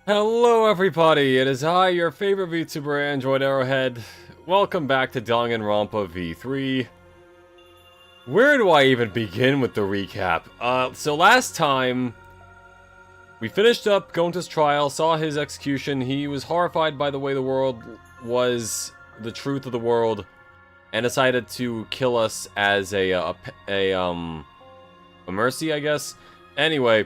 Hello everybody, it is I, your favorite VTuber Android Arrowhead. Welcome back to Danganronpa V3. Where do I even begin with the recap? So last time, we finished up Gonta's trial, saw his execution. He was horrified by the way the world was, the truth of the world, and decided to kill us as a mercy, I guess. Anyway,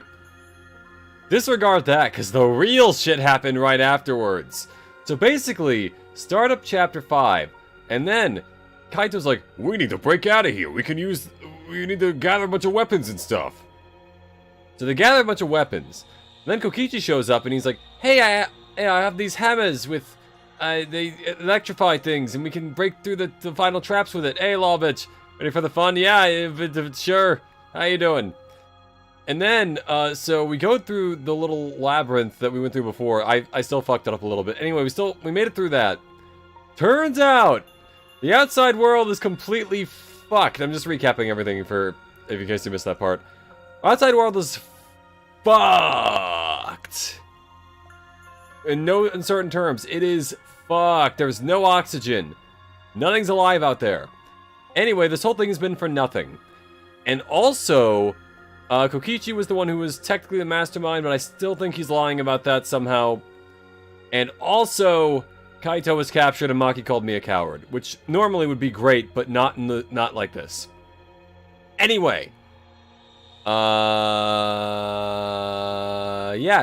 disregard that, because the real shit happened right afterwards. So basically, start up Chapter 5, and then Kaito's like, we need to break out of here. We need to gather a bunch of weapons and stuff. So they gather a bunch of weapons. And then Kokichi shows up, and he's like, hey, I have these hammers with, they electrify things, and we can break through the final traps with it. Hey, Lawbitch, ready for the fun? Yeah, sure. How you doing? And then, so we go through the little labyrinth that we went through before. I still fucked it up a little bit. Anyway, we made it through that. Turns out, the outside world is completely fucked. I'm just recapping everything in case you missed that part. Outside world is fucked. In no uncertain terms, it is fucked. There's no oxygen. Nothing's alive out there. Anyway, this whole thing has been for nothing. And also, Kokichi was the one who was technically the mastermind, but I still think he's lying about that somehow. And also, Kaito was captured and Maki called me a coward, which normally would be great, but not like this. Anyway, yeah,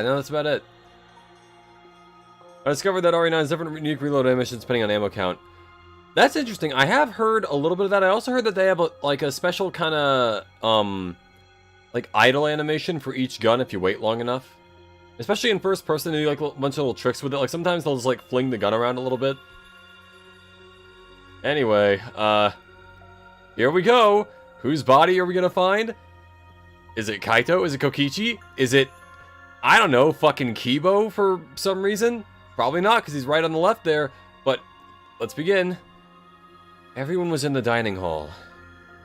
no, that's about it. I discovered that RE9 has different unique reload animations depending on ammo count. That's interesting. I have heard a little bit of that. I also heard that they have a special kind of like idle animation for each gun if you wait long enough. Especially in first person, they do like a bunch of little tricks with it. Like sometimes they'll just like fling the gun around a little bit. Anyway, here we go. Whose body are we gonna find? Is it Kaito? Is it Kokichi? Is it, I don't know, fucking Kibo for some reason? Probably not, because he's right on the left there. But let's begin. Everyone was in the dining hall.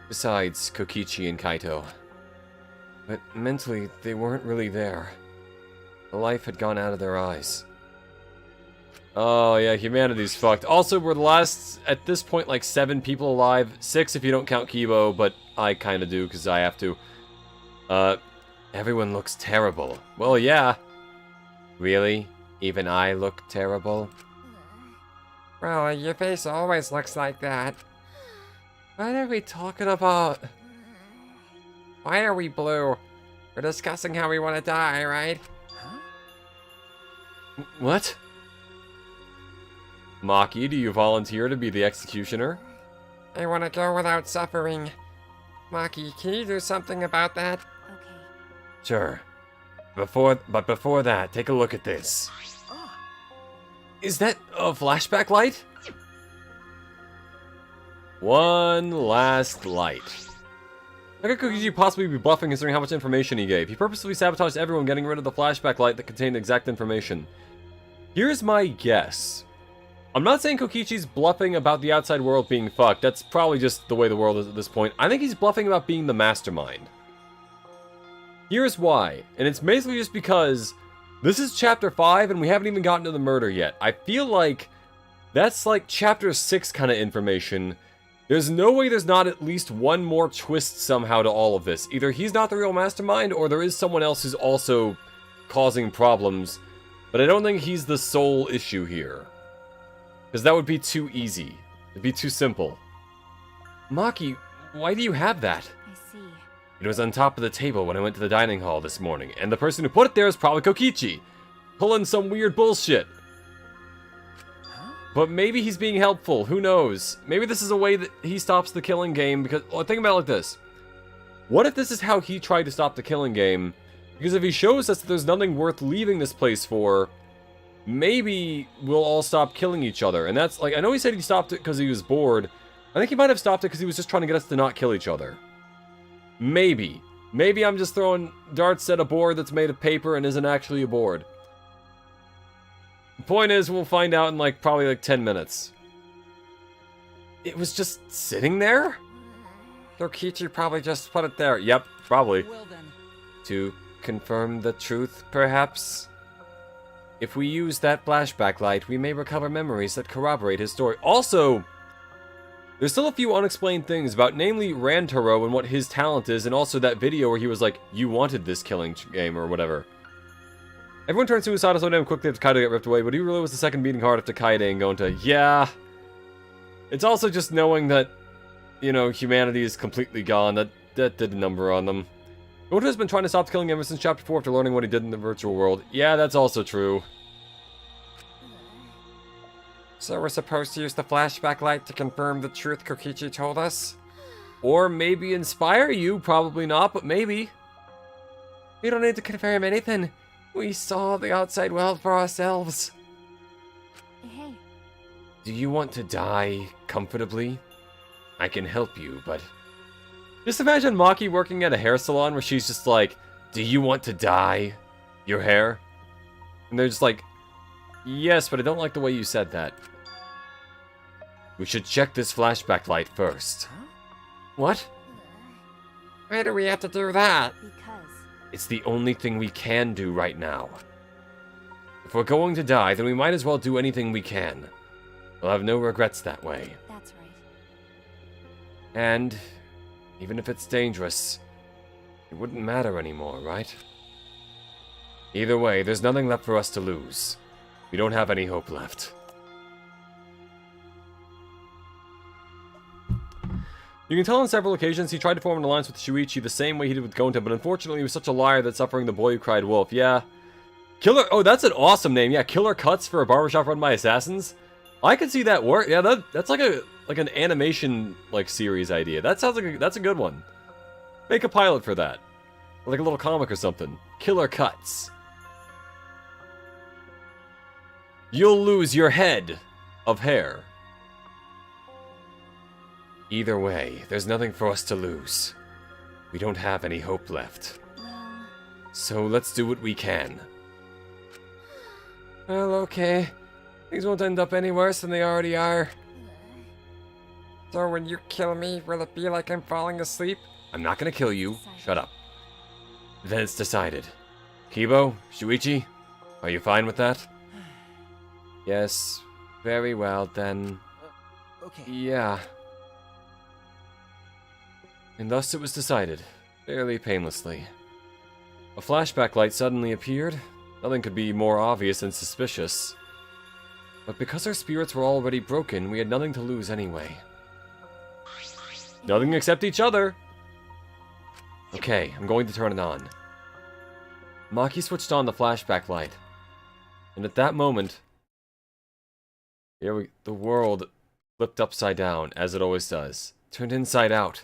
Besides Kokichi and Kaito. But mentally, they weren't really there. The life had gone out of their eyes. Oh yeah, humanity's fucked. Also, we're the last, at this point, like 7 people alive. 6 if you don't count Kibo, but I kinda do, because I have to. Everyone looks terrible. Well, yeah. Really? Even I look terrible? Well, your face always looks like that. What are we talking about? Why are we blue? We're discussing how we want to die, right? What? Maki, do you volunteer to be the executioner? I want to go without suffering. Maki, can you do something about that? Okay. Sure. But before that, take a look at this. Is that a flashback light? One last light. How could Kokichi possibly be bluffing considering how much information he gave? He purposely sabotaged everyone, getting rid of the flashback light that contained exact information. Here's my guess. I'm not saying Kokichi's bluffing about the outside world being fucked. That's probably just the way the world is at this point. I think he's bluffing about being the mastermind. Here's why. And it's basically just because this is Chapter 5 and we haven't even gotten to the murder yet. I feel like that's like Chapter 6 kind of information. There's no way there's not at least one more twist somehow to all of this. Either he's not the real mastermind, or there is someone else who's also causing problems. But I don't think he's the sole issue here. Because that would be too easy. It'd be too simple. Maki, why do you have that? I see. It was on top of the table when I went to the dining hall this morning, and the person who put it there is probably Kokichi. Pulling some weird bullshit. But maybe he's being helpful, who knows? Maybe this is a way that he stops the killing game, because, well, think about it like this. What if this is how he tried to stop the killing game? Because if he shows us that there's nothing worth leaving this place for, maybe we'll all stop killing each other. And that's, like, I know he said he stopped it because he was bored. I think he might have stopped it because he was just trying to get us to not kill each other. Maybe. Maybe I'm just throwing darts at a board that's made of paper and isn't actually a board. The point is, we'll find out in probably 10 minutes. It was just sitting there? Kokichi probably just put it there. Yep, probably. Well then. To confirm the truth, perhaps? If we use that flashback light, we may recover memories that corroborate his story. Also, there's still a few unexplained things about, namely Rantaro and what his talent is, and also that video where he was like, you wanted this killing game, or whatever. Everyone turned suicidal so damn quickly after Kaido got ripped away, but he really was the second beating heart after Kaide and Gonta. Yeah. It's also just knowing that, you know, humanity is completely gone. That did a number on them. Gonta has been trying to stop killing ever since Chapter 4 after learning what he did in the virtual world. Yeah, that's also true. So we're supposed to use the flashback light to confirm the truth Kokichi told us? Or maybe inspire you, probably not, but maybe. We don't need to confirm anything. We saw the outside world for ourselves. Hey. Do you want to die comfortably? I can help you, but... Just imagine Maki working at a hair salon where she's just like, do you want to dye your hair? And they're just like, yes, but I don't like the way you said that. We should check this flashback light first. Huh? What? Why do we have to do that? Because. It's the only thing we can do right now. If we're going to die, then we might as well do anything we can. We'll have no regrets that way. That's right. And, even if it's dangerous, it wouldn't matter anymore, right? Either way, there's nothing left for us to lose. We don't have any hope left. You can tell on several occasions he tried to form an alliance with Shuichi the same way he did with Gonta, but unfortunately he was such a liar that suffering the boy who cried wolf. Yeah. Killer... Oh, that's an awesome name. Yeah, Killer Cuts for a barbershop run by assassins. I could see that work. Yeah, that's like an animation like series idea. That sounds like that's a good one. Make a pilot for that. Or like a little comic or something. Killer Cuts. You'll lose your head of hair. Either way, there's nothing for us to lose. We don't have any hope left. Well. So let's do what we can. Well, okay. Things won't end up any worse than they already are. So when you kill me, will it be like I'm falling asleep? I'm not gonna kill you. Shut up. Then it's decided. Kibo, Shuichi, are you fine with that? Yes. Very well, then. Okay. Yeah. And thus it was decided, fairly painlessly. A flashback light suddenly appeared. Nothing could be more obvious and suspicious. But because our spirits were already broken, we had nothing to lose anyway. Nothing except each other! Okay, I'm going to turn it on. Maki switched on the flashback light. And at that moment, the world flipped upside down, as it always does. Turned inside out.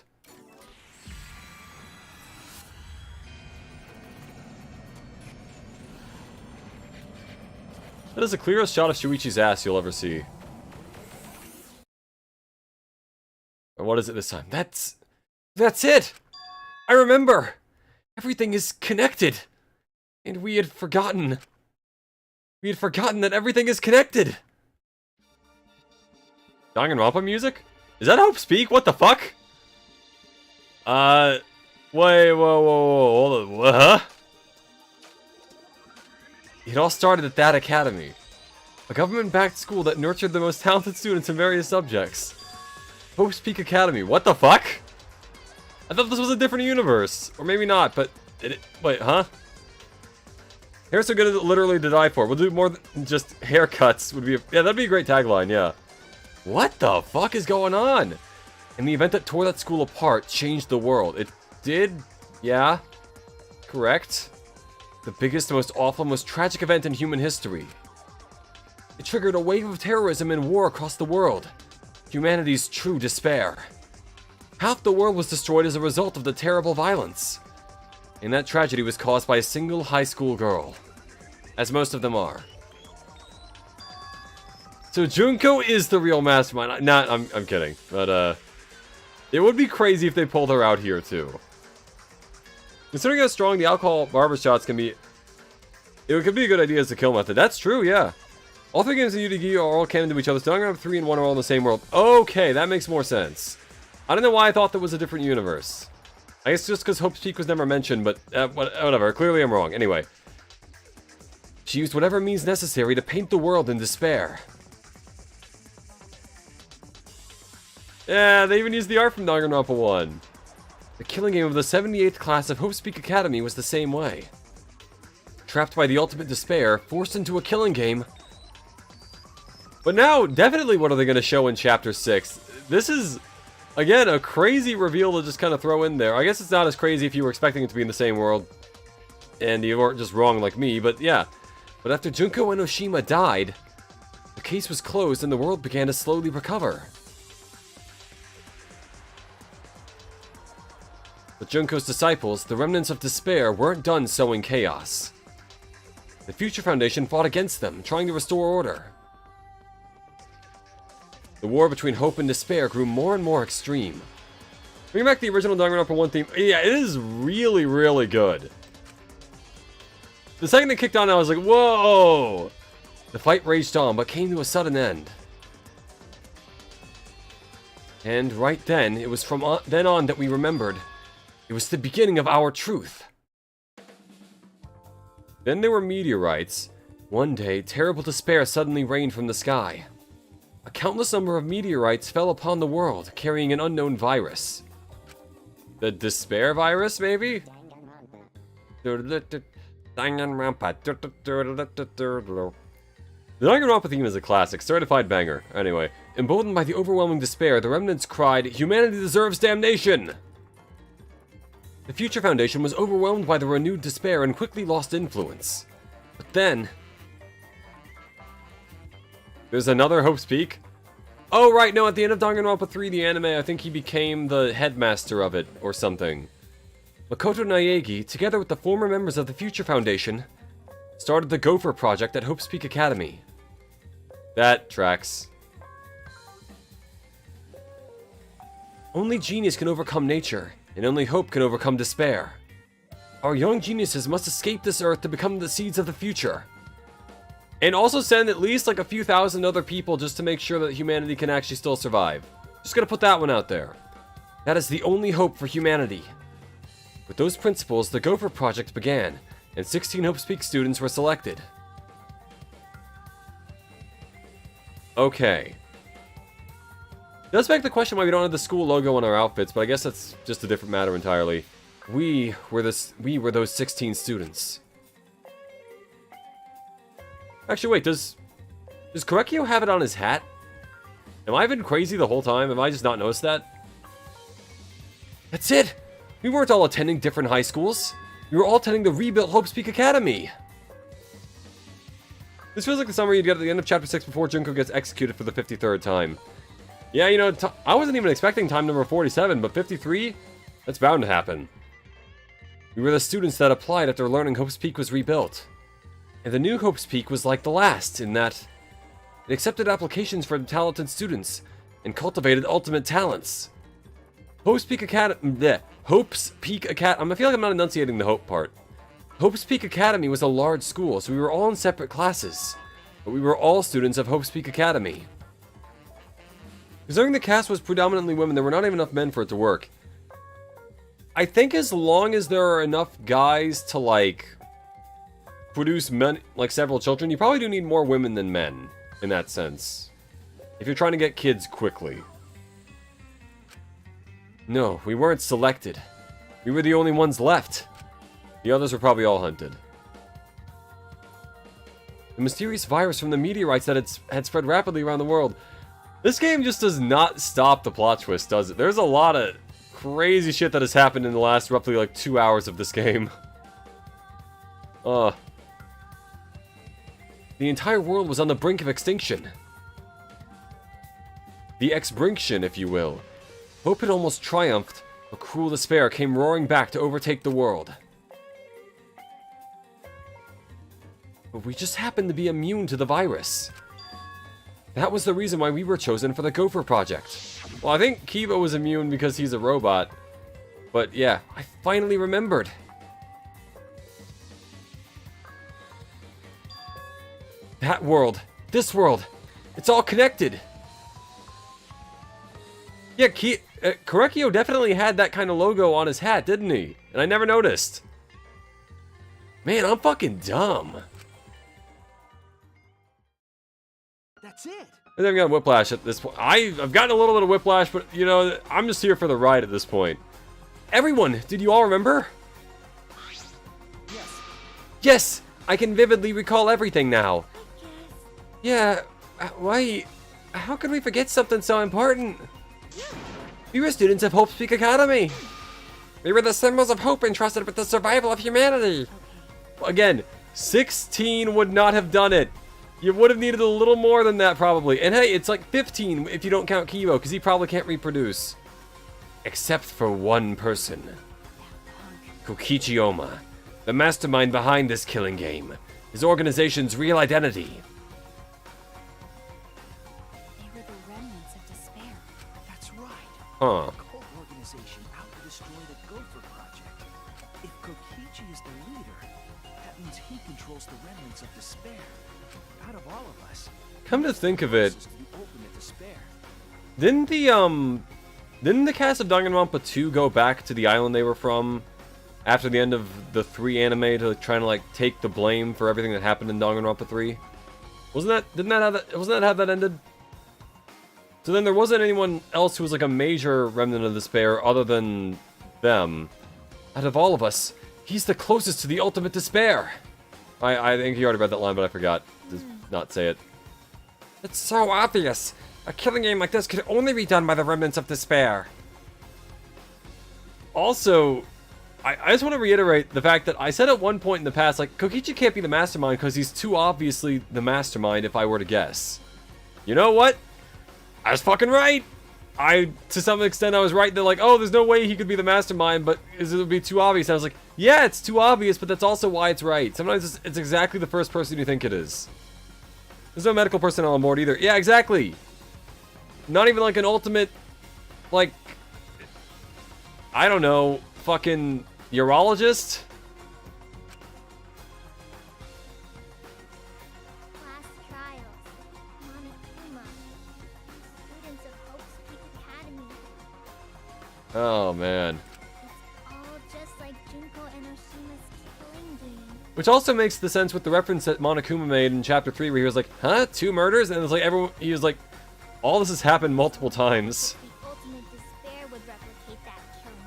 That is the clearest shot of Shuichi's ass you'll ever see. Or what is it this time? That's it! I remember! Everything is connected! And we had forgotten. We had forgotten that everything is connected! Danganronpa music? Is that Hope Speak? What the fuck? Wait, whoa, hold on, what, huh? It all started at that academy. A government-backed school that nurtured the most talented students in various subjects. Hope's Peak Academy. What the fuck? I thought this was a different universe. Or maybe not, but... wait, huh? Hair's so good literally to die for. We'll do more than just haircuts. Would be yeah, that'd be a great tagline, yeah. What the fuck is going on? And the event that tore that school apart changed the world. It did? Yeah. Correct. The biggest, most awful, most tragic event in human history. It triggered a wave of terrorism and war across the world. Humanity's true despair. Half the world was destroyed as a result of the terrible violence. And that tragedy was caused by a single high school girl. As most of them are. So Junko is the real mastermind. I'm kidding. But, it would be crazy if they pulled her out here, too. Considering how strong the alcohol barber shots can be, it could be a good idea as a kill method. That's true, yeah. All three games in Yu-Gi-Oh! Are all canon to each other. So Danganronpa 3 and 1 are all in the same world. Okay, that makes more sense. I don't know why I thought that was a different universe. I guess just because Hope's Peak was never mentioned, but whatever. Clearly I'm wrong. Anyway. She used whatever means necessary to paint the world in despair. Yeah, they even used the art from Danganronpa 1. The killing game of the 78th class of Hope's Peak Academy was the same way. Trapped by the ultimate despair, forced into a killing game. But now, definitely what are they going to show in Chapter 6? This is, again, a crazy reveal to just kind of throw in there. I guess it's not as crazy if you were expecting it to be in the same world. And you weren't just wrong like me, but yeah. But after Junko Enoshima died, the case was closed and the world began to slowly recover. But Junko's disciples, the remnants of despair, weren't done sowing chaos. The Future Foundation fought against them, trying to restore order. The war between hope and despair grew more and more extreme. Bring back the original Danganronpa 1 theme. Yeah, it is really, really good. The second it kicked on, I was like, whoa! The fight raged on, but came to a sudden end. And right then, it was from then on that we remembered. It was the beginning of our truth. Then there were meteorites. One day, terrible despair suddenly rained from the sky. A countless number of meteorites fell upon the world, carrying an unknown virus. The despair virus, maybe? The Danganronpa theme is a classic, certified banger. Anyway, emboldened by the overwhelming despair, the remnants cried, "Humanity deserves damnation!" The Future Foundation was overwhelmed by the renewed despair and quickly lost influence. But then... there's another Hope's Peak? Oh, right, no, at the end of Danganronpa 3, the anime, I think he became the headmaster of it, or something. Makoto Naegi, together with the former members of the Future Foundation, started the Gopher Project at Hope's Peak Academy. That tracks. Only genius can overcome nature, and only hope can overcome despair. Our young geniuses must escape this earth to become the seeds of the future. And also send at least like a few thousand other people just to make sure that humanity can actually still survive. Just gonna put that one out there. That is the only hope for humanity. With those principles, the Gopher Project began, and 16 Hope's Peak students were selected. Okay. Does beg the question why we don't have the school logo on our outfits, but I guess that's just a different matter entirely. We were those 16 students. Actually, wait, does Korekio have it on his hat? Am I been crazy the whole time? Have I just not noticed that? That's it! We weren't all attending different high schools. We were all attending the rebuilt Hope's Peak Academy. This feels like the summary you'd get at the end of Chapter 6 before Junko gets executed for the 53rd time. Yeah, you know, I wasn't even expecting time number 47, but 53? That's bound to happen. We were the students that applied after learning Hope's Peak was rebuilt. And the new Hope's Peak was like the last, in that it accepted applications for talented students and cultivated ultimate talents. Hope's Peak Academy. Hope's Peak Academy. I feel like I'm not enunciating the hope part. Hope's Peak Academy was a large school, so we were all in separate classes, but we were all students of Hope's Peak Academy. Considering the cast was predominantly women, there were not even enough men for it to work. I think as long as there are enough guys to, like, produce men, like several children, you probably do need more women than men, in that sense. If you're trying to get kids quickly. No, we weren't selected. We were the only ones left. The others were probably all hunted. The mysterious virus from the meteorites that had spread rapidly around the world. This game just does not stop the plot twist, does it? There's a lot of crazy shit that has happened in the last roughly like 2 hours of this game. The entire world was on the brink of extinction. The exbrinction, if you will. Hope had almost triumphed, but cruel despair came roaring back to overtake the world. But we just happened to be immune to the virus. That was the reason why we were chosen for the Gopher Project. Well, I think Kiba was immune because he's a robot. But yeah, I finally remembered. That world, this world, it's all connected. Yeah, Korekio definitely had that kind of logo on his hat, didn't he? And I never noticed. Man, I'm fucking dumb. That's it. I think I've got whiplash at this point. I've gotten a little bit of whiplash, but, you know, I'm just here for the ride at this point. Everyone, did you all remember? Yes. Yes! I can vividly recall everything now. I guess. Yeah, why? How could we forget something so important? We were students of Hope Peak Academy. We were the symbols of hope entrusted with the survival of humanity. Again, 16 would not have done it. You would have needed a little more than that, probably. And hey, it's like 15 if you don't count Kibo, because he probably can't reproduce. Except for one person. Kokichi Oma, the mastermind behind this killing game. His organization's real identity. They were the remnants of despair. That's right. Huh. The whole organization out to destroy the Gopher Project. If Kokichi is the leader, that means he controls the remnants of despair. Out of all of us. Come to think of it, Closest to the ultimate despair. didn't the cast of Danganronpa 2 go back to the island they were from after the end of the 3 anime to try to like take the blame for everything that happened in Danganronpa 3? Wasn't that how that ended? So then there wasn't anyone else who was like a major remnant of despair other than them. Out of all of us, he's the closest to the ultimate despair. I think you already read that line, but I forgot to not say it. It's so obvious. A killing game like this could only be done by the remnants of despair. Also, I just want to reiterate the fact that I said at one point in the past, like, Kokichi can't be the mastermind because he's too obviously the mastermind if I were to guess. You know what? I was fucking right! To some extent, I was right. They're like, oh, there's no way he could be the mastermind, but it would be too obvious. And I was like, yeah, it's too obvious, but that's also why it's right. Sometimes it's exactly the first person you think it is. There's no medical personnel on board either. Yeah, exactly. Not even like an ultimate, like, I don't know, fucking urologist? Class trials. Monokuma. Students of Hope's Peak Academy. Oh, man. It's all just like Junko and Oshima's killing game. Which also makes the sense with the reference that Monokuma made in Chapter 3 where he was like, huh? 2 murders? And it's like he was like, all this has happened multiple times. The ultimate despair would replicate that killing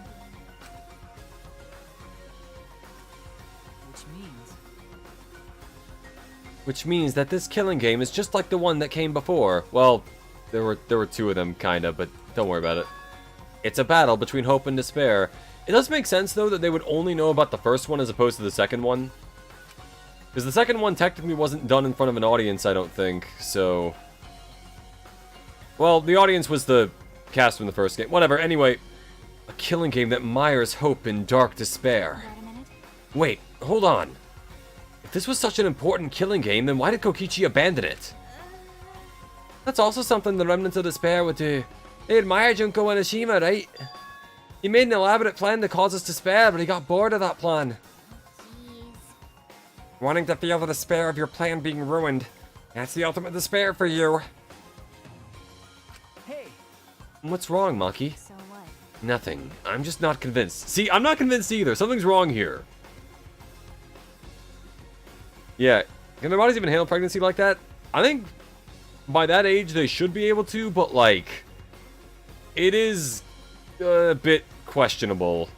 game. Which means that this killing game is just like the one that came before. Well, there were 2 of them, kinda, but don't worry about it. It's a battle between hope and despair. It does make sense, though, that they would only know about the first one as opposed to the second one. Because the second one technically wasn't done in front of an audience, I don't think, so... Well, the audience was the cast from the first game. Whatever, anyway. A killing game that mires hope in dark despair. Got a minute? Wait, hold on. If this was such an important killing game, then why did Kokichi abandon it? That's also something the remnants of despair would do. They admire Junko Enoshima, right? He made an elaborate plan to cause us despair, but he got bored of that plan. Jeez. Wanting to feel the despair of your plan being ruined. That's the ultimate despair for you. Hey, What's wrong, Maki? So what? Nothing. I'm just not convinced. See, I'm not convinced either. Something's wrong here. Yeah, can their bodies even handle pregnancy like that? I think by that age they should be able to, but like, it is a bit questionable.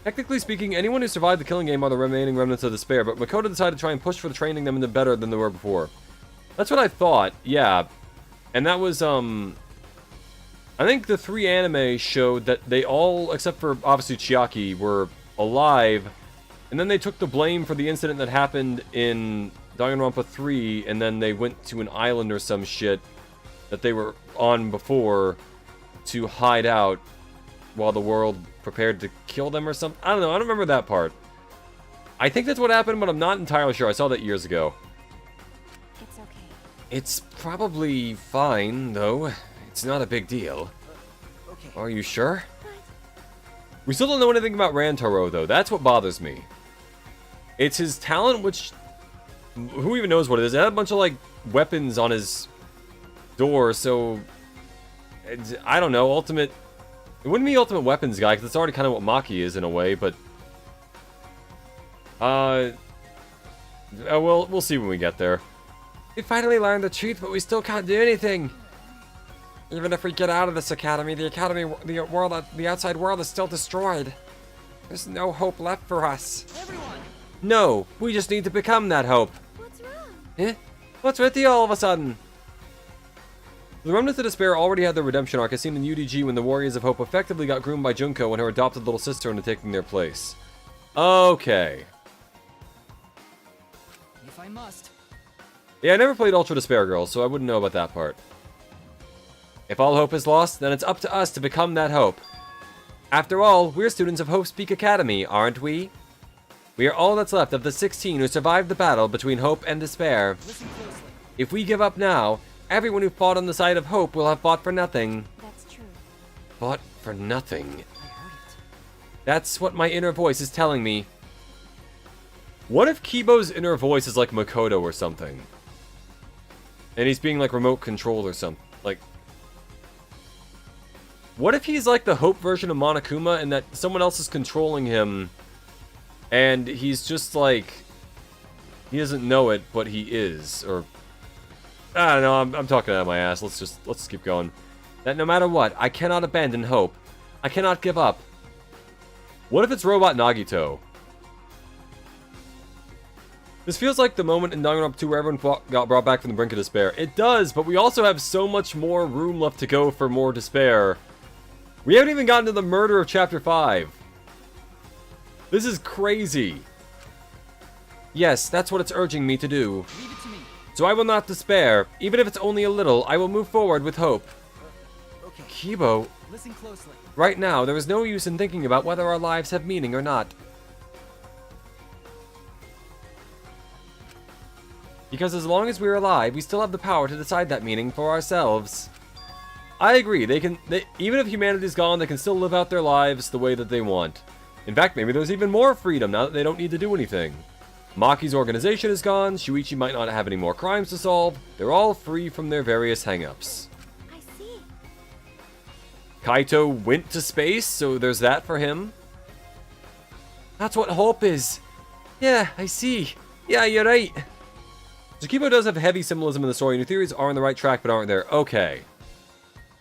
Technically speaking, anyone who survived the killing game are the remaining remnants of despair, but Makoto decided to try and push for training them into better than they were before. That's what I thought, yeah. And that was, I think the 3 anime showed that they all, except for obviously Chiaki, were alive. And then they took the blame for the incident that happened in Danganronpa 3, and then they went to an island or some shit that they were on before to hide out while the world prepared to kill them or something. I don't know, I don't remember that part. I think that's what happened, but I'm not entirely sure. I saw that years ago. It's okay. It's probably fine, though. It's not a big deal. okay. Are you sure? We still don't know anything about Rantaro, though. That's what bothers me. It's his talent, which... Who even knows what it is? It had a bunch of, like, weapons on his door, so... I don't know, ultimate... It wouldn't be ultimate weapons guy, because it's already kind of what Maki is, in a way, but... we'll see when we get there. We finally learned the truth, but we still can't do anything. Even if we get out of this academy, the outside world is still destroyed. There's no hope left for us. Everyone! No, we just need to become that hope. What's wrong? Eh? What's with you all of a sudden? The Remnants of Despair already had their redemption arc, as seen in UDG when the Warriors of Hope effectively got groomed by Junko and her adopted little sister into taking their place. Okay. If I must. Yeah, I never played Ultra Despair Girls, so I wouldn't know about that part. If all hope is lost, then it's up to us to become that hope. After all, we're students of Hope's Peak Academy, aren't we? We are all that's left of the 16 who survived the battle between hope and despair. Listen closely. If we give up now, everyone who fought on the side of hope will have fought for nothing. That's true. Fought for nothing. I heard it. That's what my inner voice is telling me. What if Kibo's inner voice is like Makoto or something? And he's being like remote controlled or something. Like, what if he's like the Hope version of Monokuma and that someone else is controlling him and he's just like, he doesn't know it, but he is, or I don't know, I'm talking out of my ass. Let's keep going. That no matter what, I cannot abandon hope. I cannot give up. What if it's Robot Nagito? This feels like the moment in Danganronpa 2 where everyone got brought back from the brink of despair. It does, but we also have so much more room left to go for more despair. We haven't even gotten to the murder of Chapter 5. This is crazy. Yes, that's what it's urging me to do. Leave it to me. So I will not despair. Even if it's only a little, I will move forward with hope. Okay. Kibo, Listen closely. right now, there is no use in thinking about whether our lives have meaning or not. Because as long as we're alive, we still have the power to decide that meaning for ourselves. I agree, even if humanity's gone, they can still live out their lives the way that they want. In fact, maybe there's even more freedom now that they don't need to do anything. Maki's organization is gone, Shuichi might not have any more crimes to solve, they're all free from their various hang-ups. I see. Kaito went to space, so there's that for him. That's what hope is. Yeah, I see. Yeah, you're right. Tsukibo does have heavy symbolism in the story, and your theories are on the right track but aren't there. Okay.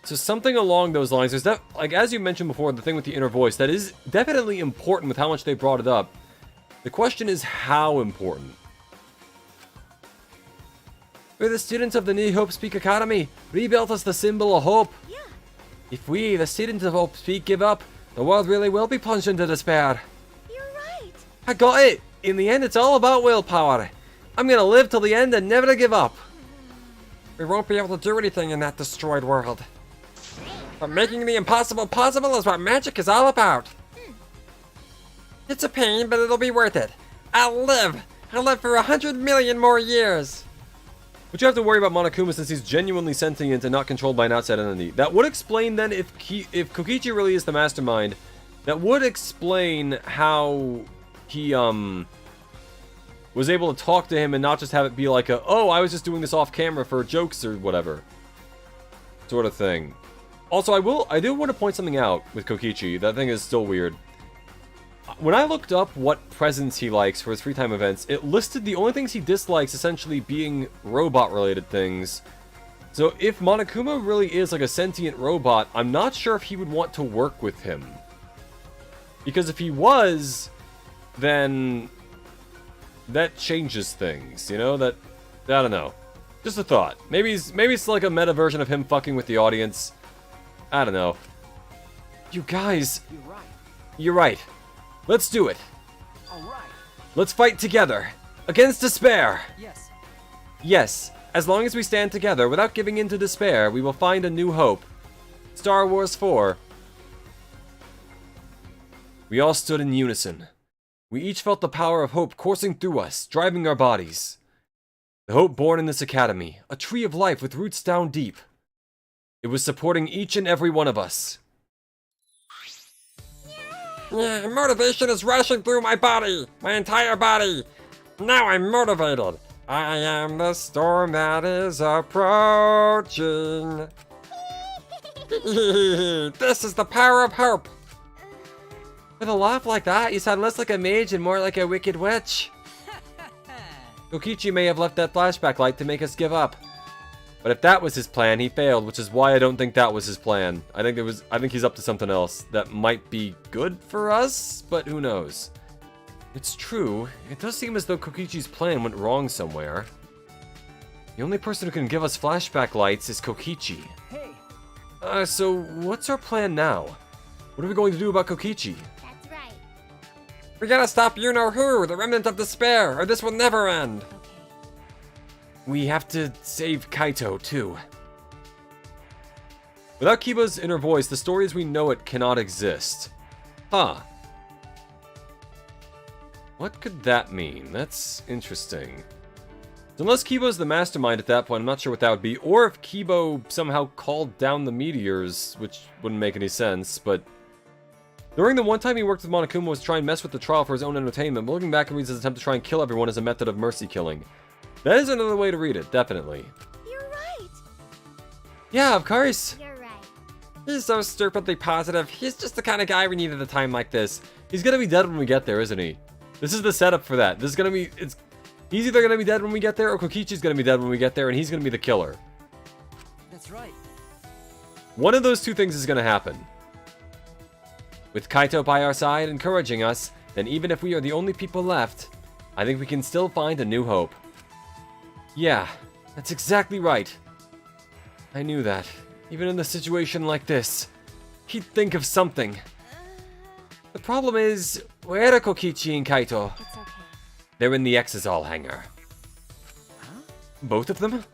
So something along those lines. There's that, like as you mentioned before, the thing with the inner voice, that is definitely important with how much they brought it up. The question is how important. We're the students of the new Hope Speak Academy, rebuilt as the symbol of hope. Yeah. If we, the students of Hope Speak, give up, the world really will be plunged into despair. You're right. I got it! In the end, it's all about willpower. I'm gonna live till the end and never give up. We won't be able to do anything in that destroyed world. But making the impossible possible is what magic is all about. It's a pain, but it'll be worth it. I'll live! I'll live for 100 million more years! But you have to worry about Monokuma since he's genuinely sentient and not controlled by an outside entity. That would explain then if Kokichi really is the mastermind. That would explain how he was able to talk to him and not just have it be like a, oh, I was just doing this off camera for jokes or whatever sort of thing. Also, I do want to point something out with Kokichi. That thing is still weird. When I looked up what presents he likes for his free time events, it listed the only things he dislikes essentially being robot-related things. So if Monokuma really is like a sentient robot, I'm not sure if he would want to work with him. Because if he was, then that changes things, you know? That, I don't know. Just a thought. Maybe it's like a meta version of him fucking with the audience. I don't know. You guys, You're right. you're right. Let's do it. All right. Let's fight together. Against despair. Yes. Yes, as long as we stand together without giving in to despair, we will find a new hope. Star Wars 4. We all stood in unison. We each felt the power of hope coursing through us, driving our bodies. The hope born in this academy, a tree of life with roots down deep. It was supporting each and every one of us. Yeah, motivation is rushing through my body, my entire body. Now I'm motivated. I am the storm that is approaching. This is the power of hope. With a laugh like that, you sound less like a mage and more like a wicked witch. Kokichi may have left that flashback light to make us give up. But if that was his plan, he failed, which is why I don't think that was his plan. I think he's up to something else that might be good for us, but who knows. It's true. It does seem as though Kokichi's plan went wrong somewhere. The only person who can give us flashback lights is Kokichi. Hey, So what's our plan now? What are we going to do about Kokichi? That's right. We gotta stop you-know-who, the remnant of despair, or this will never end. Okay. We have to save Kaito, too. Without Kiba's inner voice, the story as we know it cannot exist. Huh. What could that mean? That's interesting. So unless Kibo's the mastermind at that point, I'm not sure what that would be. Or if Kibo somehow called down the meteors, which wouldn't make any sense, but... During the one time he worked with Monokuma was to try and mess with the trial for his own entertainment, but looking back and reads his attempt to try and kill everyone as a method of mercy killing. That is another way to read it, definitely. You're right. Yeah, of course. You're right. He's so stupidly positive. He's just the kind of guy we need at a time like this. He's gonna be dead when we get there, isn't he? This is the setup for that. This is gonna be... He's either gonna be dead when we get there, or Kokichi's gonna be dead when we get there, and he's gonna be the killer. that's right. One of those two things is gonna happen. With Kaito by our side, encouraging us, then even if we are the only people left, I think we can still find a new hope. Yeah, that's exactly right. I knew that. Even in a situation like this, he'd think of something. The problem is, where are Kokichi and Kaito? It's okay. They're in the Exazal hangar. Huh? Both of them?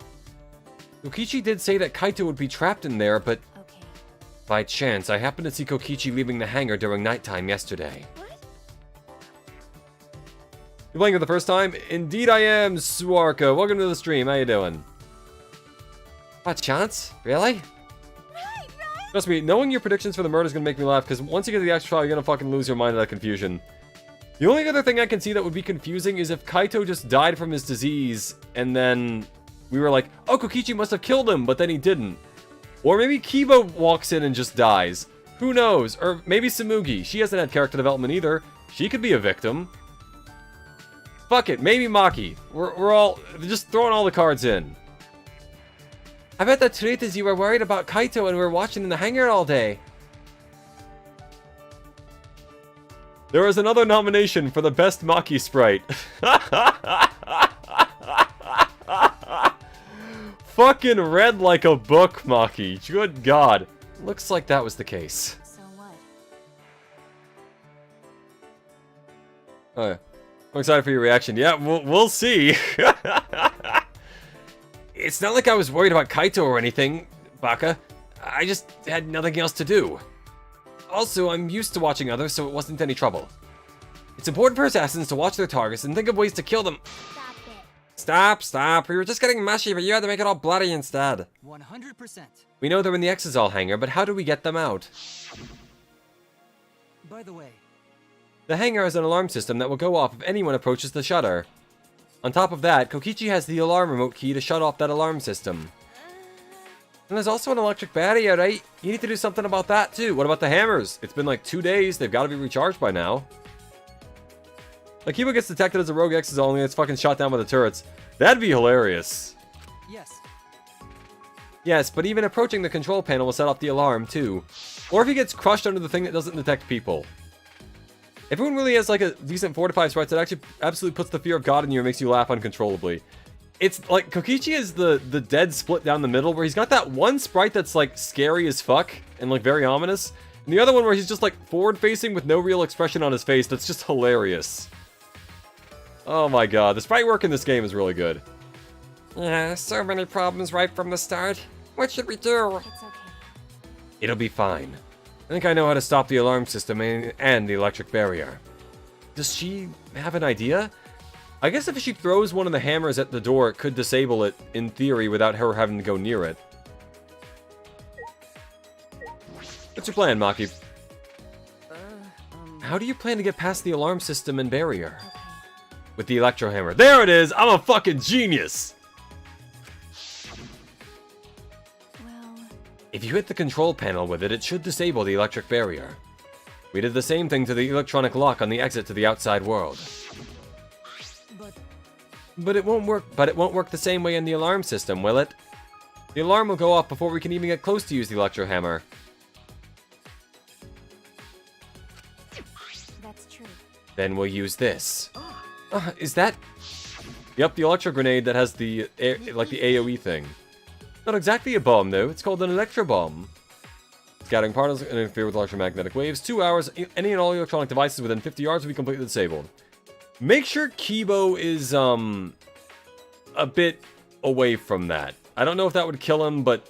Kokichi did say that Kaito would be trapped in there, but Okay. by chance, I happened to see Kokichi leaving the hangar during nighttime yesterday. What? You're playing for the first time? Indeed I am, Swarka. Welcome to the stream. How you doing? By chance? Really? Right. Trust me, knowing your predictions for the murder is going to make me laugh, because once you get to the actual trial, you're going to fucking lose your mind at that confusion. The only other thing I can see that would be confusing is if Kaito just died from his disease, and then we were like, oh, Kokichi must have killed him, but then he didn't. Or maybe Kiba walks in and just dies. Who knows? Or maybe Samugi. She hasn't had character development either. She could be a victim. Fuck it, maybe Maki. We're all just throwing all the cards in. I bet the truth is you were worried about Kaito and we were watching in the hangar all day. There is another nomination for the best Maki sprite. Fucking read like a book, Maki. Good God. Looks like that was the case. So what? Oh, yeah. I'm excited for your reaction. Yeah, we'll see. It's not like I was worried about Kaito or anything, Baka. I just had nothing else to do. Also, I'm used to watching others, so it wasn't any trouble. It's important for assassins to watch their targets and think of ways to kill them. Stop it. Stop. We were just getting mushy, but you had to make it all bloody instead. 100%. We know they're in the Exazal hangar, but how do we get them out? By the way, The hangar has an alarm system that will go off if anyone approaches the shutter. On top of that, Kokichi has the alarm remote key to shut off that alarm system. And there's also an electric barrier, right? You need to do something about that too. What about the hammers? It's been like 2 days. They've got to be recharged by now. Akiba gets detected as a rogue Exazal and gets fucking shot down by the turrets. That'd be hilarious. yes. Yes, but even approaching the control panel will set off the alarm too. Or if he gets crushed under the thing that doesn't detect people. Everyone really has like a decent 4 to 5 sprites that actually absolutely puts the fear of God in you and makes you laugh uncontrollably. It's like Kokichi is the dead split down the middle where he's got that one sprite that's like scary as fuck and like very ominous. And the other one where he's just like forward facing with no real expression on his face that's just hilarious. Oh my god, the sprite work in this game is really good. Yeah, so many problems right from the start. What should we do? It's okay. It'll be fine. I think I know how to stop the alarm system and the electric barrier. Does she have an idea? I guess if she throws one of the hammers at the door, it could disable it, in theory, without her having to go near it. What's your plan, Maki? How do you plan to get past the alarm system and barrier? Okay. With the electro hammer. There it is! I'm a fucking genius! Well, If you hit the control panel with it, it should disable the electric barrier. We did the same thing to the electronic lock on the exit to the outside world. But But it won't work. But it won't work the same way in the alarm system, will it? The alarm will go off before we can even get close to use the electro hammer. That's true. Then we'll use this. Is that? Yep, the electro grenade that has the like the AOE thing. Not exactly a bomb though. It's called an electro bomb. Scattering particles and interfere with electromagnetic waves. 2 hours. Any and all electronic devices within 50 yards will be completely disabled. Make sure Kibo is a bit away from that. I don't know if that would kill him, but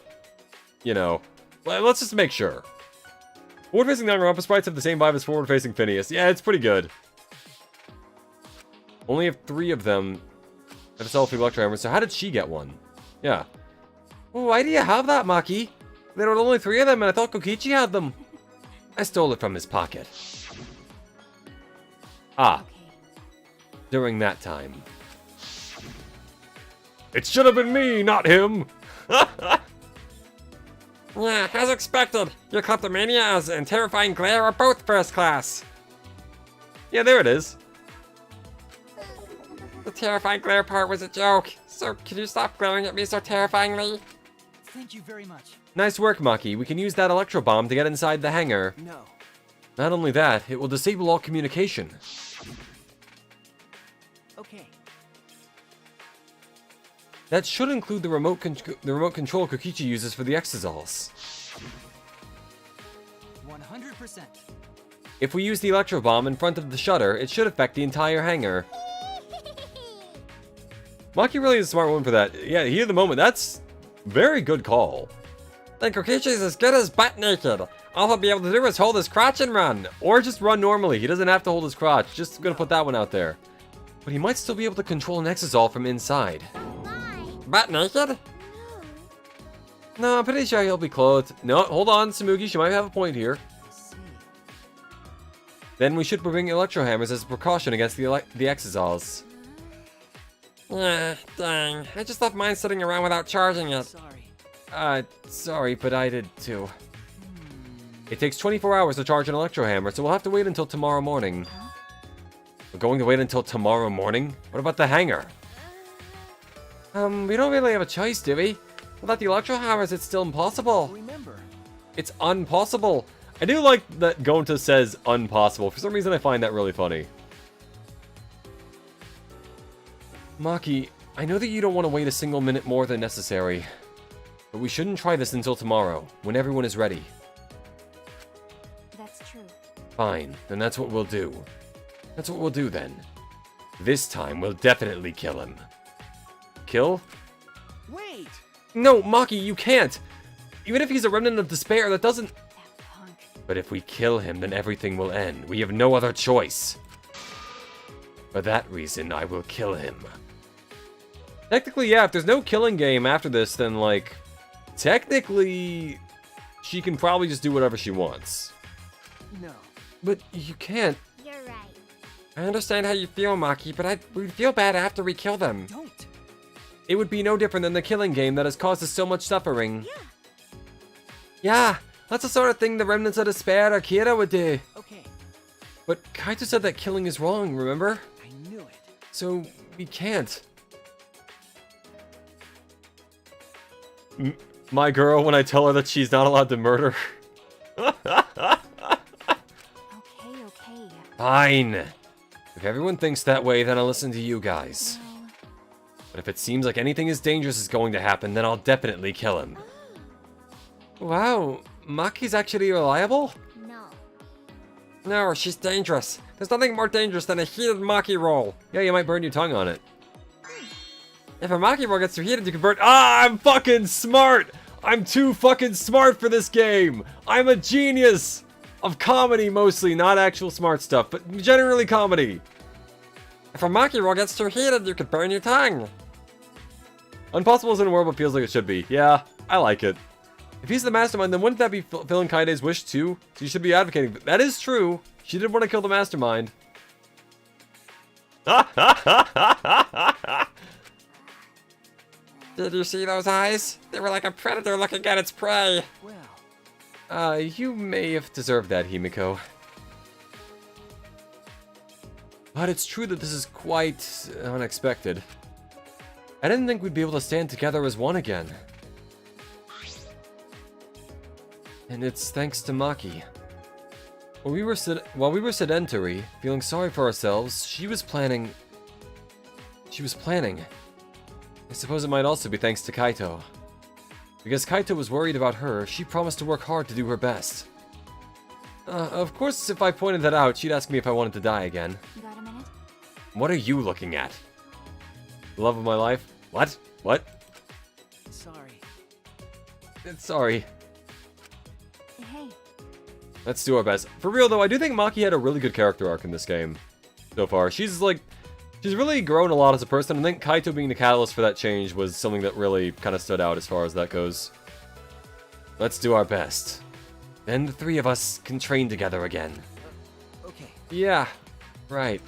you know, let's just make sure. Forward-facing Danganronpa sprites have the same vibe as forward-facing Phineas. Yeah, it's pretty good. Only have 3 of them have a selfie electro hammer, so how did she get one? Yeah. Well, why do you have that, Maki? There were only 3 of them, and I thought Kokichi had them. I stole it from his pocket. Ah. During that time. It should have been me, not him! Yeah, as expected, your kleptomania and terrifying glare are both first class. Yeah, there it is. The terrifying glare part was a joke, so can you stop glaring at me so terrifyingly? Thank you very much. Nice work, Maki. We can use that electro bomb to get inside the hangar. No. Not only that, it will disable all communication. Okay. That should include the remote control Kokichi uses for the exosols. 100%. If we use the electro bomb in front of the shutter, it should affect the entire hangar. Maki really is a smart one for that. Yeah, heat of the moment. That's very good call. Then Kokichi's as good as butt naked. All he'll be able to do is hold his crotch and run. Or just run normally. He doesn't have to hold his crotch. Just gonna put that one out there. But he might still be able to control an exosol from inside. Butt naked? No, I'm pretty sure he'll be clothed. No, hold on, Samugi. She might have a point here. I see. Then we should bring electro hammers as a precaution against the exosols. Yeah, dang. I just left mine sitting around without charging it. Sorry. Sorry, but I did too. It takes 24 hours to charge an electro hammer, so we'll have to wait until tomorrow morning. We're going to wait until tomorrow morning? What about the hangar? We don't really have a choice, do we? Without the electro hammers, it's still impossible. Remember. It's impossible. I do like that Gonta says impossible. For some reason, I find that really funny. Maki, I know that you don't want to wait a single minute more than necessary. But we shouldn't try this until tomorrow, when everyone is ready. That's true. Fine, then that's what we'll do. That's what we'll do then. This time, we'll definitely kill him. Kill? Wait. No, Maki, you can't! Even if he's a remnant of despair, that doesn't... That punk. But if we kill him, then everything will end. We have no other choice. For that reason, I will kill him. Technically, yeah, if there's no killing game after this, then, like... Technically... She can probably just do whatever she wants. No. But you can't. You're right. I understand how you feel, Maki, but we'd feel bad after we kill them. Don't. It would be no different than the killing game that has caused us so much suffering. Yeah, that's the sort of thing the remnants of despair or Kira would do. Okay. But Kaito said that killing is wrong, remember? I knew it. So, we can't. My girl, when I tell her that she's not allowed to murder. Okay. Fine. If everyone thinks that way, then I'll listen to you guys. Well, But if it seems like anything as dangerous is going to happen, then I'll definitely kill him. Wow, Maki's actually reliable? no. No, she's dangerous. There's nothing more dangerous than a heated Maki roll. Yeah, you might burn your tongue on it. If a Maki roll gets too heated, you can burn. Ah, I'm fucking smart! I'm too fucking smart for this game! I'm a genius! Of comedy mostly, not actual smart stuff, but generally comedy. If a Maki roll gets too heated, you could burn your tongue. Impossible isn't a world, but feels like it should be. Yeah, I like it. If he's the mastermind, then wouldn't that be Phil and Kaide's wish too? So you should be advocating. That is true. She did want to kill the mastermind. Did you see those eyes? They were like a predator looking at its prey. Well. You may have deserved that, Himiko. But it's true that this is quite unexpected. I didn't think we'd be able to stand together as one again. And it's thanks to Maki. While we were sedentary, feeling sorry for ourselves, she was planning. I suppose it might also be thanks to Kaito. Because Kaito was worried about her, she promised to work hard to do her best. Of course, if I pointed that out, she'd ask me if I wanted to die again. Got a minute? What are you looking at? The love of my life? What? What? Sorry. Sorry. Hey, Let's do our best. For real though, I do think Maki had a really good character arc in this game so far. She's really grown a lot as a person. I think Kaito being the catalyst for that change was something that really kind of stood out as far as that goes. Let's do our best. Then the three of us can train together again. Okay. Yeah, right.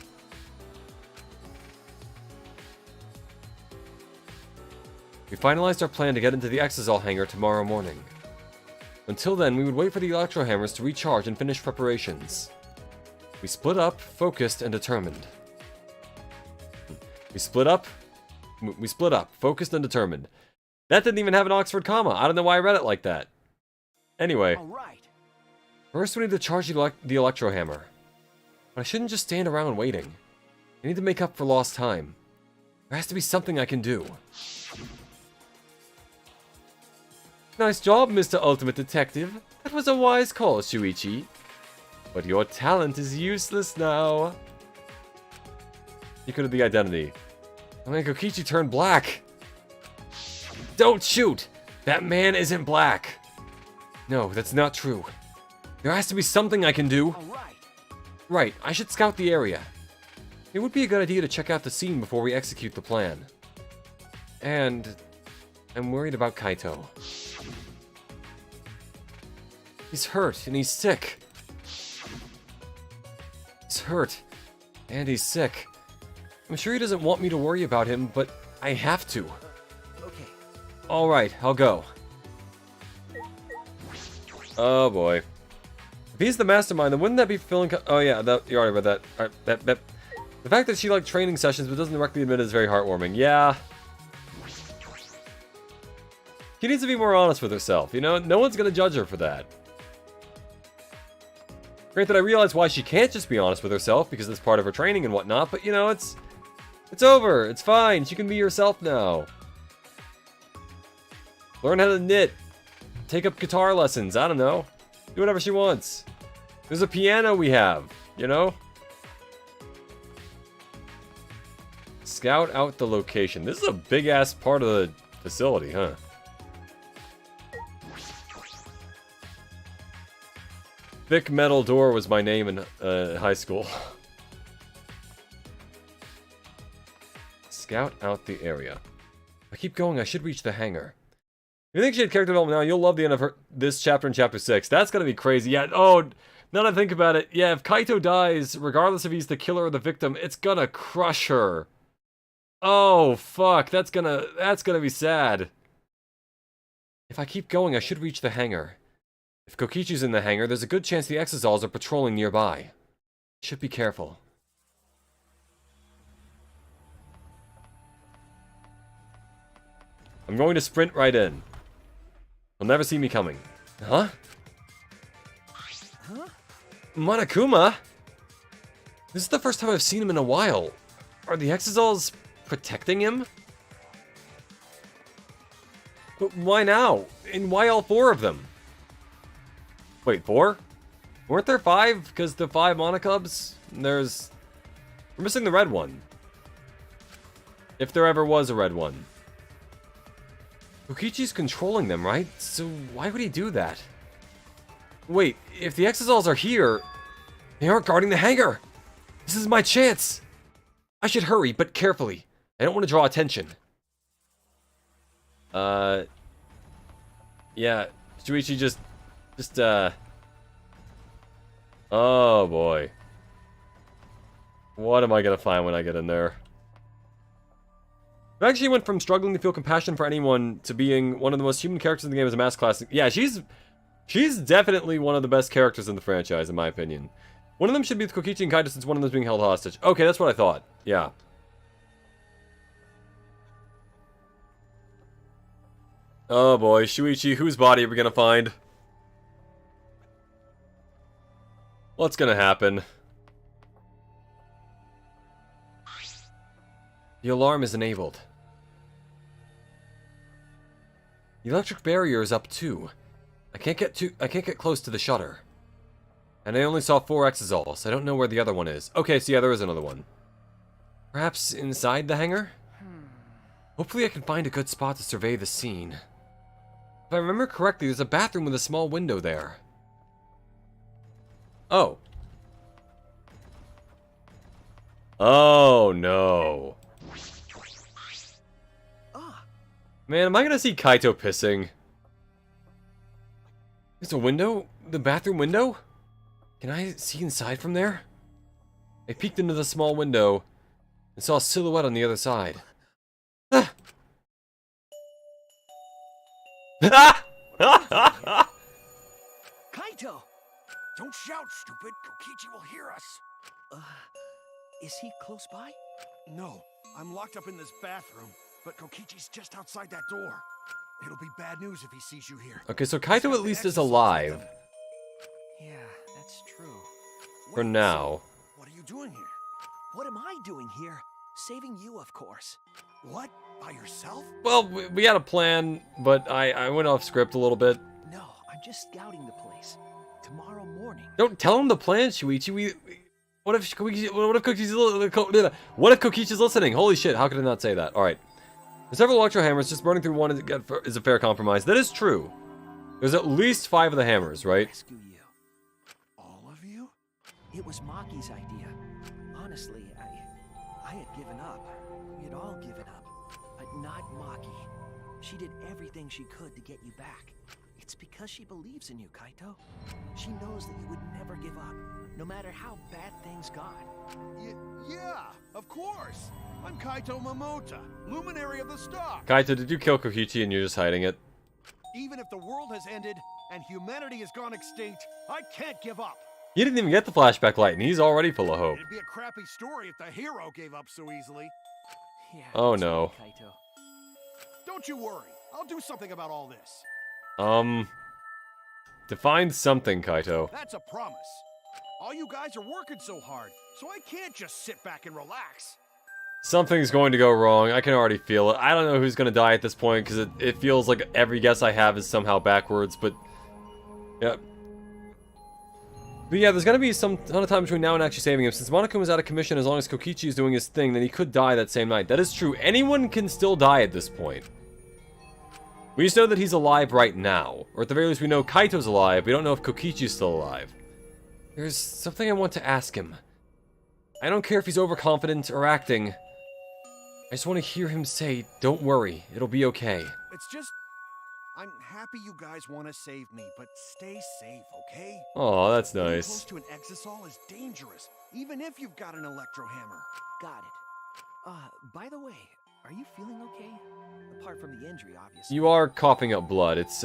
We finalized our plan to get into the Exazol hangar tomorrow morning. Until then, we would wait for the electro hammers to recharge and finish preparations. We split up, focused, and determined. We split up, focused and determined. That didn't even have an Oxford comma. I don't know why I read it like that. Anyway, All right. first we need to charge the electro hammer. But I shouldn't just stand around waiting. I need to make up for lost time. There has to be something I can do. Nice job, Mr. Ultimate Detective. That was a wise call, Shuichi. But your talent is useless now. You could have the identity. I mean, Kokichi turned black. Don't shoot! That man isn't black. No, that's not true. There has to be something I can do. All right. Right, I should scout the area. It would be a good idea to check out the scene before we execute the plan. And I'm worried about Kaito. He's hurt and he's sick. He's hurt and he's sick. I'm sure he doesn't want me to worry about him, but I have to. Okay. Alright, I'll go. Oh boy. If he's the mastermind, then wouldn't that be filling... Oh yeah, you already read that. Alright, the fact that she liked training sessions but doesn't directly admit it is very heartwarming. Yeah. She needs to be more honest with herself, you know? No one's gonna judge her for that. Granted, I realize why she can't just be honest with herself, because it's part of her training and whatnot, but you know, it's over. It's fine. She can be herself now. Learn how to knit. Take up guitar lessons. I don't know. Do whatever she wants. There's a piano we have, you know? Scout out the location. This is a big-ass part of the facility, huh? Thick Metal Door was my name in high school. Scout out the area. If I keep going, I should reach the hangar. If you think she had character development now, you'll love the end of this chapter in Chapter 6. That's gonna be crazy. Yeah, oh, now that I think about it, yeah, if Kaito dies, regardless if he's the killer or the victim, it's gonna crush her. Oh, fuck, that's gonna be sad. If I keep going, I should reach the hangar. If Kokichi's in the hangar, there's a good chance the Exazols are patrolling nearby. Should be careful. I'm going to sprint right in. He'll never see me coming. Huh? Huh? Monokuma? This is the first time I've seen him in a while. Are the Exazols protecting him? But why now? And why all four of them? Wait, 4? Weren't there 5? Because the 5 Monocubs? We're missing the red one. If there ever was a red one. Kokichi's controlling them, right? So why would he do that? Wait, if the Exazols are here, they aren't guarding the hangar! This is my chance! I should hurry, but carefully. I don't want to draw attention. Yeah, Shuichi just, oh boy. What am I gonna find when I get in there? I actually went from struggling to feel compassion for anyone to being one of the most human characters in the game as a mass class. Yeah, she's definitely one of the best characters in the franchise, in my opinion. One of them should be with Kokichi and Kaito since one of them is being held hostage. Okay, that's what I thought. Yeah. Oh boy, Shuichi, whose body are we gonna find? What's gonna happen? The alarm is enabled. The electric barrier is up too. I can't get close to the shutter. And I only saw 4 exosols. I don't know where the other one is. Okay, so yeah, there is another one. Perhaps inside the hangar? Hopefully I can find a good spot to survey the scene. If I remember correctly, there's a bathroom with a small window there. Oh. Oh, no. Man, am I gonna see Kaito pissing? There's a window? The bathroom window? Can I see inside from there? I peeked into the small window and saw a silhouette on the other side. Ah! Kaito! Don't shout, stupid. Kokichi will hear us. Is he close by? No, I'm locked up in this bathroom, but Kokichi's just outside that door. It'll be bad news if he sees you here. Okay, so Kaito at least is alive. Yeah, that's true. For now. What are you doing here? What am I doing here? Saving you, of course. What? By yourself? Well, we had a plan, but I went off script a little bit. No, I'm just scouting the place. Tomorrow morning. Don't tell him the plan, Shuichi. What if Kokichi's listening? Holy shit, how could I not say that? Alright. There's several electro hammers, just burning through one is a fair compromise. That is true. There's at least 5 of the hammers, right? Rescue you. All of you? It was Maki's idea. Honestly, I had given up. We had all given up. But not Maki. She did everything she could to get you back. It's because she believes in you, Kaito. She knows that you would never give up, no matter how bad things got. Yeah, of course. I'm Kaito Momota, luminary of the star. Kaito, did you kill Kokichi and you're just hiding it? Even if the world has ended and humanity has gone extinct, I can't give up. He didn't even get the flashback light and he's already full of hope. It'd be a crappy story if the hero gave up so easily. Yeah, Oh that's no. right, Kaito. Don't you worry. I'll do something about all this. Define something, Kaito. That's a promise. All you guys are working so hard, so I can't just sit back and relax. Something's going to go wrong. I can already feel it. I don't know who's going to die at this point, because it feels like every guess I have is somehow backwards, but... yeah. But yeah, there's going to be some ton of time between now and actually saving him. Since Monokuma is out of commission, as long as Kokichi is doing his thing, then he could die that same night. That is true. Anyone can still die at this point. We just know that he's alive right now. Or at the very least, we know Kaito's alive. We don't know if Kokichi's still alive. There's something I want to ask him. I don't care if he's overconfident or acting. I just want to hear him say, "Don't worry, it'll be okay." It's just... I'm happy you guys want to save me, but stay safe, okay? Oh, that's Being nice. close to an exisol is dangerous, even if you've got an electro hammer. Got it. By the way, are you feeling okay? Apart from the injury, obviously. You are coughing up blood. It's,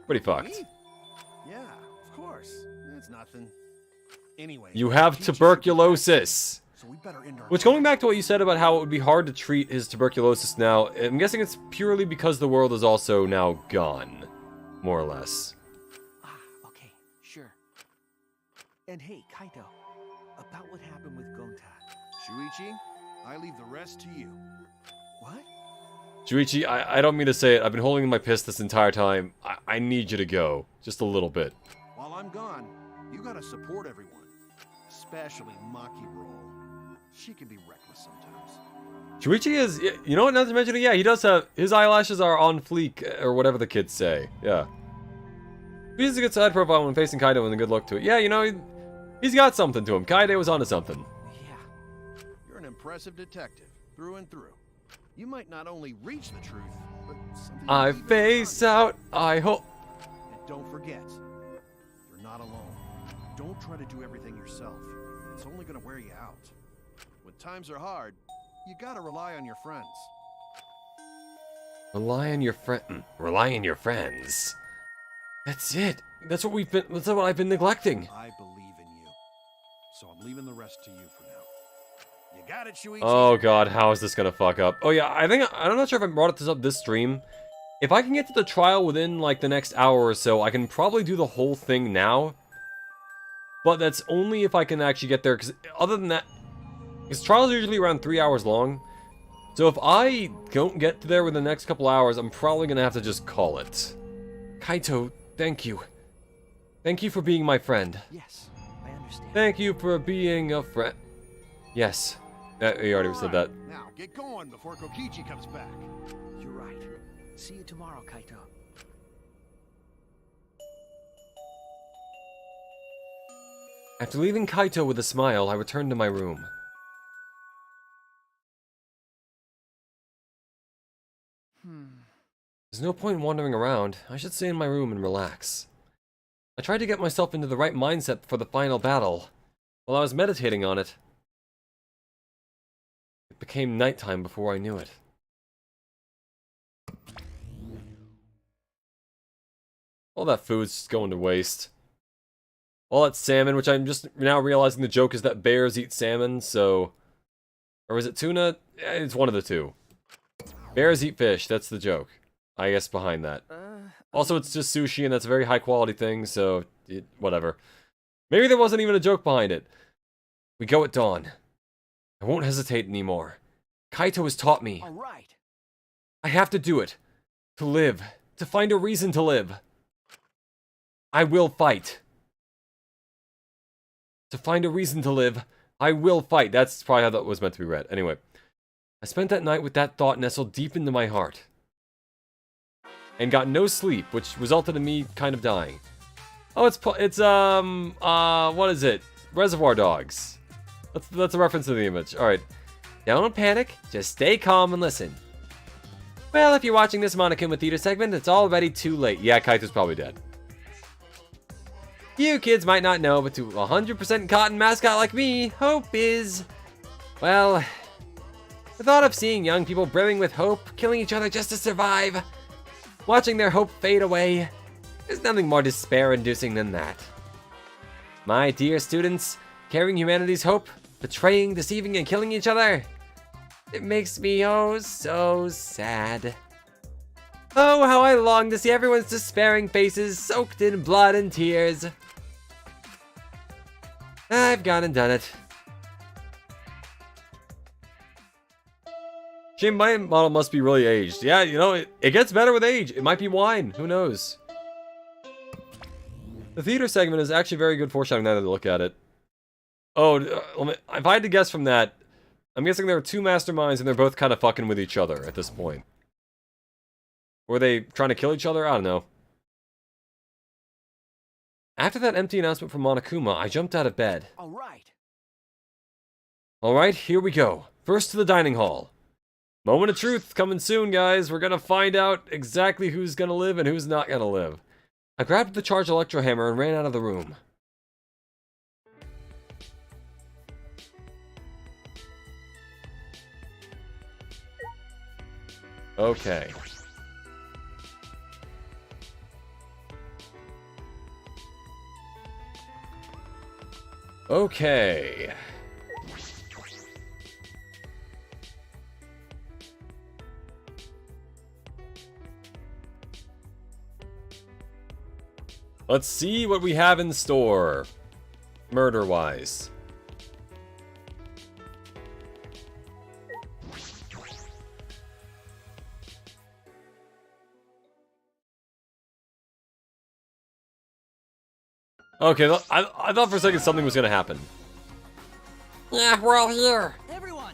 pretty fucked. Me? Yeah, of course. It's nothing. Anyway, You have Kokichi should be tuberculosis. back, so we better end our Which, going back to what you said about how it would be hard to treat his tuberculosis now, I'm guessing it's purely because the world is also now gone. More or less. Okay, sure. And hey, Kaito, about what happened with Gonta. Shuichi, I leave the rest to you. What? Shuichi, I don't mean to say it. I've been holding my piss this entire time. I need you to go. Just a little bit. While I'm gone, you gotta support everyone. Especially Maki Roll. She can be reckless sometimes. Shuichi is, you know what, not to mention it, yeah, he does have, his eyelashes are on fleek, or whatever the kids say, yeah. He has a good side profile when facing Kaido and a good look to it. Yeah, you know, he's got something to him. Kaido was onto something. Yeah. You're an impressive detective, through and through. You might not only reach the truth, but something I even face beyond. out, I hope. And don't forget, you're not alone. Don't try to do everything yourself. It's only gonna wear you out. When times are hard, you gotta rely on your friends. Rely on your friends. That's it. That's what I've been neglecting. I believe in you. So I'm leaving the rest to you for now. You got it, Shuichi? Oh god, how is this gonna fuck up? Oh yeah, I'm not sure if I brought this up this stream. If I can get to the trial within, like, the next hour or so, I can probably do the whole thing now. But that's only if I can actually get there, because other than that... Because trials are usually around 3 hours long. So if I don't get there within the next couple hours, I'm probably going to have to just call it. Kaito, thank you. Thank you for being my friend. Yes, I understand. Thank you for being a friend. Yes. You already said that. Now, get going before Kokichi comes back. You're right. See you tomorrow, Kaito. After leaving Kaito with a smile, I returned to my room. There's no point in wandering around. I should stay in my room and relax. I tried to get myself into the right mindset for the final battle. While I was meditating on it, it became nighttime before I knew it. All that food's just going to waste. All that salmon, which I'm just now realizing the joke is that bears eat salmon, so... Or is it tuna? It's one of the two. Bears eat fish, that's the joke. I guess behind that. Also, it's just sushi, and that's a very high quality thing, so... whatever. Maybe there wasn't even a joke behind it. We go at dawn. I won't hesitate anymore. Kaito has taught me. All right. I have to do it. To live. To find a reason to live. I will fight. To find a reason to live, I will fight. That's probably how that was meant to be read. Anyway, I spent that night with that thought nestled deep into my heart. And got no sleep, which resulted in me kind of dying. Oh, what is it? Reservoir Dogs. That's a reference to the image. Alright. Don't panic, just stay calm and listen. Well, if you're watching this Monokuma Theater segment, it's already too late. Yeah, Kaito's probably dead. You kids might not know, but to 100% cotton mascot like me, hope is... Well... The thought of seeing young people brimming with hope, killing each other just to survive, watching their hope fade away, there's nothing more despair-inducing than that. My dear students, carrying humanity's hope, betraying, deceiving, and killing each other, it makes me oh so sad. Oh, how I long to see everyone's despairing faces soaked in blood and tears. I've gone and done it. Shame my model must be really aged. Yeah, you know, it gets better with age. It might be wine. Who knows? The theater segment is actually very good foreshadowing now that I look at it. Oh, if I had to guess from that, I'm guessing there are two masterminds and they're both kind of fucking with each other at this point. Were they trying to kill each other? I don't know. After that empty announcement from Monokuma, I jumped out of bed. All right. Alright, here we go. First to the dining hall. Moment of truth coming soon, guys. We're gonna find out exactly who's gonna live and who's not gonna live. I grabbed the charged electro hammer and ran out of the room. Okay. Okay. Let's see what we have in store, murder-wise. Okay, I thought for a second something was gonna happen. Yeah, we're all here. Everyone.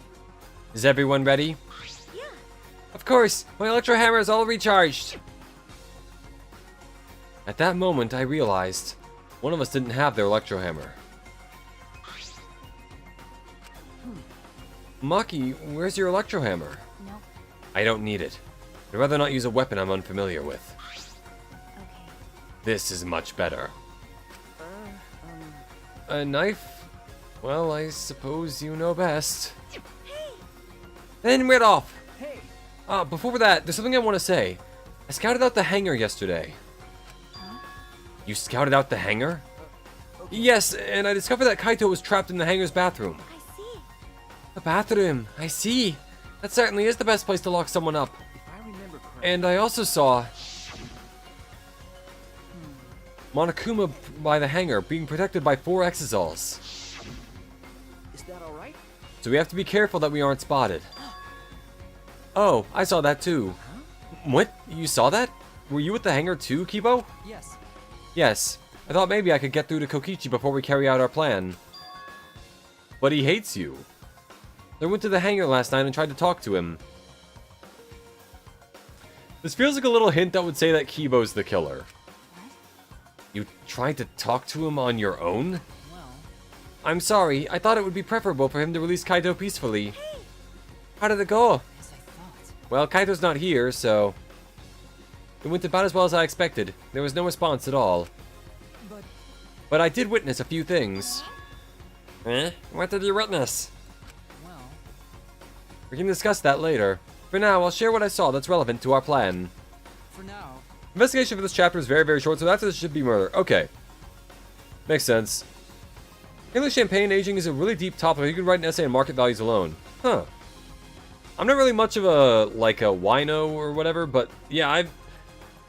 Is everyone ready? Yeah. Of course, my electro hammer is all recharged. At that moment, I realized one of us didn't have their electro hammer. Maki, where's your electro hammer? No. I don't need it. I'd rather not use a weapon I'm unfamiliar with. Okay. This is much better. A knife? Well, I suppose you know best. Then we're off. Hey. Before that, there's something I want to say. I scouted out the hangar yesterday. You scouted out the hangar? Yes, and I discovered that Kaito was trapped in the hangar's bathroom. I see. The bathroom, I see. That certainly is the best place to lock someone up. If I remember And I also saw Monokuma by the hangar being protected by 4 Exosols. Is that alright? So we have to be careful that we aren't spotted. Oh, I saw that too. What? You saw that? Were you at the hangar too, Kibo? Yes. Yes. I thought maybe I could get through to Kokichi before we carry out our plan. But he hates you. I went to the hangar last night and tried to talk to him. This feels like a little hint that would say that Kibo's the killer. You tried to talk to him on your own? Well, I'm sorry, I thought it would be preferable for him to release Kaito peacefully. How did it go? as I thought. Well, Kaito's not here, so... It went about as well as I expected. There was no response at all. But I did witness a few things. Eh? What did you witness? Well, We can discuss that later. For now, I'll share what I saw that's relevant to our plan. for now, Investigation for this chapter is very, very short, so after this should be murder. Okay. Makes sense. Handling champagne aging is a really deep topic. You could write an essay on market values alone. Huh. I'm not really much of a, like, a wino or whatever, but yeah,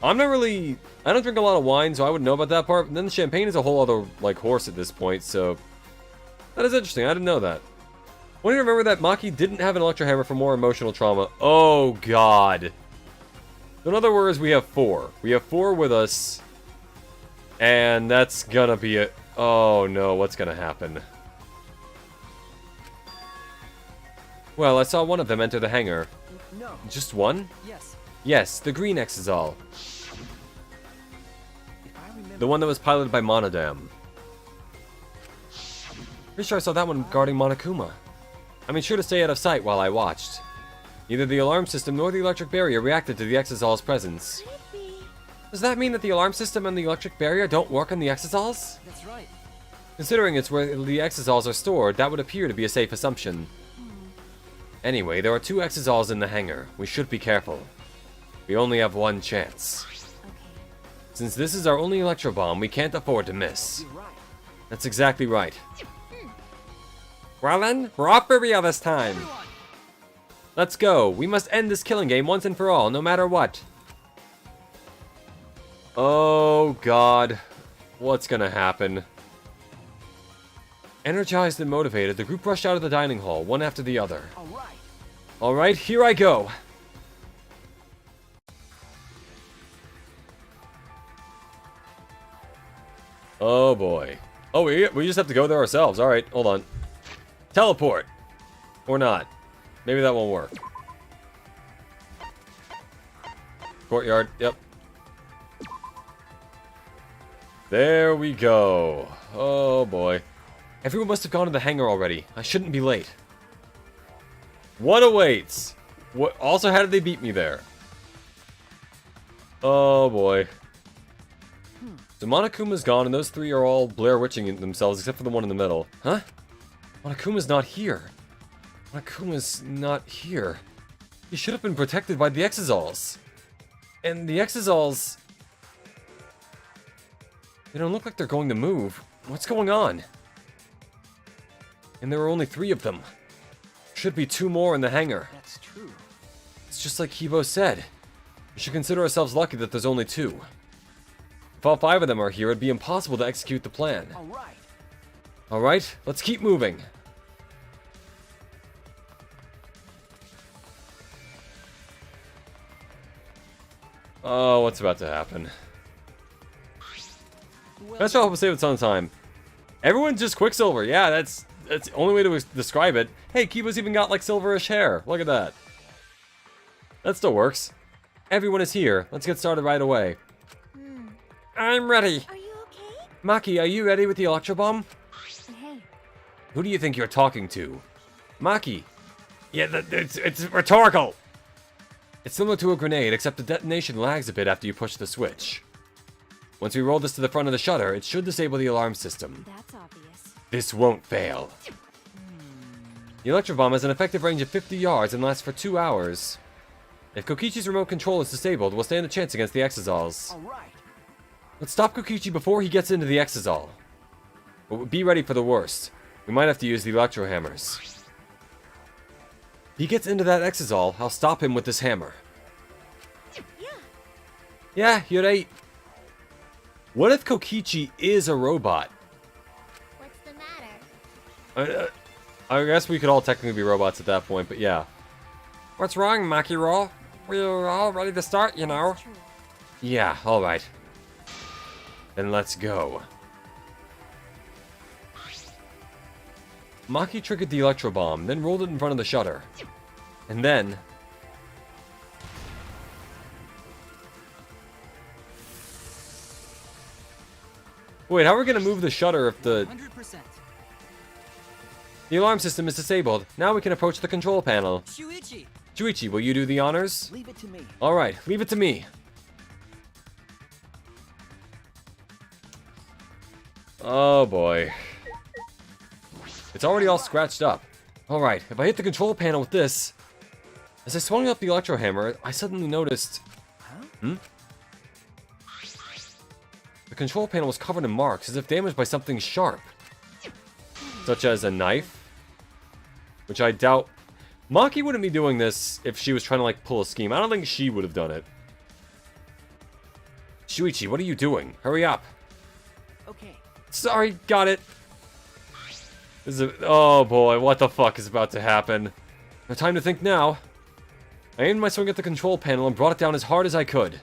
I'm not really... I don't drink a lot of wine, so I wouldn't know about that part. And then the champagne is a whole other, like, horse at this point, so... That is interesting. I didn't know that. I want you to remember that Maki didn't have an electro hammer for more emotional trauma. Oh, God. So in other words, we have 4. We have 4 with us. And that's gonna be it. Oh, no. What's gonna happen? Well, I saw one of them enter the hangar. no, Just one? yes. Yes, the green Exisal. If I remember, The one that was piloted by Monodam. Pretty sure I saw that one guarding Monokuma. I made sure to stay out of sight while I watched. Neither the alarm system nor the electric barrier reacted to the Exisal's presence. Could it be? Does that mean that the alarm system and the electric barrier don't work on the Exisals? that's right. Considering it's where the Exisals are stored, that would appear to be a safe assumption. Anyway, there are 2 Exisals in the hangar. We should be careful. We only have one chance. Okay. Since this is our only electro bomb, we can't afford to miss. You're right. That's exactly right. Well then, we're off for real this time. Let's go. We must end this killing game once and for all, no matter what. Oh, God. What's gonna happen? Energized and motivated, the group rushed out of the dining hall, one after the other. Alright. Alright, here I go. Oh, boy. Oh, we just have to go there ourselves. Alright, hold on. Teleport. Or not. Maybe that won't work. Courtyard, yep. There we go. Oh boy. Everyone must have gone to the hangar already. I shouldn't be late. What awaits? What? Also, how did they beat me there? Oh boy. So Monokuma's gone, and those 3 are all Blair Witching themselves, except for the one in the middle. Huh? Monokuma's not here. Monokuma's not here. He should have been protected by the Exisals. And the Exisals... They don't look like they're going to move. What's going on? And there are only 3 of them. Should be 2 more in the hangar. That's true. It's just like Kibo said. We should consider ourselves lucky that there's only 2. If all 5 of them are here, it'd be impossible to execute the plan. Alright. Alright, let's keep moving. Oh, what's about to happen? Best I hope to save it on time. Everyone's just Quicksilver. Yeah, that's the only way to describe it. Hey, Kibo's even got like silverish hair. Look at that. That still works. Everyone is here. Let's get started right away. I'm ready. Are you okay? Maki, are you ready with the Electro Bomb? Hey. Who do you think you're talking to? Maki. Yeah, it's rhetorical. It's similar to a grenade, except the detonation lags a bit after you push the switch. Once we roll this to the front of the shutter, it should disable the alarm system. That's obvious. This won't fail. The Electro Bomb has an effective range of 50 yards and lasts for 2 hours. If Kokichi's remote control is disabled, we'll stand a chance against the Exisals. Alright. Let's stop Kokichi before he gets into the Exisal. But be ready for the worst. We might have to use the Electro Hammers. If he gets into that Exisal, I'll stop him with this hammer. Yeah, you're right. What if Kokichi is a robot? What's the matter? I guess we could all technically be robots at that point, but yeah. What's wrong, Maki Roll? We're all ready to start, you know. True. Yeah, alright. Then let's go. Maki triggered the electro bomb, then rolled it in front of the shutter. And then... Wait, how are we gonna move the shutter if the... 100%. The alarm system is disabled. Now we can approach the control panel. Shuichi, Shuichi, will you do the honors? leave it to me. Alright, leave it to me. Oh boy. It's already all scratched up. Alright, if I hit the control panel with this... As I swung up the electro hammer, I suddenly noticed... Hmm? The control panel was covered in marks, as if damaged by something sharp. Such as a knife. Which I doubt... Maki wouldn't be doing this if she was trying to, like, pull a scheme. I don't think she would have done it. Shuichi, what are you doing? Hurry up. Okay. Sorry, got it. This is a... Oh boy, what the fuck is about to happen? No time to think now. I aimed my swing at the control panel and brought it down as hard as I could.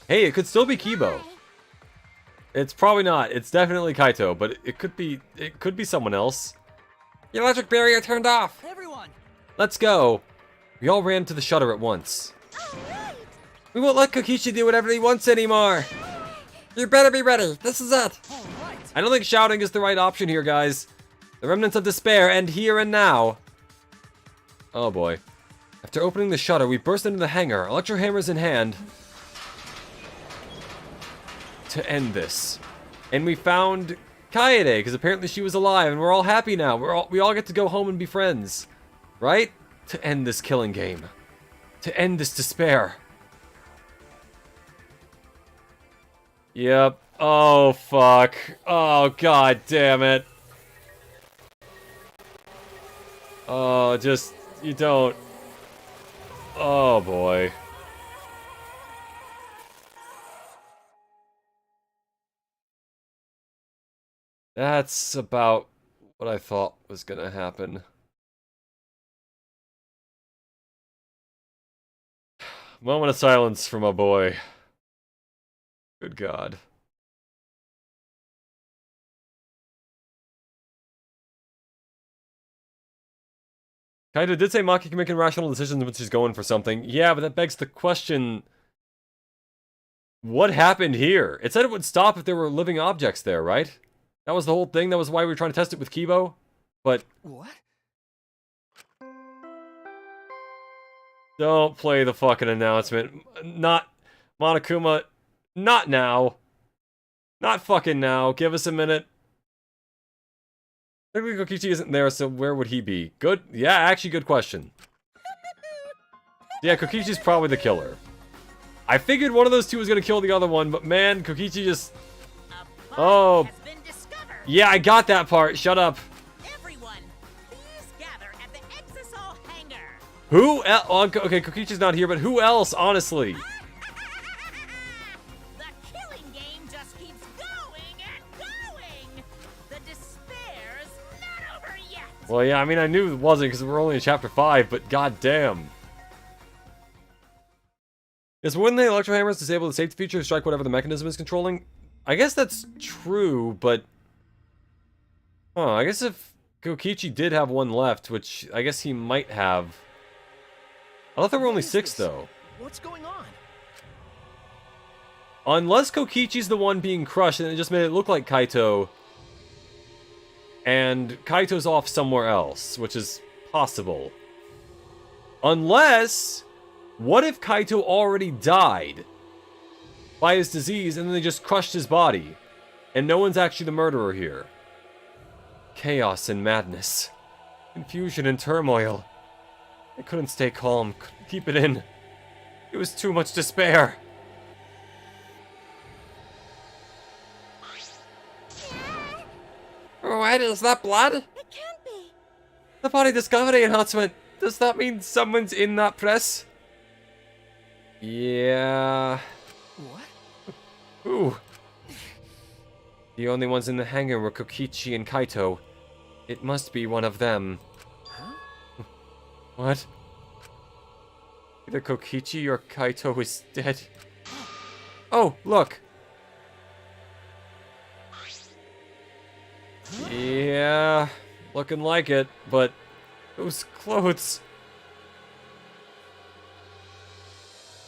Hey, it could still be Kibo. It's probably not. It's definitely Kaito, but it could be someone else. The electric barrier turned off. Everyone, Let's go. We all ran to the shutter at once. Alright! We won't let Kokichi do whatever he wants anymore. You better be ready. This is it. all right. I don't think shouting is the right option here, guys. The remnants of despair end here and now. Oh boy. After opening the shutter, we burst into the hangar, electro hammers in hand, to end this. And we found Kaede, because apparently she was alive, and we're all happy now. We all get to go home and be friends. Right? To end this killing game. To end this despair. Yep. Oh, fuck. Oh, god damn it. Oh, just... You don't... Oh, boy. That's about what I thought was gonna happen. Moment of silence for my boy. Good God. Kaito did say Maki can make irrational decisions when she's going for something. Yeah, but that begs the question... What happened here? It said it would stop if there were living objects there, right? That was the whole thing? That was why we were trying to test it with Kibo? But... What? Don't play the fucking announcement. Not... Monokuma... Not now. Not fucking now. Give us a minute. Technically, Kokichi isn't there, so where would he be? Good? Yeah, actually, good question. Yeah, Kokichi's probably the killer. I figured one of those two was gonna kill the other one, but man, Kokichi just... Oh. Yeah, I got that part. Shut up. Everyone, please gather at the Exisol hangar. Who else? Oh, okay, Kokichi's not here, but who else, honestly? The killing game just keeps going and going. The despair's not over yet. Well, yeah, I mean, I knew it wasn't because we're only in chapter 5, but goddamn. Yes, when the electro hammers disable the safety feature to strike whatever the mechanism is controlling? I guess that's true, but... Huh, I guess if Kokichi did have one left, which I guess he might have... I thought there were only 6, though. What's going on? Unless Kokichi's the one being crushed, and it just made it look like Kaito... And Kaito's off somewhere else, which is possible. Unless... What if Kaito already died by his disease and then they just crushed his body? And no one's actually the murderer here. Chaos and madness. Confusion and turmoil. I couldn't stay calm, couldn't keep it in. It was too much despair. What is that blood? It can't be! The body discovery announcement. Does that mean someone's in that press? Yeah. What? Ooh. The only ones in the hangar were Kokichi and Kaito. It must be one of them. Huh? What? Either Kokichi or Kaito is dead. Oh, look. Yeah, looking like it, but those clothes.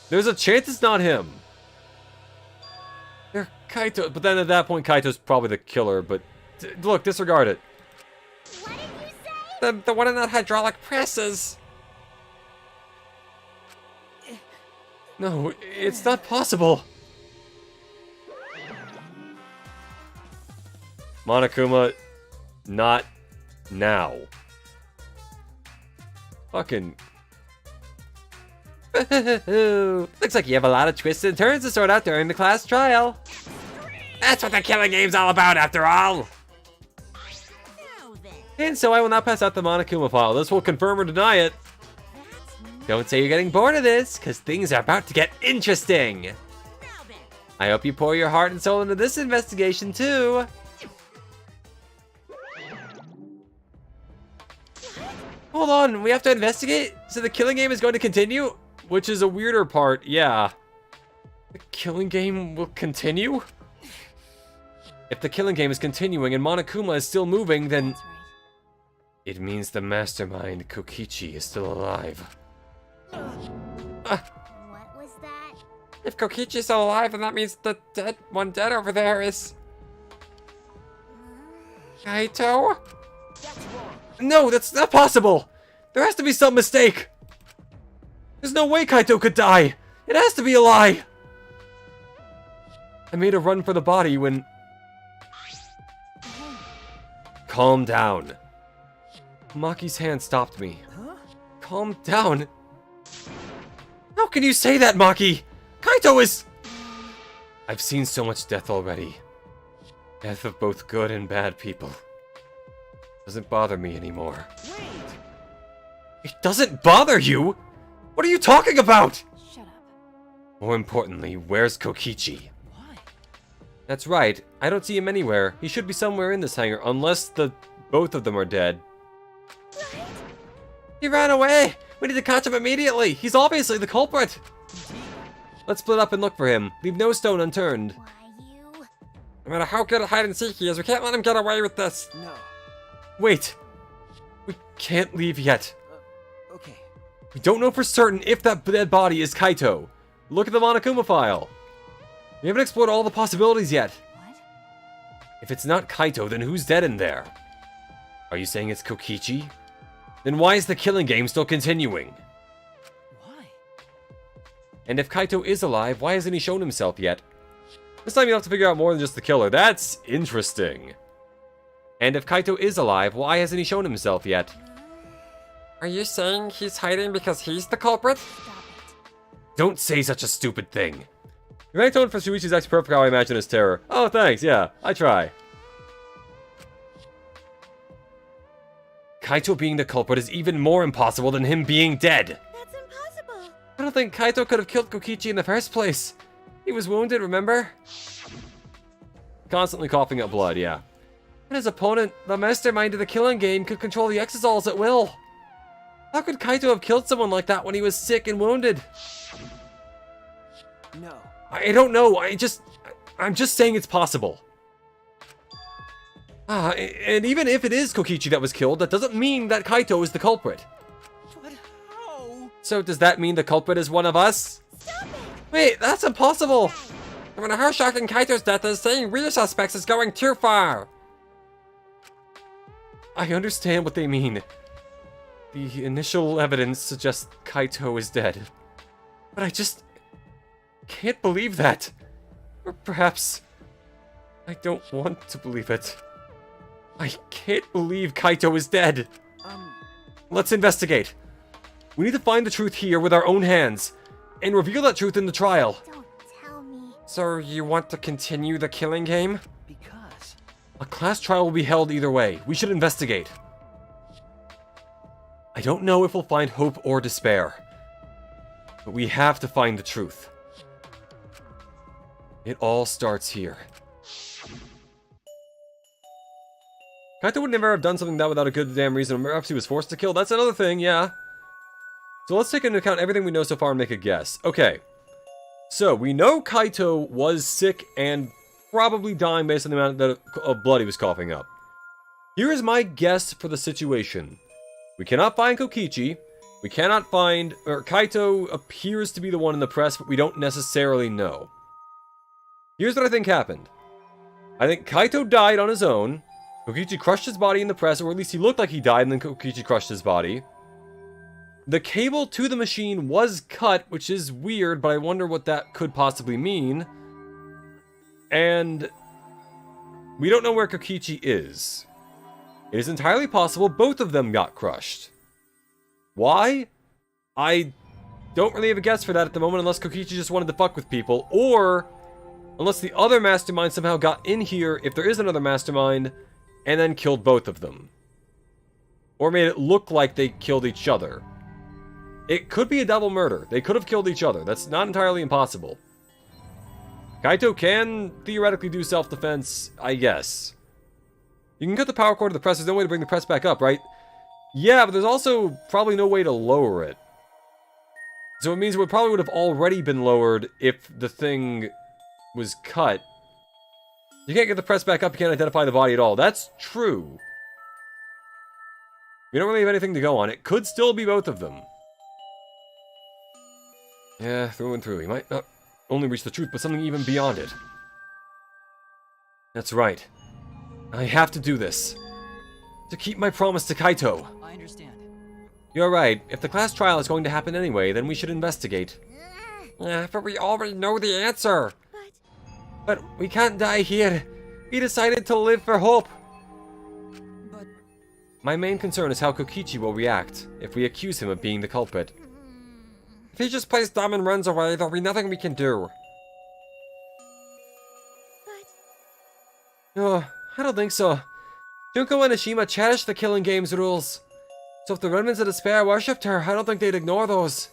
There's a chance it's not him. They're Kaito, but then at that point, Kaito's probably the killer, but look, disregard it. What did you say? The one in that hydraulic press is... No, it's not possible. Monokuma, not now. Fucking. Looks like you have a lot of twists and turns to sort out during the class trial. That's what the killing game's all about, after all. Now then, And so I will now pass out the Monokuma file. This will confirm or deny it. Don't say you're getting bored of this, because things are about to get interesting. now then. I hope you pour your heart and soul into this investigation, too. Hold on, we have to investigate? So the killing game is going to continue? Which is a weirder part, yeah. The killing game will continue? If the killing game is continuing and Monokuma is still moving, then... That's right. It means the mastermind, Kokichi, is still alive. What was that? If Kokichi's still alive, then that means the one dead over there is... Kaito? No, that's not possible! There has to be some mistake! There's no way Kaito could die! It has to be a lie! I made a run for the body when... Calm down. Maki's hand stopped me. Huh? Calm down? How can you say that, Maki? Kaito is... I've seen so much death already. Death of both good and bad people. Doesn't bother me anymore. Wait! It doesn't bother you? What are you talking about? Shut up. More importantly, where's Kokichi? Why? That's right. I don't see him anywhere. He should be somewhere in this hangar, unless both of them are dead. He ran away! We need to catch him immediately! He's obviously the culprit! Let's split up and look for him. Leave no stone unturned. Why you? No matter how good at hide and seek he is, we can't let him get away with this. No. Wait. We can't leave yet. Okay. We don't know for certain if that dead body is Kaito. Look at the Monokuma file. We haven't explored all the possibilities yet. What? If it's not Kaito, then who's dead in there? Are you saying it's Kokichi? Then why is the killing game still continuing? Why? And if Kaito is alive, why hasn't he shown himself yet? This time you'll have to figure out more than just the killer. That's interesting. And if Kaito is alive, why hasn't he shown himself yet? Are you saying he's hiding because he's the culprit? Stop it. Don't say such a stupid thing. Your rank tone for Shuichi's acts perfect how I imagine his terror. Oh, thanks, yeah, I try. Kaito being the culprit is even more impossible than him being dead. That's impossible. I don't think Kaito could have killed Kokichi in the first place. He was wounded, remember? Constantly coughing up blood, yeah. And his opponent, the mastermind of the killing game, could control the Exosols at will. How could Kaito have killed someone like that when he was sick and wounded? No. I don't know, I'm just saying it's possible. And even if it is Kokichi that was killed, that doesn't mean that Kaito is the culprit. But how? So does that mean the culprit is one of us? Stop it. Wait, that's impossible! No matter how shocking Kaito's death is, saying we're suspects is going too far. I understand what they mean. The initial evidence suggests Kaito is dead. But I just can't believe that. Or perhaps I don't want to believe it. I can't believe Kaito is dead. Let's investigate. We need to find the truth here with our own hands and reveal that truth in the trial. Don't tell me. So you want to continue the killing game? Because. A class trial will be held either way. We should investigate. I don't know if we'll find hope or despair. But we have to find the truth. It all starts here. Kaito would never have done something like that without a good damn reason. Perhaps he was forced to kill. That's another thing, yeah. So let's take into account everything we know so far and make a guess. Okay. So, we know Kaito was sick and probably dying based on the amount of blood he was coughing up. Here is my guess for the situation. We cannot find Kokichi. We cannot find... Or Kaito appears to be the one in the press, but we don't necessarily know. Here's what I think happened. I think Kaito died on his own. Kokichi crushed his body in the press, or at least he looked like he died, and then Kokichi crushed his body. The cable to the machine was cut, which is weird, but I wonder what that could possibly mean. And we don't know where Kokichi is. It is entirely possible both of them got crushed. Why? I don't really have a guess for that at the moment, unless Kokichi just wanted to fuck with people, or unless the other mastermind somehow got in here, if there is another mastermind, and then killed both of them. Or made it look like they killed each other. It could be a double murder. They could have killed each other. That's not entirely impossible. Kaito can theoretically do self-defense, I guess. You can cut the power cord to the press. There's no way to bring the press back up, right? Yeah, but there's also probably no way to lower it. So it means it probably would have already been lowered if the thing was cut. You can't get the press back up, you can't identify the body at all. That's true. We don't really have anything to go on. It could still be both of them. Yeah, through and through. He might not only reach the truth, but something even beyond it. That's right. I have to do this. To keep my promise to Kaito. I understand. You're right. If the class trial is going to happen anyway, then we should investigate. Yeah, but we already know the answer. But we can't die here. We decided to live for hope. But My main concern is how Kokichi will react if we accuse him of being the culprit. If he just plays dumb and runs away, there'll be nothing we can do. Oh, I don't think so. Junko and Ashima cherished the killing game's rules. So if the remnants of despair worshipped her, I don't think they'd ignore those.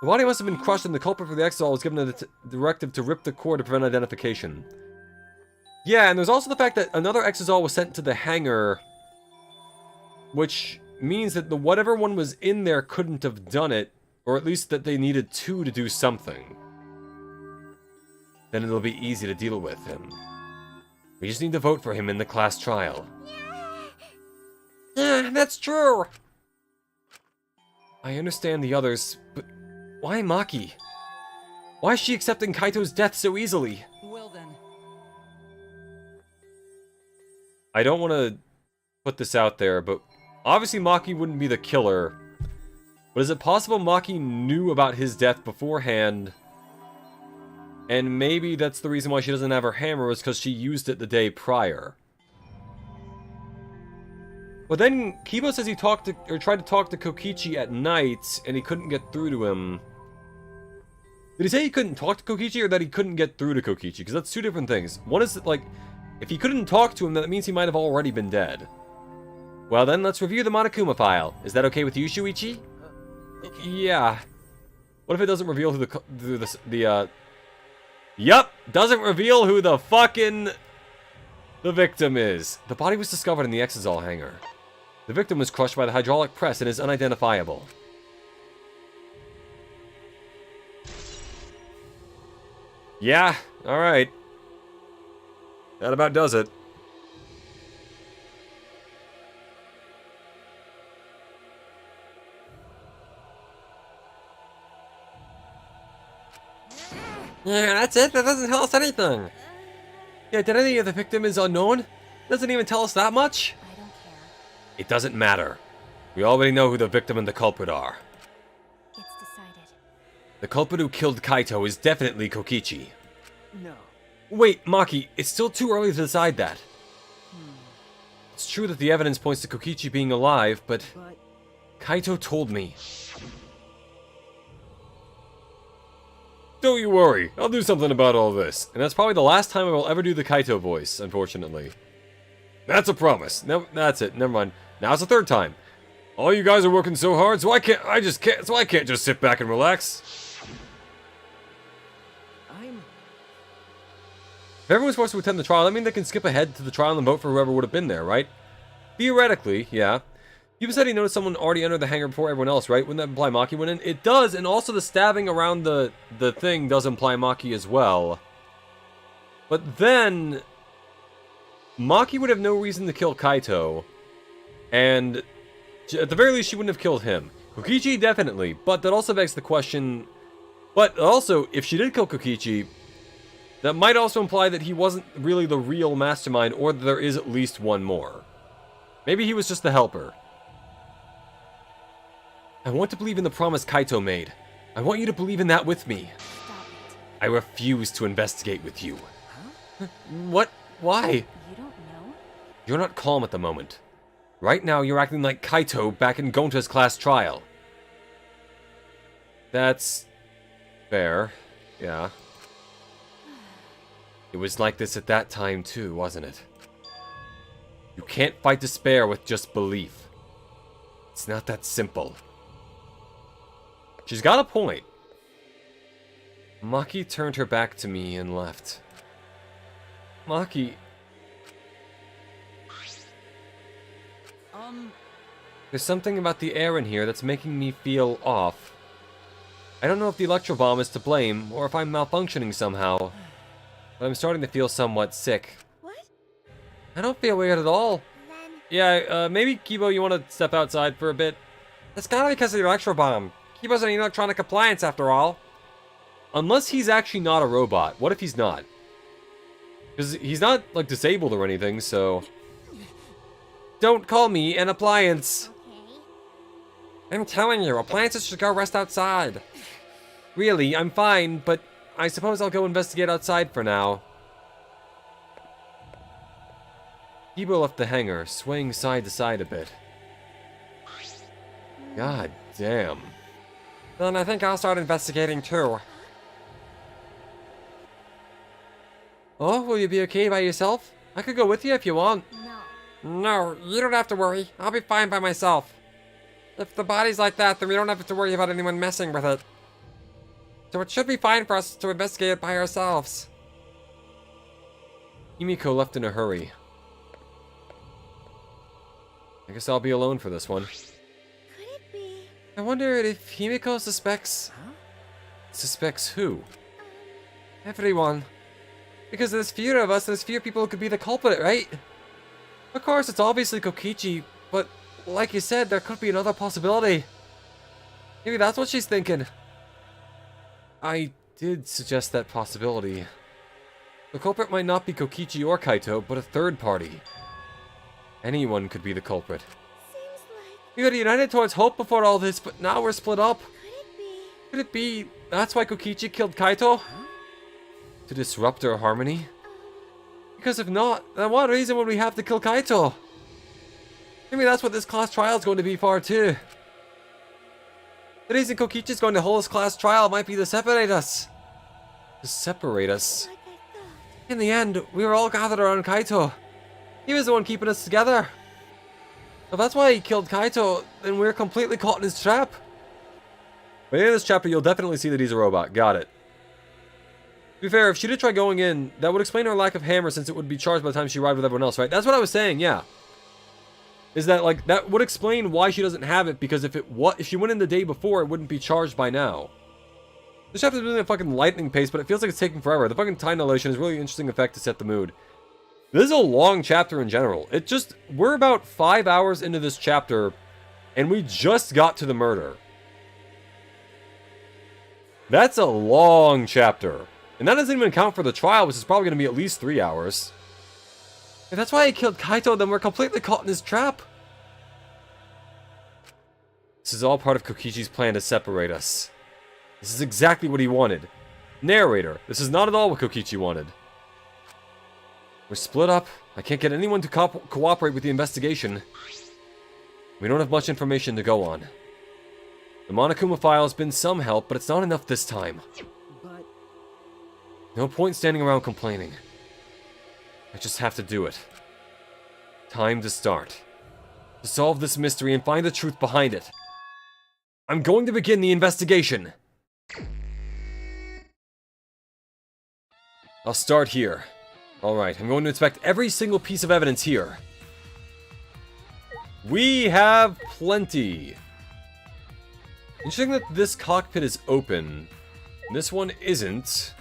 The body must have been crushed and the culprit for the exile was given a directive to rip the cord to prevent identification. Yeah, and there's also the fact that another exile was sent to the hangar, which means that the whatever one was in there couldn't have done it, or at least that they needed two to do something. Then it'll be easy to deal with him. We just need to vote for him in the class trial. Yeah, that's true. I understand the others, but why Maki? Why is she accepting Kaito's death so easily? well then, I don't want to put this out there, but obviously Maki wouldn't be the killer. But is it possible Maki knew about his death beforehand? And maybe that's the reason why she doesn't have her hammer, is because she used it the day prior. But then Kibo says he tried to talk to Kokichi at night, and he couldn't get through to him. Did he say he couldn't talk to Kokichi, or that he couldn't get through to Kokichi? Because that's two different things. One is that, like, if he couldn't talk to him, then that means he might have already been dead. Well then, let's review the Monokuma file. Is that okay with you, Shuichi? okay. Yeah. What if it doesn't reveal who Yup! Doesn't reveal who the fucking... the victim is. The body was discovered in the Exazol hangar. The victim was crushed by the hydraulic press and is unidentifiable. Yeah, alright. That about does it. Yeah, that's it. That doesn't tell us anything. The identity of the victim is unknown? Doesn't even tell us that much? I don't care. It doesn't matter. We already know who the victim and the culprit are. It's decided. The culprit who killed Kaito is definitely Kokichi. No. Wait, Maki, it's still too early to decide that. It's true that the evidence points to Kokichi being alive, but But Kaito told me. Don't you worry, I'll do something about all this. And that's probably the last time I will ever do the Kaito voice, unfortunately. That's a promise. No, that's it, never mind. Now it's the third time. All you guys are working so hard, so I can't just sit back and relax. If everyone's forced to attend the trial, I mean they can skip ahead to the trial and vote for whoever would have been there, right? Theoretically, yeah. You said he noticed someone already entered the hangar before everyone else, right? Wouldn't that imply Maki went in? It does, and also the stabbing around the thing does imply Maki as well. But then, Maki would have no reason to kill Kaito, and at the very least she wouldn't have killed him. Kokichi, definitely, but that also begs the question, but also, if she did kill Kokichi, that might also imply that he wasn't really the real mastermind, or that there is at least one more. Maybe he was just the helper. I want to believe in the promise Kaito made. I want you to believe in that with me. Stop it. I refuse to investigate with you. Huh? What? Why? You don't know? You're not calm at the moment. Right now, you're acting like Kaito back in Gonta's class trial. That's fair. Yeah. It was like this at that time too, wasn't it? You can't fight despair with just belief. It's not that simple. She's got a point. Maki turned her back to me and left. Maki... There's something about the air in here that's making me feel off. I don't know if the electro bomb is to blame, or if I'm malfunctioning somehow. But I'm starting to feel somewhat sick. What? I don't feel weird at all. Then Yeah, maybe Kibo, you want to step outside for a bit? It's gotta be because of the electro bomb. Kibo's an electronic appliance after all. Unless he's actually not a robot. What if he's not? Because he's not, like, disabled or anything, so... Don't call me an appliance. okay. I'm telling you, appliances should go rest outside. Really, I'm fine, but I suppose I'll go investigate outside for now. Kibo left the hangar, swaying side to side a bit. God damn. Then I think I'll start investigating too. Oh, will you be okay by yourself? I could go with you if you want. No. No, you don't have to worry. I'll be fine by myself. If the body's like that, then we don't have to worry about anyone messing with it. So it should be fine for us to investigate it by ourselves. Himiko left in a hurry. I guess I'll be alone for this one. Could it be? I wonder if Himiko suspects... Suspects who? Everyone. Because there's fewer of us, there's fewer people who could be the culprit, right? Of course, it's obviously Kokichi, but like you said, there could be another possibility. Maybe that's what she's thinking. I did suggest that possibility. The culprit might not be Kokichi or Kaito, but a third party. Anyone could be the culprit. Seems like. We got united towards hope before all this, but now we're split up. Could it be? Could it be that's why Kokichi killed Kaito? To disrupt our harmony? Because if not, then what reason would we have to kill Kaito? Maybe that's what this class trial is going to be for too. The reason Kokichi's going to hold this class trial might be to separate us. To separate us? Like I thought. In the end, we were all gathered around Kaito. He was the one keeping us together. If that's why he killed Kaito, then we're completely caught in his trap. By the end of this chapter, you'll definitely see that he's a robot. Got it. To be fair, if she did try going in, that would explain her lack of hammer since it would be charged by the time she arrived with everyone else, right? That's what I was saying, yeah. Is that, like, that would explain why she doesn't have it, because if she went in the day before, it wouldn't be charged by now. This chapter's moving at a fucking lightning pace, but it feels like it's taking forever. The fucking time dilation is really an interesting effect to set the mood. This is a long chapter in general. We're about 5 hours into this chapter, and we just got to the murder. That's a long chapter. And that doesn't even account for the trial, which is probably going to be at least 3 hours. If that's why he killed Kaito, then we're completely caught in his trap. This is all part of Kokichi's plan to separate us. This is exactly what he wanted. Narrator, this is not at all what Kokichi wanted. We're split up. I can't get anyone to cooperate with the investigation. We don't have much information to go on. The Monokuma file has been some help, but it's not enough this time. But No point standing around complaining. I just have to do it. Time to start. to solve this mystery and find the truth behind it. I'm going to begin the investigation. I'll start here. Alright, I'm going to inspect every single piece of evidence here. We have plenty. Interesting that this cockpit is open. This one isn't.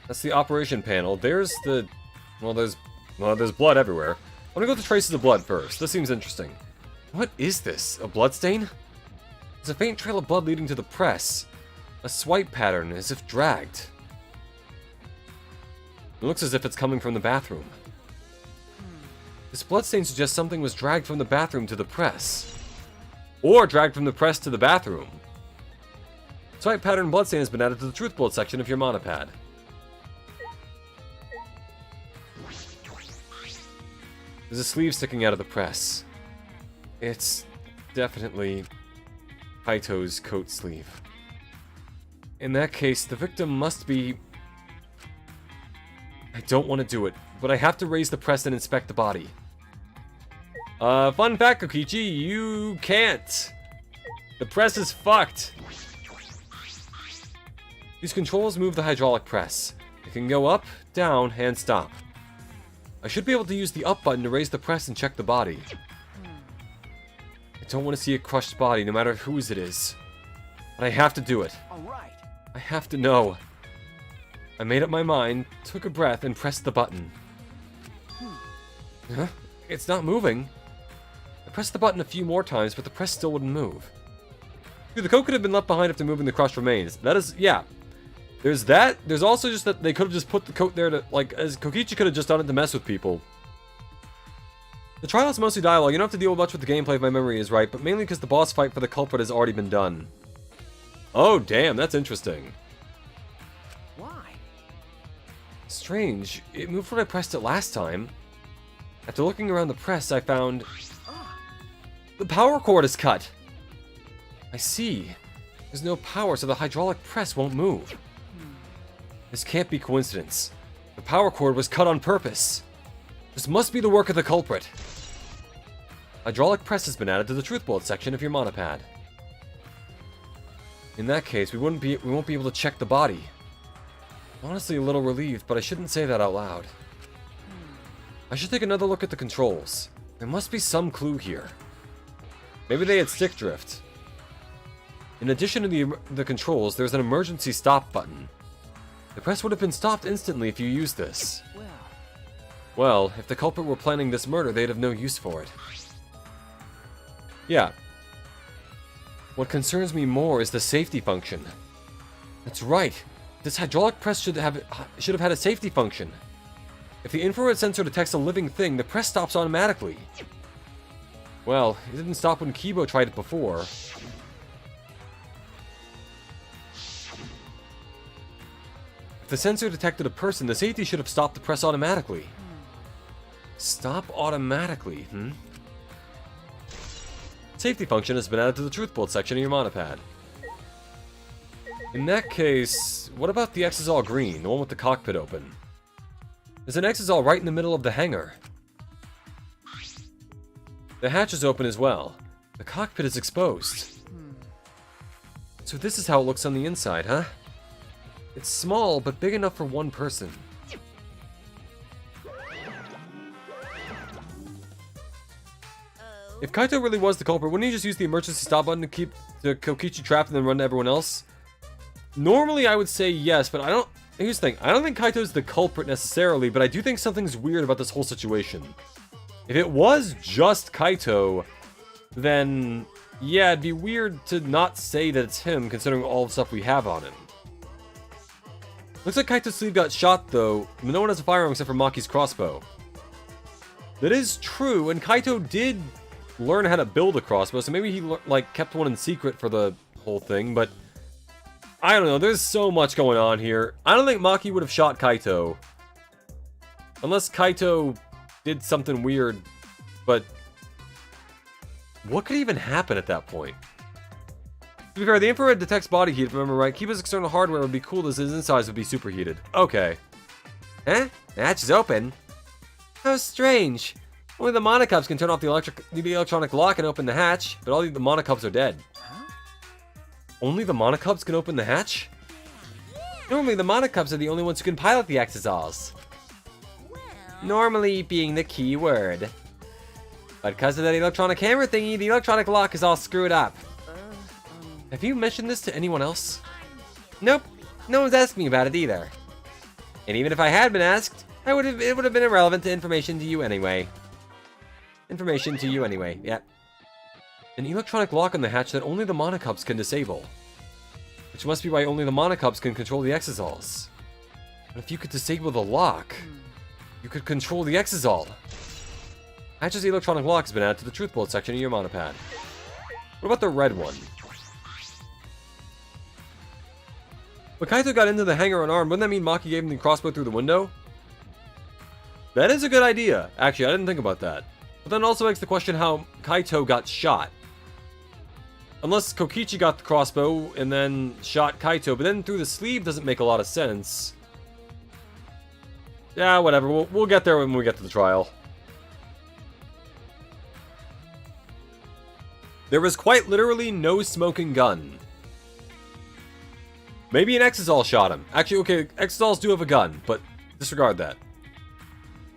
That's the operation panel. There's the... Well, there's blood everywhere. I'm gonna go with the traces of blood first. This seems interesting. What is this? A bloodstain? There's a faint trail of blood leading to the press. A swipe pattern, as if dragged. It looks as if it's coming from the bathroom. This bloodstain suggests something was dragged from the bathroom to the press. Or dragged from the press to the bathroom. Swipe pattern bloodstain has been added to the truth bullet section of your monopad. There's a sleeve sticking out of the press. It's definitely Kaito's coat sleeve. In that case, the victim must be... I don't want to do it, but I have to raise the press and inspect the body. Fun fact, Kokichi, you can't. The press is fucked. These controls move the hydraulic press. It can go up, down, and stop. I should be able to use the up button to raise the press and check the body. I don't want to see a crushed body, no matter whose it is. But I have to do it. All right. I have to know. I made up my mind, took a breath, and pressed the button. Huh? It's not moving. I pressed the button a few more times, but the press still wouldn't move. Dude, the coat could have been left behind after moving the crushed remains. That is, yeah. There's that. There's also just that they could have just put the coat there to, like, as Kokichi could have just done it to mess with people. The trial is mostly dialogue. You don't have to deal much with the gameplay if my memory is right, but mainly because the boss fight for the culprit has already been done. Oh, damn, that's interesting. Why? Strange. It moved when I pressed it last time. After looking around the press, I found... The power cord is cut! I see. There's no power, so the hydraulic press won't move. This can't be coincidence. The power cord was cut on purpose. This must be the work of the culprit. Hydraulic press has been added to the truth bullet section of your monopad. In that case, we won't be able to check the body. Honestly, a little relieved, but I shouldn't say that out loud. I should take another look at the controls. There must be some clue here. Maybe they had stick drift. In addition to the controls, there's an emergency stop button. The press would have been stopped instantly if you used this. Well, if the culprit were planning this murder, they'd have no use for it. Yeah. What concerns me more is the safety function. That's right. This hydraulic press should have had a safety function. If the infrared sensor detects a living thing, the press stops automatically. Well, it didn't stop when Kibo tried it before. If the sensor detected a person, the safety should have stopped the press automatically. Stop automatically, Safety function has been added to the truth bullet section of your monopad. In that case, what about the Exisal green, the one with the cockpit open? There's an Exisal right in the middle of the hangar. The hatch is open as well. The cockpit is exposed. So this is how it looks on the inside, huh? It's small, but big enough for one person. If Kaito really was the culprit, wouldn't he just use the emergency stop button to keep the Kokichi trapped and then run to everyone else? Normally, I would say yes, but I don't... Here's the thing. I don't think Kaito's the culprit necessarily, but I do think something's weird about this whole situation. If it was just Kaito, then... yeah, it'd be weird to not say that it's him, considering all the stuff we have on him. Looks like Kaito's sleeve got shot, though, but no one has a firearm except for Maki's crossbow. That is true, and Kaito did learn how to build a crossbow, so maybe he, like, kept one in secret for the whole thing, but... I don't know, there's so much going on here. I don't think Maki would have shot Kaito. Unless Kaito did something weird, but... what could even happen at that point? To be fair, the infrared detects body heat, if I remember right. Kiba's external hardware would be cool as his insides would be superheated. Okay. Eh? The hatch is open. How strange. Only the Monocubs can turn off the electronic lock and open the hatch, but all the Monocubs are dead. Only the Monocubs can open the hatch? Normally the Monocubs are the only ones who can pilot the Exisals. Normally being the key word. But because of that electronic hammer thingy, the electronic lock is all screwed up. Have you mentioned this to anyone else? Nope. No one's asked me about it either. And even if I had been asked, it would have been irrelevant to information to you anyway. Information to you anyway, yep. An electronic lock on the hatch that only the Monocubs can disable. Which must be why only the Monocubs can control the Exisals. But if you could disable the lock, you could control the Exisal. Hatch's electronic lock has been added to the truth bullet section of your monopad. What about the red one? When Kaito got into the hangar unarmed, wouldn't that mean Maki gave him the crossbow through the window? That is a good idea. Actually, I didn't think about that. But then also begs the question how Kaito got shot. Unless Kokichi got the crossbow and then shot Kaito, but then through the sleeve doesn't make a lot of sense. Yeah, whatever. We'll get there when we get to the trial. There was quite literally no smoking gun. Maybe an Exisal shot him. Actually, okay, Exisals do have a gun, but disregard that.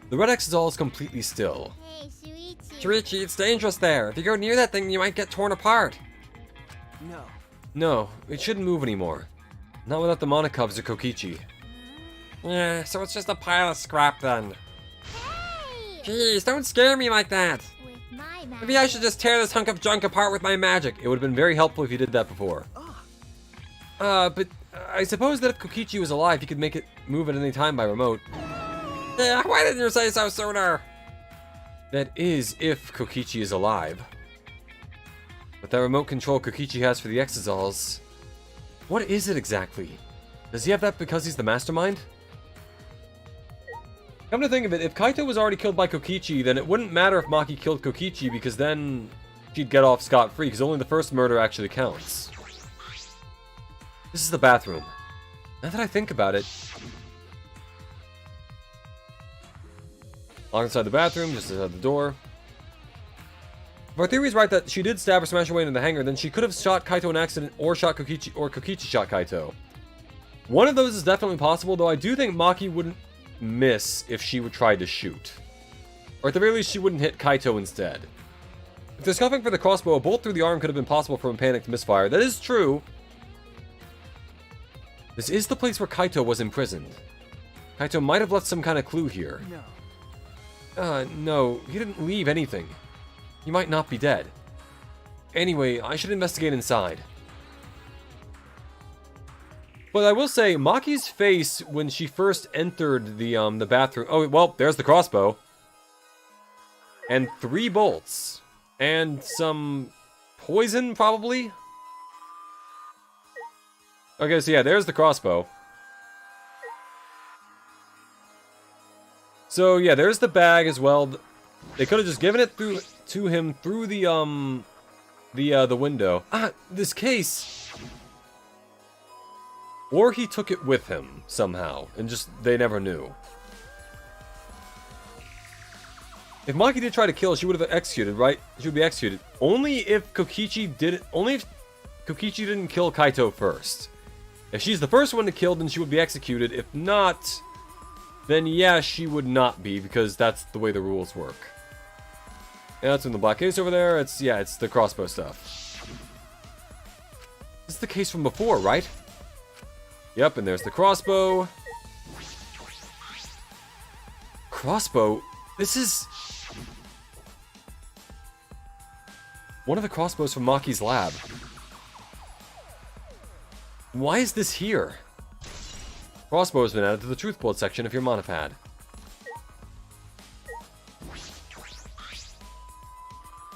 The red Exisal is completely still. Hey, Shuichi. Shuichi, it's dangerous there. If you go near that thing, you might get torn apart. No. No, it shouldn't move anymore. Not without the Monocubs or Kokichi. Yeah, so it's just a pile of scrap then. Hey! Jeez, don't scare me like that. With my magic. Maybe I should just tear this hunk of junk apart with my magic. It would have been very helpful if you did that before. But I suppose that if Kokichi was alive, he could make it move at any time by remote. Yeah, why didn't you say so sooner? That is, if Kokichi is alive. But that remote control Kokichi has for the Exisals... What is it exactly? Does he have that because he's the mastermind? Come to think of it, if Kaito was already killed by Kokichi, then it wouldn't matter if Maki killed Kokichi, because then she'd get off scot-free, because only the first murder actually counts. This is the bathroom. Now that I think about it... Lock inside the bathroom, just inside the door. If our theory is right that she did stab or smash her way into the hangar, then she could have shot Kaito in accident, or shot Kokichi, or Kokichi shot Kaito. One of those is definitely possible, though I do think Maki wouldn't miss if she would try to shoot. Or at the very least, she wouldn't hit Kaito instead. If they're scuffing for the crossbow, a bolt through the arm could have been possible from a panicked misfire. That is true. This is the place where Kaito was imprisoned. Kaito might have left some kind of clue here. No, he didn't leave anything. He might not be dead. Anyway, I should investigate inside. But I will say, Maki's face when she first entered the bathroom... Oh, well, there's the crossbow. And 3 bolts. And some poison, probably? Okay, so yeah, there's the crossbow. So yeah, there's the bag as well. They could have just given it to him through the window. This case. Or he took it with him somehow, and just they never knew. If Maki did try to kill, she would have executed, right? She would be executed. Only if Kokichi didn't kill Kaito first. If she's the first one to kill, then she would be executed. If not, then yeah, she would not be, because that's the way the rules work. Yeah, that's in the black case over there. It's the crossbow stuff. This is the case from before, right? Yep, and there's the crossbow. Crossbow? This is... one of the crossbows from Maki's lab. Why is this here? Crossbow has been added to the truth bullet section of your monopad.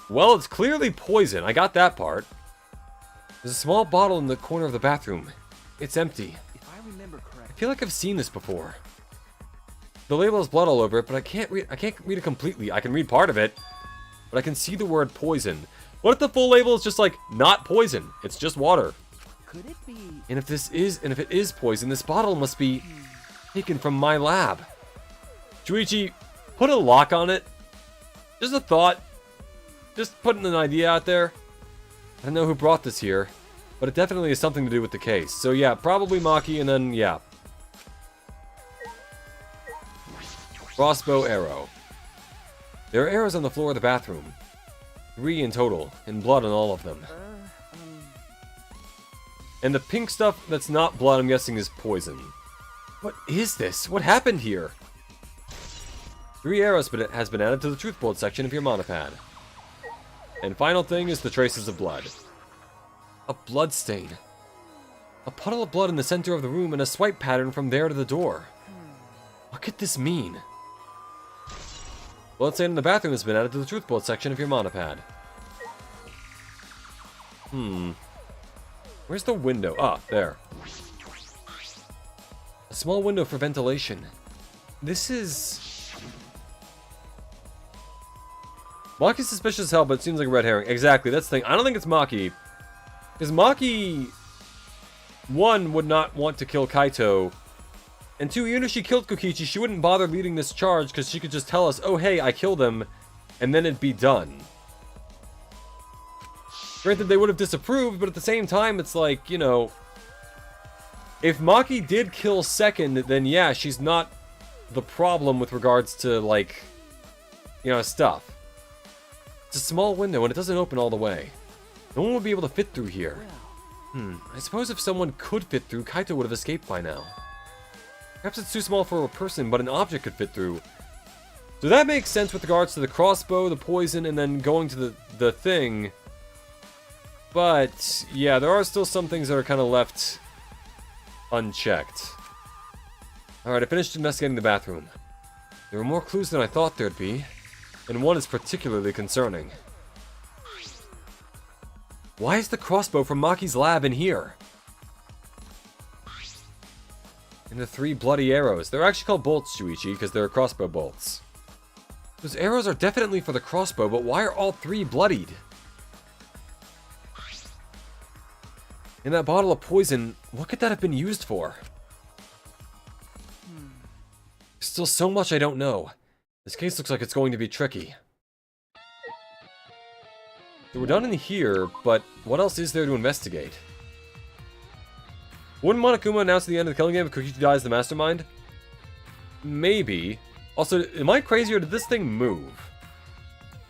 Well, it's clearly poison. I got that part. There's a small bottle in the corner of the bathroom. It's empty. If I remember I correctly, feel like I've seen this before. The label has blood all over it, but I can't read it completely. I can read part of it, but I can see the word poison. What if the full label is just like not poison? It's just water. could it be? And if it is poison, this bottle must be taken from my lab. Shuichi, put a lock on it. Just a thought. Just putting an idea out there. I don't know who brought this here, but it definitely has something to do with the case. So yeah, probably Maki, and then, yeah. Crossbow arrow. There are arrows on the floor of the bathroom. 3 in total, and blood on all of them. And the pink stuff that's not blood, I'm guessing, is poison. What is this? What happened here? 3 arrows, but it has been added to the truth bullet section of your monopad. And final thing is the traces of blood. A blood stain. A puddle of blood in the center of the room and a swipe pattern from there to the door. What could this mean? Blood stain in the bathroom has been added to the truth bullet section of your monopad. Where's the window? Ah, there. A small window for ventilation. This is... Maki's suspicious as hell, but it seems like a red herring. Exactly, that's the thing. I don't think it's Maki. Because Maki, 1, would not want to kill Kaito. And 2, even if she killed Kokichi, she wouldn't bother leading this charge because she could just tell us, oh hey, I killed him, and then it'd be done. Granted, they would have disapproved, but at the same time, it's like, you know, if Maki did kill second, then yeah, she's not the problem with regards to, like, you know, stuff. It's a small window, and it doesn't open all the way. No one would be able to fit through here. I suppose if someone could fit through, Kaito would have escaped by now. Perhaps it's too small for a person, but an object could fit through. So that makes sense with regards to the crossbow, the poison, and then going to the thing. But, yeah, there are still some things that are kind of left unchecked. Alright, I finished investigating the bathroom. There were more clues than I thought there'd be. And one is particularly concerning. Why is the crossbow from Maki's lab in here? And the 3 bloody arrows. They're actually called bolts, Shuichi, because they're crossbow bolts. Those arrows are definitely for the crossbow, but why are all 3 bloodied? And that bottle of poison, what could that have been used for? There's still so much I don't know. This case looks like it's going to be tricky. So we're done in here, but what else is there to investigate? Wouldn't Monokuma announce at the end of the killing game if Kokichi dies the mastermind? Maybe. Also, am I crazy or did this thing move?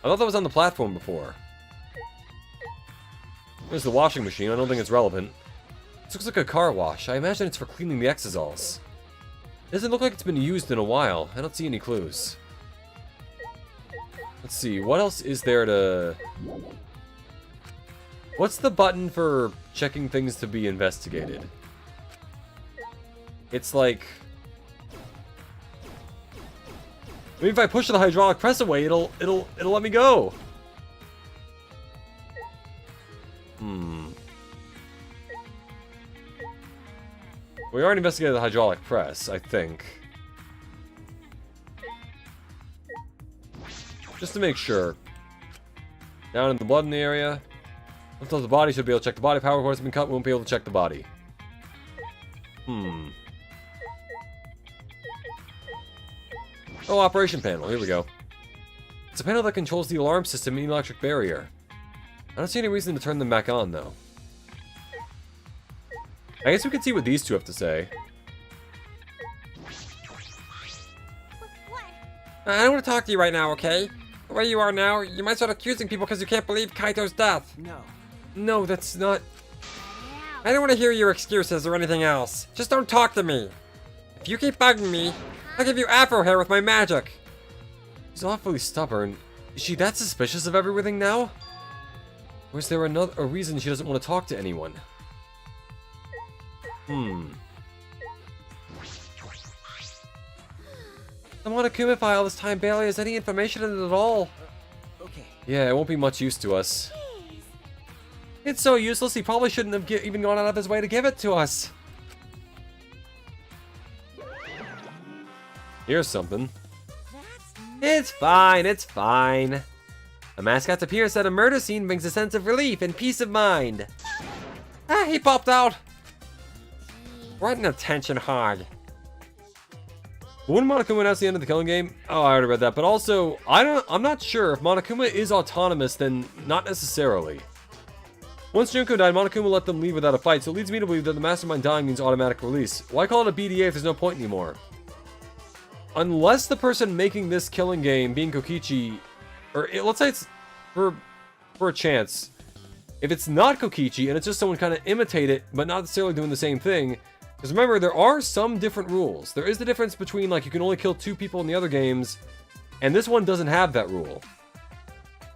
I thought that was on the platform before. There's the washing machine, I don't think it's relevant. This looks like a car wash. I imagine it's for cleaning the exosols. It doesn't look like it's been used in a while. I don't see any clues. Let's see, what else is there to... What's the button for checking things to be investigated? It's like... Maybe if I push the hydraulic press away, it'll let me go. We already investigated the hydraulic press, I think. Just to make sure. Down in the blood in the area. Lift up the body, should be able to check the body. Power cord has been cut, won't be able to check the body. Oh, operation panel, here we go. It's a panel that controls the alarm system and the electric barrier. I don't see any reason to turn them back on, though. I guess we can see what these two have to say. What? I don't want to talk to you right now, okay? The way you are now, you might start accusing people because you can't believe Kaito's death. No. No, that's not... I don't want to hear your excuses or anything else. Just don't talk to me. If you keep bugging me, I'll give you afro hair with my magic. She's awfully stubborn. Is she that suspicious of everything now? Or is there a reason she doesn't want to talk to anyone? The Monokuma file all this time barely has any information in it at all. Okay. Yeah, it won't be much use to us. It's so useless, he probably shouldn't have even gone out of his way to give it to us. Here's something. It's fine, it's fine. A mascot's appearance at a murder scene brings a sense of relief and peace of mind. Ah, he popped out. What an attention hog. Wouldn't Monokuma announce the end of the killing game? Oh, I already read that. But also, I'm not sure if Monokuma is autonomous, then not necessarily. Once Junko died, Monokuma let them leave without a fight, so it leads me to believe that the mastermind dying means automatic release. Why call it a BDA if there's no point anymore? Unless the person making this killing game, being Kokichi, or let's say it's for a chance. If it's not Kokichi and it's just someone kind of imitate it, but not necessarily doing the same thing, because remember, there are some different rules. There is the difference between, like, you can only kill 2 people in the other games, and this one doesn't have that rule.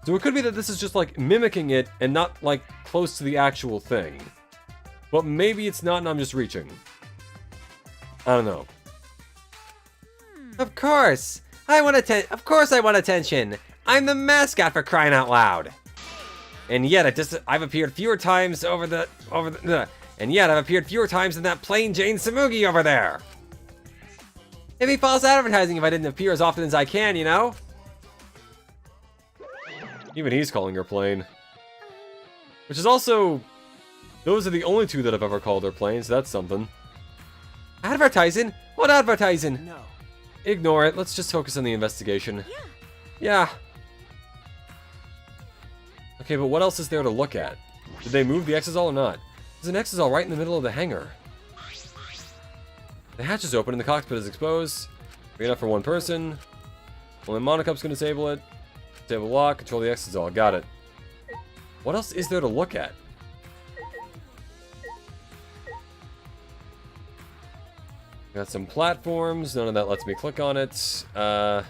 So it could be that this is just, like, mimicking it and not, like, close to the actual thing. But maybe it's not and I'm just reaching. I don't know. Of course! Of course I want attention! I'm the mascot, for crying out loud! And yet I've appeared fewer times and yet I've appeared fewer times than that plain Jane Samugi over there! It'd be false advertising if I didn't appear as often as I can, you know? Even he's calling her plain. Which is also... Those are the only 2 that I've ever called her plain, so that's something. Advertising? What advertising? No. Ignore it, let's just focus on the investigation. Yeah. Okay, but what else is there to look at? Did they move the Exisal or not? There's an Exisal right in the middle of the hangar. The hatch is open and the cockpit is exposed. Big enough for 1 person. Only Monokup's gonna disable it. Disable lock, control the Exisal, got it. What else is there to look at? Got some platforms, none of that lets me click on it. I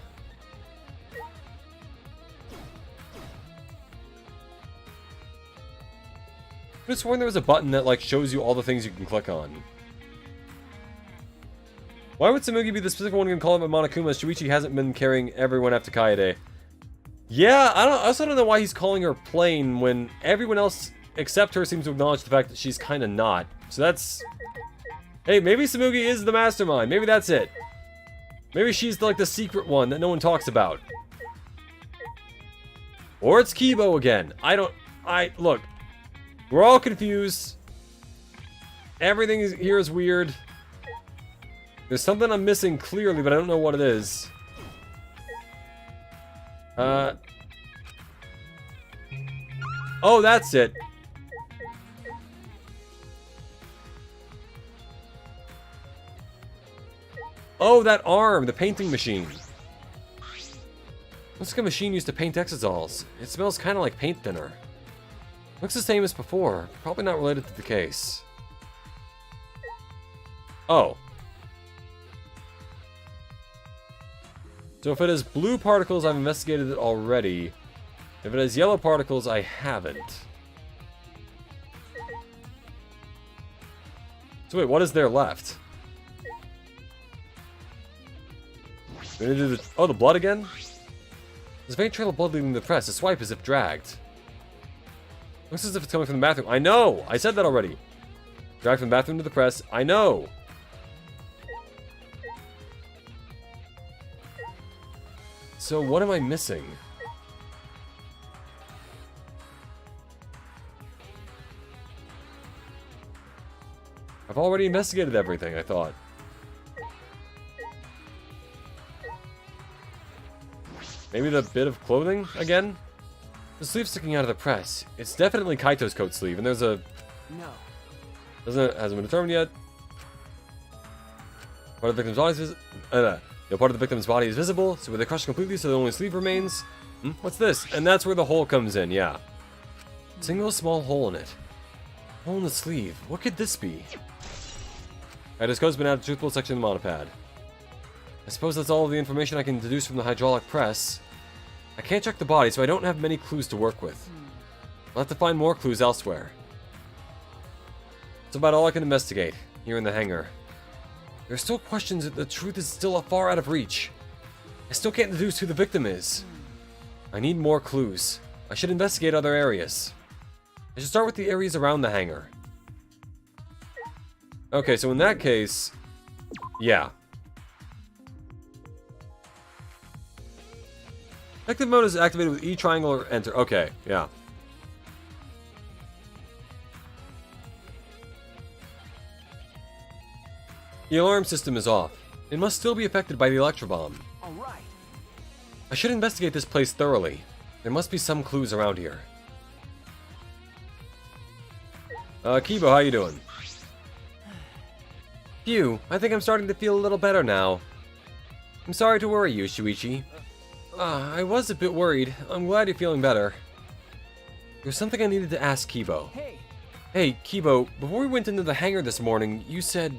could have sworn there was a button that, like, shows you all the things you can click on. Why would Samugi be the specific one going to call him a Monokuma? Shuichi hasn't been carrying everyone after Kaede. Yeah, I also don't know why he's calling her plain when everyone else except her seems to acknowledge the fact that she's kind of not. So that's... Hey, maybe Samugi is the mastermind. Maybe that's it. Maybe she's like the secret one that no one talks about. Or it's Kibo again. Look. We're all confused. Everything here is weird. There's something I'm missing clearly, but I don't know what it is. Oh, that's it. Oh, that arm, the painting machine. Looks like a machine used to paint Exisals. It smells kind of like paint thinner. Looks the same as before. Probably not related to the case. Oh. So if it has blue particles, I've investigated it already. If it has yellow particles, I haven't. So wait, what is there left? We're gonna do the... Oh, the blood again? There's a faint trail of blood leading to the press. A swipe as if dragged. Looks as if it's coming from the bathroom. I know! I said that already. Dragged from the bathroom to the press. I know! So what am I missing? I've already investigated everything, I thought. Maybe the bit of clothing again? The sleeve sticking out of the press. It's definitely Kaito's coat sleeve, and there's a... No. Hasn't been determined yet. Part of the victim's body is part of the victim's body is visible, so where they crush completely so the only sleeve remains. What's this? And that's where the hole comes in, yeah. Single small hole in it. Hole in the sleeve. What could this be? Kaito's coat's been added to the truthful section of the monopad. I suppose that's all of the information I can deduce from the hydraulic press. I can't check the body, so I don't have many clues to work with. I'll have to find more clues elsewhere. That's about all I can investigate, here in the hangar. There are still questions that the truth is still far out of reach. I still can't deduce who the victim is. I need more clues. I should investigate other areas. I should start with the areas around the hangar. Okay, so in that case... Yeah. Active mode is activated with E triangle or enter. Okay, yeah. The alarm system is off. It must still be affected by the electro bomb. All right. I should investigate this place thoroughly. There must be some clues around here. Kibo, how you doing? Phew, I think I'm starting to feel a little better now. I'm sorry to worry you, Shuichi. I was a bit worried. I'm glad you're feeling better. There's something I needed to ask Kibo. Hey, Hey, Kibo, before we went into the hangar this morning, you said...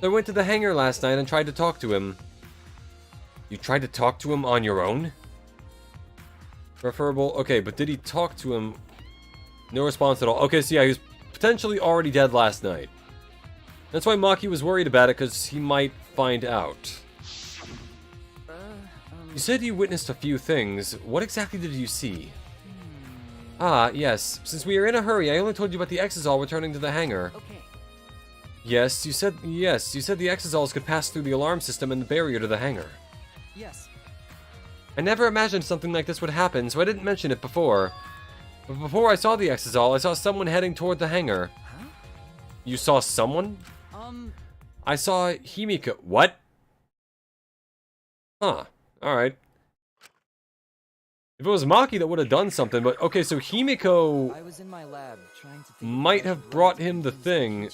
I went to the hangar last night and tried to talk to him. You tried to talk to him on your own? Preferable. Okay, but did he talk to him? No response at all. Okay, so yeah, he was potentially already dead last night. That's why Maki was worried about it, because he might find out. You said you witnessed a few things. What exactly did you see? Ah, yes. Since we are in a hurry, I only told you about the Exisal returning to the hangar. okay. Yes, you said the Exisals could pass through the alarm system and the barrier to the hangar. Yes. I never imagined something like this would happen, so I didn't mention it before. But before I saw the Exisal, I saw someone heading toward the hangar. Huh? You saw someone? I saw Himiko. What? Huh. Alright. If it was Maki, that would have done something, but okay, so Himiko I was in my lab trying to might have brought him the thing,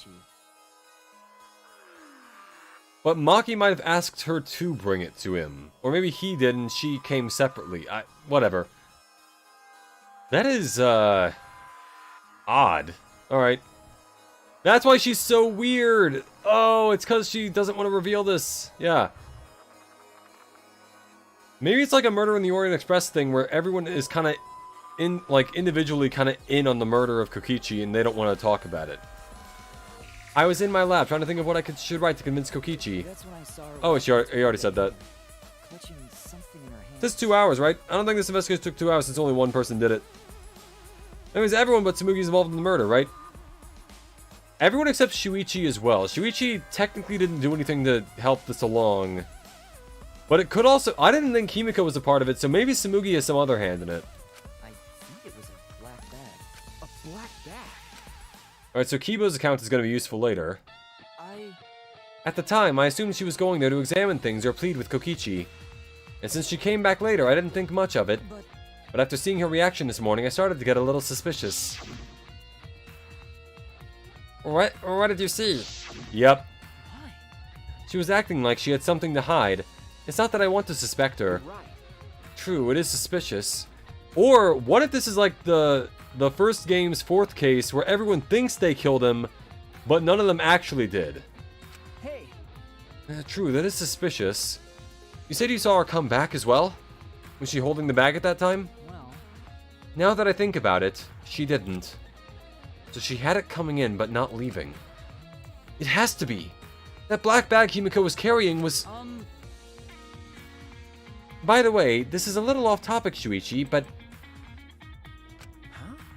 but Maki might have asked her to bring it to him. Or maybe he did and she came separately. Whatever. That is, odd. Alright. That's why she's so weird! Oh, it's because she doesn't want to reveal this. Yeah. Maybe it's like a Murder in the Orient Express thing where everyone is kind of individually kind of in on the murder of Kokichi and they don't want to talk about it. I was in my lab trying to think of what I should write to convince Kokichi. That's when I saw her Oh, you already said that. clutching something in her hand. This is 2 hours, right? I don't think this investigation took 2 hours since only one person did it. Anyways, everyone but Tsumugi's involved in the murder, right? Everyone except Shuichi as well. Shuichi technically didn't do anything to help this along. But it could also... I didn't think Himiko was a part of it, so maybe Tsumugi has some other hand in it. I think it was a black bag. A black bag. Alright, so Kibo's account is going to be useful later. I... At the time, I assumed she was going there to examine things or plead with Kokichi. And since she came back later, I didn't think much of it. But after seeing her reaction this morning, I started to get a little suspicious. What did you see? Yep. Why? She was acting like she had something to hide. It's not that I want to suspect her. Right. True, it is suspicious. Or, what if this is like the first game's 4th case where everyone thinks they killed him, but none of them actually did? Hey, True, that is suspicious. You said you saw her come back as well? Was she holding the bag at that time? Well, Now that I think about it, she didn't. So she had it coming in, but not leaving. It has to be. That black bag Himiko was carrying was... By the way, this is a little off topic, Shuichi, but...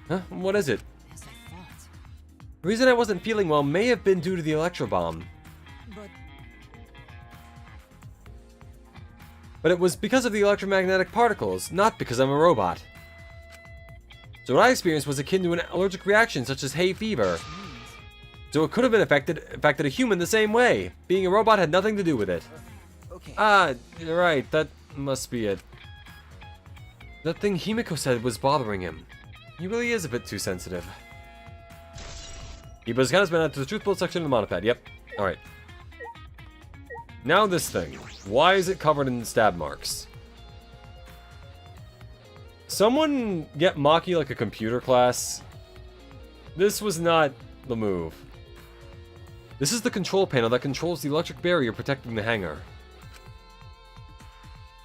Huh? What is it? as I thought. The reason I wasn't feeling well may have been due to the electro bomb. But it was because of the electromagnetic particles, not because I'm a robot. So what I experienced was akin to an allergic reaction such as hay fever. So it could have been affected a human the same way. Being a robot had nothing to do with it. okay. Ah, you're right, that must be it. That thing Himiko said was bothering him. He really is a bit too sensitive. Himiko's account has been added to the truth bullet section of the monopad. Yep. Alright. Now this thing. Why is it covered in stab marks? Someone get Maki like a computer class. This was not the move. This is the control panel that controls the electric barrier protecting the hangar.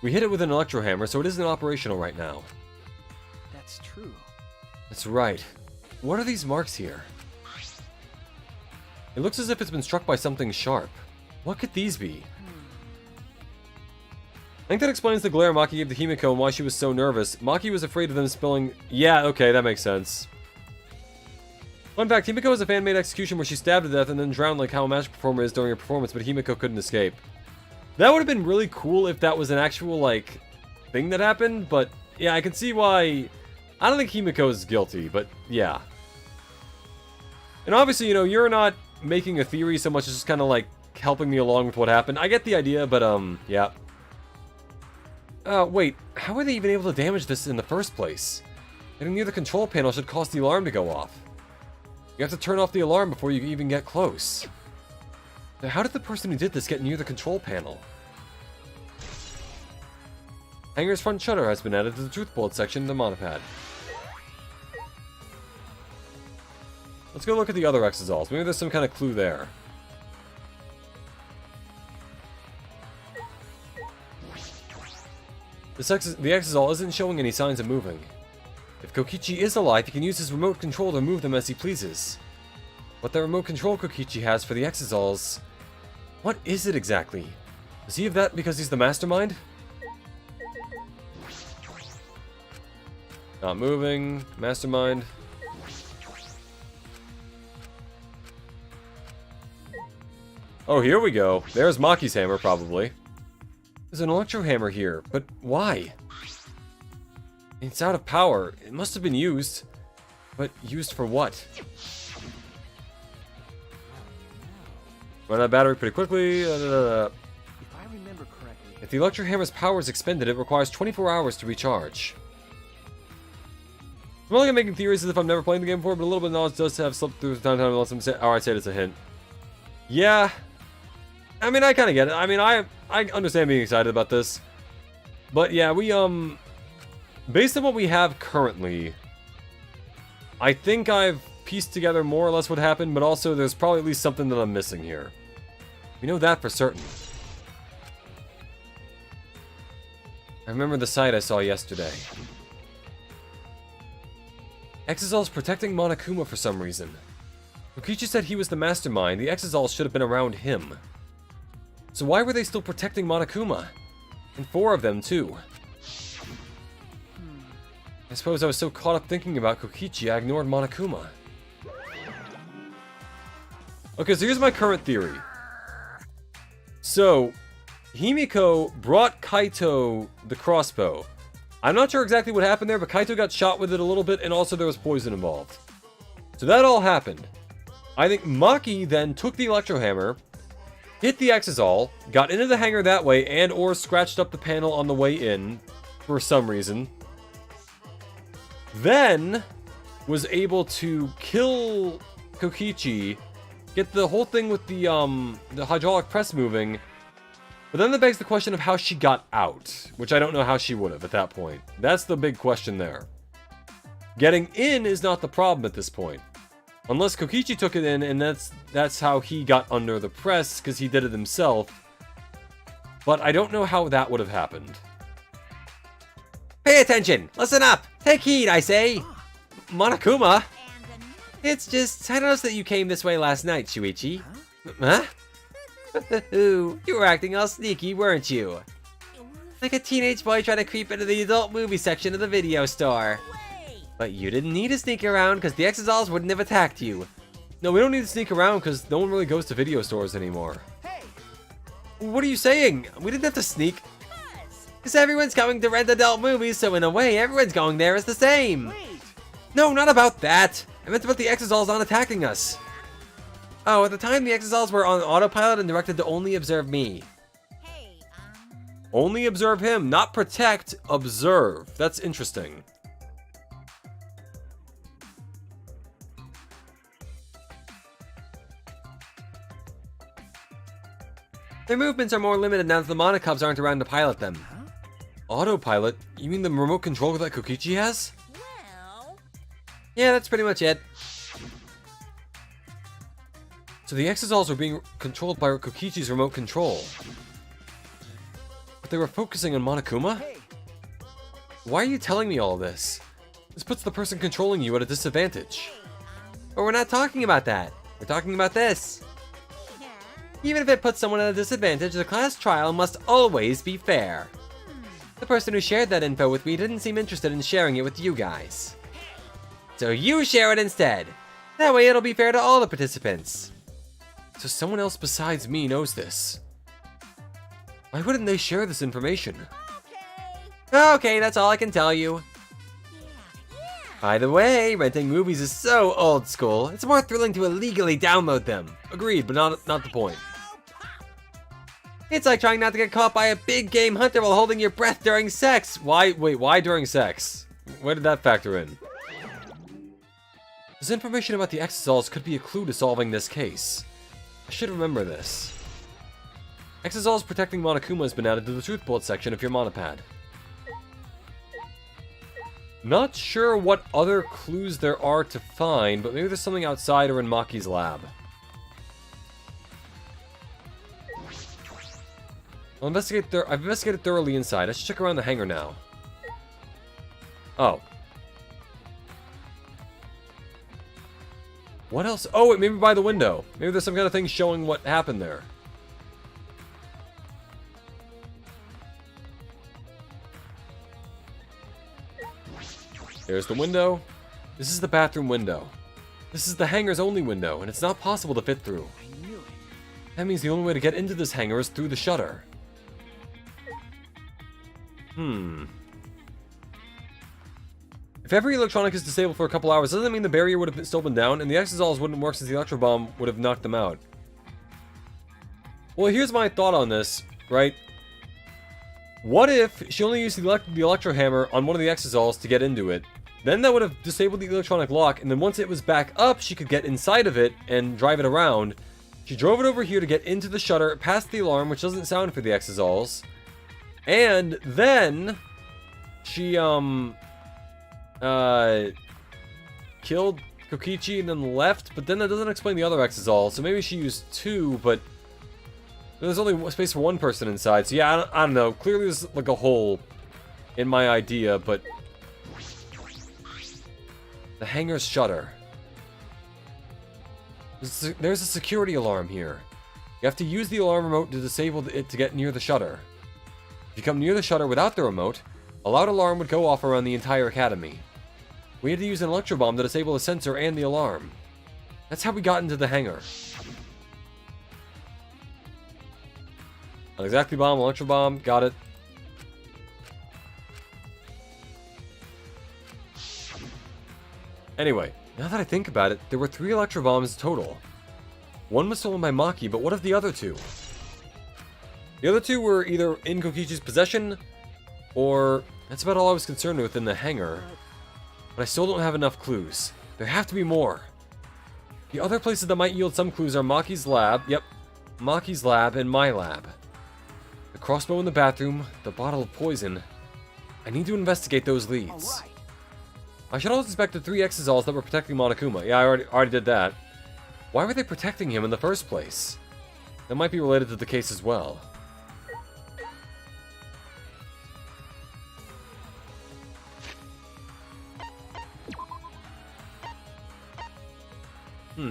We hit it with an electro hammer, so it isn't operational right now. That's true. That's right. What are these marks here? It looks as if it's been struck by something sharp. What could these be? I think that explains the glare Maki gave to Himiko and why she was so nervous. Maki was afraid of them spilling... Yeah, okay, that makes sense. Fun fact, Himiko was a fan-made execution where she stabbed to death and then drowned like how a magic performer is during a performance, but Himiko couldn't escape. That would have been really cool if that was an actual, like, thing that happened, but yeah, I can see why... I don't think Himiko is guilty, but yeah. And obviously, you know, you're not making a theory so much as just kind of like helping me along with what happened. I get the idea, but yeah. Wait, how are they even able to damage this in the first place? Getting near the control panel should cause the alarm to go off. You have to turn off the alarm before you even get close. Now, how did the person who did this get near the control panel? Hangar's front shutter has been added to the truth bullet section of the monopad. Let's go look at the other exosols. Maybe there's some kind of clue there. The exosol isn't showing any signs of moving. If Kokichi is alive, he can use his remote control to move them as he pleases. What the remote control Kokichi has for the exosols... What is it exactly? Does he have that because he's the mastermind? Not moving. Mastermind. Oh, here we go. There's Maki's hammer, probably. There's an electro hammer here, but why? It's out of power. It must have been used. But used for what? Run out of battery pretty quickly. If I remember correctly... If the electro hammer's power is expended, it requires 24 hours to recharge. I'm only making theories as if I've never played the game before, but a little bit of knowledge does have slipped through the time unless I'm saying... Oh, I'd say it's a hint. Yeah. I mean, I kind of get it. I mean, I understand being excited about this. But yeah, we, based on what we have currently, I think I've pieced together more or less what happened, but also there's probably at least something that I'm missing here. We know that for certain. I remember the sight I saw yesterday. Exosol's protecting Monokuma for some reason. Kokichi said he was the mastermind. The Exosols should have been around him. So why were they still protecting Monokuma? And 4 of them, too. I suppose I was so caught up thinking about Kokichi, I ignored Monokuma. Okay, so here's my current theory. So, Himiko brought Kaito the crossbow. I'm not sure exactly what happened there, but Kaito got shot with it a little bit, and also there was poison involved. So that all happened. I think Maki then took the electro hammer, hit the Exosol, got into the hangar that way, and or scratched up the panel on the way in, for some reason. Then was able to kill Kokichi, get the whole thing with the hydraulic press moving. But then that begs the question of how she got out, which I don't know how she would have at that point. That's the big question there. Getting in is not the problem at this point. Unless Kokichi took it in, and that's how he got under the press, because he did it himself. But I don't know how that would have happened. Pay attention! Listen up! Take heed, I say! Monokuma! It's just, I noticed that you came this way last night, Shuichi. Huh? You were acting all sneaky, weren't you? Like a teenage boy trying to creep into the adult movie section of the video store. But you didn't need to sneak around because the Exosols wouldn't have attacked you. No, we don't need to sneak around because no one really goes to video stores anymore. What are you saying? We didn't have to sneak. Because everyone's going to rent adult movies, so in a way, everyone's going there as the same. No, not about that. I meant about the Exosols not attacking us. Oh, at the time, the Exosols were on autopilot and directed to only observe me. Only observe him, not protect, observe. That's interesting. Their movements are more limited now that the Monocubs aren't around to pilot them. Autopilot? You mean the remote control that Kokichi has? Well... Yeah, that's pretty much it. So the Exosols were being controlled by Kokichi's remote control. But they were focusing on Monokuma? Why are you telling me all this? This puts the person controlling you at a disadvantage. But we're not talking about that. We're talking about this. Even if it puts someone at a disadvantage, the class trial must always be fair. The person who shared that info with me didn't seem interested in sharing it with you guys. So you share it instead. That way it'll be fair to all the participants. So someone else besides me knows this. Why wouldn't they share this information? Okay, that's all I can tell you. By the way, renting movies is so old school. It's more thrilling to illegally download them. Agreed, but not the point. It's like trying not to get caught by a big game hunter while holding your breath during sex. Why during sex? Where did that factor in? This information about the Exosols could be a clue to solving this case. I should remember this. Exosols protecting Monokuma has been added to the truth bullet section of your monopad. Not sure what other clues there are to find, but maybe there's something outside or in Maki's lab. I've investigated thoroughly inside. I should check around the hangar now. Oh. What else? Oh, wait, maybe by the window. Maybe there's some kind of thing showing what happened there. There's the window. This is the bathroom window. This is the hangar's only window, and it's not possible to fit through. I knew it. That means the only way to get into this hangar is through the shutter. If every electronic is disabled for a couple hours, doesn't that mean the barrier would have still been down, and the Exosols wouldn't work since the electro bomb would have knocked them out? Well, here's my thought on this, right? What if she only used the electro hammer on one of the Exosols to get into it? Then that would have disabled the electronic lock, and then once it was back up, she could get inside of it and drive it around. She drove it over here to get into the shutter, past the alarm, which doesn't sound for the Exosols. And then she killed Kokichi and then left, but then that doesn't explain the other Exosol. So maybe she used two, but there's only space for one person inside. So yeah, I don't know. Clearly there's like a hole in my idea, but the hangar's shutter. There's a security alarm here. You have to use the alarm remote to disable it to get near the shutter. If you come near the shutter without the remote, a loud alarm would go off around the entire academy. We had to use an electro bomb to disable the sensor and the alarm. That's how we got into the hangar. Not exactly bomb, electro bomb, got it. Anyway, now that I think about it, there were 3 electro bombs total. One was stolen by Maki, but what of the other 2? The other 2 were either in Kokichi's possession, or that's about all I was concerned with in the hangar. But I still don't have enough clues. There have to be more. The other places that might yield some clues are Maki's lab, yep, Maki's lab and my lab. The crossbow in the bathroom, the bottle of poison. I need to investigate those leads. All right. I should also inspect the 3 Exosols that were protecting Monokuma. Yeah, I already did that. Why were they protecting him in the first place? That might be related to the case as well.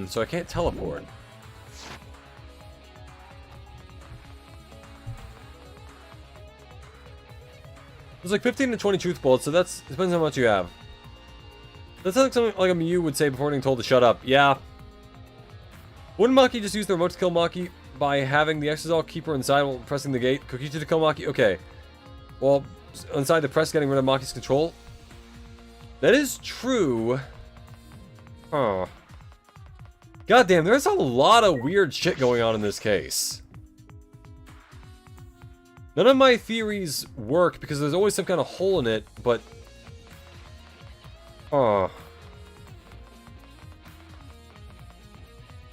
So I can't teleport. There's like 15 to 20 truth bullets, so that's depends on how much you have. That sounds like something like a Miyu would say before getting told to shut up. Yeah. Wouldn't Maki just use the remote to kill Maki by having the Exosol keep her inside while pressing the gate? Kokichi to kill Maki? Okay. Well, inside the press getting rid of Maki's control? That is true. Huh. Goddamn, there's a lot of weird shit going on in this case. None of my theories work because there's always some kind of hole in it, but...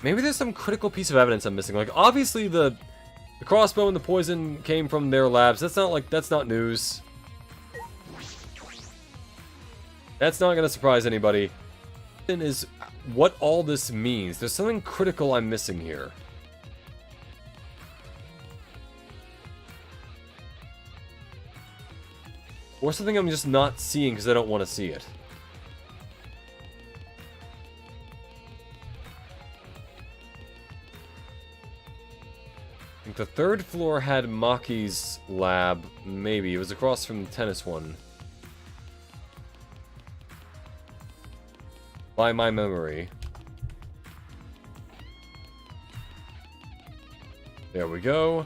Maybe there's some critical piece of evidence I'm missing. Like, obviously the crossbow and the poison came from their labs. That's not news. That's not gonna surprise anybody. Is what all this means. There's something critical I'm missing here. Or something I'm just not seeing because I don't want to see it. I think the 3rd floor had Maki's lab, maybe. It was across from the tennis one. By my memory. There we go.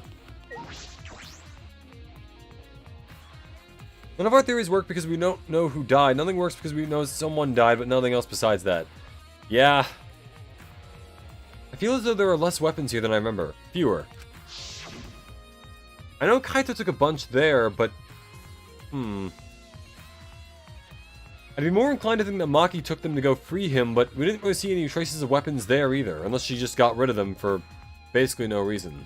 None of our theories work because we don't know who died. Nothing works because we know someone died, but nothing else besides that. Yeah. I feel as though there are less weapons here than I remember. Fewer. I know Kaito took a bunch there, but... I'd be more inclined to think that Maki took them to go free him, but we didn't really see any traces of weapons there either, unless she just got rid of them for basically no reason.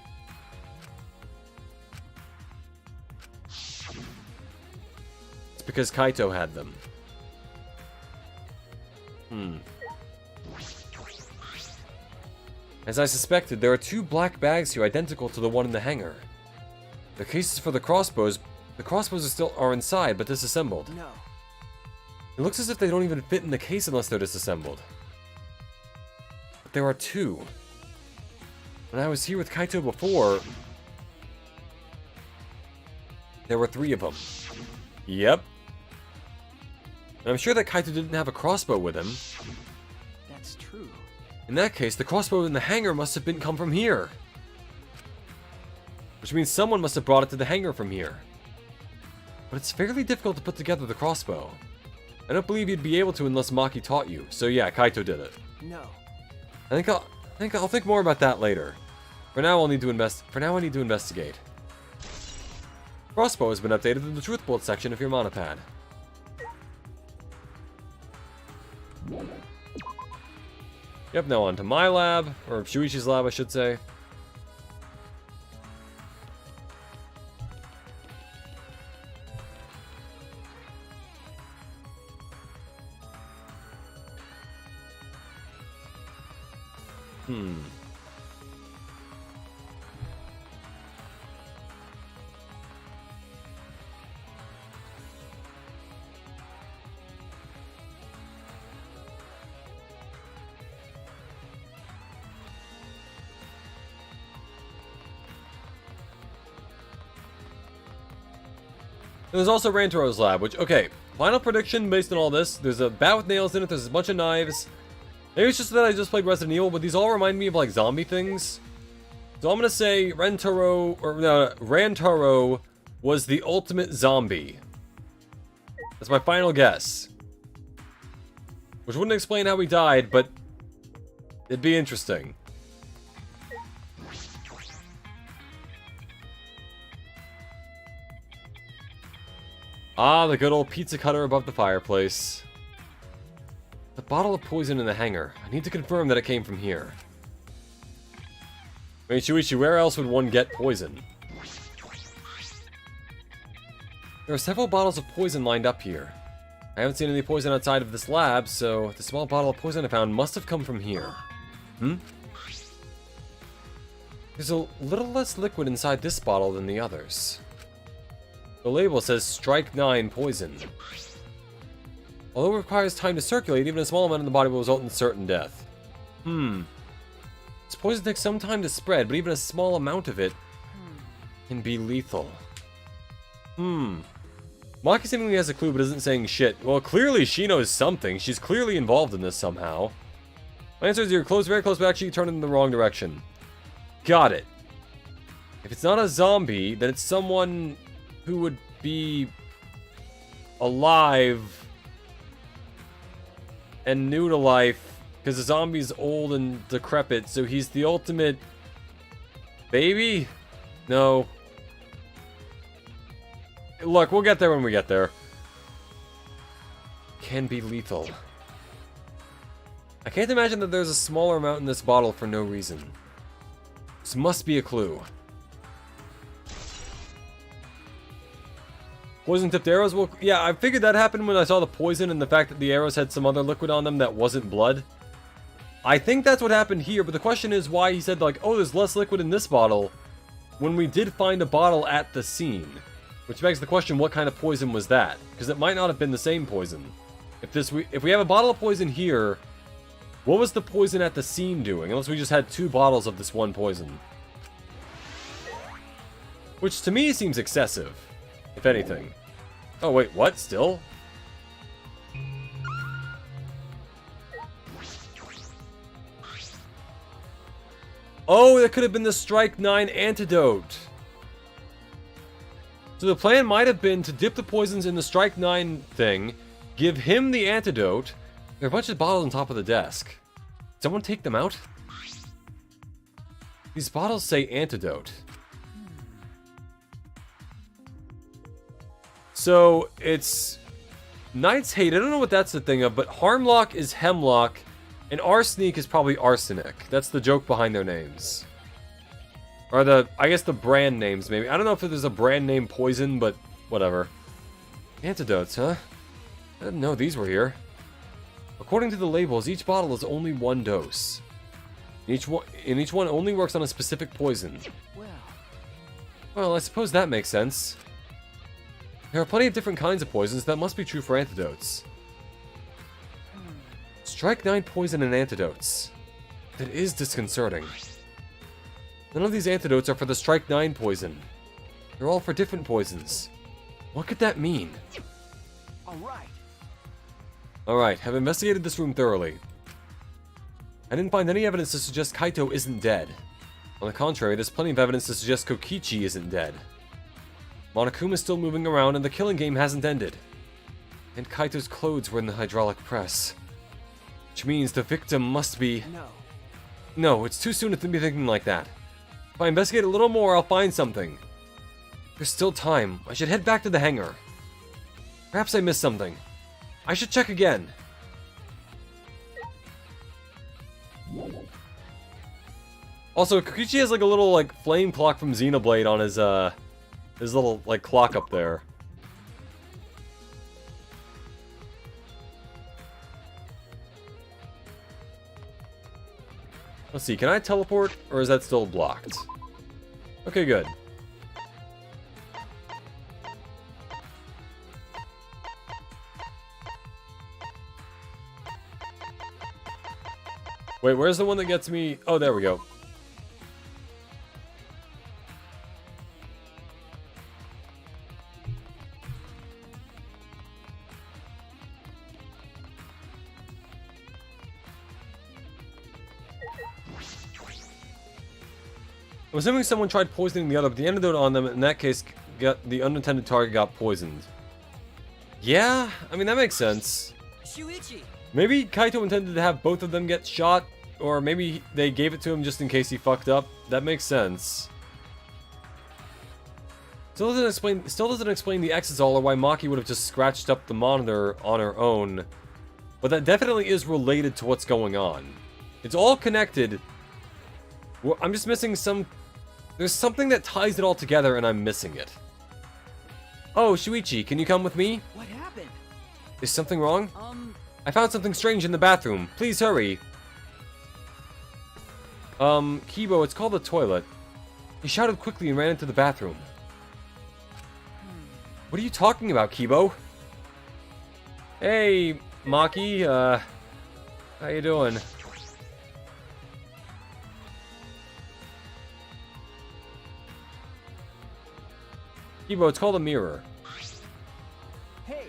It's because Kaito had them. As I suspected, there are 2 black bags here identical to the one in the hangar. The cases for the crossbows are inside, but disassembled. No. It looks as if they don't even fit in the case unless they're disassembled. But there are 2. When I was here with Kaito before, there were 3 of them. Yep. And I'm sure that Kaito didn't have a crossbow with him. That's true. In that case, the crossbow in the hangar must have come from here. Which means someone must have brought it to the hangar from here. But it's fairly difficult to put together the crossbow. I don't believe you'd be able to unless Maki taught you. So yeah, Kaito did it. No. I think I'll think more about that later. For now, I need to investigate. Crossbow has been updated in the truth bullet section of your monopad. Yep, now on to my lab, or Shuichi's lab, I should say. There's also Rantaro's lab, which, okay, final prediction based on all this. There's a bat with nails in it, there's a bunch of knives. Maybe it's just that I just played Resident Evil, but these all remind me of, like, zombie things. So I'm gonna say Rantaro was the ultimate zombie. That's my final guess. Which wouldn't explain how he died, but it'd be interesting. Ah, the good old pizza cutter above the fireplace. The bottle of poison in the hangar. I need to confirm that it came from here. I mean, Shuichi, where else would one get poison? There are several bottles of poison lined up here. I haven't seen any poison outside of this lab, so the small bottle of poison I found must have come from here. There's a little less liquid inside this bottle than the others. The label says Strike 9 poison. Although it requires time to circulate, even a small amount in the body will result in certain death. This poison takes some time to spread, but even a small amount of it can be lethal. Maki seemingly has a clue but isn't saying shit. Well, clearly she knows something. She's clearly involved in this somehow. My answer is you're close, very close, but actually you turned in the wrong direction. Got it. If it's not a zombie, then it's someone who would be alive and new to life, because the zombie's old and decrepit, so he's the ultimate baby? No. Look, we'll get there when we get there. Can be lethal. I can't imagine that there's a smaller amount in this bottle for no reason. This must be a clue. Poison-tipped arrows? Well, yeah, I figured that happened when I saw the poison and the fact that the arrows had some other liquid on them that wasn't blood. I think that's what happened here, but the question is why he said, like, oh, there's less liquid in this bottle, when we did find a bottle at the scene. Which begs the question, what kind of poison was that? Because it might not have been the same poison. If we have a bottle of poison here, what was the poison at the scene doing? Unless we just had 2 bottles of this one poison. Which to me seems excessive. If anything. Oh, wait, what? Still? Oh, that could have been the Strike 9 antidote. So the plan might have been to dip the poisons in the Strike 9 thing, give him the antidote. There are a bunch of bottles on top of the desk. Someone take them out? These bottles say antidote. So, it's Knight's Hate. I don't know what that's the thing of, but Harmlock is Hemlock, and Arsenic is probably Arsenic. That's the joke behind their names. Or I guess the brand names, maybe. I don't know if there's a brand name poison, but whatever. Antidotes, huh? I didn't know these were here. According to the labels, each bottle is only 1 dose. Each one only works on a specific poison. Well, I suppose that makes sense. There are plenty of different kinds of poisons. That must be true for antidotes. Strike 9 poison and antidotes. That is disconcerting. None of these antidotes are for the Strike 9 poison. They're all for different poisons. What could that mean? Alright, I've investigated this room thoroughly. I didn't find any evidence to suggest Kaito isn't dead. On the contrary, there's plenty of evidence to suggest Kokichi isn't dead. Monokuma's still moving around and the killing game hasn't ended. And Kaito's clothes were in the hydraulic press. Which means the victim must be... No, it's too soon to be thinking like that. If I investigate a little more, I'll find something. There's still time. I should head back to the hangar. Perhaps I missed something. I should check again. Also, Kokichi has like a little like flame clock from Xenoblade on his little like clock up there. Let's see, can I teleport or is that still blocked? Okay, good. Wait, where's the one that gets me? Oh, there we go. I'm assuming someone tried poisoning the other, but the antidote on them, in that case, the unintended target got poisoned. Yeah, I mean, that makes sense. Shuichi! Maybe Kaito intended to have both of them get shot, or maybe they gave it to him just in case he fucked up. That makes sense. Still doesn't explain the Exisal or why Maki would have just scratched up the monitor on her own. But that definitely is related to what's going on. It's all connected. Well, I'm just missing some... There's something that ties it all together and I'm missing it. Oh, Shuichi, can you come with me? What happened? Is something wrong? I found something strange in the bathroom. Please hurry. Kibo, it's called the toilet. He shouted quickly and ran into the bathroom. What are you talking about, Kibo? Hey, Maki, how you doing? Kibo, it's called a mirror. Hey!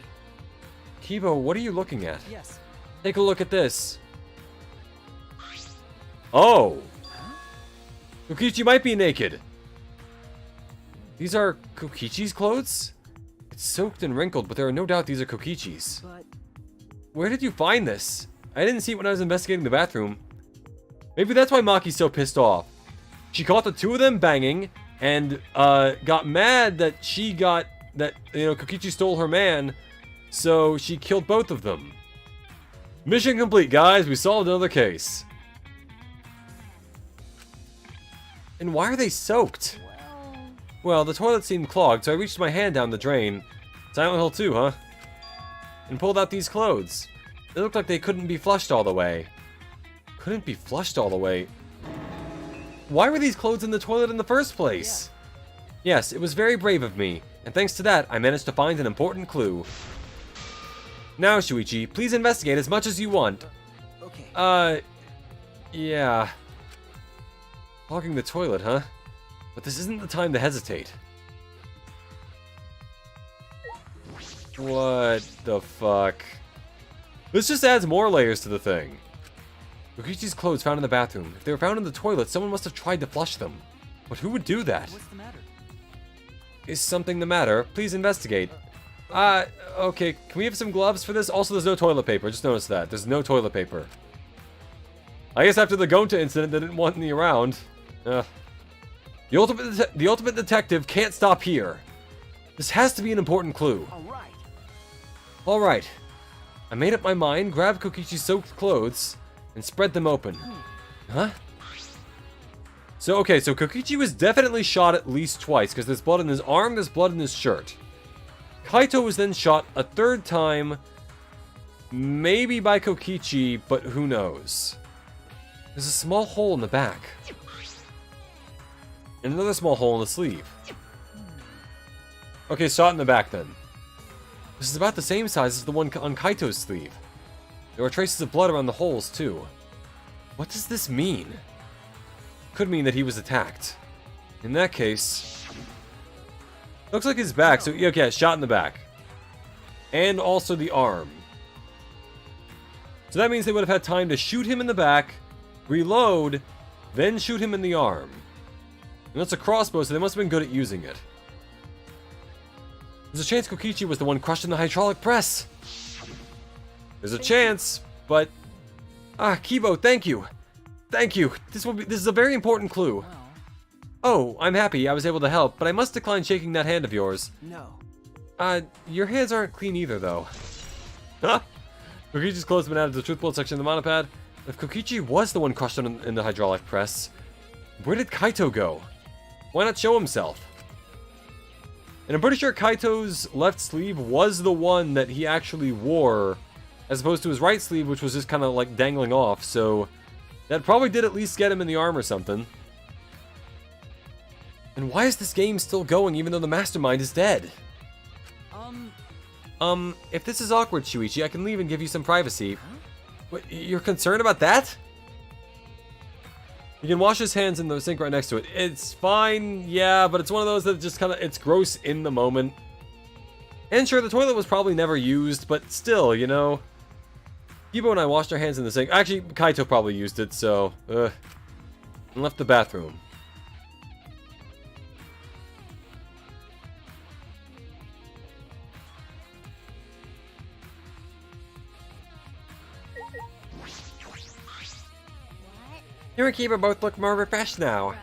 Kibo, what are you looking at? Yes. Take a look at this. Oh! Kokichi might be naked. These are Kokichi's clothes? It's soaked and wrinkled, but there are no doubt these are Kokichi's. But... Where did you find this? I didn't see it when I was investigating the bathroom. Maybe that's why Maki's so pissed off. She caught the two of them banging, and got mad that Kokichi stole her man, so she killed both of them. Mission complete, guys. We solved another case. And why are they soaked? Well, the toilet seemed clogged, so I reached my hand down the drain. Silent Hill 2, huh? And pulled out these clothes. They looked like they couldn't be flushed all the way. Couldn't be flushed all the way? Why were these clothes in the toilet in the first place? Yeah. Yes, it was very brave of me, and thanks to that, I managed to find an important clue. Now, Shuichi, please investigate as much as you want. Okay. Yeah. Clogging the toilet, huh? But this isn't the time to hesitate. What the fuck? This just adds more layers to the thing. Kokichi's clothes found in the bathroom. If they were found in the toilet, someone must have tried to flush them. But who would do that? What's the matter? Is something the matter? Please investigate. Okay, can we have some gloves for this? Also, there's no toilet paper. Just noticed that. There's no toilet paper. I guess after the Gonta incident, they didn't want any around. The ultimate detective can't stop here. This has to be an important clue. Alright. I made up my mind, grabbed Kokichi's soaked clothes, and spread them open. Huh? So, okay, so Kokichi was definitely shot at least twice, because there's blood in his arm, there's blood in his shirt. Kaito was then shot a third time, maybe by Kokichi, but who knows. There's a small hole in the back. And another small hole in the sleeve. Okay, shot in the back then. This is about the same size as the one on Kaito's sleeve. There were traces of blood around the holes, too. What does this mean? Could mean that he was attacked. In that case... Looks like his back, so okay, shot in the back. And also the arm. So that means they would have had time to shoot him in the back, reload, then shoot him in the arm. And that's a crossbow, so they must have been good at using it. There's a chance Kokichi was the one crushed in the hydraulic press. There's a chance, but... Kibo, thank you. Thank you. This is a very important clue. Oh, I'm happy I was able to help, but I must decline shaking that hand of yours. No. Your hands aren't clean either, though. Huh? Kokichi's clothes have been added to the truth bullet section of the monopad. If Kokichi was the one crushed in the hydraulic press, where did Kaito go? Why not show himself? And I'm pretty sure Kaito's left sleeve was the one that he actually wore, as opposed to his right sleeve, which was just kind of like dangling off, so that probably did at least get him in the arm or something. And why is this game still going even though the mastermind is dead? If this is awkward, Shuichi, I can leave and give you some privacy. Huh? What, you're concerned about that? You can wash his hands in the sink right next to it. It's fine, yeah, but it's one of those that just kind of, it's gross in the moment. And sure, the toilet was probably never used, but still, you know. Kibo and I washed our hands in the sink. Actually, Kaito probably used it, so, and left the bathroom. You and Kiba both look more refreshed now.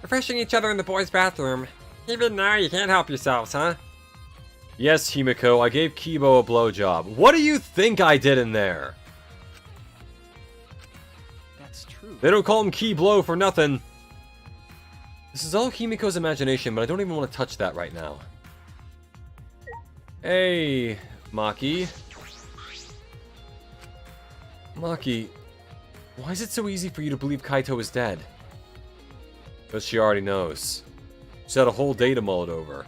Refreshing each other in the boys' bathroom. Even now you can't help yourselves, huh? Yes, Himiko, I gave Kibo a blowjob. What do you think I did in there? That's true. They don't call him Ki Blow for nothing. This is all Himiko's imagination, but I don't even want to touch that right now. Hey, Maki. Maki, why is it so easy for you to believe Kaito is dead? Because she already knows. She's had a whole day to mull it over.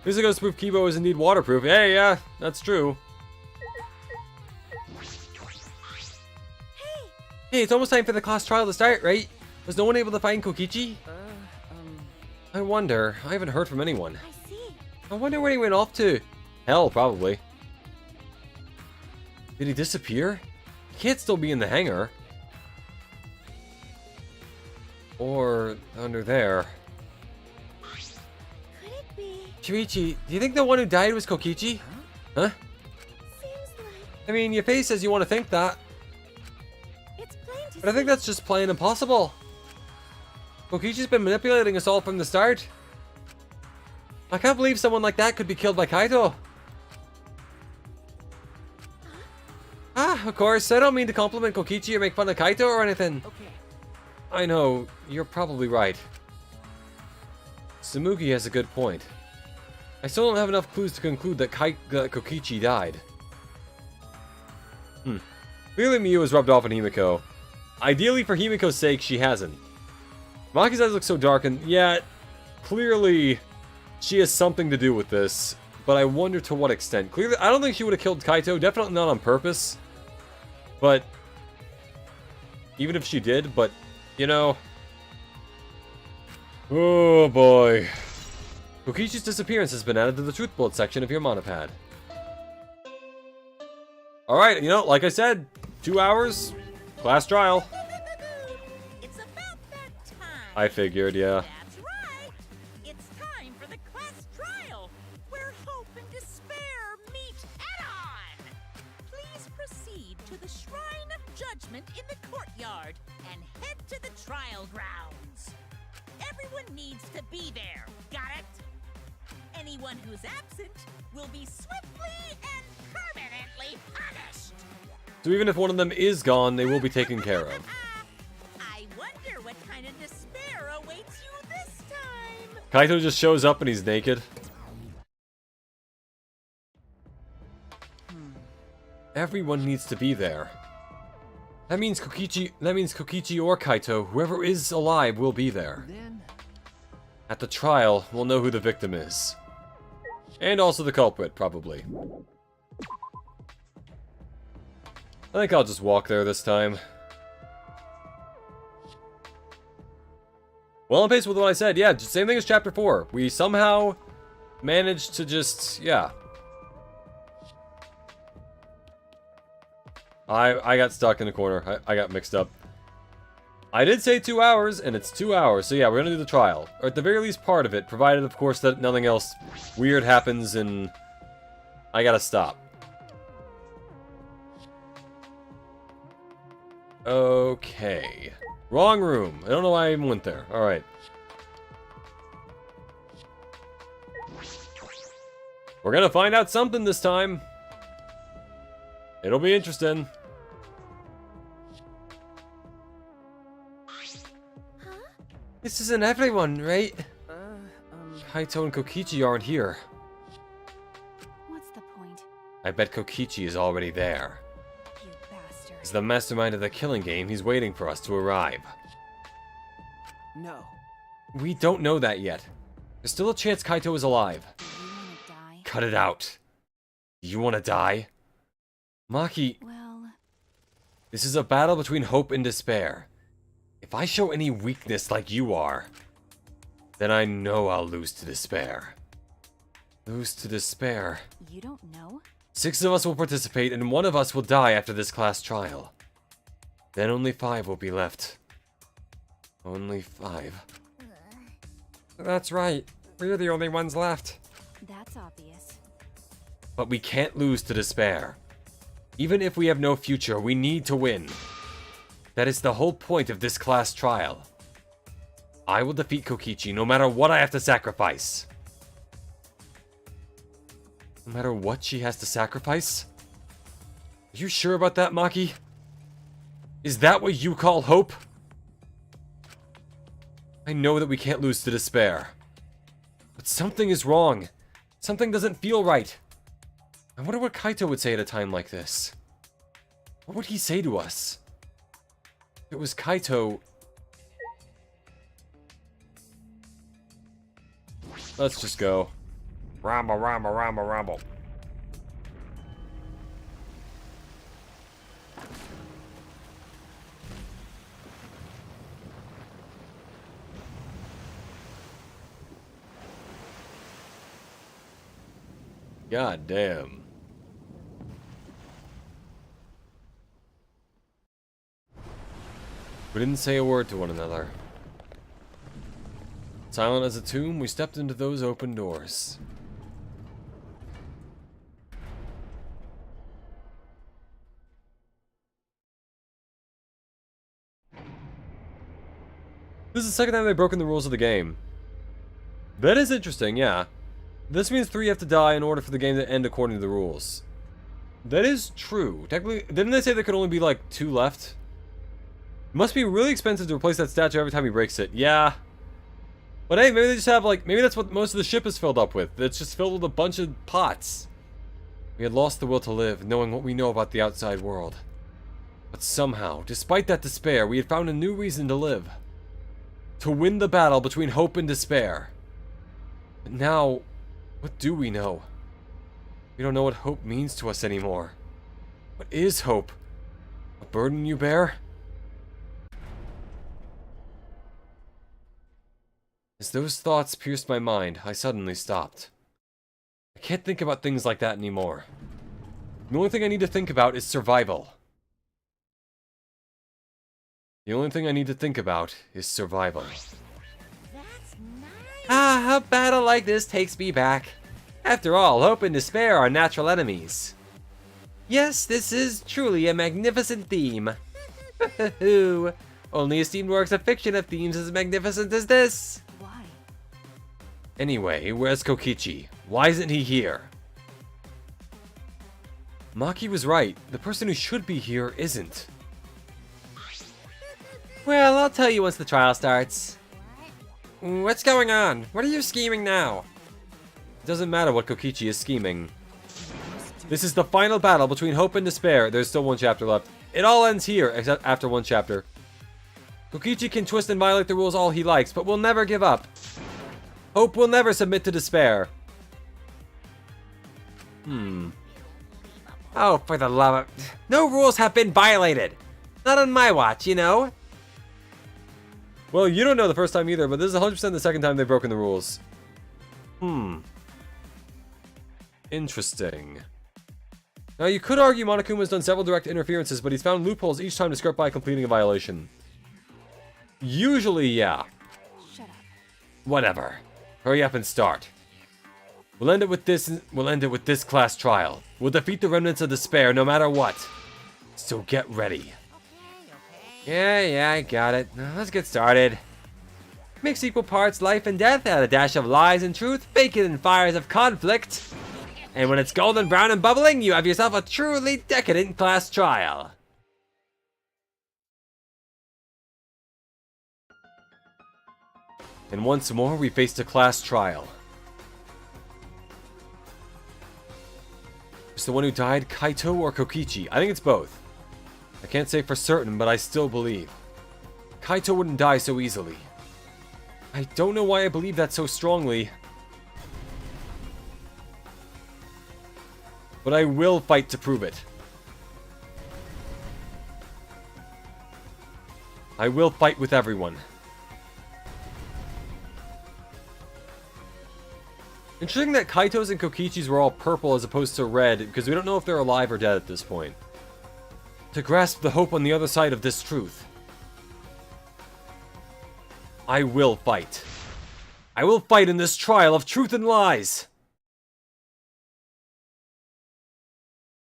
This goes to prove Kibo is indeed waterproof. Hey, yeah, that's true. Hey, it's almost time for the class trial to start, right? Was no one able to find Kokichi? I wonder. I haven't heard from anyone. I see. I wonder where he went off to. Hell, probably. Did he disappear? He can't still be in the hangar. Or under there. Could it be? Shuichi, do you think the one who died was Kokichi? Huh? Seems like I mean, your face says you want to think that. it's plain to But I think that's just plain impossible. Kokichi's been manipulating us all from the start. I can't believe someone like that could be killed by Kaito. Of course, I don't mean to compliment Kokichi or make fun of Kaito or anything. Okay. I know, you're probably right. Samugi has a good point. I still don't have enough clues to conclude that Kokichi died. Clearly Miyu has rubbed off on Himiko. Ideally for Himiko's sake, she hasn't. Maki's eyes look so dark, and yeah, clearly she has something to do with this, but I wonder to what extent. Clearly, I don't think she would have killed Kaito, definitely not on purpose. But, even if she did, but, you know. Oh boy. Kokichi's disappearance has been added to the truth bullet section of your monopad. Alright, you know, like I said, 2 hours, class trial. It's about that time. I figured, yeah. That's right. judgment in the courtyard and head to the trial grounds. Everyone needs to be there, got it? Anyone who's absent will be swiftly and permanently punished. So even if one of them is gone, they will be taken care of. I wonder what kind of despair awaits you this time. Kaito just shows up and he's naked. Everyone needs to be there. That means Kokichi or Kaito, whoever is alive, will be there. Then, At the trial, we'll know who the victim is. And also the culprit, probably. I think I'll just walk there this time. Well, on pace with what I said, yeah, just same thing as Chapter 4. We somehow managed to just, yeah. I got stuck in the corner. I got mixed up. I did say 2 hours, and it's 2 hours, so yeah, we're gonna do the trial. Or at the very least part of it, provided, of course, that nothing else weird happens and I gotta stop. Okay. Wrong room. I don't know why I even went there. Alright. We're gonna find out something this time. It'll be interesting. This isn't everyone, right? Kaito and Kokichi aren't here. What's the point? I bet Kokichi is already there. You bastard. As the mastermind of the killing game, he's waiting for us to arrive. no. We don't know that yet. There's still a chance Kaito is alive. Do you wanna die? Cut it out. You wanna die? Maki, Well, this is a battle between hope and despair. If I show any weakness like you are, then I know I'll lose to despair. Lose to despair. you don't know? 6 of us will participate and 1 of us will die after this class trial. Then only 5 will be left. Only 5. That's right. We're the only ones left. That's obvious. But we can't lose to despair. Even if we have no future, we need to win. That is the whole point of this class trial. I will defeat Kokichi no matter what I have to sacrifice. No matter what she has to sacrifice? Are you sure about that, Maki? Is that what you call hope? I know that we can't lose to despair. But something is wrong. Something doesn't feel right. I wonder what Kaito would say at a time like this. What would he say to us? If it was Kaito... Let's just go. Ramble, ramble, ramble, ramble. God damn. We didn't say a word to one another. Silent as a tomb, we stepped into those open doors. This is the second time they've broken the rules of the game. That is interesting, yeah. This means 3 have to die in order for the game to end according to the rules. That is true. Technically, didn't they say there could only be like 2 left? It must be really expensive to replace that statue every time he breaks it. Yeah. But hey, maybe they just have like, maybe that's what most of the ship is filled up with. It's just filled with a bunch of pots. We had lost the will to live, knowing what we know about the outside world. But somehow, despite that despair, we had found a new reason to live. To win the battle between hope and despair. But now, what do we know? We don't know what hope means to us anymore. What is hope? A burden you bear? As those thoughts pierced my mind, I suddenly stopped. I can't think about things like that anymore. The only thing I need to think about is survival. The only thing I need to think about is survival. That's nice. Ah, a battle like this takes me back. After all, hope and despair are natural enemies. Yes, this is truly a magnificent theme. Only esteemed works of fiction have themes as magnificent as this. Why? Anyway, where's Kokichi? Why isn't he here? Maki was right. The person who should be here isn't. Well, I'll tell you once the trial starts. What's going on? What are you scheming now? It doesn't matter what Kokichi is scheming. This is the final battle between hope and despair. There's still one chapter left. It all ends here, except after one chapter. Kokichi can twist and violate the rules all he likes, but will never give up. Hope will never submit to despair. Oh, for the love of... No rules have been violated. Not on my watch, you know? Well, you don't know the first time either, but this is 100% the second time they've broken the rules. Interesting. Now, you could argue Monokuma's done several direct interferences, but he's found loopholes each time to skirt by completing a violation. Usually, yeah. Shut up. Whatever. Hurry up and start. We'll end it with this class trial. We'll defeat the remnants of despair no matter what. So get ready. Yeah, I got it. Now, let's get started. Mix equal parts life and death, add a dash of lies and truth, bake it in fires of conflict. And when it's golden brown and bubbling, you have yourself a truly decadent class trial. And once more, we faced a class trial. Is the one who died Kaito or Kokichi? I think it's both. I can't say for certain, but I still believe. Kaito wouldn't die so easily. I don't know why I believe that so strongly. But I will fight to prove it. I will fight with everyone. Interesting that Kaito's and Kokichi's were all purple as opposed to red, because we don't know if they're alive or dead at this point. To grasp the hope on the other side of this truth. I will fight. I will fight in this trial of truth and lies!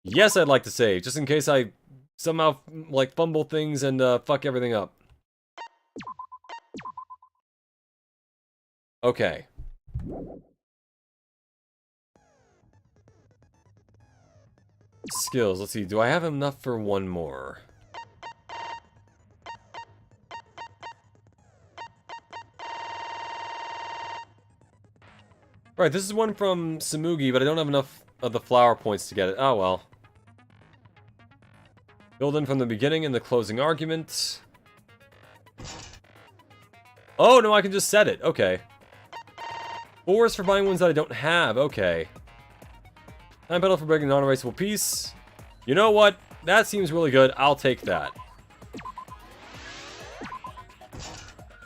Yes, I'd like to save, just in case I somehow, like, fumble things and fuck everything up. Okay. Skills, let's see, do I have enough for one more? Alright, this is one from Samugi, but I don't have enough of the flower points to get it. Oh well. Build in from the beginning and the closing argument. Oh, no, I can just set it. Okay. 4 is for buying ones that I don't have. Okay. Time pedal for breaking non-erasable piece. You know what? That seems really good. I'll take that.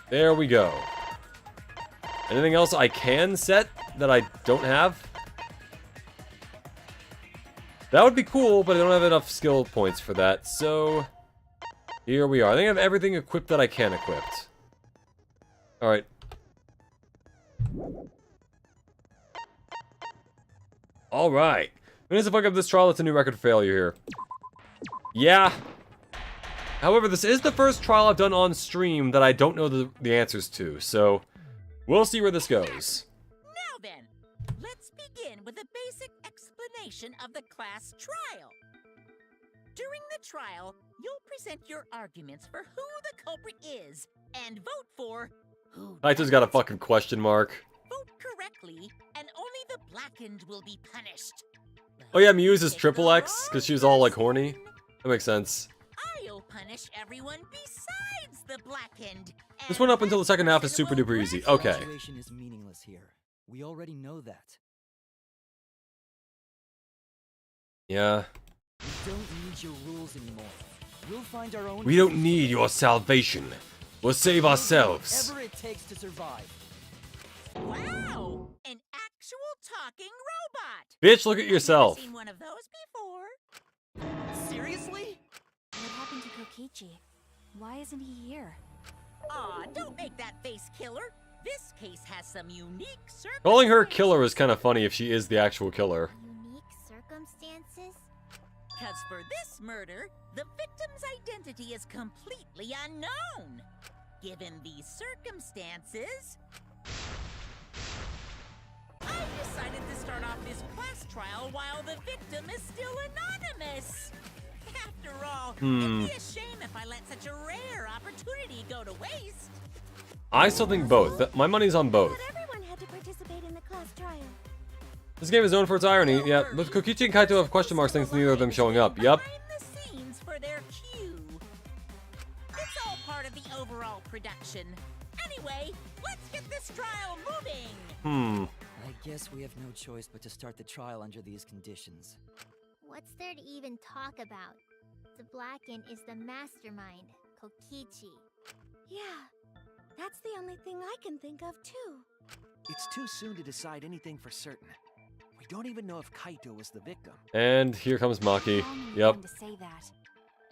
There we go. Anything else I can set that I don't have? That would be cool, but I don't have enough skill points for that, so... Here we are. I think I have everything equipped that I can equip. Alright. Alright. When is the fuck up this trial? It's a new record for failure here. Yeah. However, this is the first trial I've done on stream that I don't know the answers to, so... We'll see where this goes. Now then, let's begin with a basic explanation of the class trial. During the trial, you'll present your arguments for who the culprit is, and vote for who. Kaito's got a fucking question mark. Vote correctly, and only the blackened will be punished. Oh yeah, Muse is triple X, because she was all, like, horny. That makes sense. I'll punish everyone besides the blackened. This one up until the second half is super duper easy. Okay. Situation is meaningless here. We already know that. Yeah. We don't need your rules anymore. We'll find our own. We don't need your salvation. We'll save ourselves. Whatever it takes to survive. Wow! An actual talking robot! Bitch, look at yourself. I've seen one of those before. Seriously? What happened to Kokichi? Why isn't he here? Aw, don't make that face, killer. This case has some unique circumstances. Calling her killer is kind of funny if she is the actual killer. Unique circumstances? Because for this murder, the victim's identity is completely unknown. Given these circumstances, I decided to start off this class trial while the victim is still anonymous. After all, it'd be a shame if I let such a rare opportunity go to waste. I still think both. My money's on both. Not everyone had to participate in the class trial. This game is known for its irony. Yeah, but Kokichi and Kaito have question marks thanks to neither of them showing up. Yep. Behind the scenes for their cue. It's all part of the overall production. Anyway, let's get this trial moving. I guess we have no choice but to start the trial under these conditions. What's there to even talk about? The Blacken is the mastermind, Kokichi. Yeah, that's the only thing I can think of too. It's too soon to decide anything for certain. We don't even know if Kaito was the victim. And here comes Maki. Wrong Yep. one to say that.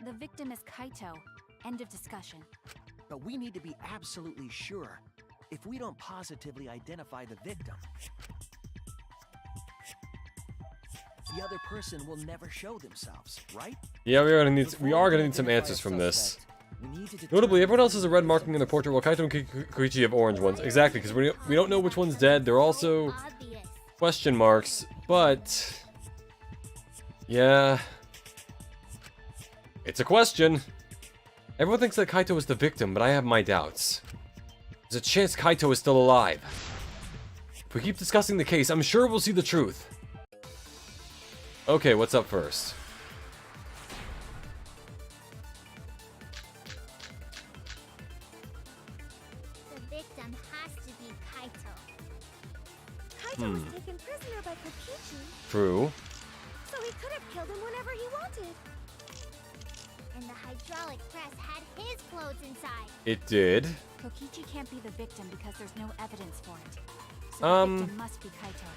The victim is Kaito. End of discussion. But we need to be absolutely sure. If we don't positively identify the victim, the other person will never show themselves, right? Yeah, we are gonna need some answers from this. Notably, everyone else has a red marking in their portrait, while Kaito and Koichi have orange ones. Exactly, because we don't know which one's dead. They're also Obvious. question marks, but yeah, it's a question. Everyone thinks that Kaito is the victim, but I have my doubts. There's a chance Kaito is still alive. If we keep discussing the case, I'm sure we'll see the truth. Okay, what's up first? The victim has to be Kaito. Kaito was taken prisoner by Kokichi, True. so he could have killed him whenever he wanted. And the hydraulic press had his clothes inside. It did. Kokichi can't be the victim because there's no evidence for it. So the victim must be Kaito.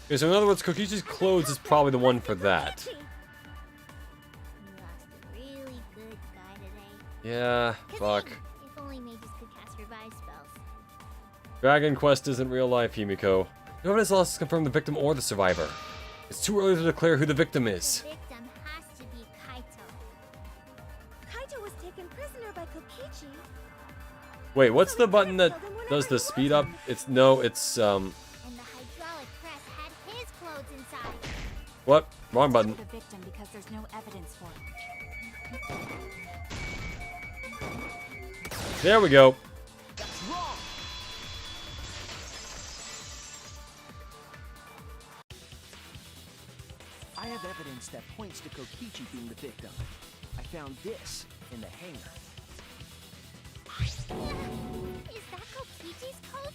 Okay, so in other words, Kokichi's clothes is probably the one for that. You lost a really good guy today. Yeah, fuck. If only mages could cast revive spells. Dragon Quest isn't real life, Himiko. No evidence lost has confirmed the victim or the survivor. It's too early to declare who the victim is. The victim has to be Kaito. Kaito was taken prisoner by Kokichi. Wait, what's the button that does the speed up? It's And the hydraulic press had his clothes inside. what? Wrong button. The victim because there's no evidence for it. There we go. That's wrong! I have evidence that points to Kokichi being the victim. I found this in the hangar. Is that Kokichi's coat?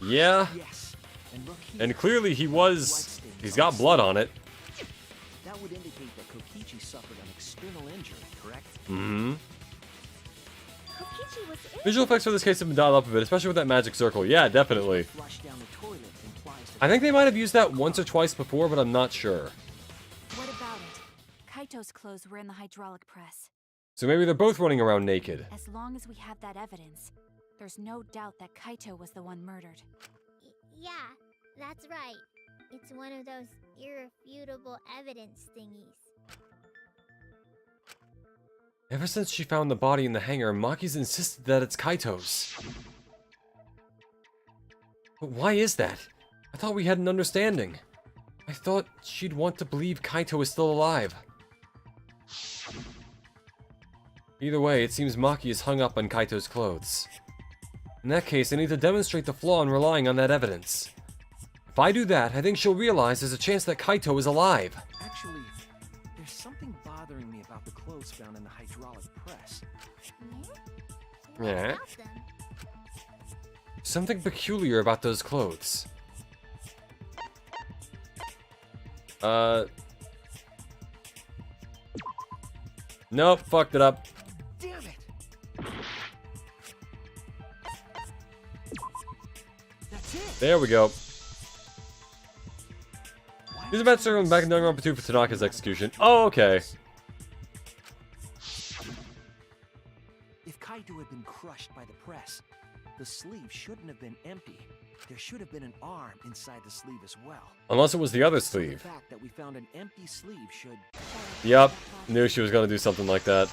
Yeah, Yes. And look here. and clearly he's got blood on it. That would indicate that Kokichi suffered an external injury, correct? Mm-hmm. Kokichi was in. Visual effects for this case have been dialed up a bit, especially with that magic circle. Yeah, definitely. Flush down the toilet implies that I think they might have used that once or twice before, but I'm not sure. What about it? Kaito's clothes were in the hydraulic press. So maybe they're both running around naked. As long as we have that evidence, there's no doubt that Kaito was the one murdered. Yeah, that's right. It's one of those irrefutable evidence thingies. Ever since she found the body in the hangar, Maki's insisted that it's Kaito's. But why is that? I thought we had an understanding. I thought she'd want to believe Kaito is still alive. Either way, it seems Maki is hung up on Kaito's clothes. In that case, I need to demonstrate the flaw in relying on that evidence. If I do that, I think she'll realize there's a chance that Kaito is alive. Actually, there's something bothering me about the clothes found in the hydraulic press. What Yeah. about them? Something peculiar about those clothes. Nope, fucked it up. Damn it! That's it! There we go. Why He's is about it circling back in Danganronpa 2 for Tanaka's execution. Oh, okay. If Kaito had been crushed by the press, the sleeve shouldn't have been empty. There should have been an arm inside the sleeve as well. Unless it was the other The sleeve. fact that we found an empty sleeve should... Yep. Knew she was gonna do something like that.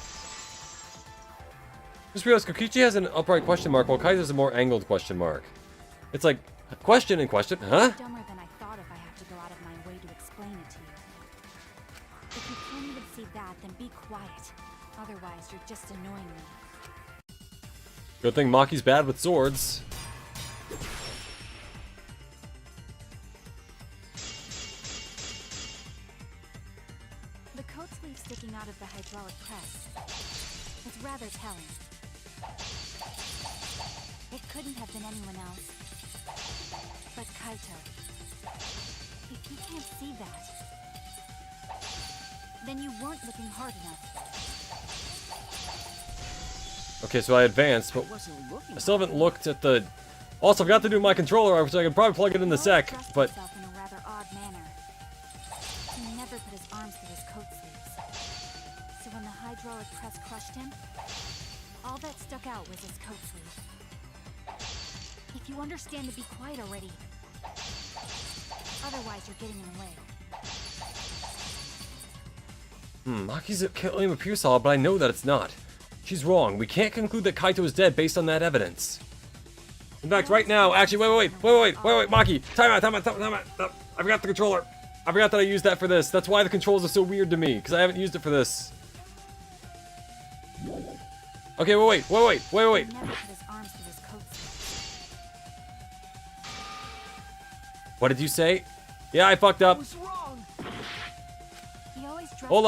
Just realized Kokichi has an upright question mark while Kaito's a more angled question mark. It's like, question and question, huh? Dumber than I thought if I have to go out of my way to explain it to you. If you can't even see that, then be quiet. Otherwise, you're just annoying me. Good thing Maki's bad with swords. The coat sleeve sticking out of the hydraulic press. It's rather telling. It couldn't have been anyone else. But Kaito. If you can't see that, then you weren't looking hard enough. Okay, so I advanced, but I wasn't looking. I still haven't looked at the... Also, I forgot to do my controller, which I could probably plug it in the sec, Dressed but... himself in a rather odd manner. He never put his arms through his coat sleeves. So when the hydraulic press crushed him, all that stuck out was his coat sleeve. If you understand to be quiet already. Otherwise, you're getting in the way. Maki's claim appears solid, but I know that it's not. She's wrong. We can't conclude that Kaito is dead based on that evidence. In fact, right now, actually, wait, Maki, time out. I forgot the controller. I forgot that I used that for this. That's why the controls are so weird to me, because I haven't used it for this. Okay, wait. He never put his arms through his coat sleeves. What did you say? Yeah, I fucked up. was wrong. He always dressed Hold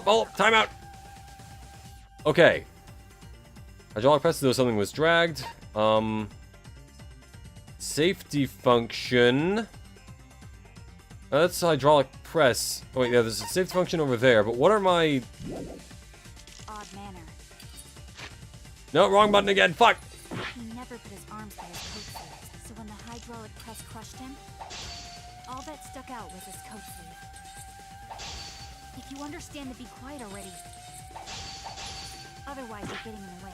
up. Time out. Okay. Hydraulic press as though something was dragged. Safety function. That's hydraulic press. Oh, wait, yeah, there's a safety function over there, but what are my... odd manner. No, wrong button again, fuck! He never put his arms through his coat sleeves, so when the hydraulic press crushed him, all that stuck out was his coat sleeve. If you understand to be quiet already. Otherwise, you're getting in the way.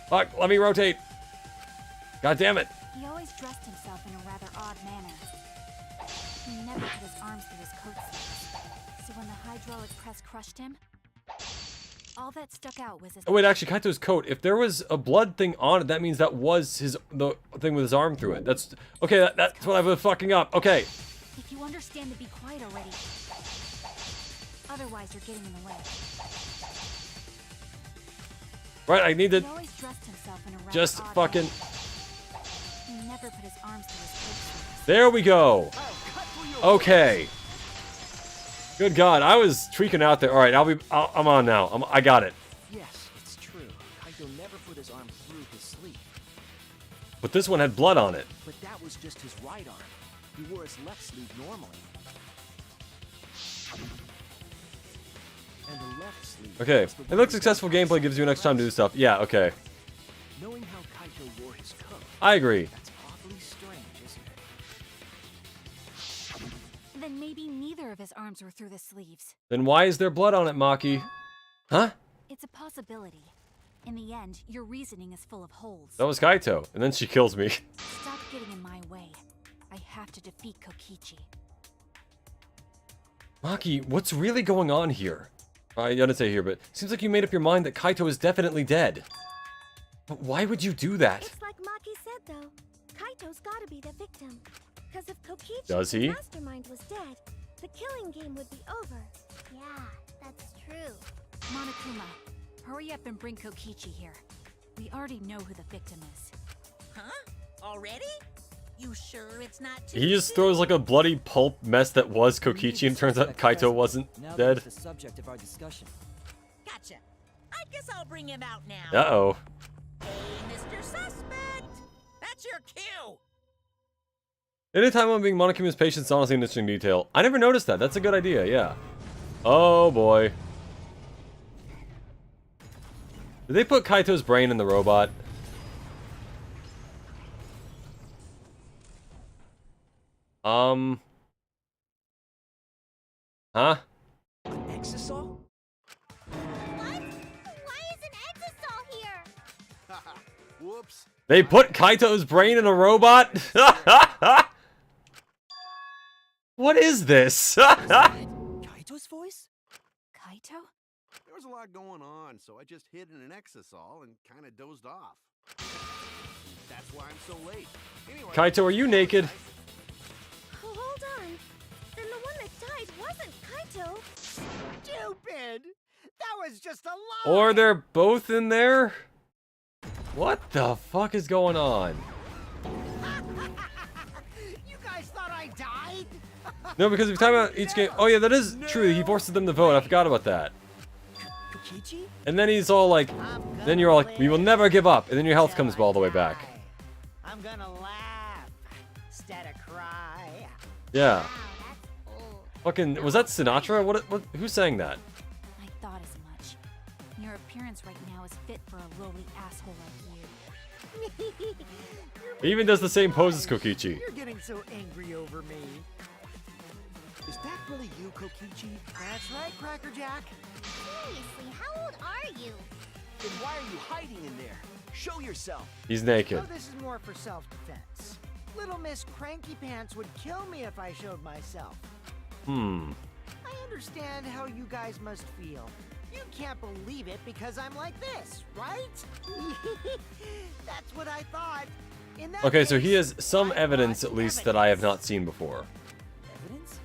Fuck, let me rotate. God damn it. He always dressed himself in a rather odd manner. He never put his arms through his coat sleeves, so when the hydraulic press crushed him, all that stuck out was his... Oh, wait, actually, Kaito's coat. If there was a blood thing on it, that means that was the thing with his arm through it. That's... Okay, that's what I was fucking up. Okay. If you understand to be quiet already. Otherwise, you're getting in the way. Right, I need to He always dressed himself in a rather just odd fucking... manner. He never put his arms through his coat sleeves. There we go. Okay. Good God, I was tweaking out there. All right, I'm on now. I got it. Yes, it's true. Kaito never put his arm through his sleeve. But this one had blood on it. But that was just his right arm. He wore his left sleeve normally. And the left sleeve... Okay. was the It one looks he successful pressed gameplay gives you an extra time to do stuff. Yeah, okay. Knowing how Kaito wore his coat, I agree. that's awfully strange, isn't it? Then maybe neither of his arms were through the sleeves. Then why is there blood on it, Maki? Huh? It's a possibility. In the end, your reasoning is full of holes. That was Kaito. And then she kills me. Stop getting in my way. I have to defeat Kokichi. Maki, what's really going on here? I didn't say here, but seems like you made up your mind that Kaito is definitely dead. But why would you do that? It's like Maki said, though. Kaito's gotta be the victim. Because if Kokichi, Does he? the mastermind, was dead, the killing game would be over. Yeah, that's true. Monokuma, hurry up and bring Kokichi here. We already know who the victim is. Huh? Already? You sure it's not too He just soon? throws like a bloody pulp mess that was Kokichi and turns out Kaito wasn't Now dead. that's the subject of our discussion. Gotcha. I guess I'll bring him out now. Uh-oh. Hey, Mr. Suspect! That's your cue! Anytime I'm being Monokuma's patient is honestly an interesting detail. I never noticed that. That's a good idea, yeah. Oh boy. Did they put Kaito's brain in the robot? Huh? Exisal? What? Why isn't Exisol here? Whoops. They put Kaito's brain in a robot? What is this? Kaito's voice? Kaito? There was a lot going on, so I just hid in an exisal and kind of dozed off. That's why I'm so late. Anyway, Kaito, are you naked? Oh, hold on. Then the one that died wasn't Kaito. Stupid! That was just a lie! Or they're both in there? What the fuck is going on? You guys thought I died? No, because if you time out each game... Oh yeah, that is true. He forces them to vote. I forgot about that. Kokichi? And then he's all like... Then you're all like, we will never give up. And then your health comes all the way back. I'm gonna laugh instead of cry. Yeah. Wow, that's old. Fucking... Was that Sinatra? What? Who sang that? I thought as much. Your appearance right now is fit for a lowly asshole like you. He even does the same pose as Kokichi. You're getting so angry over me. Is that really you, Kokichi? That's right, Cracker Jack. Seriously, how old are you? Then why are you hiding in there? Show yourself. He's naked. Oh, this is more for self-defense. Little Miss Cranky Pants would kill me if I showed myself. Hmm. I understand how you guys must feel. You can't believe it because I'm like this, right? That's what I thought. In that Okay, so he case, has some I evidence brought at least that I have evidence. not seen before. Evidence?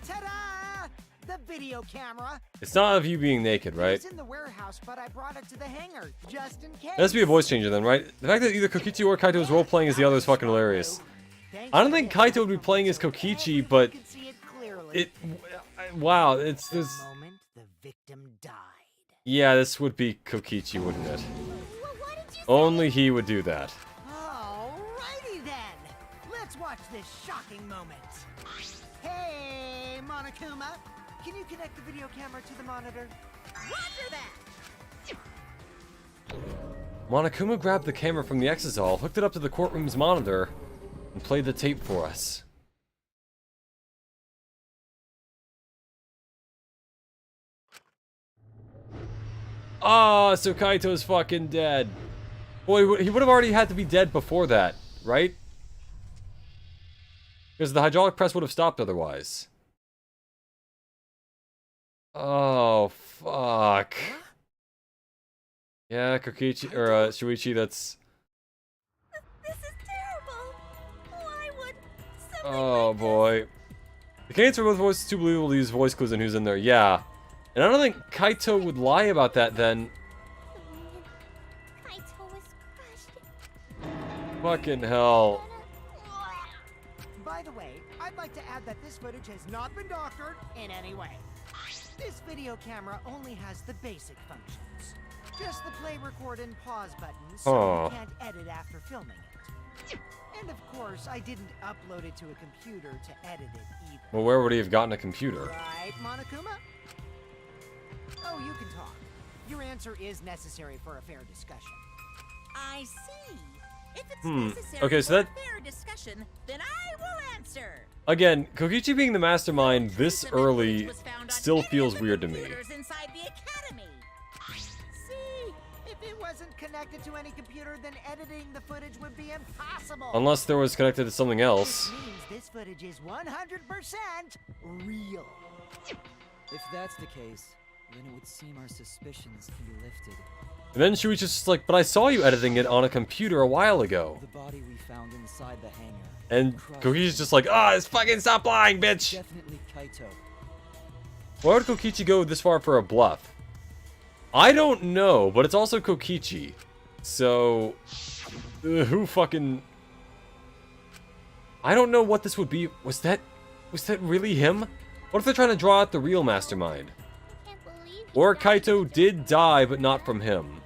Ta-da! The video camera. It's not of you being naked, It right? was in the warehouse, but I brought it to the hangar just in case. It has to be a voice changer then, right? The fact that either Kokichi or Kaito is role-playing as the other is fucking hilarious. Thanks I don't for think the Kaito would be help. playing as Kokichi, but Everyone can see it clearly. wow, it's The this. moment the victim died. Yeah, this would be Kokichi, wouldn't it? Well, what did you say? Only he would do that. Alrighty then. Let's watch this shocking moment. Hey, Monokuma. Can you connect the video camera to the monitor? Roger that! Monokuma grabbed the camera from the exisal, hooked it up to the courtroom's monitor, and played the tape for us. Ah, so Kaito's fucking dead. Boy, he would have already had to be dead before that, right? Because the hydraulic press would have stopped otherwise. Oh, fuck. Yeah, Kokichi, or Shuichi, that's... This is terrible. Why would something Oh, like boy. The candidates for both voices too believable to use voice clues and who's in there, yeah. And I don't think Kaito would lie about that then. this? Kaito was crushed. Fucking hell. By the way, I'd like to add that this footage has not been doctored in any way. This video camera only has the basic functions. Just the play, record, and pause buttons, so Aw. you can't edit after filming it. And of course, I didn't upload it to a computer to edit it either. Well, where would he have gotten a computer? Right, Monokuma? Oh, you can talk. Your answer is necessary for a fair discussion. I see. If it's Hmm. necessary Okay, so for that- a fair discussion, then I will answer. Again, Kokichi being the mastermind this Trace of early evidence was found on still any of feels the weird to me. computers inside the academy. See, if it wasn't connected to any computer, then editing the footage would be impossible. Unless there was connected to something else. Which means this footage is 100% real. If that's the case, then it would seem our suspicions can be lifted. And then Shuichi's just like, but I saw you editing it on a computer a while ago. The body we found inside the hangar. And crushed, Kokichi's just like, ah, it's fucking stop lying, bitch! definitely Kaito. Why would Kokichi go this far for a bluff? I don't know, but it's also Kokichi. So, who fucking... I don't know what this would be. Was that really him? What if they're trying to draw out the real mastermind? I can't believe he Or died Kaito with did die, but not from him.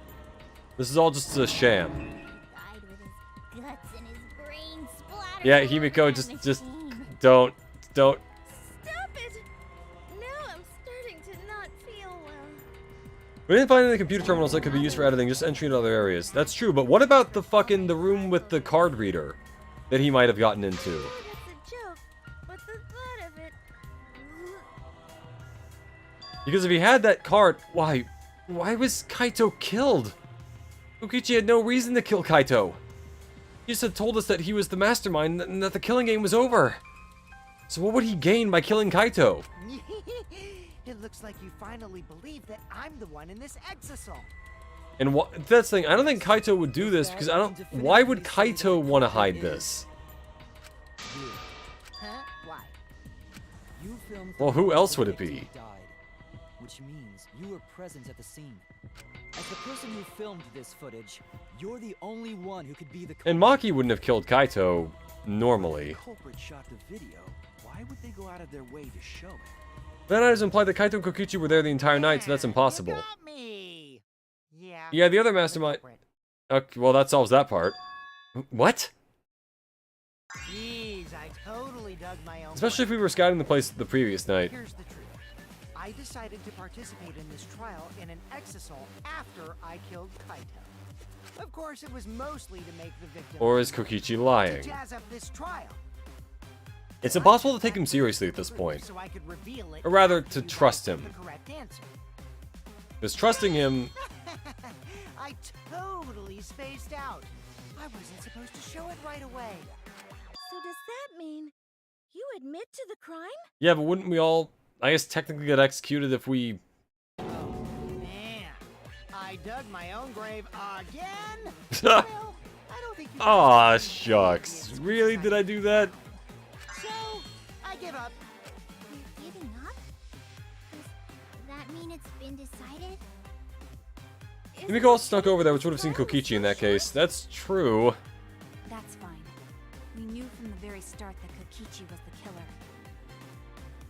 This is all just a sham. He died with his guts and his brain splattered. Yeah, all over Himiko, that just machine. don't. Stop it! Now I'm starting to not feel well. We didn't find any computer terminals that could be used for editing, just entry into other areas. That's true, but what about the room with the card reader that he might have gotten into? Oh, that's a joke, but the thought of it. Because if he had that card, why was Kaito killed? Kokichi had no reason to kill Kaito. He just had told us that he was the mastermind and that the killing game was over. So what would he gain by killing Kaito? It looks like you finally believe that I'm the one in this exasol. And that's the thing, I don't think Kaito would do this because why would Kaito want to hide this? Huh? Why? You filmed Well, who else would it be? died, which means you were present at the scene. As the person who filmed this footage, you're the only one who could be the And Maki wouldn't have killed Kaito normally. The culprit shot the video. Why would they go out of their way to show it? That does imply that Kaito and Kokichi were there the entire night, so that's impossible. You got me. Yeah. Yeah, the other mastermind... Okay, well, that solves that part. What? Jeez, I totally dug my own. Especially if we were scouting the place the previous night. Here's the truth. I decided to participate in this trial in an exasol after I killed Kaito. Of course, it was mostly to make the victim. Or is Kokichi to lying? jazz up this trial. It's impossible to take him seriously at this point. So I could reveal it Or rather, to after you trust guessed him. the correct answer. Because trusting him... I totally spaced out. I wasn't supposed to show it right away. So does that mean you admit to the crime? Yeah, but wouldn't we all, I guess, technically get executed if we... Man, I dug my own grave again? Aw, Well, I don't think you guys can shucks. be Really? Did I do that? So, I give up. You're giving up? Does that mean it's been decided? Himiko also snuck over there, which would have seen Kokichi in that case. That's true. That's fine. We knew from the very start that Kokichi was the killer.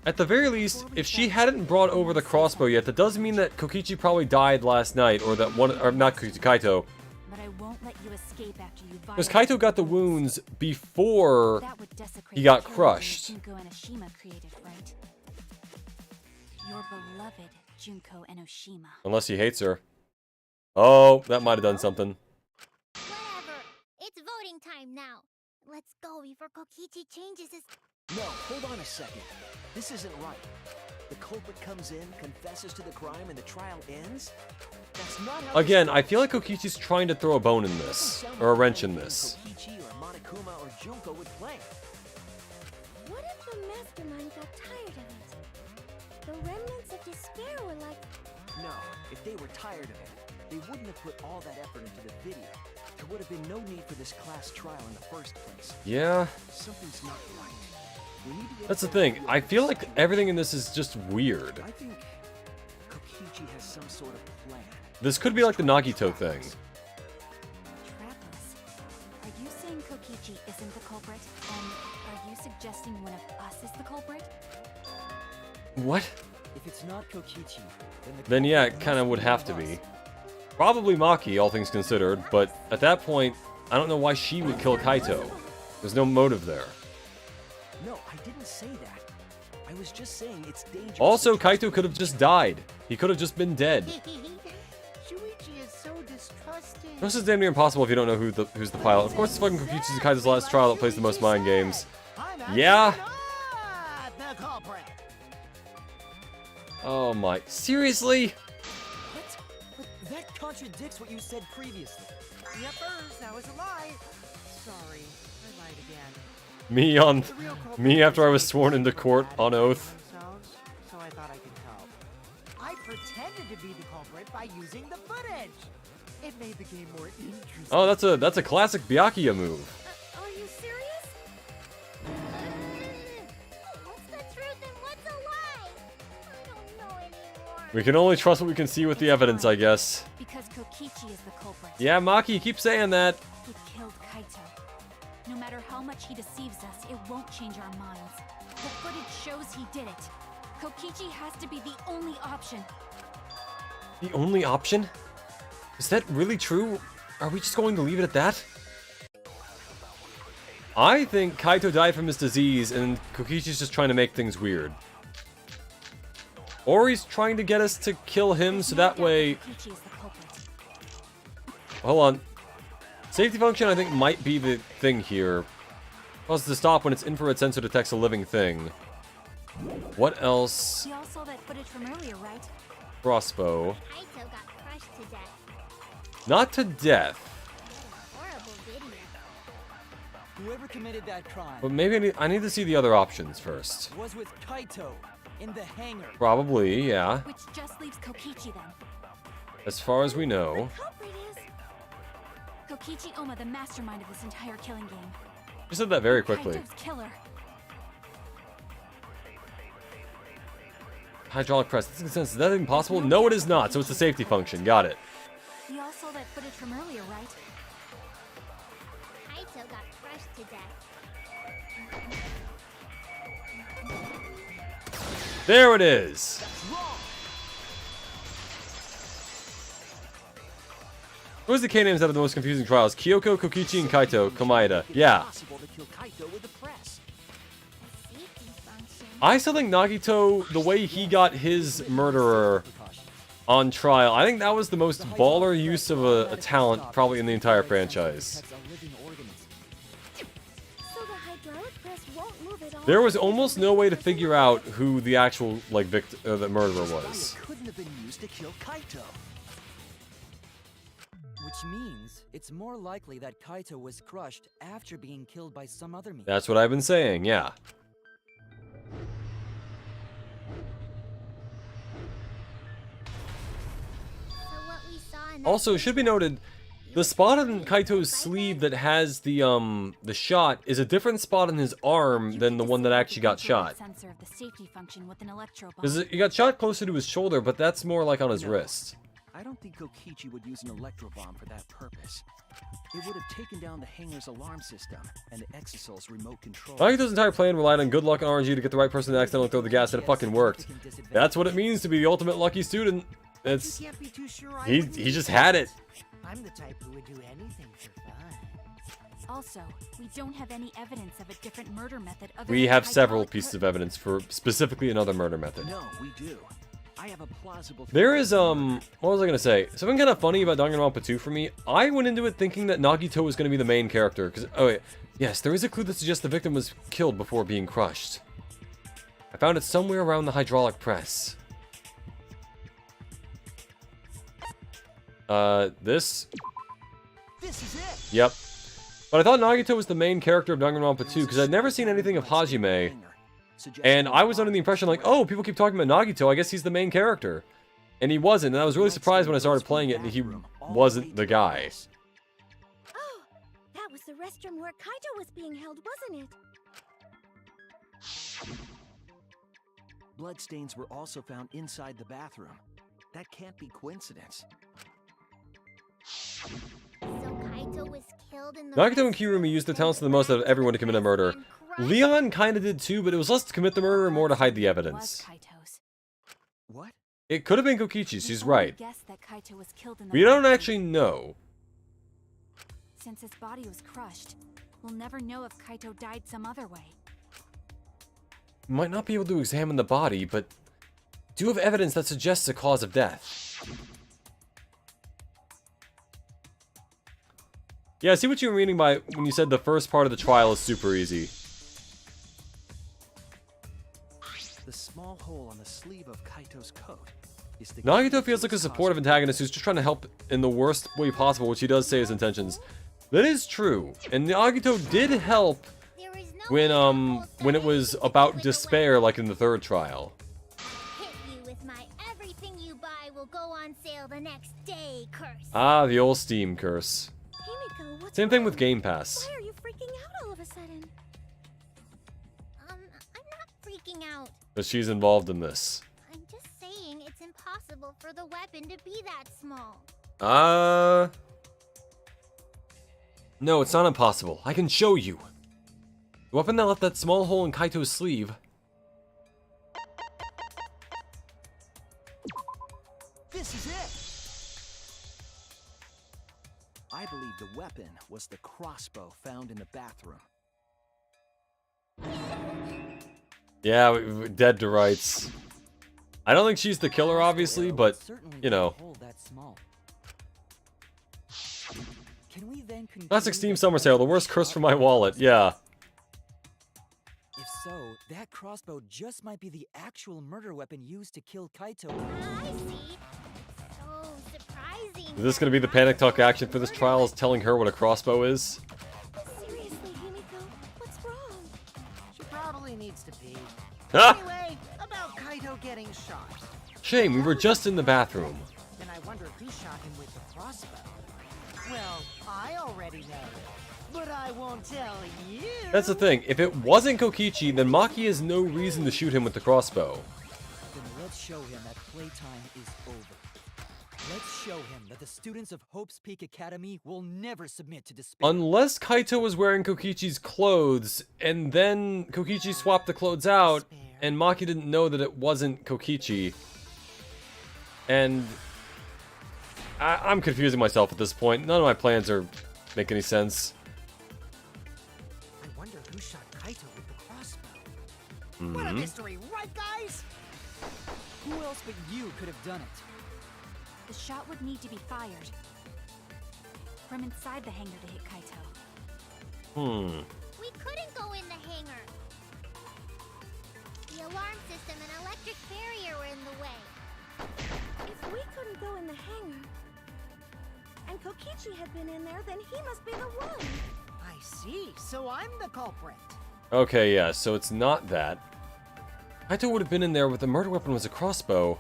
At the very least, if she hadn't brought over the crossbow yet, that does mean that Kokichi probably died last night, or that one, or not Kokichi, Kaito. But I won't let you escape after you Because violate Kaito got the wounds before That would desecrate he got the character crushed. Junko Enoshima created, right? Your beloved Junko Enoshima. Unless he hates her. Oh, that might have done something. Whatever. It's voting time now. Let's go before Kokichi changes his... No, hold on a second. This isn't right. The culprit comes in, confesses to the crime, and the trial ends? That's not how Again, this I feel like Kokichi's trying to throw a bone in this. Or a wrench in this. Kokichi or Monokuma or Junko would play. What if the mastermind got tired of it? The remnants of despair were like... No, if they were tired of it, they wouldn't have put all that effort into the video. There would have been no need for this class trial in the first place. Yeah, Something's not right. We need to get that's the thing. I feel like everything in this is just weird. I think Kokichi has some sort of plan. This could be like the Nagito thing. Trappers. Are you saying Kokichi isn't the culprit? And are you suggesting one of us is the culprit? What? If it's not Kokichi, Then yeah, it kind of would have to be. Probably Maki, all things considered, but at that point, I don't know why she would kill Kaito. There's no motive there. No, I didn't say that. I was just saying it's dangerous. Also, to trust Kaito could have just died. He could have just been dead. Shuichi is so distrusting. This is damn near impossible if you don't know who's the pilot. Of course, it's fucking Kokichi's Kaito's last trial that plays the most mind games. I'm actually Yeah? not the culprit. Oh my. Seriously? What? But that contradicts what you said previously. Yuppers, that was a lie. Sorry, I lied again. Me after I was sworn into court on oath. Themselves, so I thought I could help. I pretended to be the culprit by using the footage. It made the game more interesting. Oh, that's a classic Byakuya move. Are you serious? What's the truth and what's a lie? I don't know anymore. We can only trust what we can see with the evidence, I guess. Because Kokichi is the culprit. Yeah, Maki, keep saying that. He killed Kaito. No matter how much he deceives us, it won't change our minds. The footage shows he did it. Kokichi has to be the only option. The only option? Is that really true? Are we just going to leave it at that? I think Kaito died from his disease and Kokichi's just trying to make things weird. Or he's trying to get us to kill him so that way... Kokichi is the culprit. Hold on. Safety function, I think, might be the thing here. Causes to stop when its infrared sensor detects a living thing. What else? We all saw that footage from earlier, right? Crossbow. Kaito got crushed to death. Not to death. Horrible video. Whoever committed that crime But maybe I need to see the other options first. was with Kaito in the hangar. Probably, yeah. Which just leaves Kokichi then. As far as we know. Culprit is Kokichi Oma, the mastermind of this entire killing game. You said that very quickly. Kaito's killer. Hydraulic press. This makes sense. Is that even possible? No, it is not. So it's a safety function. Got it. You all saw that footage from earlier, right? Kaito got crushed to death. There it is. Who's the K-names that have the most confusing trials? Kyoko, Kokichi, and Kaito. Komaeda. Yeah. Possible to kill Kaito with the press. A safety function. I still think Nagito, the way he got his murderer on trial, I think that was the most baller use of a talent probably in the entire franchise. Protects a living organism. So the hydraulic press won't move at all. There was almost no way to figure out who the actual, like, the murderer was. It couldn't have been used to kill Kaito. Which means it's more likely that Kaito was crushed after being killed by some other means. That's what I've been saying, yeah. So what we saw in that Also, it should be noted, the spot on Kaito's sleeve that has the shot is a different spot on his arm than the one that actually got shot. Sensor of the safety function with an electro bomb. Because he got shot closer to his shoulder, but that's more like on his wrist. I don't think Kokichi would use an electro bomb for that purpose. It would have taken down the hangar's alarm system and the Exosol's remote control. Nagito's entire plan relied on good luck and RNG to get the right person to accidentally throw the gas, and it fucking worked. That's what it means to be the ultimate lucky student. It's You can't be too sure I he would he just had it. I'm the type who would do anything for fun. Also, we don't have any evidence of a different murder method other We than have several hydraulic pieces of press. evidence for specifically another murder method. No, we do. I have a plausible. There is what was I gonna say? Something kind of funny about Danganronpa 2 for me. I went into it thinking that Nagito was gonna be the main character, because oh wait, yes, there is a clue that suggests the victim was killed before being crushed. I found it somewhere around the hydraulic press. This. This is it. Yep. But I thought Nagito was the main character of Danganronpa 2 because I'd never seen anything of Hajime. And I was under the impression like, oh, people keep talking about Nagito, I guess he's the main character. And he wasn't, and I was really surprised when I started playing it and he wasn't the guy. Oh, that was the restroom where Kaito was being held, wasn't it? Bloodstains were also found inside the bathroom. That can't be coincidence. So Kaito was killed in the Nagito and restroom Kirumi used their talents the most out of everyone to commit a murder. and crushed? Leon kinda did too, but it was less to commit the murder and more to hide the Was evidence. Kaito's. What? It could have been Kokichi's, she's We only right. guess that Kaito was killed in the We don't bathroom. actually know. Since his body was crushed, we'll never know if Kaito died some other way. We might not be able to examine the body, but do have evidence that suggests a cause of death. Yeah, I see what you were meaning by when you said the first part of the trial is super easy. The small hole on the sleeve of Kaito's coat is the Nagito feels like a supportive antagonist who's just trying to help in the worst way possible, which he does say his intentions. That is true, and Nagito did help There is no when way to hold when it something was to about with despair, away. like in the third trial. Hit you with my everything you buy will go on sale the next day curse. Ah, the old Steam curse. Himiko, what's Same thing with wrong? Game Pass. Why are you freaking out all of a sudden? I'm not freaking out. But she's involved in this. I'm just saying it's impossible for the weapon to be that small. No, it's not impossible. I can show you. The weapon that left that small hole in Kaito's sleeve. This is it! I believe the weapon was the crossbow found in the bathroom. Yeah, dead to rights. I don't think she's the killer, obviously, but, Certainly you know. not a hole that small. Can we then conclude Classic Steam that Summer Sale, the worst curse for my wallet, yeah. If so, that crossbow just might be the actual murder weapon used to kill Kaito. I see. So surprising. amazing! Is this gonna be the panic talk action for this trial, is telling her what a crossbow is? Seriously, Himiko, what's wrong? She probably needs to pee. Ah! Anyway, about Kaito getting shot. Shame, we were just in the bathroom. Then I wonder who shot him with the crossbow. Well, I already know, but I won't tell you. That's the thing, if it wasn't Kokichi, then Maki has no reason to shoot him with the crossbow. Then let's show him that playtime is over. Let's show him that the students of Hope's Peak Academy will never submit to despair. Unless Kaito was wearing Kokichi's clothes, and then Kokichi swapped the clothes out, and Maki didn't know that it wasn't Kokichi. And I'm confusing myself at this point. None of my plans make any sense. I wonder who shot Kaito with the crossbow. What a mystery, right, guys? Who else but you could have done it? The shot would need to be fired from inside the hangar to hit Kaito. We couldn't go in the hangar. The alarm system and electric barrier were in the way. If we couldn't go in the hangar, and Kokichi had been in there, then he must be the one. I see, so I'm the culprit. Okay, yeah, so it's not that. Kaito would have been in there, but the murder weapon was a crossbow.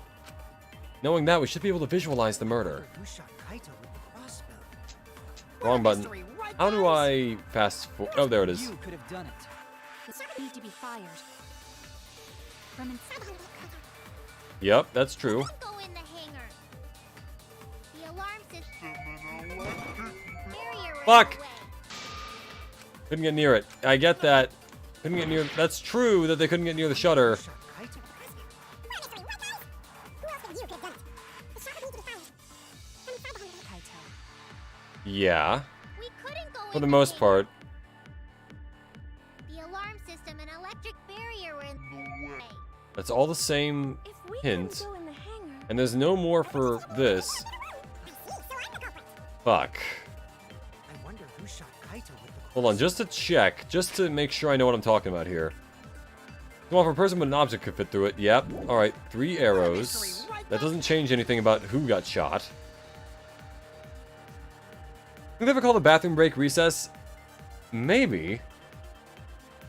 Knowing that, we should be able to visualize the murder. Who shot Kaito with the crossbow? Wrong button. Mystery, right, How do guys? I fast forward? Oh, there it is. You could have done it. The shot would need to be fired from inside. Yep, that's true. Couldn't go in the hangar. The alarm system and electric barrier were Fuck! in the way. Couldn't get near it. I get that. Couldn't get near. That's true that they couldn't get near the shutter. Shot Kaito. Kaito. Yeah, We couldn't go for in the most hangar. part. The alarm system and electric barrier were in the way. That's all the same If we hint. couldn't go in the hangar, And there's no more for this. Fuck. I wonder who shot Kaito with the Hold on, just to check, just to make sure I know what I'm talking about here. Come on, for a person with an object could fit through it. Yep. Alright, 3 arrows. That doesn't change anything about who got shot. Did they ever call the bathroom break recess? Maybe.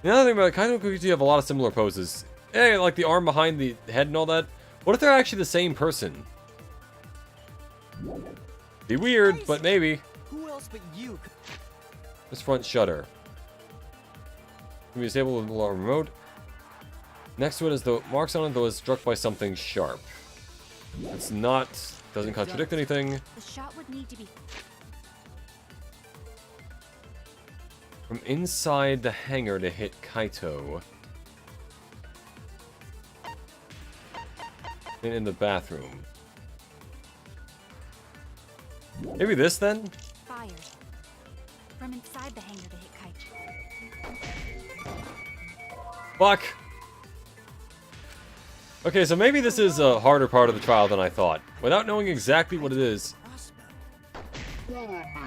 The other thing about it, Kaito and Kokichi have a lot of similar poses. Hey, like the arm behind the head and all that. What if they're actually the same person? Be weird, but maybe. Who else but you could... This front shutter. Can be disabled with the alarm remote. Next to it is the marks on it that was struck by something sharp. It's not, doesn't contradict anything. The shot would need to be From inside the hangar to hit Kaito. And in the bathroom. Maybe this then? fired from inside the hangar to hit Kaito. Fuck! Okay, so maybe this is a harder part of the trial than I thought. Without knowing exactly what it is.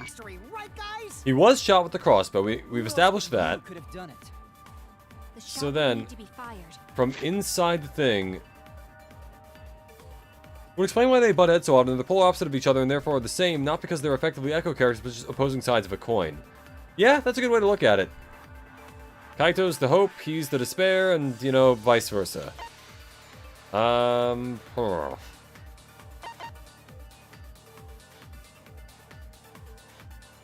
mystery, right, guys? He was shot with the crossbow, we've established that. You could have done it. The shot So would then- need to be fired. From inside the thing. Would explain why they butt heads so often. They're the polar opposite of each other and therefore are the same, not because they're effectively echo characters, but just opposing sides of a coin. Yeah, that's a good way to look at it. Kaito's the hope, he's the despair, and, you know, vice versa.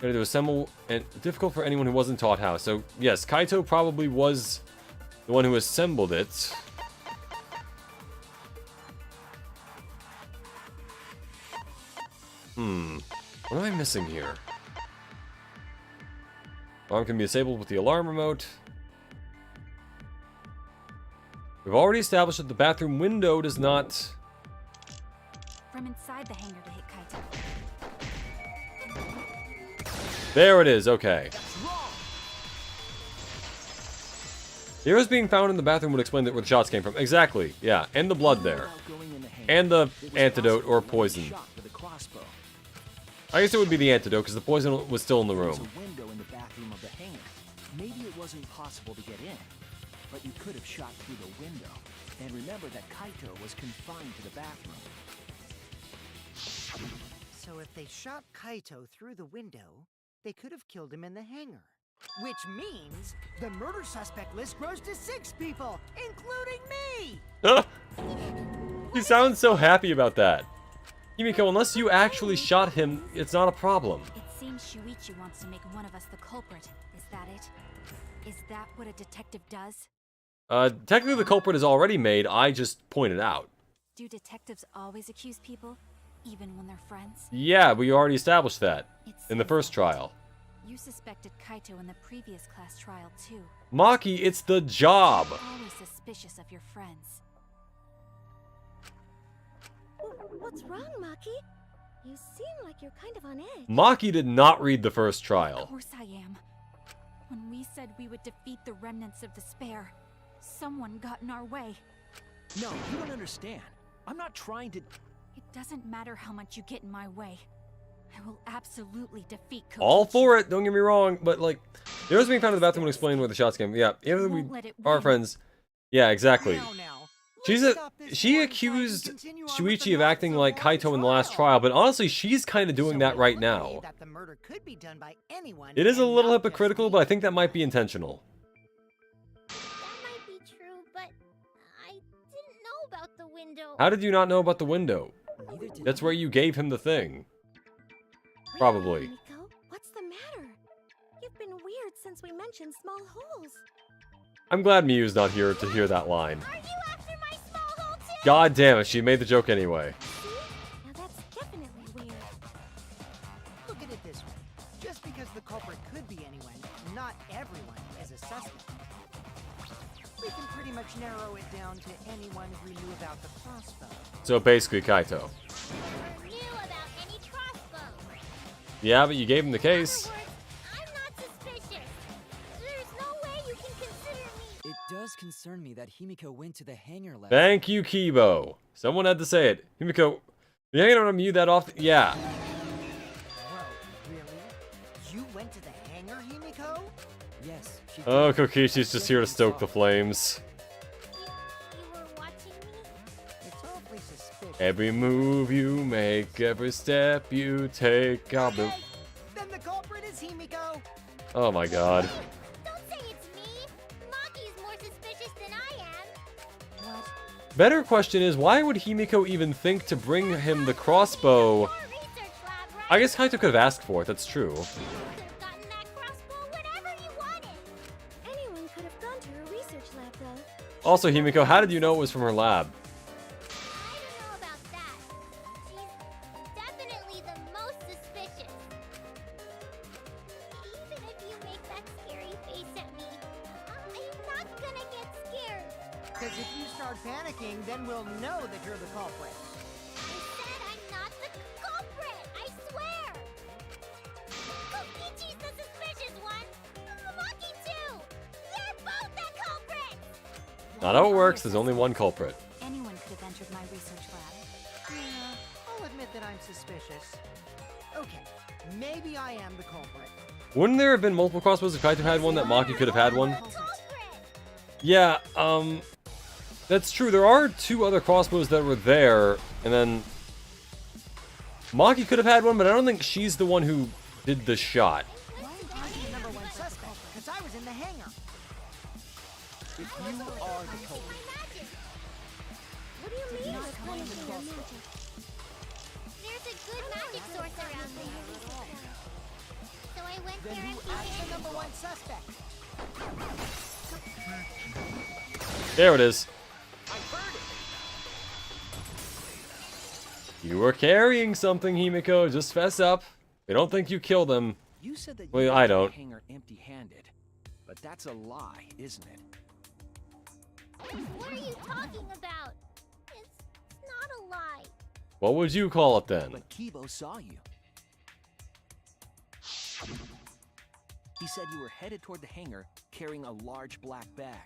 Ready to assemble, and difficult for anyone who wasn't taught how. So, yes, Kaito probably was the one who assembled it. What am I missing here? Alarm can be disabled with the alarm remote. We've already established that the bathroom window does not... From inside the hangar to hit Kaito. There it is, okay. The arrows being found in the bathroom would explain where the shots came from. Exactly, yeah. And the blood there. And the antidote or poison. I guess it would be the antidote because the poison was still in the There was room. a window in the bathroom of the hangar. Maybe it wasn't possible to get in, but you could have shot through the window. And remember that Kaito was confined to the bathroom. So if they shot Kaito through the window, they could have killed him in the hangar. Which means the murder suspect list grows to 6 people, including me! He sounds so happy about that. Himiko, unless you actually shot him, it's not a problem. It seems Shuichi wants to make one of us the culprit. Is that it? Is that what a detective does? Technically the culprit is already made, I just pointed out. Do detectives always accuse people, even when they're friends? Yeah, we already established that in the first trial. You suspected Kaito in the previous class trial, too. Maki, it's the job! You're always suspicious of your friends. What's wrong, Maki? You seem like you're kind of on edge. Maki did not read the first Of trial. course I am. When we said we would defeat the remnants of despair, someone got in our way. No, you don't understand. I'm not trying to... It doesn't matter how much you get in my way. I will absolutely defeat Kokichi. All for it, don't get me wrong, but like, there's being found in the bathroom and explain where the shots came. Yeah, even though we won't let it are win. friends. Yeah, exactly. Now. She accused Shuichi of acting like Kaito in the last trial, but honestly, she's kind of doing that right now. That the murder could be done by anyone. It is a and little not just hypocritical, me. but I think that might be intentional. That might be true, but I didn't know about the window. How did you not know about the window? Neither did That's I. where you gave him the thing. Probably. Miko, what's the matter? You've been weird since we mentioned small holes. I'm glad Miyu's not here to hear that line. Are you after my small hole too? God damn it, she made the joke anyway. See? Now that's definitely weird. Look at it this way. Just because the culprit could be anyone, not everyone is a suspect. We can pretty much narrow it down to anyone who knew about the crossbow. So basically, Kaito. Never knew about any crossbow. Yeah, but you gave him the In other case. words, I'm not suspicious. There's no way you can consider me. It does concern me that Himiko went to the hangar last. Thank you, Kibo. Someone had to say it. Himiko, you hanging out on Miyu that often? Yeah. Whoa, really? You went to the hangar, Himiko? Yes, she Oh, did. Kokichi's just here to stoke the flames. You were watching me? It's awfully suspicious. Every move you make, every step you take, I'll be... Hey, then the culprit is Himiko. Oh my god. Don't say it's me. Maki's more suspicious than I am. What? Better question is, why would Himiko even think to bring him the crossbow? Your research lab, right? I guess Kaito could have asked for it, that's true. You could have gotten that crossbow whenever you wanted. Anyone could have gone to her research lab, though. Also, Himiko, how did you know it was from her lab? I don't know about that. She's definitely the most suspicious. Even if you make that scary face at me, I'm not gonna get scared. Because if you start panicking, then we'll know that you're the culprit. I said I'm not the culprit. I swear. Kokichi's the suspicious one. Maki too. You're both the culprits. Not how it works, there's only one culprit. Anyone could have entered my research lab. Yeah, I'll admit that I'm suspicious. Okay, maybe I am the culprit. Wouldn't there have been multiple crossbows if Kaito had one that Maki could have had one? Culprit. Yeah, that's true. There are 2 other crossbows that were there, and then Maki could have had one, but I don't think she's the one who did the shot. Why am I the number one suspect? Because I was in the hangar. If you are the culprit, What do you mean you're punishing your magic? There's a good magic source around there. So I went then there who and acts the hid. number one suspect? There it is. I heard it. You were carrying something, Himiko. Just fess up. I don't think you killed him. You said that you Well, went I to the don't. hangar empty-handed. But that's a lie, isn't it? What are you talking about? It's not a lie. What would you call it then? But Kibo saw you. He said you were headed toward the hangar carrying a large black bag.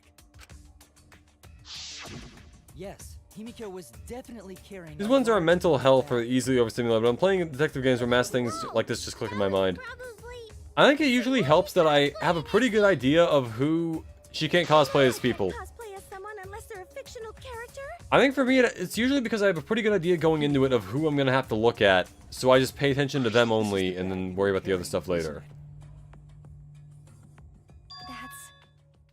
Yes, Himiko was definitely carrying. These a ones are a large mental black hell bag. for easily overstimulated, but I'm playing detective games where mass things like this just click in my mind. Probably. I think it usually helps that I have a pretty good idea of who she can't cosplay as people. Cosplay as someone unless they're a fictional character? I think for me, it's usually because I have a pretty good idea going into it of who I'm gonna have to look at, so I just pay attention to them only, and then worry about the other stuff later. That's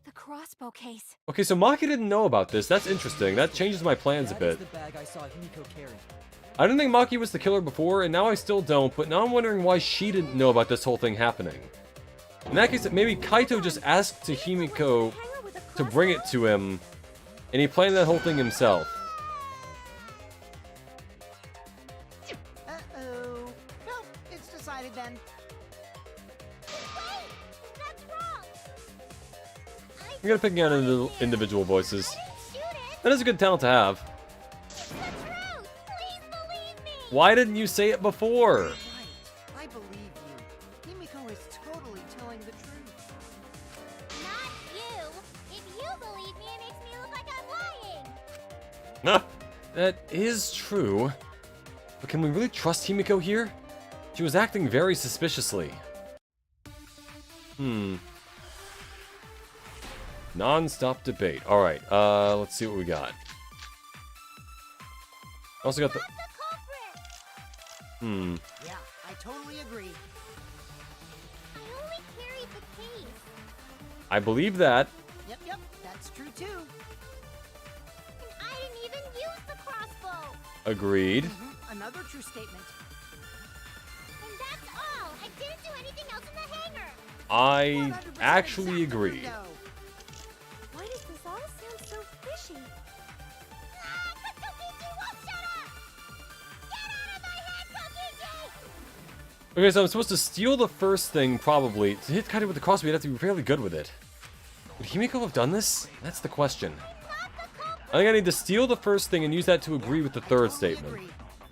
the crossbow case. Okay, so Maki didn't know about this. That's interesting. That changes my plans a That is bit. the bag I saw Himiko carrying. I didn't think Maki was the killer before, and now I still don't, but now I'm wondering why she didn't know about this whole thing happening. In that case, maybe Kaito just asked to Himiko to bring it to him, and he planned that whole thing himself. Uh-oh. Well, it's decided then. Wait! That's wrong! I'm gonna pick out individual voices. Shoot it! That is a good talent to have. It's the truth! Please believe me! Why didn't you say it before? Right. I believe you. Himiko is totally telling the truth. Not you! If you believe me, it makes me look like I'm lying! Nah, that is true. But can we really trust Himiko here? She was acting very suspiciously. Non-stop debate. Alright, let's see what we got. Also got the... Yeah, I totally agree. I only carried the case. I believe that. Yep, that's true too. And I didn't even use the crossbow! Agreed. Another true statement. And that's all! I didn't do anything else in the hangar! I 100% actually exact agree. no. Why does this all sound so fishy? Ah! Kokichi won't shut up! Get out of my head, Kokichi! Okay, so I'm supposed to steal the first thing, probably. To hit Kaito with the crossbow, you'd have to be fairly good with it. Would Himiko have done this? That's the question. I think I need to steal the first thing and use that to agree with the third statement.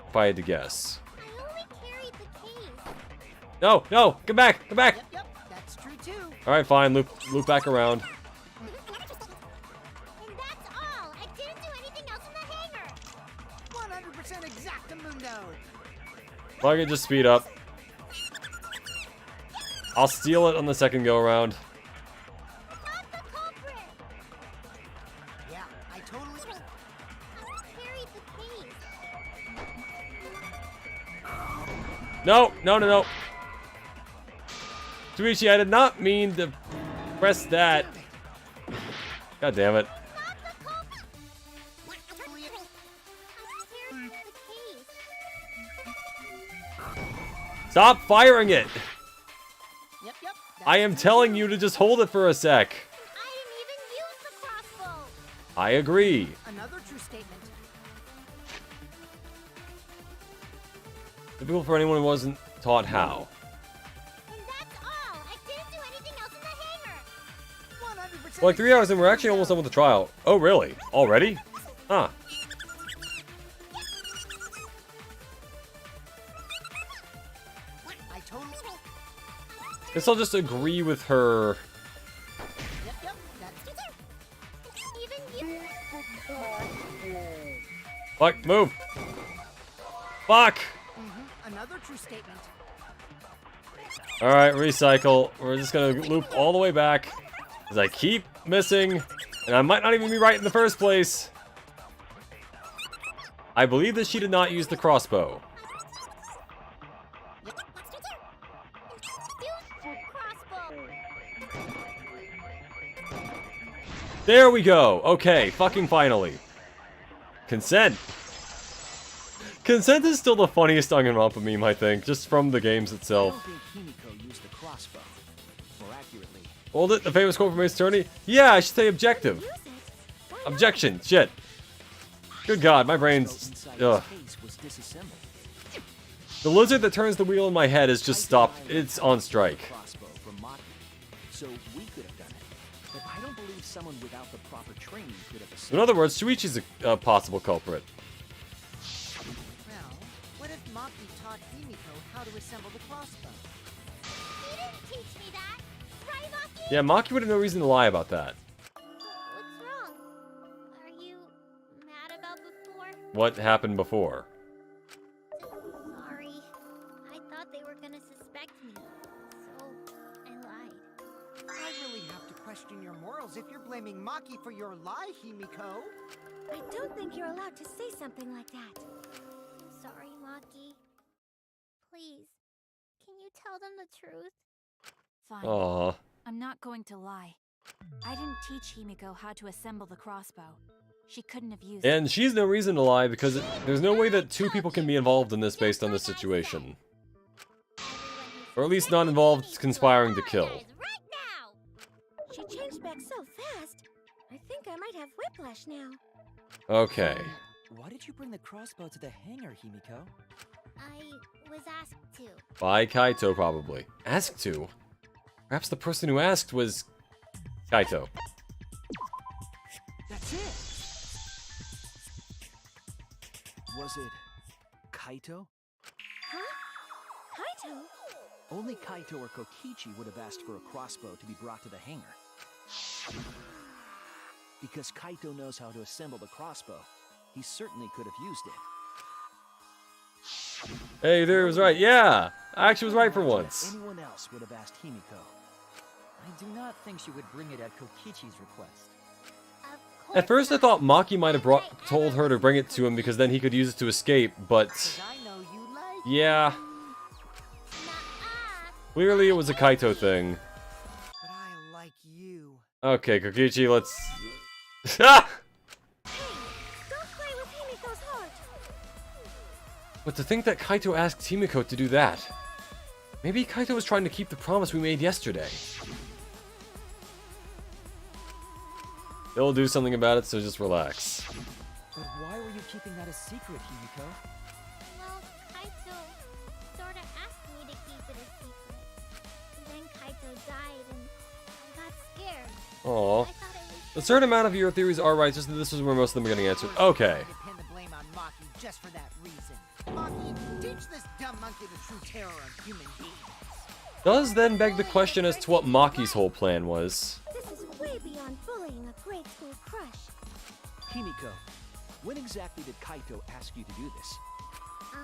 If I had to guess. I only carried the case. No, no, come back, come back! Yep, that's true too. Alright, fine, loop back around. And that's all! I didn't do anything else in the hangar! 100% exactamundo. If I could just speed up. I'll steal it on the second go around. Not the culprit! Yeah, I totally. I carried the case. No, no, no, no. Tuichi, I did not mean to press that. God damn it. Not the culprit! I carried the case. Stop firing it! Yep. I am telling you to just hold it for a sec. I didn't even use the crossbow! I agree. Another true statement. Difficult for anyone who wasn't taught how. And that's all! I didn't do anything else in the hangar! 100%. Well, like 3 hours and we're actually almost done with the trial. Oh, really? Already? Huh. I totally. Guess I'll just agree with her. Yep. That's. Even you. Fuck, move. Fuck! Another true statement. Alright, recycle. We're just gonna loop all the way back. As I keep missing. And I might not even be right in the first place. I believe that she did not use the crossbow. Crossbow! There we go. Okay, fucking finally. Consent. Consent is still the funniest Danganronpa meme, I think, just from the games I itself. don't think Himiko used the crossbow. More accurately, Hold it, the famous quote from Ace Attorney. Yeah, I should say objective. Use it. Why not? Objection, shit. Good god, my brain's... inside Ugh. his case was disassembled. The lizard that turns the wheel in my head is just stopped. It's on strike. Crossbow from Maki, so we could have done it. But I don't believe someone without the proper training could have In assembled. other words, Shuichi's a possible culprit. Well, what if Maki taught Himiko how to assemble the crossbow? You didn't teach me that! Right, Maki? Yeah, Maki would have no reason to lie about that. What's wrong? Are you mad about before? What happened before? Sorry. I thought they were gonna suspect me. So, I lied. I really have to question your morals if you're blaming Maki for your lie, Himiko. I don't think you're allowed to say something like that. I'm sorry, Maki. Please, can you tell them the truth? Fine. Aw. I'm not going to lie. I didn't teach Himiko how to assemble the crossbow. She couldn't have used it. And she's no reason to lie because there's no way that two people can be involved in this based on this situation. Or at least not involved conspiring to kill. Right now! She changed back so fast. I think I might have whiplash now. Okay. Why did you bring the crossbow to the hangar, Himiko? I was asked to. By Kaito, probably. Asked to? Perhaps the person who asked was Kaito. That's it. Was it Kaito? Huh? Kaito? Only Kaito or Kokichi would have asked for a crossbow to be brought to the hangar. Because Kaito knows how to assemble the crossbow, he certainly could have used it. Hey, there was right. Yeah! I actually was right for once. Anyone else would have asked Himiko. I do not think she would bring it at Kokichi's request. Of course At first I not. thought Maki might have told her to bring it to him because then he could use it to escape, but... 'Cause I know you like Yeah. Nuh-uh. Clearly it was a Kaito thing. But I like you. Okay, Kokichi, let's... Ah! Don't play with Himiko's heart. But to think that Kaito asked Himiko to do that. Maybe Kaito was trying to keep the promise we made yesterday. They'll do something about it, so just relax. But why were you keeping that a secret, Himiko? Well, Kaito sorta asked me to keep it a secret. Then Kaito died and I got scared. Aww. I thought it A was certain amount of your theories are right, just that this is where most of them are getting answered. Okay. To pin the blame on Maki just for that reason. Maki, teach this dumb monkey the true terror of human beings. Does then beg the question as to what Maki's whole plan was. This is way beyond bullying a grade school crush. Himiko, when exactly did Kaito ask you to do this? I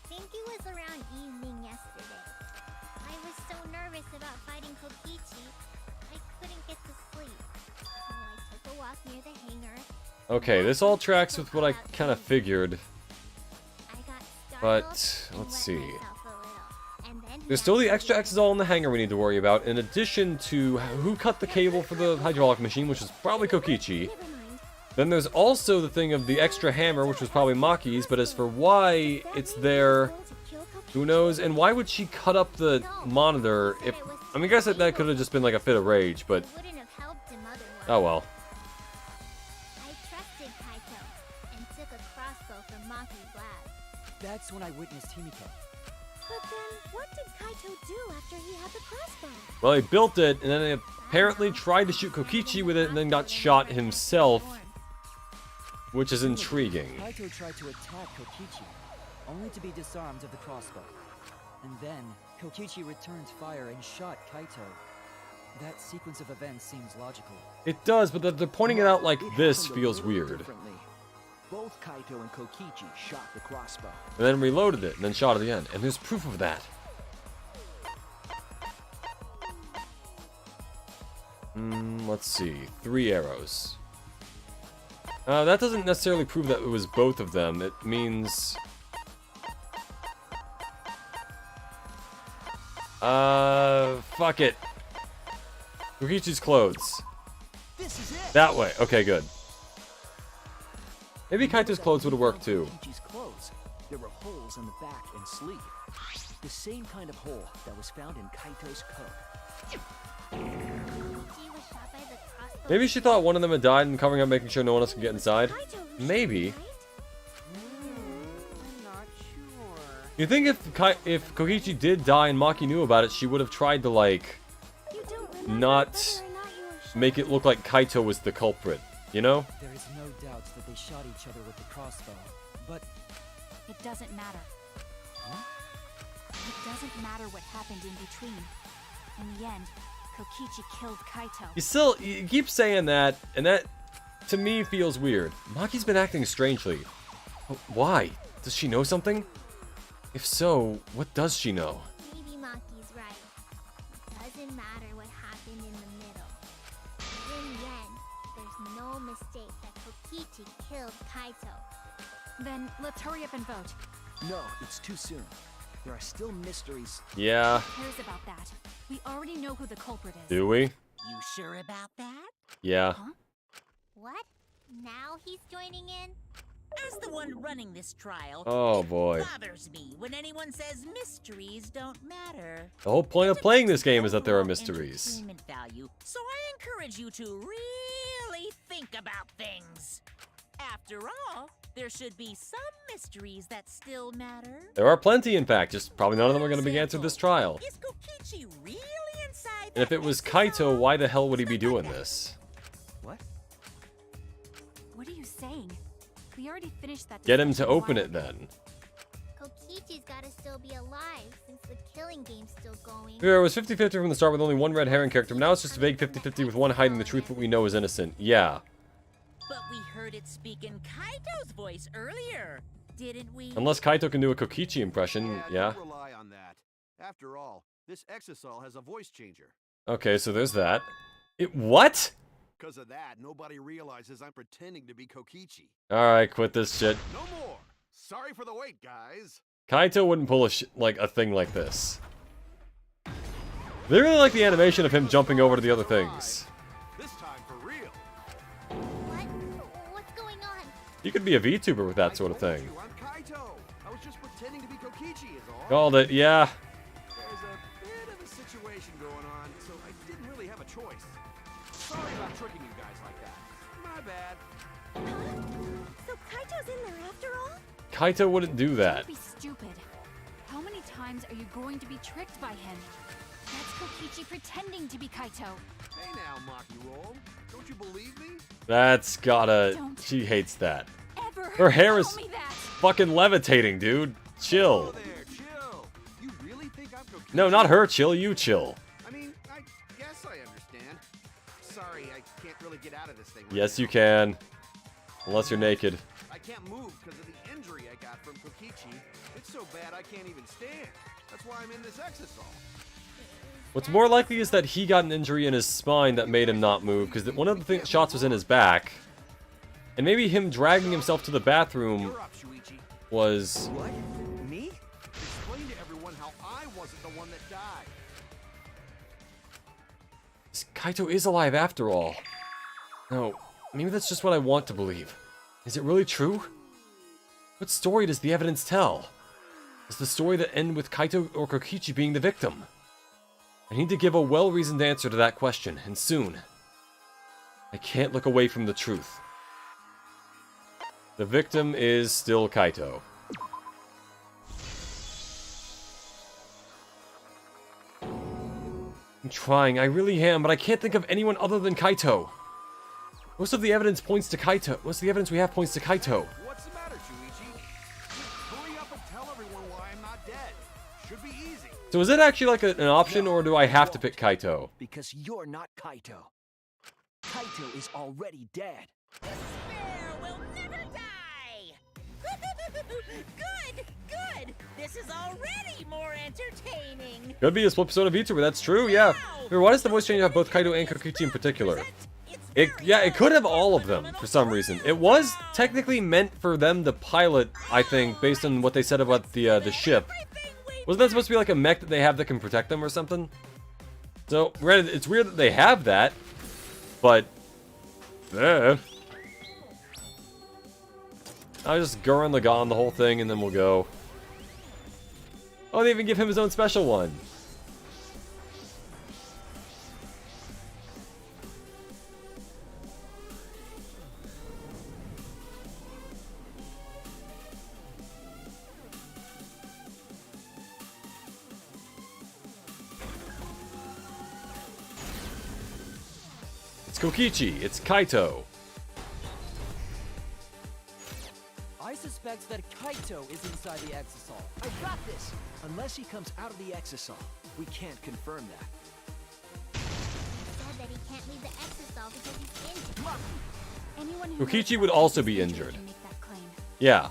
think it was around evening yesterday. I was so nervous about fighting Kokichi, I couldn't get to sleep. So I took a walk near the hangar. Okay, this all tracks with what I kind of figured. I got But, startled and let's wet see. myself a little, and then he There's still the asked extra me X's all in the hangar we need to worry about, in addition to who cut the cable for the hydraulic machine, which was probably Kokichi. Never mind. Then there's also the thing of the extra hammer, which was probably Maki's, but as for why it's there, who knows? And why would she cut up the monitor if... I mean, I guess that could have just been like a fit of rage, but... It wouldn't have helped him otherwise. Oh well. I trusted Kaito and took a crossbow from Maki's lab. That's when I witnessed Himiko. But then, what did Kaito do after he had the crossbow? Well, he built it, and then he apparently tried to shoot Kokichi with it, and then got shot himself, which is intriguing. Kaito tried to attack Kokichi, only to be disarmed of the crossbow. And then, Kokichi returned fire and shot Kaito. That sequence of events seems logical. It does, but that they're pointing it out like It this happened a feels little weird. differently. Both Kaito and Kokichi shot the crossbow. And then reloaded it, and then shot it again. And there's proof of that. Let's see. 3 arrows. That doesn't necessarily prove that it was both of them. It means... fuck it. Kokichi's clothes. This is it. That way. Okay, good. Maybe Kaito's clothes would have worked too. Kokichi's clothes. There were holes in the back and sleeve. The same kind of hole that was found in Kaito's coat. Kokichi was shot by the crossbow. Maybe she thought one of them had died and covering up making sure no one else could get inside. Kaito who Maybe. shot him, I'm not sure. You think if Kokichi did die and Maki knew about it, she would have tried to, like, right? You don't remember not whether or not you were shot? make it look like Kaito was the culprit, you know? There is no doubt that they shot each other with the crossbow, but It doesn't matter. It doesn't matter what happened in between. In the end, Kokichi killed Kaito. You keep saying that, and that, to me, feels weird. Maki's been acting strangely. But why? Does she know something? If so, what does she know? Maybe Maki's right. It doesn't matter what happened in the middle. In the end, there's no mistake that Kokichi Kokichi killed Kaito. Then let's hurry up and vote. No, it's too soon. There are still mysteries. Yeah. Who cares about that? We already know who the culprit is. Do we? You sure about that? Yeah. Huh? What? Now he's joining in? As the one running this trial, Oh, it boy. bothers me when anyone says mysteries don't matter. The whole point of It playing this affects game the is that there are overall mysteries. entertainment value, so I encourage you to really think about things. After all, there should be some mysteries that still matter. There are plenty, in fact. Just probably none of them are going to be answered this trial. Is Kokichi really inside And if that it was Exo? Kaito, why the hell would he be doing this? What? What are you saying? We already finished that. Get him to discussion a open while it ago. then. Kokichi's gotta still be alive since the killing game's still going. Here, it was 50-50 from the start with only one red herring character, but now it's just a vague 50-50 with one hiding the truth what we know is innocent. Yeah. But we heard it speak in Kaito's voice earlier, didn't we? Unless Kaito can do a Kokichi impression, yeah. Don't rely on that. After all, this exisal has a voice changer. Okay, so there's that. What? Because of that, nobody realizes I'm pretending to be Kokichi. Alright, quit this shit. No more. Sorry for the wait, guys. Kaito wouldn't pull a thing like this. They really like the animation of him jumping over to the other things. This time for real. What? What's going on? You could be a VTuber with that sort of I told thing. you, I'm Kaito. I was just pretending to be Kokichi is all. Called it, yeah. There's a bit of a situation going on, so I didn't really have a choice. Sorry about tricking you guys like that. My bad. So Kaito's in there after all? Kaito wouldn't do that. Don't be stupid. How many times are you going to be tricked by him? That's Kokichi pretending to be Kaito. Hey now, Maki Roll. Don't you believe me? That's gotta... Don't. She hates that. Ever Her hair tell is me that. fucking levitating, dude. Chill. Oh there, chill. You really think I'm Kokichi? No, not her chill, you chill. I mean, I guess I understand. Sorry, I can't really get out of this thing. Right Yes, now. you can. Unless you're naked. I can't move because of the injury I got from Kokichi. It's so bad I can't even stand. That's why I'm in this exisal. What's more likely is that he got an injury in his spine that made him not move, because one of the shots was in his back. And maybe him dragging himself to the bathroom You're up, Shuichi. was... What? Me? Explain to everyone how I wasn't the one that died. Kaito is alive after all. No, maybe that's just what I want to believe. Is it really true? What story does the evidence tell? Is the story that end with Kaito or Kokichi being the victim? I need to give a well-reasoned answer to that question, and soon. I can't look away from the truth. The victim is still Kaito. I'm trying, I really am, but I can't think of anyone other than Kaito. Most of the evidence points to Kaito. Most of the evidence we have points to Kaito. What's the matter, Shuichi? Just hurry up and tell everyone why I'm not dead. Should be easy. So is it actually like an option, or do I have to pick Kaito? Because you're not Kaito. Kaito is already dead. Despair will never die! Good! Good! This is already more entertaining! Could be a split episode of VTuber, that's true, yeah. Here, why does the voice change have both Kaito and Kokichi in particular? It could have all of them, for some reason. It was technically meant for them to pilot, I think, based on what they said about the ship. Wasn't that supposed to be like a mech that they have that can protect them or something? So, granted, it's weird that they have that, but... I'll just Gurren Lagann the whole thing and then we'll go. Oh, they even give him his own special one. It's Kokichi, it's Kaito. I suspect that Kaito is inside the Exisal. I got this! Unless he comes out of the exisal, we can't confirm that. He said that he can't leave the exisal because he's injured. Anyone who Kokichi knows would Kaito's also be injury injured. can make that claim. Yeah.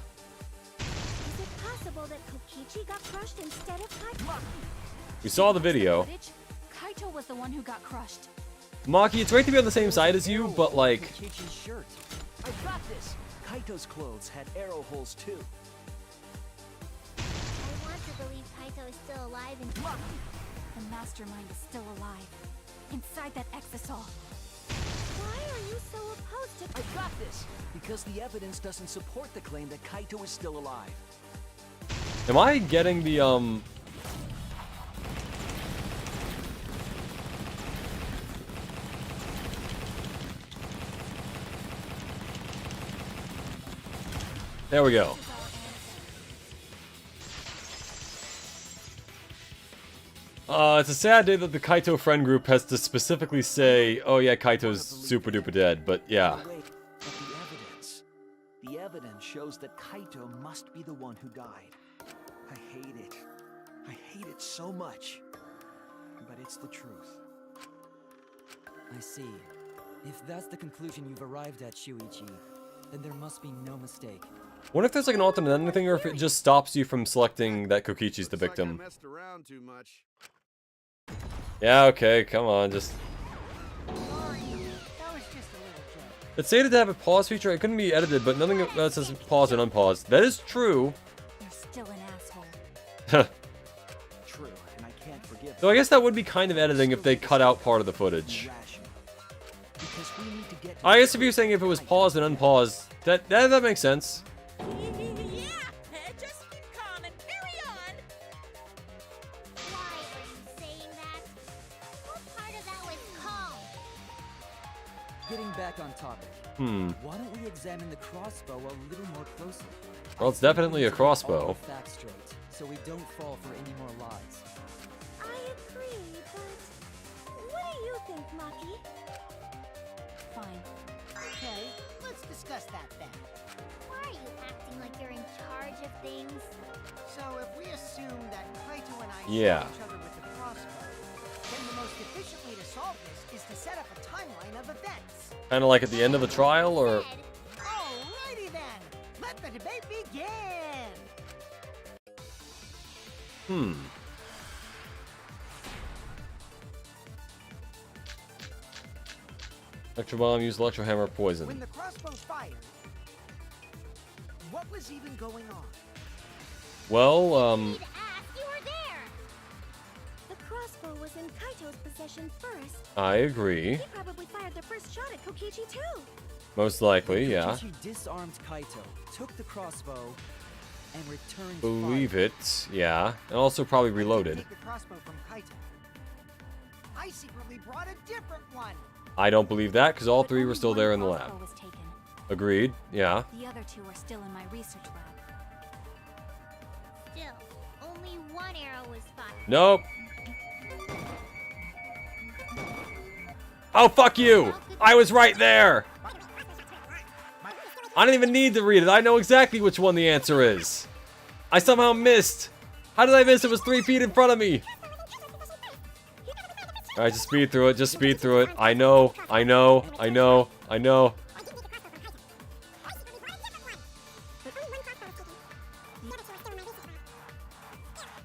Is it possible that Kokichi got crushed instead of Kaito? We saw the video. Footage? Kaito was the one who got crushed. Maki, it's great to be on the same side as you, but like... Kokichi's shirt. I got this! Kaito's clothes had arrow holes too. I want to believe Kaito is still alive and The mastermind is still alive. Inside that exisal. Why are you so opposed to... I got this! Because the evidence doesn't support the claim that Kaito is still alive. Am I getting the There we go. It's a sad day that the Kaito friend group has to specifically say, oh yeah, Kaito's super duper dead, but yeah. Wait, but the evidence shows that Kaito must be the one who died. I hate it. I hate it so much. But it's the truth. I see. If that's the conclusion you've arrived at, Shuichi, then there must be no mistake. Wonder if there's like an alternate ending thing, or if it just stops you from selecting that Kokichi's the Looks like I victim. messed around too much. Yeah, okay, come on, just... Sorry, that was just a little joke. It's stated to have a pause feature. It couldn't be edited, but nothing that says pause and unpause. That is true. You're still an asshole. True, and I can't forgive Though I guess that would be kind of editing if they cut out part of the footage. irrational. Because we need to get I guess if you're saying if it was paused and unpaused, that makes sense. Yeah, just keep calm and carry on. why are you saying that? What part of that was calm? Getting back on topic, why don't we examine the crossbow a little more closely? Well, it's definitely a All crossbow. the facts straight, so we don't fall for any more lies. I agree, but... What do you think, Maki? Fine. Okay, let's discuss that then. Why are you acting like you're in charge of things? So if we assume that Kaito and I Yeah. shot each other with the crossbow, then the most efficient way to solve this is to set up a timeline of events. Kind of like at the end of a trial, or... Said, Alrighty then, let the debate begin. Electro bomb, use electro hammer, When poison. the crossbow fired, what was even going on? Well, "Need to ask, you were there." The crossbow was in Kaito's possession first. I agree. He probably fired the first shot at Kokichi too. Most likely, yeah. Kokichi disarmed Kaito, took the crossbow, and returned Believe fire. it, yeah. And also probably I didn't reloaded. take the crossbow from Kaito. I secretly brought a different one. I don't believe that, because all But three were only still one there in the crossbow lab. was taken. Agreed, yeah. The other two are still in my research lab. Still, only one arrow was fired. Nope. Oh, fuck you! I was right there! I didn't even need to read it. I know exactly which one the answer is. I somehow missed. How did I miss? It was 3 feet in front of me. Alright, just speed through it. Just speed through it. I know. I know. I know. I know.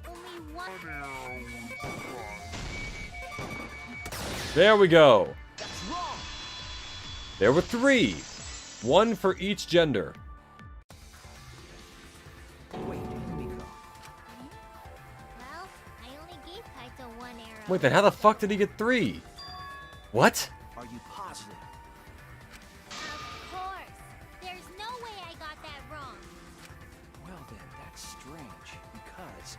Only one. There we go. There were 3. 1 for each gender. Wait, Miko. Well, I only gave Kaito one arrow. Wait, then how the fuck did he get 3? What? Are you positive? Of course. There's no way I got that wrong. Well then, that's strange, because...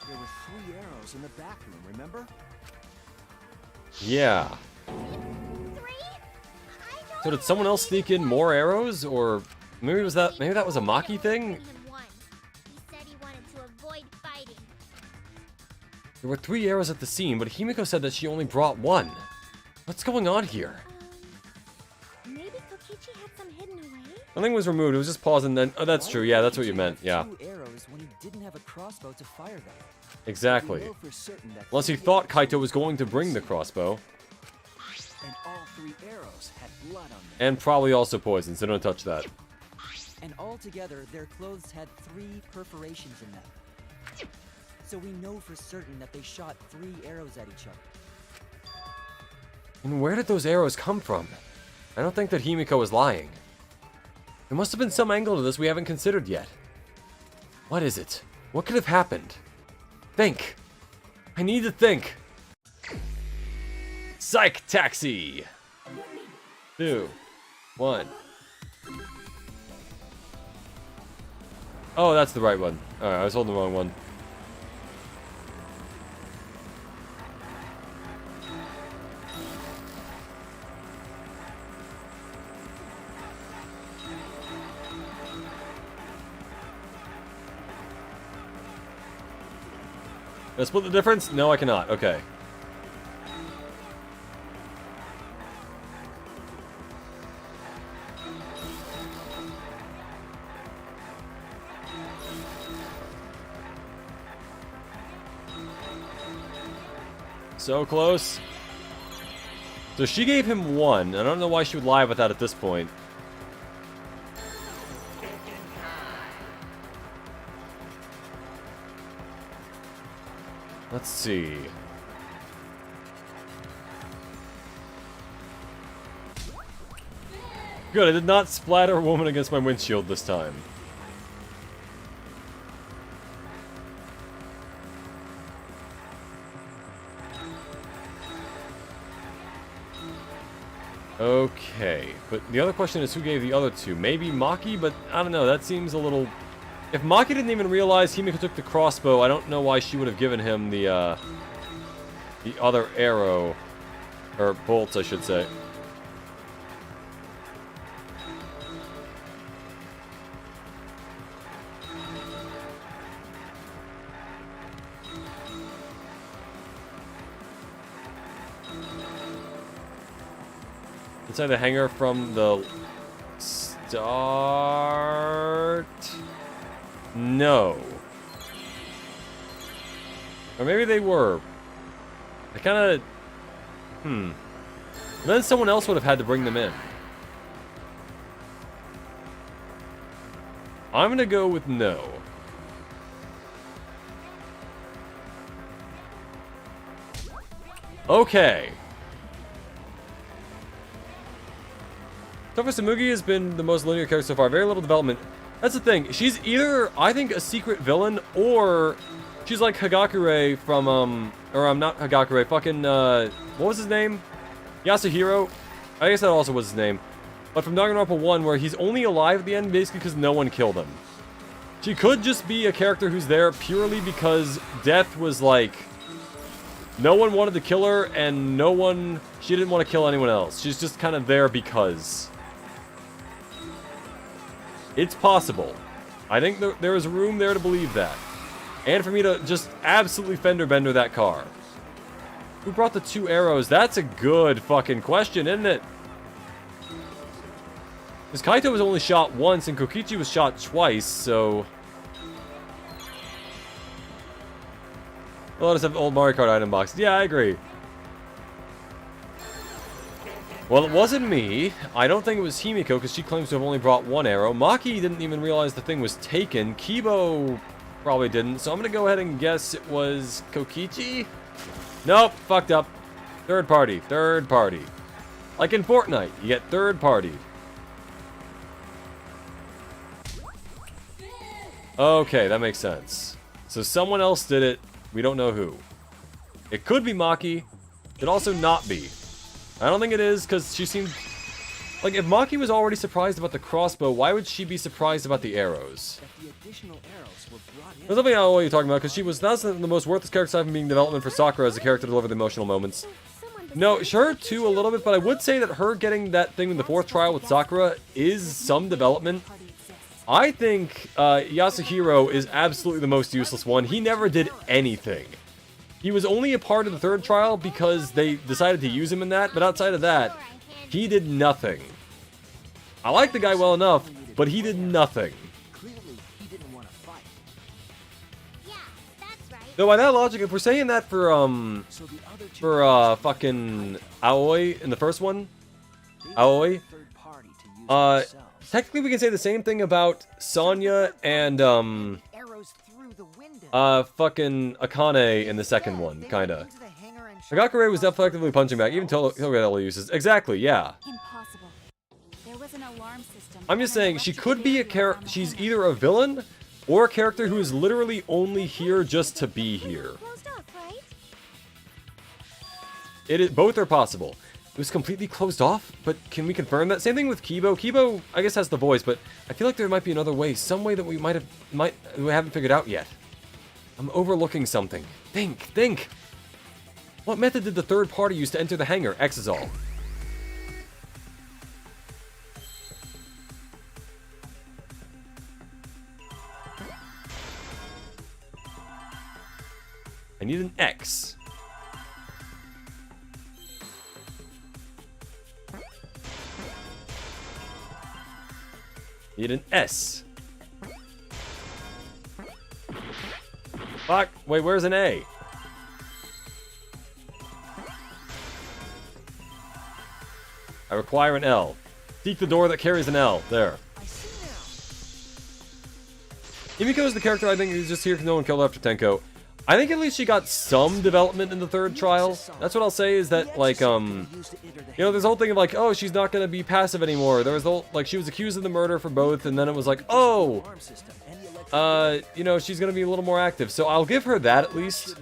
There were 3 arrows in the back room, remember? Yeah. 3? I know So did I someone else only sneak in one. more arrows, or maybe that was a Maki thing? He said he wanted to avoid fighting. There were 3 arrows at the scene, but Himiko said that she only brought 1. What's going on here? Maybe Kokichi had some hidden away? Nothing was removed. It was just paused and then. Oh, that's Why true. would Yeah, that's what you Kokichi meant. have Yeah, 2 arrows when he didn't have a crossbow to fire them. exactly. We know for certain that Unless he 3 thought arrows Kaito was going to bring the crossbow, And all 3 arrows had blood on them. and probably also poison. So don't touch that. And altogether, their clothes had 3 perforations in them. So we know for certain that they shot 3 arrows at each other. And where did those arrows come from? I don't think that Himiko was lying. There must have been some angle to this we haven't considered yet. What is it? What could have happened? Think. I need to think. Psych taxi. 2, 1. Oh, that's the right one. Alright, I was holding the wrong one. Can I split the difference? No, I cannot. Okay. So close. So she gave him 1. I don't know why she would lie about that at this point. Let's see. Good, I did not splatter a woman against my windshield this time. Okay, but the other question is who gave the other 2? Maybe Maki, but I don't know, that seems a little... If Maki didn't even realize Himiko took the crossbow, I don't know why she would have given him the other arrow. Or bolts, I should say. Inside the hangar from the start? No. Or maybe they were. I kind of... Then someone else would have had to bring them in. I'm gonna go with no. Okay. Tofa Samugi has been the most linear character so far. Very little development. That's the thing. She's either, I think, a secret villain, or she's like Hagakure from, or I'm not Hagakure, fucking, what was his name? Yasuhiro? I guess that also was his name. But from Danganronpa 1, where he's only alive at the end, basically because no one killed him. She could just be a character who's there purely because death was like... No one wanted to kill her, and she didn't want to kill anyone else. She's just kind of there because... It's possible. I think there is room there to believe that. And for me to just absolutely fender bender that car. Who brought the 2 arrows? That's a good fucking question, isn't it? Because Kaito was only shot once and Kokichi was shot twice, so... Let us have old Mario Kart item boxes. Yeah, I agree. Well, it wasn't me. I don't think it was Himiko, because she claims to have only brought 1 arrow. Maki didn't even realize the thing was taken. Kibo probably didn't, so I'm going to go ahead and guess it was Kokichi? Nope, fucked up. Third party, third party. Like in Fortnite, you get third party. Okay, that makes sense. So someone else did it. We don't know who. It could be Maki. It could also not be. I don't think it is, because she seemed... Like, if Maki was already surprised about the crossbow, why would she be surprised about the arrows? There's nothing I know what you're talking about, because that's the most worthless character aside from being development for Sakura as a character to deliver the emotional moments. No, her too, a little bit, but I would say that her getting that thing in the 4th trial with Sakura is some development. I think Yasuhiro is absolutely the most useless one. He never did anything. He was only a part of the 3rd trial because they decided to use him in that, but outside of that, he did nothing. I like the guy well enough, but he did nothing. Though by that logic, if we're saying that for fucking Aoi in the first one, Aoi, technically we can say the same thing about Sonya and, fucking Akane in the second one, kinda. Hagakure was effectively punching back, even Togetel uses. Exactly, yeah. Impossible. I'm just saying, she could be a character. She's either a villain or a character who is literally only here just to be here. Closed off, right? Both are possible. It was completely closed off, but can we confirm that? Same thing with Kibo. Kibo, I guess, has the voice, but I feel like there might be another way, some way that we we haven't figured out yet. I'm overlooking something. Think. What method did the third party use to enter the hangar? X is all. I need an X. Need an S. Fuck. Wait, where's an A? I require an L. Seek the door that carries an L. There. Himiko is the character I think who's just here because no one killed after Tenko. I think at least she got some development in the third trial. That's what I'll say is that, like, you know, there's a whole thing of, like, oh, she's not gonna be passive anymore. There was the whole, like, she was accused of the murder for both, and then it was like, oh, you know, she's gonna be a little more active. So I'll give her that at least.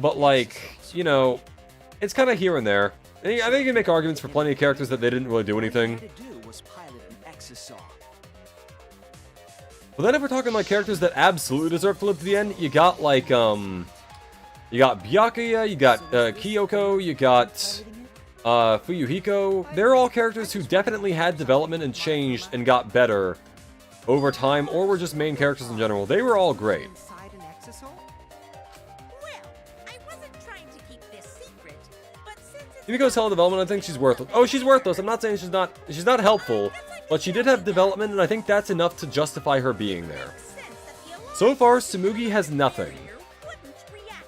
But, like, you know, it's kind of here and there. I think you can make arguments for plenty of characters that they didn't really do anything. But then if we're talking like characters that absolutely deserve to live to the end, you got like you got Byakuya, you got Kyoko, you got Fuyuhiko. They're all characters who definitely had development and changed and got better over time, or were just main characters in general. They were all great. Himiko's hell development, I think she's worthless. Oh, she's worthless. I'm not saying she's not helpful. But she did have development, and I think that's enough to justify her being there. So far, Tsumugi has nothing.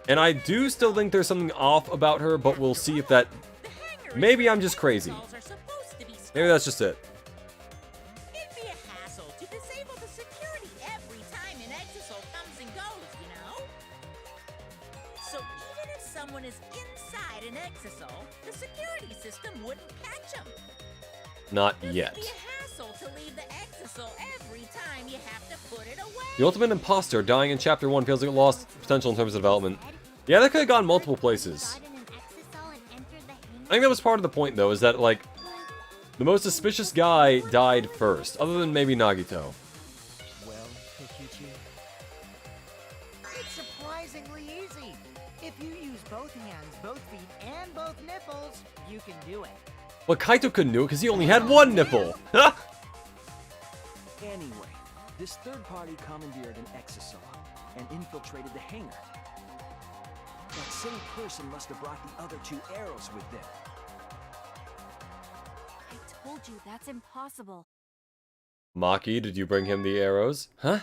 And I do still think there's something off about her, but we'll see if that... Maybe I'm just crazy. Maybe that's just it. It'd be a hassle to disable the security every time an exisal comes and goes, you know? So even if someone is inside an exisal, the security system wouldn't catch them. Not yet. To leave the exisal every time you have to put it away. The ultimate imposter dying in chapter 1 feels like it lost potential in terms of development. Yeah, that could have gone multiple places. I think that was part of the point though, is that like the most suspicious guy died first, other than maybe Nagito. Well, Kokichi, it's surprisingly easy. If you use both hands, both feet, and both nipples, you can do it. But Kaito couldn't do it because he only had one nipple. Anyway, this third party commandeered an exisal and infiltrated the hangar. That same person must have brought the other two arrows with them. I told you that's impossible. Maki, did you bring him the arrows? Huh?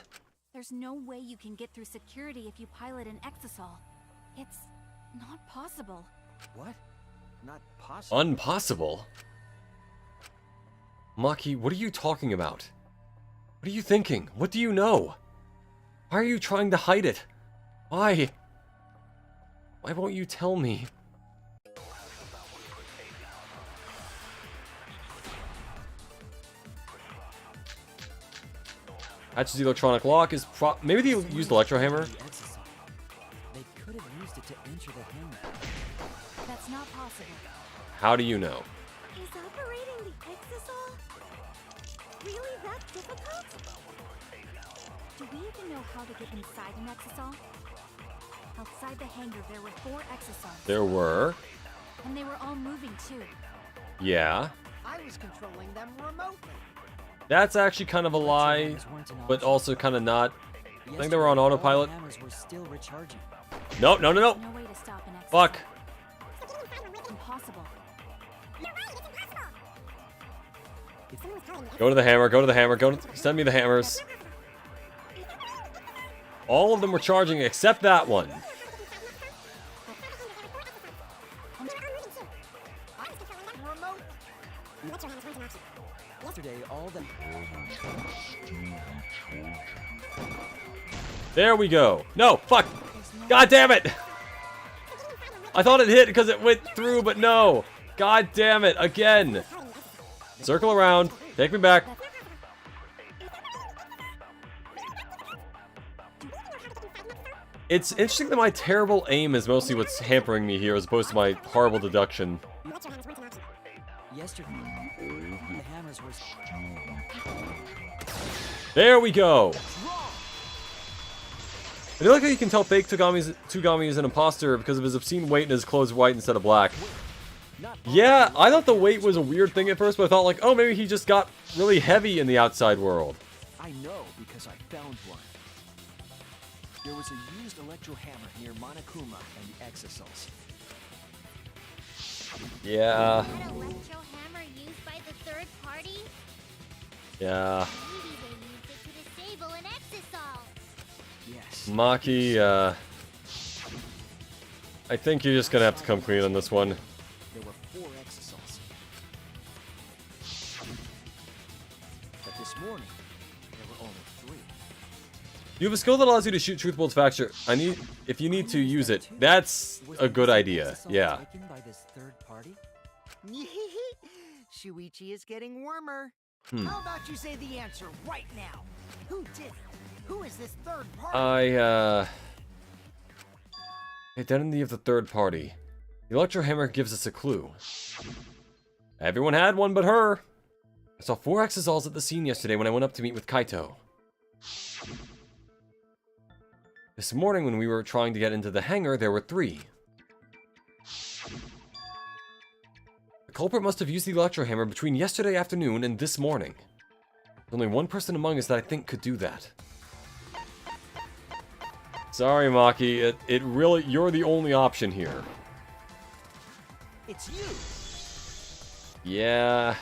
There's no way you can get through security if you pilot an exisal. It's not possible. What? Not possible? Impossible? Maki, what are you talking about? What are you thinking? What do you know? Why are you trying to hide it? Why? Why won't you tell me? Hatch's electronic lock is maybe they used Electro Hammer? They could have used it to enter the hangar. That's not possible. How do you know? Is operating the exisal really that difficult? Do we even know how to get inside an exisal? Outside the hangar, there were 4 exisals. There were. And they were all moving too. Yeah. I was controlling them remotely. That's actually kind of a lie, but also kind of not. I think they were on autopilot. Were still recharging. No. No way to stop an exisal. Fuck. Impossible. Go to the hammer, send me the hammers. All of them were charging except that one. Yesterday, all the... There we go. No, fuck. God damn it. I thought it hit because it went through, but no. God damn it. Again. Circle around. Take me back. It's interesting that my terrible aim is mostly what's hampering me here, as opposed to my horrible deduction. Yesterday, the hammers were... There we go! I feel like you can tell fake Togami is an imposter because of his obscene weight and his clothes white instead of black. Yeah, I thought the weight was a weird thing at first, but I thought like, oh, maybe he just got really heavy in the outside world. I know because I found one. There was a used electro hammer near Monokuma and the Exosols. Yeah. That electro hammer used by the third party? Yeah. Maybe they used it to disable an Exosol. Yes. Maki, I think you're just gonna have to come clean on this one. There were 4 Exosols. But this morning, there were only 3. You have a skill that allows you to shoot truth bolts faster. If you need to use it. That's a good idea. Yeah. Taken by this third party? Shuichi is getting warmer. Hmm. How about you say the answer right now? Who did it? Who is this third party? Identity of the third party. The electro hammer gives us a clue. Everyone had one but her. I saw 4 Exosols at the scene yesterday when I went up to meet with Kaito. This morning when we were trying to get into the hangar, there were 3. The culprit must have used the electro hammer between yesterday afternoon and this morning. There's only one person among us that I think could do that. Sorry, Maki. It really, you're the only option here. It's you! Yeah.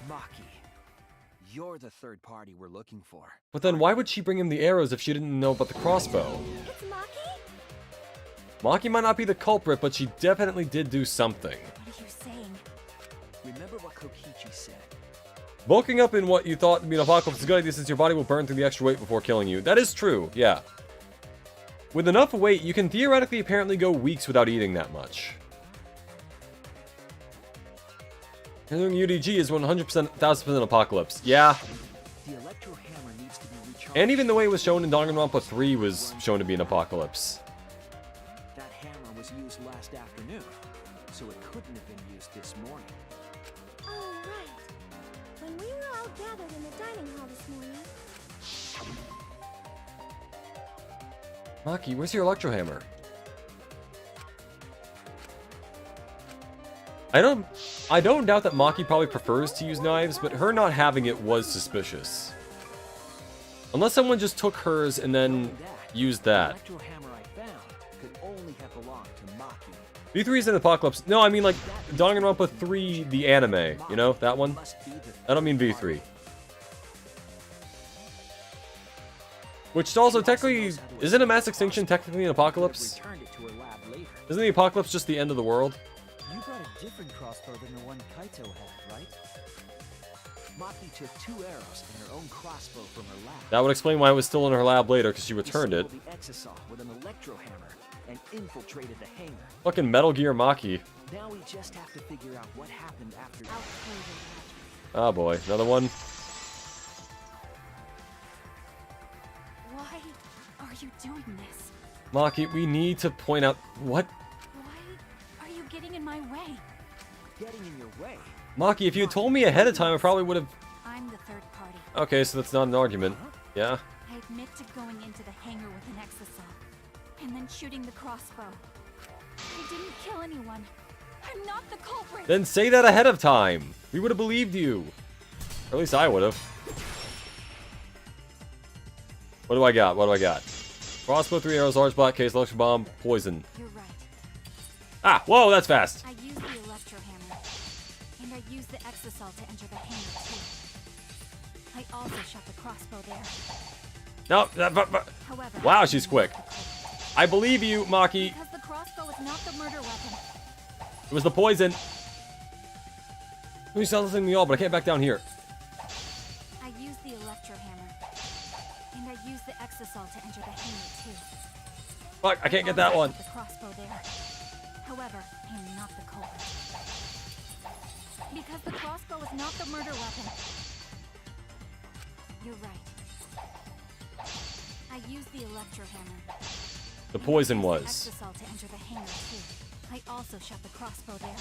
Maki. You're the third party we're looking for. But then why would she bring him the arrows if she didn't know about the crossbow? It's Maki? Maki might not be the culprit, but she definitely did do something. What are you saying? Remember what Kokichi said. Bulking up in what you thought to be an apocalypse is a good idea since your body will burn through the extra weight before killing you. That is true, yeah. With enough weight, you can theoretically apparently go weeks without eating that much. Handling UDG is 100%, 1000% apocalypse. Yeah. The electro hammer needs to be recharged. And even the way it was shown in Danganronpa 3 was shown to be an apocalypse. That hammer was used last afternoon, so it couldn't have been used this morning. Oh, right. When we were all gathered in the dining hall this morning. Maki, where's your electro hammer? I don't doubt that Maki probably prefers to use knives, but her not having it was suspicious. Unless someone just took hers and then used The that. electro hammer I found could only have belonged to Maki. V3 is an apocalypse. No, I mean like Danganronpa 3, the anime. You know, that one? Must be the I don't mean V3. Which also technically, isn't a mass extinction technically an apocalypse? returned it to her lab later. Isn't the apocalypse just the end of the world? You got a different crossbow than the one Kaito had, right? Maki took 2 arrows and her own crossbow from her lab. That would explain why it was still in her lab later, because she returned it. Disabled the Exosol with an electro hammer and infiltrated the hangar. Fucking Metal Gear Maki. Now we just have to figure out what happened after. I'll play with Oh boy, another one. that. Why are you doing this? Maki, we need to point out what? Why are you getting in my way? Getting in your way. Maki, if you had told me ahead of time, I probably would have... I'm the third party. Okay, so that's not an argument. Yeah? I admit to going into the hangar with an exosol, and then shooting the crossbow. I didn't kill anyone. I'm not the culprit. Then say that ahead of time. We would have believed you. Or at least I would have. What do I got? What do I got? Crossbow, 3 arrows, large black case, electric bomb, poison. You're right. Ah, whoa, that's fast. I used the electro hammer, and I used the exosol to enter the hangar too. I also shot the crossbow there. No, However, wow, she's I'm quick. not the culprit. I believe you, Maki. Because the crossbow is not the murder weapon. It was the poison. We saw listening to me all, but I can't back down here. I used the electro hammer, and I used the exosol to enter the hangar too. Fuck, I can't get that one. The crossbow there. However, I am not the culprit. Because the crossbow is not the murder weapon. You're right. I used the electro hammer. The poison And I used was. the exasol to enter the hangar too. I also shot the crossbow there.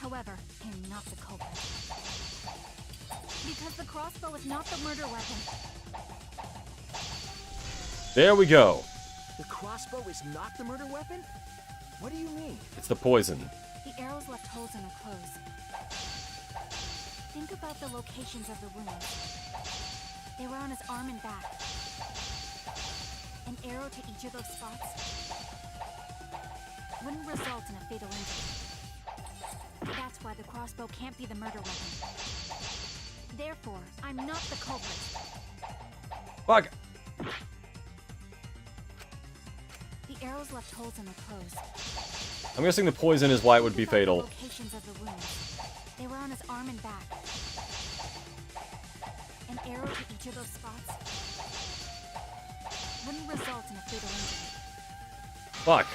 However, I am not the culprit. Because the crossbow is not the murder weapon. There we go. The crossbow is not the murder weapon? What do you mean? It's the poison. The arrows left holes in her clothes. Think about the locations of the wounds. They were on his arm and back. An arrow to each of those spots wouldn't result in a fatal injury. That's why the crossbow can't be the murder weapon. Therefore, I'm not the culprit. Fuck. The arrows left holes in her clothes. I'm guessing the poison is why it would be Think about fatal. the locations of the wounds. They were on his arm and back. An arrow to each of those spots wouldn't result in a fatal injury. Fuck.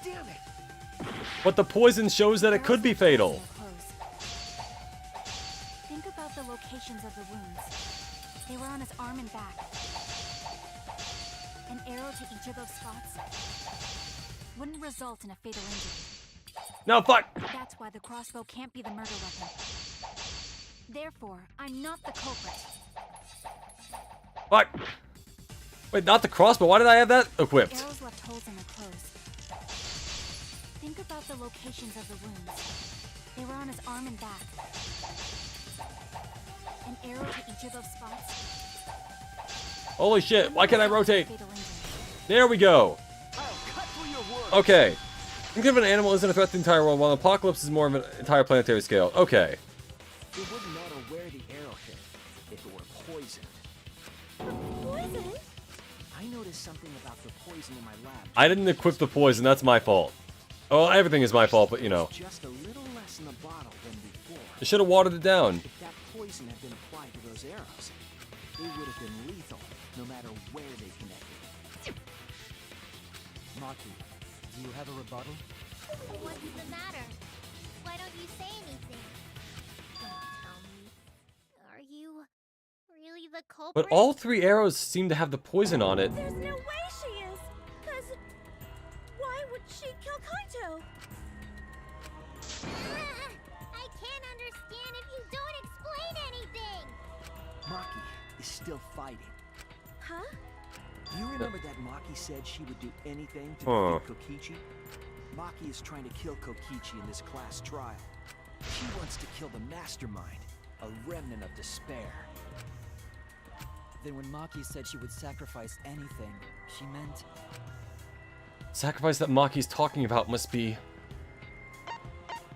Damn it! But the poison shows that it could be fatal. Think about the locations of the wounds. They were on his arm and back. An arrow to each of those spots wouldn't result in a fatal injury. No, fuck. That's why the crossbow can't be the murder weapon. Therefore, I'm not the culprit. Fuck. Wait, not the crossbow. Why did I have that equipped? Arrows left holes in her clothes. Think about the locations of the wounds. They were on his arm and back. An arrow to each of those spots. Holy shit. Why can't I rotate? Fatal injury. There we go. I'll cut through your words. Okay. Think of an animal isn't a threat to the entire world, while an apocalypse is more of an entire planetary scale. Okay. It wouldn't matter where the arrow hit if it were poisoned. Poison? I noticed something about the poison in my lab. I didn't equip the poison. That's my fault. Oh, everything is my fault, but you know. Just a little less in the bottle than before. I should have watered it down. If that poison had been applied to those arrows, they would have been lethal, no matter where they connected. Maki, do you have a rebuttal? What's the matter? Why don't you say anything? Don't tell me. Are you really the culprit? But all three arrows seem to have the poison on it. There's no way she is. Cause why would she kill Kaito? I can't understand if you don't explain anything. Maki is still fighting. Huh? Do you remember that Maki said she would do anything to defeat Kokichi? Maki is trying to kill Kokichi in this class trial. She wants to kill the mastermind, a remnant of despair. Then when Maki said she would sacrifice anything, she meant... Sacrifice that Maki's talking about must be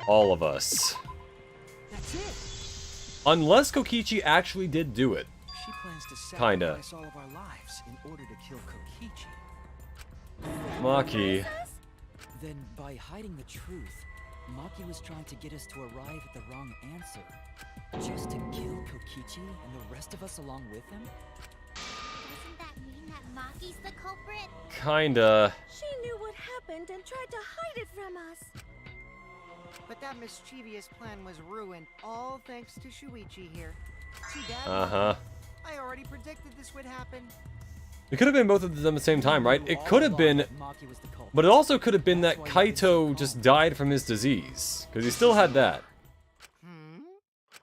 all of us. That's it. Unless Kokichi actually did do it. She plans to Kinda. sacrifice all of our lives in order to kill Kokichi. Maki. Then by hiding the truth, Maki was trying to get us to arrive at the wrong answer. Just to kill Kokichi and the rest of us along with him? Doesn't that mean that Maki's the culprit? Kinda. She knew what happened and tried to hide it from us. But that mischievous plan was ruined, all thanks to Shuichi here. Too bad. Uh-huh. I already predicted this would happen. It could have been both of them at the same time, right? It could have been, Maki was the culprit. but it also could have been that Kaito just died from his disease. Because he still had that.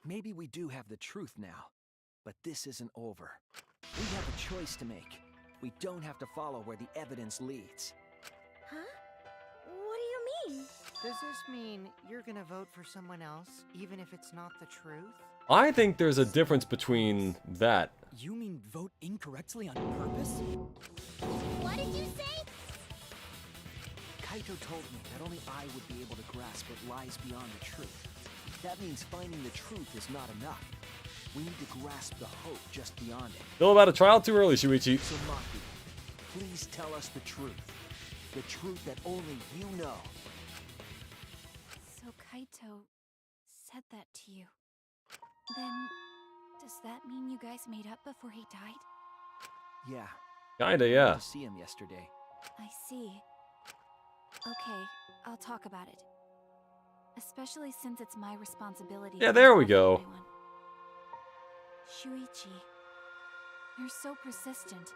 Maybe we do have the truth now, but this isn't over. We have a choice to make. We don't have to follow where the evidence leads. Huh? What do you mean? Does this mean you're gonna vote for someone else, even if it's not the truth? I think there's a difference between that. You mean vote incorrectly on purpose? What did you say? Kaito told me that only I would be able to grasp what lies beyond the truth. That means finding the truth is not enough. We need to grasp the hope just beyond it. Still about a trial too early, Shuichi. So Maki, please tell us the truth. The truth that only you know. So Kaito said that to you. Then, does that mean you guys made up before he died? Yeah. Kinda, I yeah. went to see him yesterday. I see. Okay, I'll talk about it. Especially since it's my responsibility. Yeah, to there we help go. everyone. Shuichi, You're so persistent.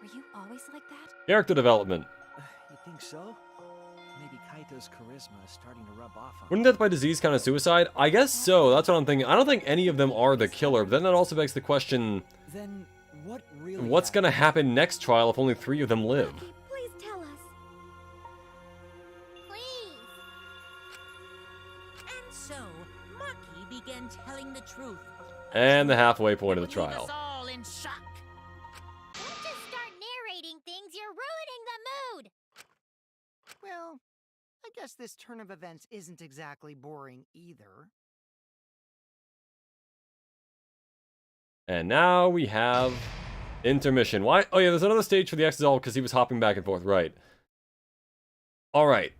Were you always like that? Character development. You think so? Maybe Kaito's charisma is starting to rub off on Wouldn't death by disease count as suicide? I guess so. That's what I'm thinking. I don't think any of them are the killer, but then that also begs the question, Then what really what's happened? gonna happen next trial if only 3 of them live? Maki, please tell us. Please. And so, Maki began telling the truth. And the halfway point of the It would leave trial. us all in shock. Don't just start narrating things. You're ruining the mood. Well, I guess this turn of events isn't exactly boring either. And now we have intermission. Why? Oh yeah, there's another stage for the Exalt because he was hopping back and forth. Right. Alright.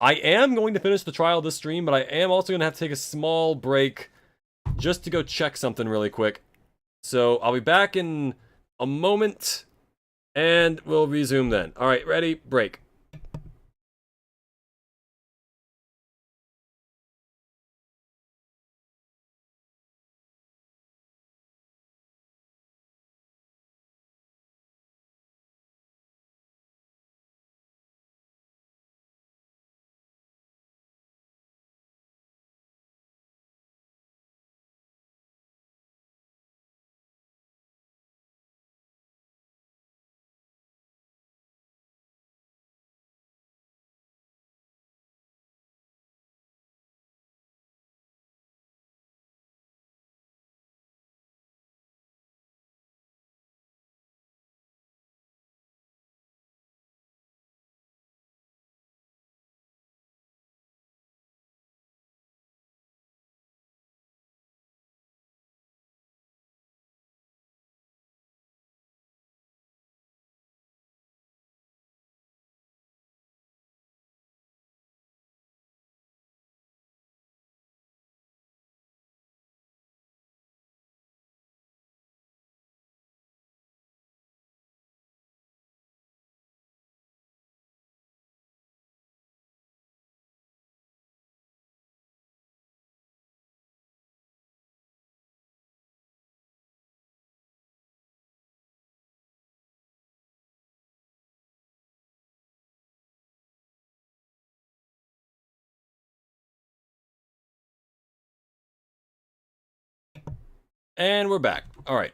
I am going to finish the trial this stream, but I am also going to have to take a small break just to go check something really quick. So I'll be back in a moment, and we'll resume then. Alright, ready? Break. And we're back. Alright.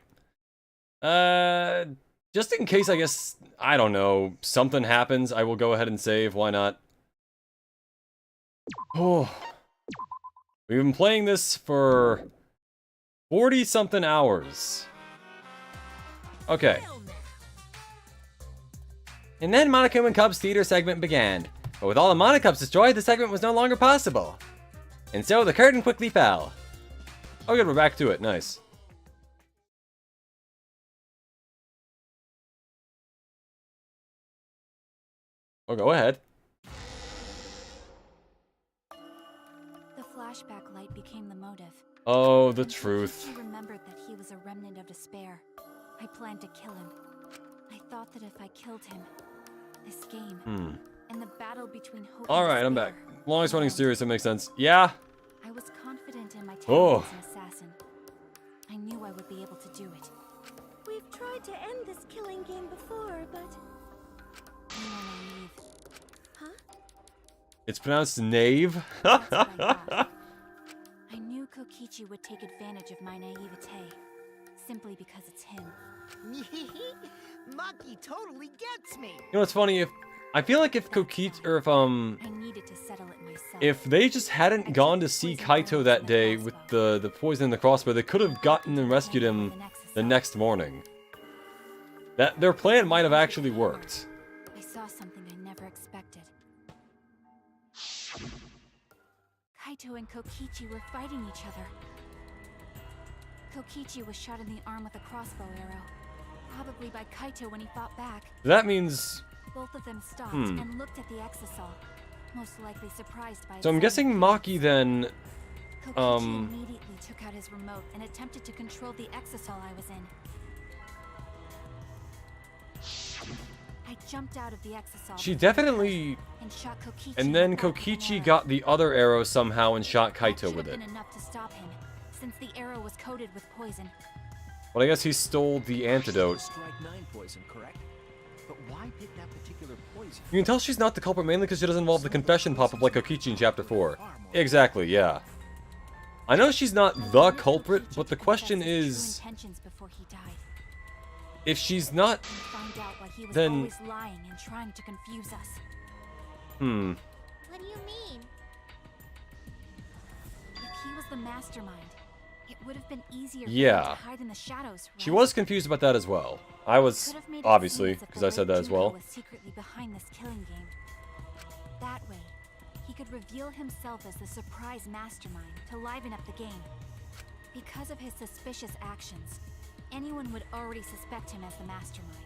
Just in case, I guess, I don't know, something happens, I will go ahead and save. Why not? Oh. We've been playing this for 40-something hours. Okay. Well, now, And then Monokuma and Cub's theater segment began. But with all the Monocups destroyed, the segment was no longer possible. And so the curtain quickly fell. Oh good, we're back to it. Nice. Oh, go ahead. The flashback light became the motive. Oh, the truth. He remembered that he was a remnant of despair. I planned to kill him. I thought that if I killed him, this game and the battle between hope and Alright, I'm despair back. Longest running would end. series, that makes sense. Yeah. I was confident in my talent Oh. as an assassin. I knew I would be able to do it. We've tried to end this killing game before, but You are naive. It's pronounced knave. That's what I thought. I knew Kokichi would take advantage of my naivete, simply because it's him. Maki totally gets me. You know what's funny? If I feel like if Kokichi, or I needed to settle it myself. if they just hadn't gone to see Kaito that day with the poison in the crossbow, they could have gotten and rescued him the next morning. That their plan might have actually worked. I saw something I never expected. Kaito and Kokichi were fighting each other. Kokichi was shot in the arm with a crossbow arrow, probably by Kaito when he fought back. That means. Both of them stopped and looked at the exisal, most likely surprised by its So I'm guessing Maki then. Kokichi immediately took out his remote and attempted to control the exisal I was in. I jumped out of the exisal. She definitely. and shot Kokichi And in then the back with an Kokichi arrow. got the other arrow somehow and shot That Kaito should with have it. been enough to stop him, since the arrow was coated with poison. But I guess he stole the antidote. Strike 9 poison, correct? But why pick that particular poison? You can tell she's not the culprit mainly because she doesn't involve the confession pop-up like Kokichi in Chapter 4. Exactly, yeah. I know she's not the culprit, but the question is... if she's not... then... always lying and trying to confuse us. What do you mean? If he was the mastermind, it would have been easier for Yeah. him to hide in the shadows, right? She was confused about that as well. I was, Could have made it obviously, seem as if because the I said great that as Junko well. was secretly behind this killing game. That way, he could reveal himself as the surprise mastermind to liven up the game. Because of his suspicious actions, anyone would already suspect him as the mastermind.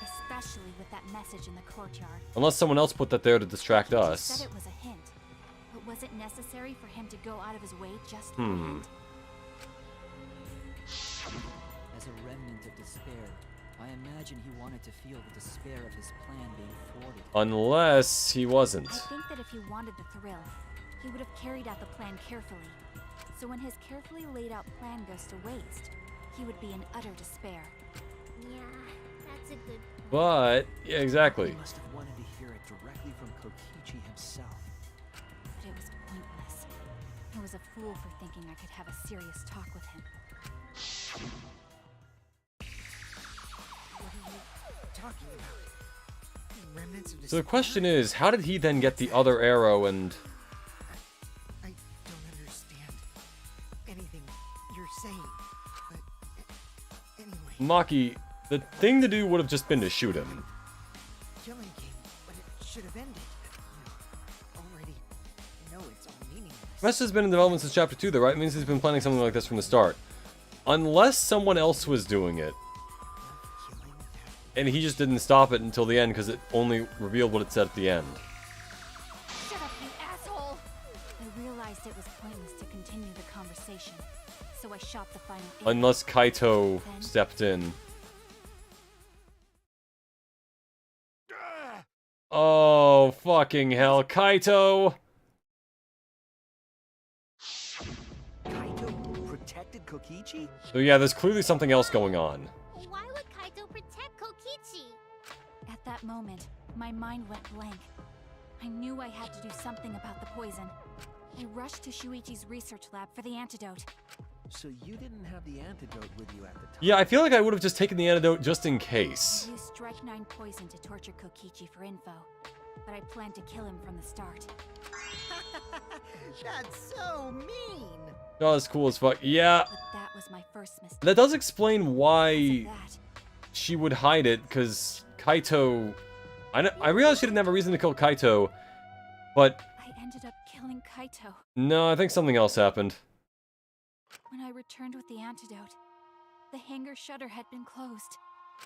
Especially with that message in the courtyard. Unless someone else put that there to distract He us. said it was a hint, but was it necessary for him to go out of his way just for a hint? As a remnant of despair, I imagine he wanted to feel the despair of his plan being thwarted. Unless he wasn't. I think that if he wanted the thrill, he would have carried out the plan carefully. So when his carefully laid out plan goes to waste, he would be in utter despair. Yeah, that's a good point. But, yeah, exactly. He must have wanted to hear it directly from Kokichi himself. But it was pointless. I was a fool for thinking I could have a serious talk with him. What are you talking about? Remnants of So the despair? question is, how did he then get the other arrow and... I don't understand anything you're saying. But anyway, Maki, the thing to do would have just been to shoot him. killing game, but it should have ended. You already know it's all meaningless. Mess has been in development since Chapter 2, though, right? It means he's been planning something like this from the start. Unless someone else was doing it. Killing that And he just didn't stop it until the end because it only revealed what it said at the end. Shut up, you asshole! I realized it was pointless to continue the conversation, so I shot the final arrow. Unless Kaito stepped in. Oh, fucking hell. Kaito! Kaito protected Kokichi? So yeah, there's clearly something else going on. Why would Kaito protect Kokichi? At that moment, my mind went blank. I knew I had to do something about the poison. I rushed to Shuichi's research lab for the antidote. So you didn't have the antidote with you at the time? Yeah, I feel like I would have just taken the antidote just in I case. used Strike 9 poison to torture Kokichi for info, but I planned to kill him from the start. That's so mean. Oh, that's cool as fuck. Yeah, But that was my first mistake. that does explain Because why of that, she would hide it, because Kaito... I realized she didn't have a reason to kill Kaito, but I ended up killing Kaito. no, I think something else happened. When I returned with the antidote, the hangar shutter had been closed.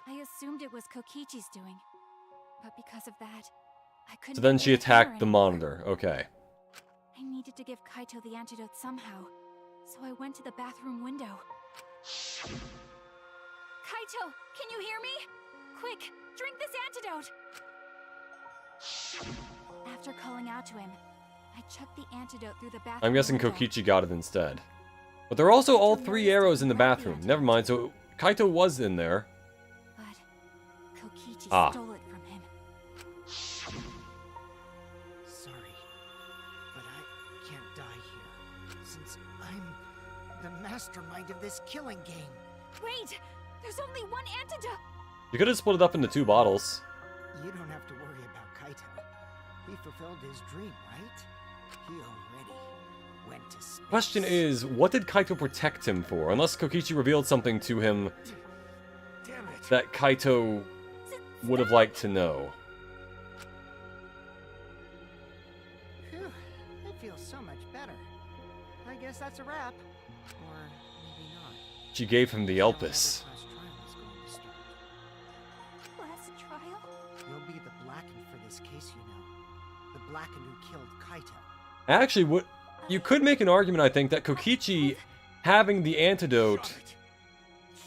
I assumed it was Kokichi's doing, but because of that, I couldn't. So then get she the hangar attacked the anymore. monitor. Okay. I needed to give Kaito the antidote somehow, so I went to the bathroom window. Kaito, can you hear me? Quick, drink this antidote! After calling out to him, I chucked the antidote through the bathroom I'm guessing window. Kokichi got it instead. But there are also all 3 arrows in the bathroom. Never mind, so Kaito was in there. But Kokichi Ah. stole it from him. Sorry, but I can't die here, since I'm the mastermind of this killing game. Wait! There's only one antidote! You could have split it up into 2 bottles. You don't have to worry about Kaito. He fulfilled his dream, right? He already went to space. Question is, what did Kaito protect him for? Unless Kokichi revealed something to him Damn it. that Kaito would have liked to know. Phew, I feel so much better. I guess that's a wrap. Or maybe not. She gave him the Elpis. Now another class trial is going to start. Last trial? You'll be the Blackened for this case, you know. The Blackened who killed Kaito. Actually, what you could make an argument, I think, that Kokichi having the antidote Shut it.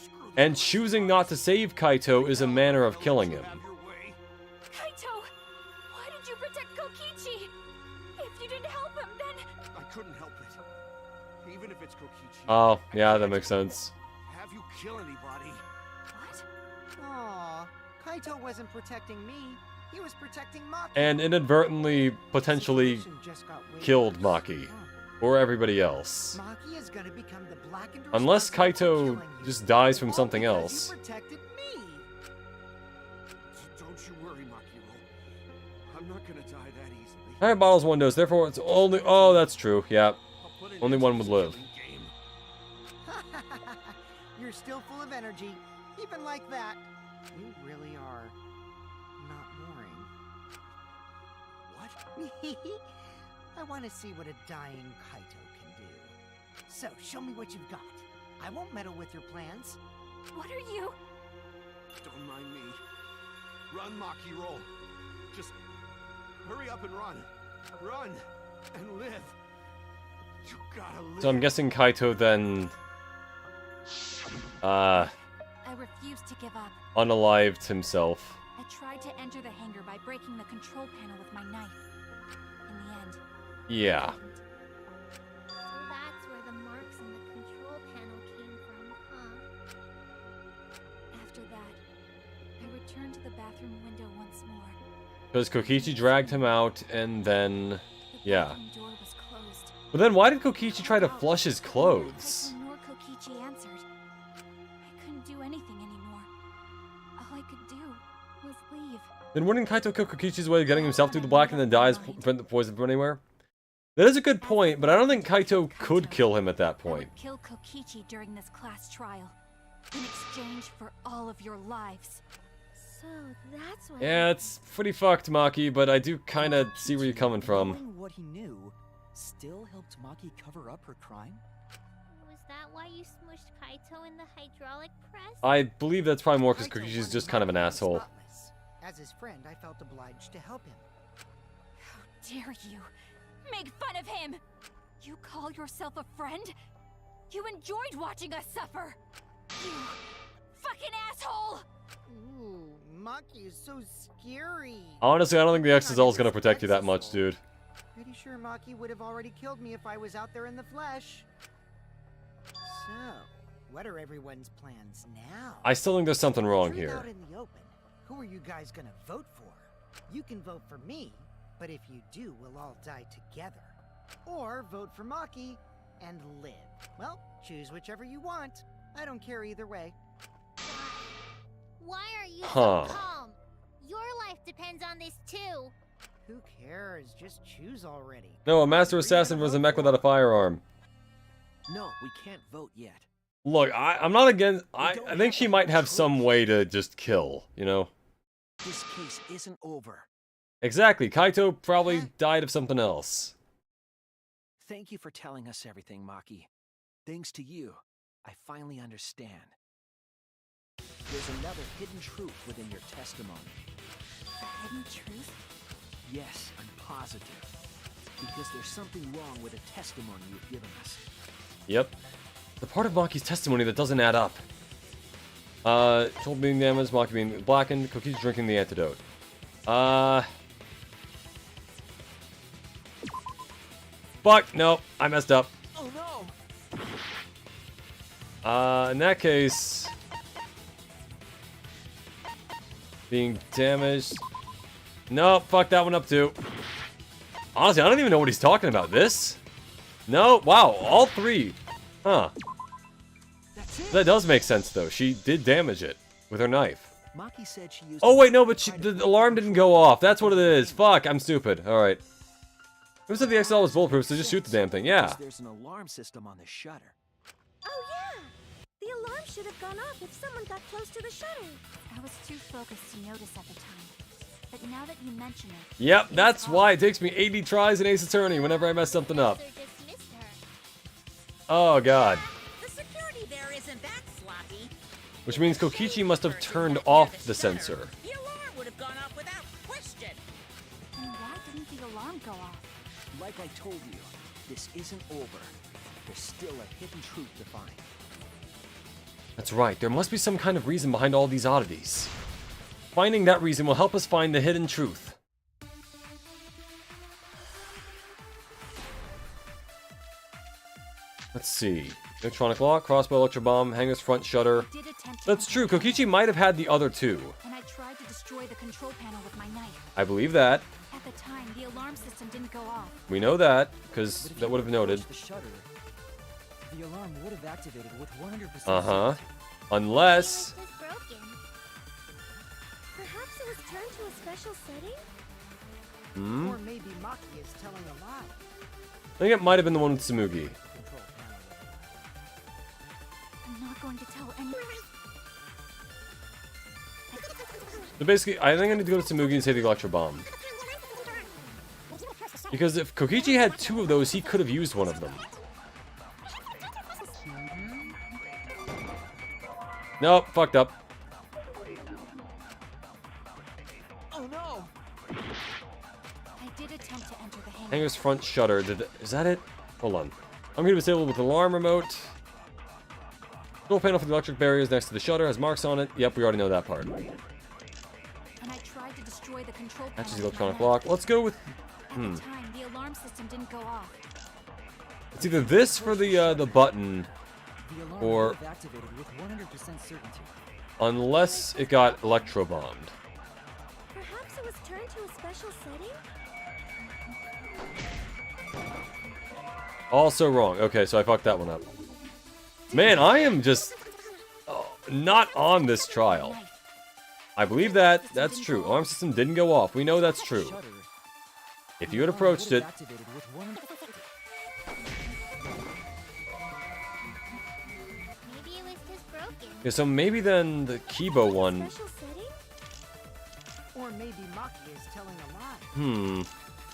Screw and this. choosing not to save Kaito is a manner of killing him. Have your way. Kaito! Why did you protect Kokichi? If you didn't help him, then... I couldn't help it. Even if it's Kokichi. Oh, yeah, that makes sense. Have you kill anybody? What? Aw, Kaito wasn't protecting me. He was protecting Maki. And inadvertently, potentially Situation just got way killed worse. Maki. Huh. or everybody else. Maki is gonna become the blackened Unless responsible for Kaito killing you. just dies from All something because else. You protected me. Don't you worry, Makiro. I'm not gonna die that easily. Alright, bottles one dose, therefore it's only... Oh, that's true, yeah. I'll put an Only end one to would this live. killing game. You're still full of energy, even like that. You really are not boring. What? I want to see what a dying Kaito can do. So, show me what you've got. I won't meddle with your plans. What are you? Don't mind me. Run, Makiro. Just hurry up and run. Run and live. You gotta live. So I'm guessing Kaito then... I refuse to give up. unalived himself. I tried to enter the hangar by breaking the control panel with my knife. In the end, Yeah. I didn't. So that's where the marks in the control panel came from, huh? After that, I returned to the bathroom window once more. Because Kokichi dragged him out, and then... The Yeah. bathroom door was closed. But then why did Kokichi try to flush his clothes? Kaito nor Kokichi answered. I couldn't do anything anymore. All I could do was leave. Then wouldn't Kaito kill Kokichi's way of getting himself through the black and then dies, prevent the poison from anywhere? That is a good point, but I don't think Kaito could kill him at that I point. would kill Kokichi during this class trial, in exchange for all of your lives. So that's what. Yeah, it's pretty fucked, Maki, but I do kinda see where you're coming from. Knowing what he knew still helped Maki cover up her crime? Was that why you smushed Kaito in the hydraulic press? I believe that's probably more because Kaito Kokichi's wanted just kind of an Maki to be asshole. spotless. As his friend, I felt obliged to help him. How dare you make fun of him? You call yourself a friend? You enjoyed watching us suffer. You fucking asshole! Ooh, Maki is so scary. Honestly, I don't think the XSL is gonna protect you that much, dude. Pretty sure Maki would have already killed me if I was out there in the flesh. So, what are everyone's plans now? I still think there's something wrong Truth here. out in the open. Who are you guys gonna vote for? You can vote for me, but if you do, we'll all die together. Or vote for Maki and live. Well, choose whichever you want. I don't care either way. Why are you Huh. so calm? Your life depends on this too. Who cares? Just choose already. No, a master assassin was a mech without a firearm. No, we can't vote yet. Look, I'm not against... I think she might have some way to just kill, you know? This case isn't over. Exactly, Kaito probably died of something else. Thank you for telling us everything, Maki. Thanks to you, I finally understand. There's another hidden truth within your testimony. A hidden truth? Yes, I'm positive. Because there's something wrong with the testimony you've given us. Yep. The part of Maki's testimony that doesn't add up. Joel being damaged, Maki being blackened, Kokichi drinking the antidote. Fuck, no, I messed up. Oh no! In that case... Being damaged... No, fuck that one up too. Honestly, I don't even know what he's talking about. This? No, wow, all three. Huh. That's it! That does make sense though. She did damage it with her knife. Maki said she used Oh wait, no, but the alarm didn't go off. That's what it is. Fuck, I'm stupid. Alright. Who said the XL was bulletproof, so just shoot the damn thing. Yeah. There's an alarm system on the shutter. Oh yeah! The alarm should have gone off if someone got close to the shutter. I was too focused to notice at the time. But now that you mention it... Yep, that's why it takes me 80 tries in Ace Attorney whenever I mess something up. Sir dismissed her. Oh god. The security there isn't that sloppy. Which means Kokichi must have turned off the sensor. The alarm would have gone off without question. Then why didn't the alarm go off? Like I told you, this isn't over. There's still a hidden truth to find. That's right, there must be some kind of reason behind all these oddities. Finding that reason will help us find the hidden truth. Let's see. Electronic lock, crossbow, electro bomb, hangar's front shutter. I did attempt to That's enter true. the Kokichi might have had the other two. and I tried to destroy the control panel with my knife. I believe that. At the time, the alarm system didn't go off. We know that, because But if that you would have noted. approached the shutter, the alarm would have activated with 100% Uh-huh. certainty. Unless... It was just broken. Perhaps it was turned to a special setting? Hmm? Or maybe Maki is telling a lie. I think it might have been the one with Tsumugi. Control panel. I'm not going to tell anyone. So basically, I think I need to go to Tsumugi and say the electro bomb. Because if Kokichi had two of those, he could have used one of them. Nope, fucked up. Oh no! I did attempt to enter the hangar. Hangar's front shutter. Is that it? Hold on. I'm going to disable with the alarm remote. Control panel for the electric barriers next to the shutter has marks on it. Yep, we already know that part. And I tried to destroy the control panel. That's the with my electronic knife. lock. Let's go with... At the time, the alarm system didn't go off. It's either this for the button, The alarm or would have activated with 100% certainty. unless it got electro bombed. Perhaps it was turned to a special setting? Also wrong. Okay, so I fucked that one up. Man, I am just not on this trial. Knife. I believe that. That's true. Alarm system didn't go off. We know that's true. Shutter, If the you had alarm approached would it, have activated with 100%. Maybe it was just broken. yeah, so maybe then the Kibo one. Special setting? Or maybe Maki is telling a lie. Hmm.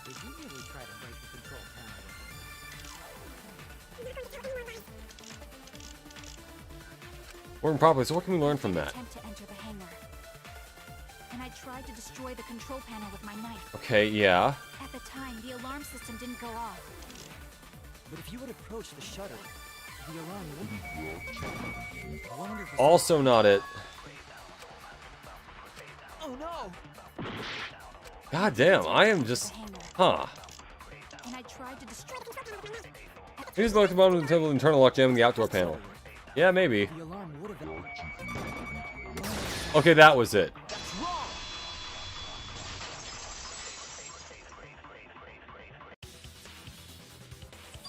Did you really try to break the control panel? Working properly. So what can we learn from I did that? attempt to enter the hangar. And I tried to destroy the control panel with my knife. Okay, yeah. At the time, the alarm system didn't go off. But if you had approached the shutter, the alarm would 100%. Also not it. Oh no! God damn, I am just... The hangar. Huh. And I tried to destroy. Use the electro bomb to disable the internal lock jamming the outdoor panel. Yeah, maybe. The alarm would have. Okay, that was it.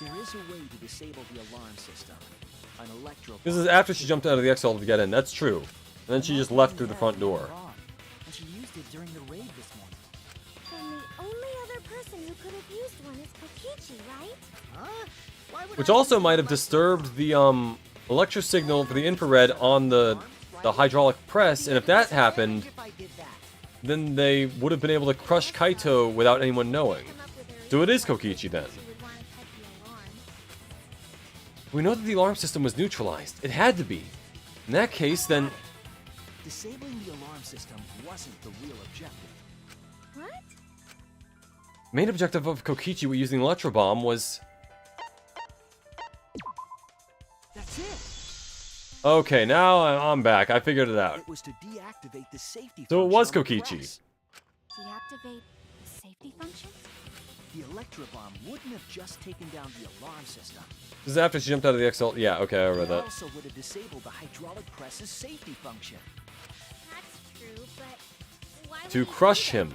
There is a way to disable the alarm system. An electro. This is after she jumped out of the X-Elevator to get in. That's true. And then she just left through the front door. And she used it during the raid this morning. Then the only other person who could have used one is Kokichi, right? Huh? Why would Which I also think might have about disturbed the electro signal for the infrared on the hydraulic press, and if that happened, if I did that? then they would have been able to crush Kaito without anyone knowing. Come up with a So it is reason Kokichi then. she would want to cut the alarm. We know that the alarm system was neutralized. It had to be. In that case, then... Disabling the alarm system wasn't the real objective. What? Main objective of Kokichi with using the electro bomb was... That's it. Okay, now I'm back. I figured it out. It was to deactivate the safety. So it was function on the Kokichi. press. Deactivate the safety function? The electrobomb wouldn't have just taken down the alarm system. This is after she jumped out of the XL... Yeah, okay, I read It that. also would have disabled the hydraulic press's safety function. That's true, but why would To he do crush that? him.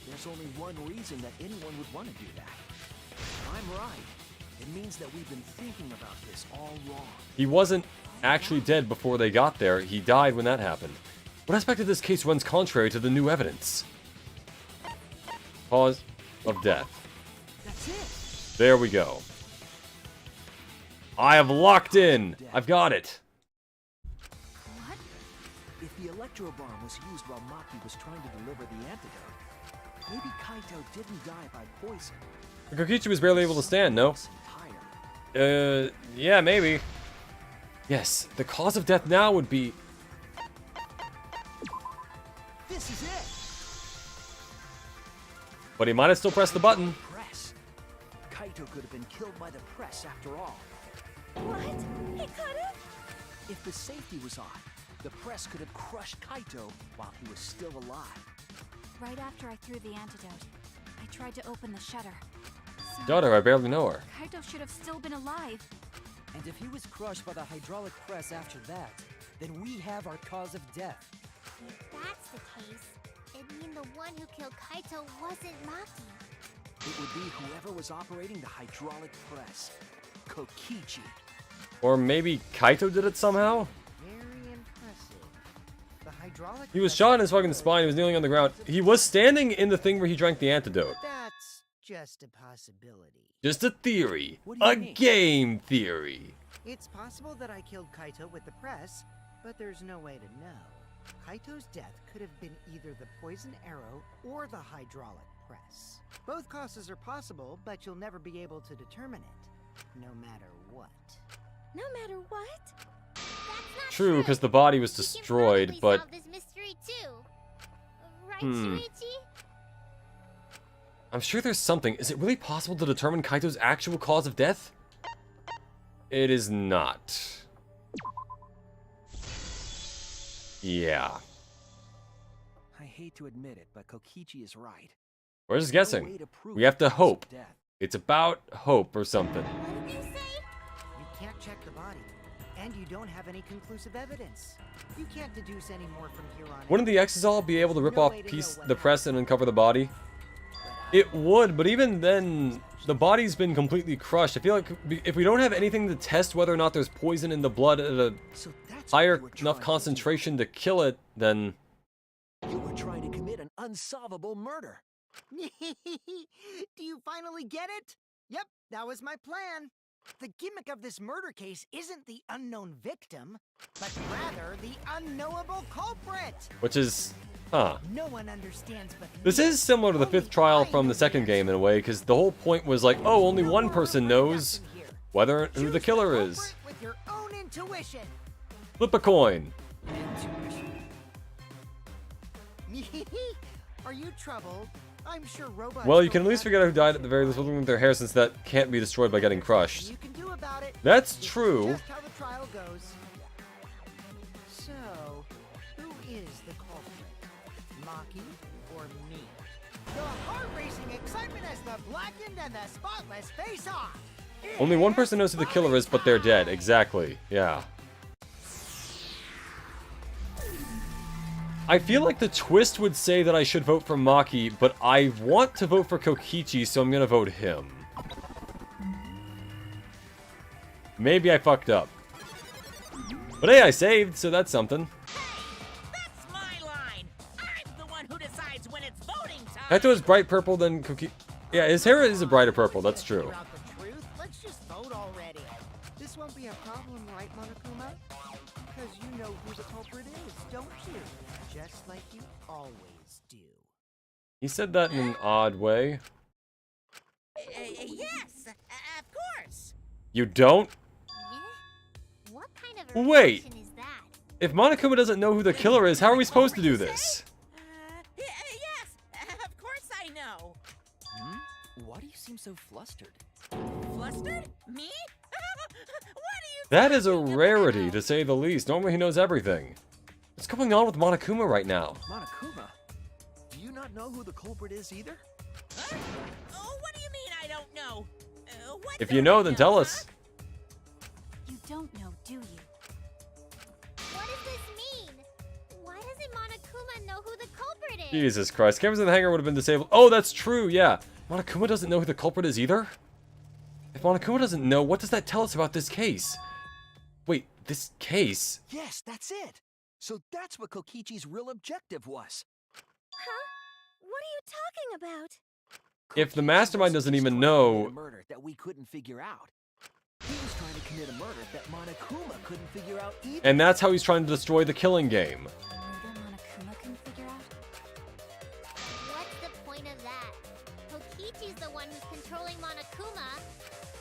There's only one reason that anyone would want to do that. I'm right. It means that we've been thinking about this all wrong. He wasn't actually dead before they got there. He died when that happened. What aspect of this case runs contrary to the new evidence? Cause of death. That's it. There we go. I have locked in. I've got it. What? If the electrobomb was used while Maki was trying to deliver the antidote, maybe Kaito didn't die by poison. Kokichi was barely able to stand, no? Entirely. Yeah, maybe. Yes, the cause of death now would be... This is it. But he might have still pressed the button. Press. Kaito could have been killed by the press after all. What? He couldn't? If the safety was on, the press could have crushed Kaito while he was still alive. Right after I threw the antidote, I tried to open the shutter. So, Daughter, I barely know her. Kaito should have still been alive. And if he was crushed by the hydraulic press after that, then we have our cause of death. If that's the case, it'd mean the one who killed Kaito wasn't Maki. It would be whoever was operating the hydraulic press. Kokichi. Or maybe Kaito did it somehow? Very impressive. The hydraulic He was press shot in his fucking spine. He was kneeling on the ground. He was standing in the thing where he drank the antidote. That's just a possibility. Just a theory. What do you A mean? game theory. It's possible that I killed Kaito with the press, but there's no way to know. Kaito's death could have been either the poison arrow or the hydraulic press. Both causes are possible, but you'll never be able to determine it, no matter what. No matter what? That's not True, because the body was We can destroyed, probably but solve this mystery too. Right, Hmm. Shuichi? I'm sure there's something. Is it really possible to determine Kaito's actual cause of death? It is not. Yeah. I hate to admit it, but Kokichi is right. We're just No way guessing. to prove We have to the cause of hope. death. It's about hope or something. What did you say? You can't check the body, and you don't have any conclusive evidence. You can't deduce any more from here on. Wouldn't the Exisal be able to rip off the press and uncover the body? It would, but even then, the body's been completely crushed. I feel like if we don't have anything to test whether or not there's poison in the blood at a So that's what higher you were enough trying to concentration to kill it, then do. You were trying to commit an unsolvable murder. Do you finally get it? Yep, that was my plan. The gimmick of this murder case isn't the unknown victim, but rather the unknowable culprit. which is, huh. No one understands but This me. is similar to the fifth Only trial I from know the second answer. game in a way, because the whole point was like, oh, only No one more person overt knows action here. who Choose the killer is. culprit with your own intuition. Flip a coin. Are you troubled? I'm sure robots. Well, you don't can at least have figure out who died at anything the very least with their hair, since that can't be destroyed by getting crushed. you can do about it. That's This is true. Just how the trial goes. So, who is the culprit? Maki or me? The heart-racing excitement as the blackened and the spotless face off. Only one person knows who the killer is, but they're dead. Exactly. Yeah. I feel like the twist would say that I should vote for Maki, but I want to vote for Kokichi, so I'm gonna vote him. Maybe I fucked up. But hey, I saved, so that's something. That's my line. I'm the one who decides when it's voting time. Kaito is bright purple, then Kokichi... Yeah, his hair is a brighter purple, that's true. Figure out the truth? Let's just vote already. This won't be a problem, right, Monokuma? Because you know who the culprit is, don't you? Just like you always do. He said that in an odd way. Yes, of course. You don't? Yeah? What kind of a Wait. reaction is that? If Monokuma doesn't know who the killer is, how are we supposed to do this? Yes, of course I know. Why do you seem so flustered? Flustered? Me? What are you That is a talking rarity, about? to say the least. Normally he knows everything. What's going on with Monokuma right now? Monokuma, do you not know who the culprit is either? Huh? Oh, what do you mean I don't know? What If don't you know, I then tell huh? us. You don't know, do you? What does this mean? Why doesn't Monokuma know who the culprit is? Jesus Christ, cameras in the hangar would have been disabled. Oh, that's true, yeah. Monokuma doesn't know who the culprit is either? If Monokuma doesn't know, what does that tell us about this case? Wait, this case? Yes, that's it. So that's what Kokichi's real objective was. Huh? What are you talking about? If the Kokichi mastermind wasn't doesn't just even trying to commit know... a murder that we couldn't figure out. He was trying to commit a murder that Monokuma couldn't figure out either. And that's how he's trying to destroy the killing game. A murder Monokuma can figure out? What's the point of that? Kokichi's the one who's controlling Monokuma.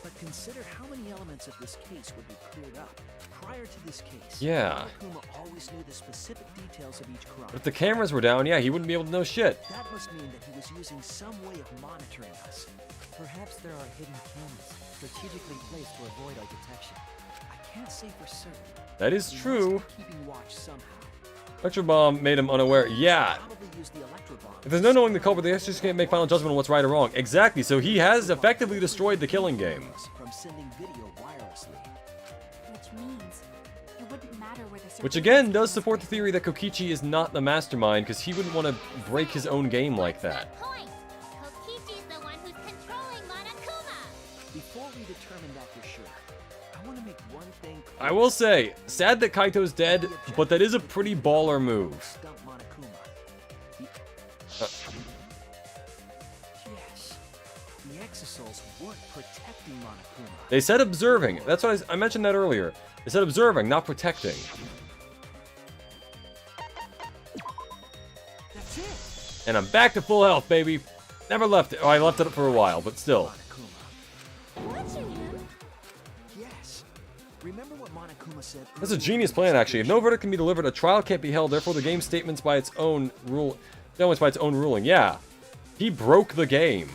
But consider how many elements of this case would be cleared up. Prior to this case, Yeah. Monokuma always knew the specific details of each crime. But if the cameras were down, yeah, he wouldn't be able to know shit. That must mean that he was using some way of monitoring us. Perhaps there are hidden cameras strategically placed to avoid our detection. I can't say for certain. That is He must true. be keeping watch somehow. Electro Bomb made him unaware. Yeah. Probably used the electro bomb. If there's no knowing the culprit, they just can't make final judgment on what's right or wrong. Exactly, so he has effectively destroyed the killing game. From sending video wirelessly. much means. It wouldn't matter where the Which again does support the theory that Kokichi is not the mastermind, because he wouldn't want to break his own game like that. Good point. Kokichi's the one who's controlling Monokuma. Before we determine that for sure, I want to make one thing clear. I will say, sad that Kaito's dead, but that is a pretty baller move. Stump Monokuma. Yes. The Exisouls weren't protecting Monokuma. They said observing. That's what I mentioned that earlier. They said observing, not protecting. That's it. And I'm back to full health, baby. Never left it. Oh, I left it for a while, but still. Watching him? Yes. Remember what Monokuma said? That's a genius plan, actually. If no verdict can be delivered, a trial can't be held. Therefore, the game statements by its own ruling. Yeah, he broke the game.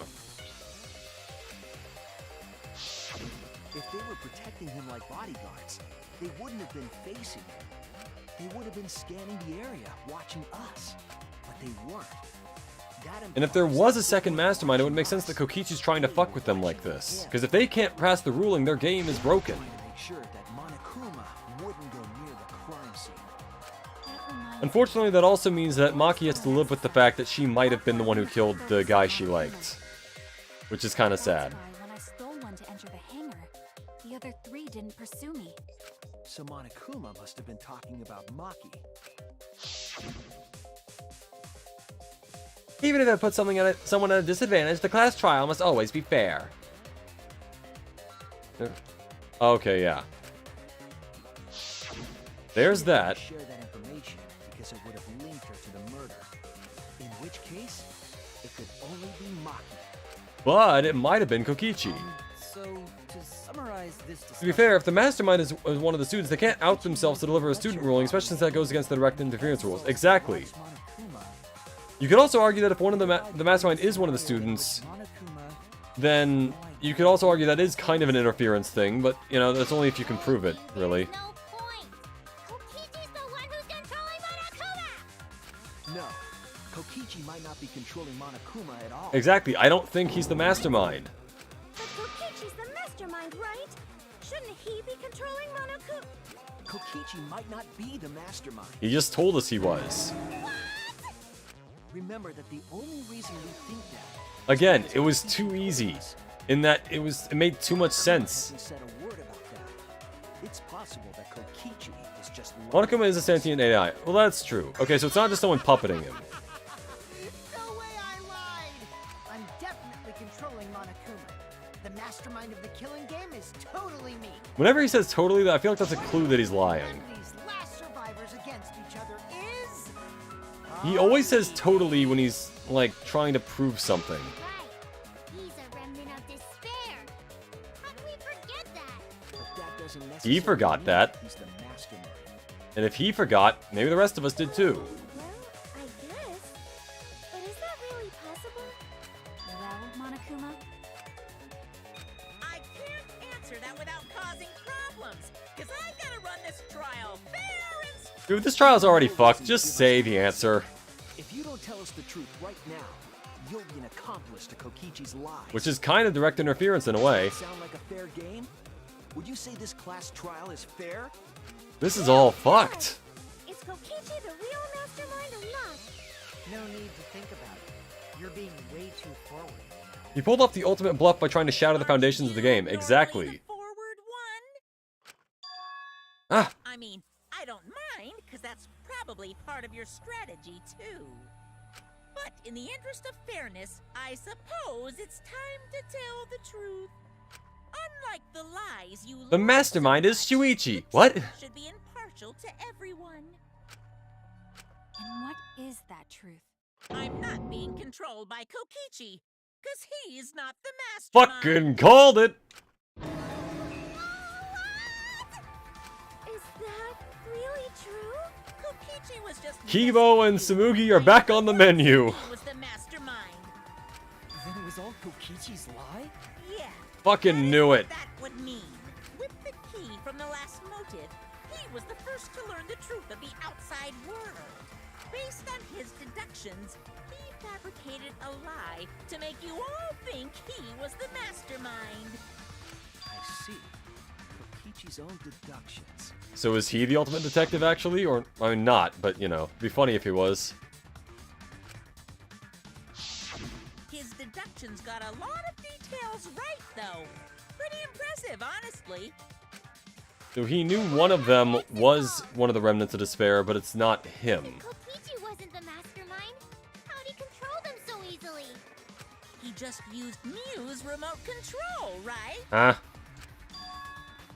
If they were protecting him like bodyguards, they wouldn't have been facing him. They would have been scanning the area, watching us. But they weren't. And if there was a second mastermind, it would make sense that Kokichi's trying to fuck with them like this. Because if they can't pass the ruling, their game is broken. Trying to make sure that Monokuma wouldn't go near the crime scene. Unfortunately, that also means that Maki has to live with the fact that she might have been the one who killed the guy she liked. Which is kind of sad. That's why when I stole one to enter the hangar, the other 3 didn't pursue me. So Monokuma must have been talking about Maki. Even if it puts someone at a disadvantage, the class trial must always be fair. Okay, yeah. There's that. Share that information because it would have linked her to the murder. In which case, it could only be Maki. But it might have been Kokichi. So, to summarize this To be discussion, fair, if the mastermind is one of the students, they can't out themselves to deliver a student ruling, especially since that goes against the direct interference rules. Exactly. Monokuma, You could also argue that if one of the mastermind is one of the students, Monokuma, then you could also argue that is kind of an interference thing, but, you know, that's only if you can prove it, really. No point. Kokichi's the one who's controlling Monokuma. No, Kokichi might not be controlling Monokuma at all. Exactly, I don't think he's the mastermind. But Kokichi's the mastermind, right? Shouldn't he be controlling Monokuma? Kokichi might not be the mastermind. He just told us he was. Remember that the only reason we think that Again, it was too easy, in that it made too much sense. hasn't said a word about that. It's possible that Kokichi is just Monokuma is a sentient AI. Well, that's true. Okay, so it's not just someone puppeting him. No way I lied! I'm definitely controlling Monokuma. The mastermind of the killing game is totally me. Whenever he says totally, I feel like that's a clue that he's lying. And these last survivors against each other is... He always says totally when he's, like, trying to prove something. Right. He's a remnant of despair. How can we forget that? But that doesn't He necessarily forgot mean that. He's the mastermind. And if he forgot, maybe the rest of us did too. Well, I guess. But is that really possible? Well, Monokuma, I can't answer that without causing problems, because I gotta run this trial fair and Dude, this trial's already fucked. Just say the answer. If you don't tell us the truth right now, you'll be an accomplice to Kokichi's lies. Which is kind of direct interference in a way. Sound like a fair game? Would you say this class trial is fair? This is all fucked. Is Kokichi the real mastermind or not? No need to think about it. You're being way too forward. He pulled off the ultimate bluff by trying to shatter the foundations of the game. Normally Exactly. the forward one. Ah, I mean, I don't mind, because that's probably part of your strategy, too. But in the interest of fairness, I suppose it's time to tell the truth. Unlike the lies you the love mastermind so is much, Shuichi. the What? truth should be impartial to everyone. and what is that truth? I'm not being controlled by Kokichi, because he's not the mastermind. Fucking called it. Is that really true? Kokichi was just Kibo and Samugi are back on the menu. He was the mastermind. then it was all Kokichi's lie? Yeah. Fucking knew it. That would mean. With the key from the last motive, he was the first to learn the truth of the outside world. Based on his deductions, he fabricated a lie to make you all think he was the mastermind. I see. Kokichi's own deductions. So is he the ultimate detective, actually? Or, I mean, not, but, you know, it'd be funny if he was. His deductions got a lot of details right, though. Pretty impressive, honestly. So he knew one of them was one of the remnants of despair, but it's not him. If Kokichi wasn't the mastermind, how'd he control them so easily? He just used Mew's remote control, right? Huh?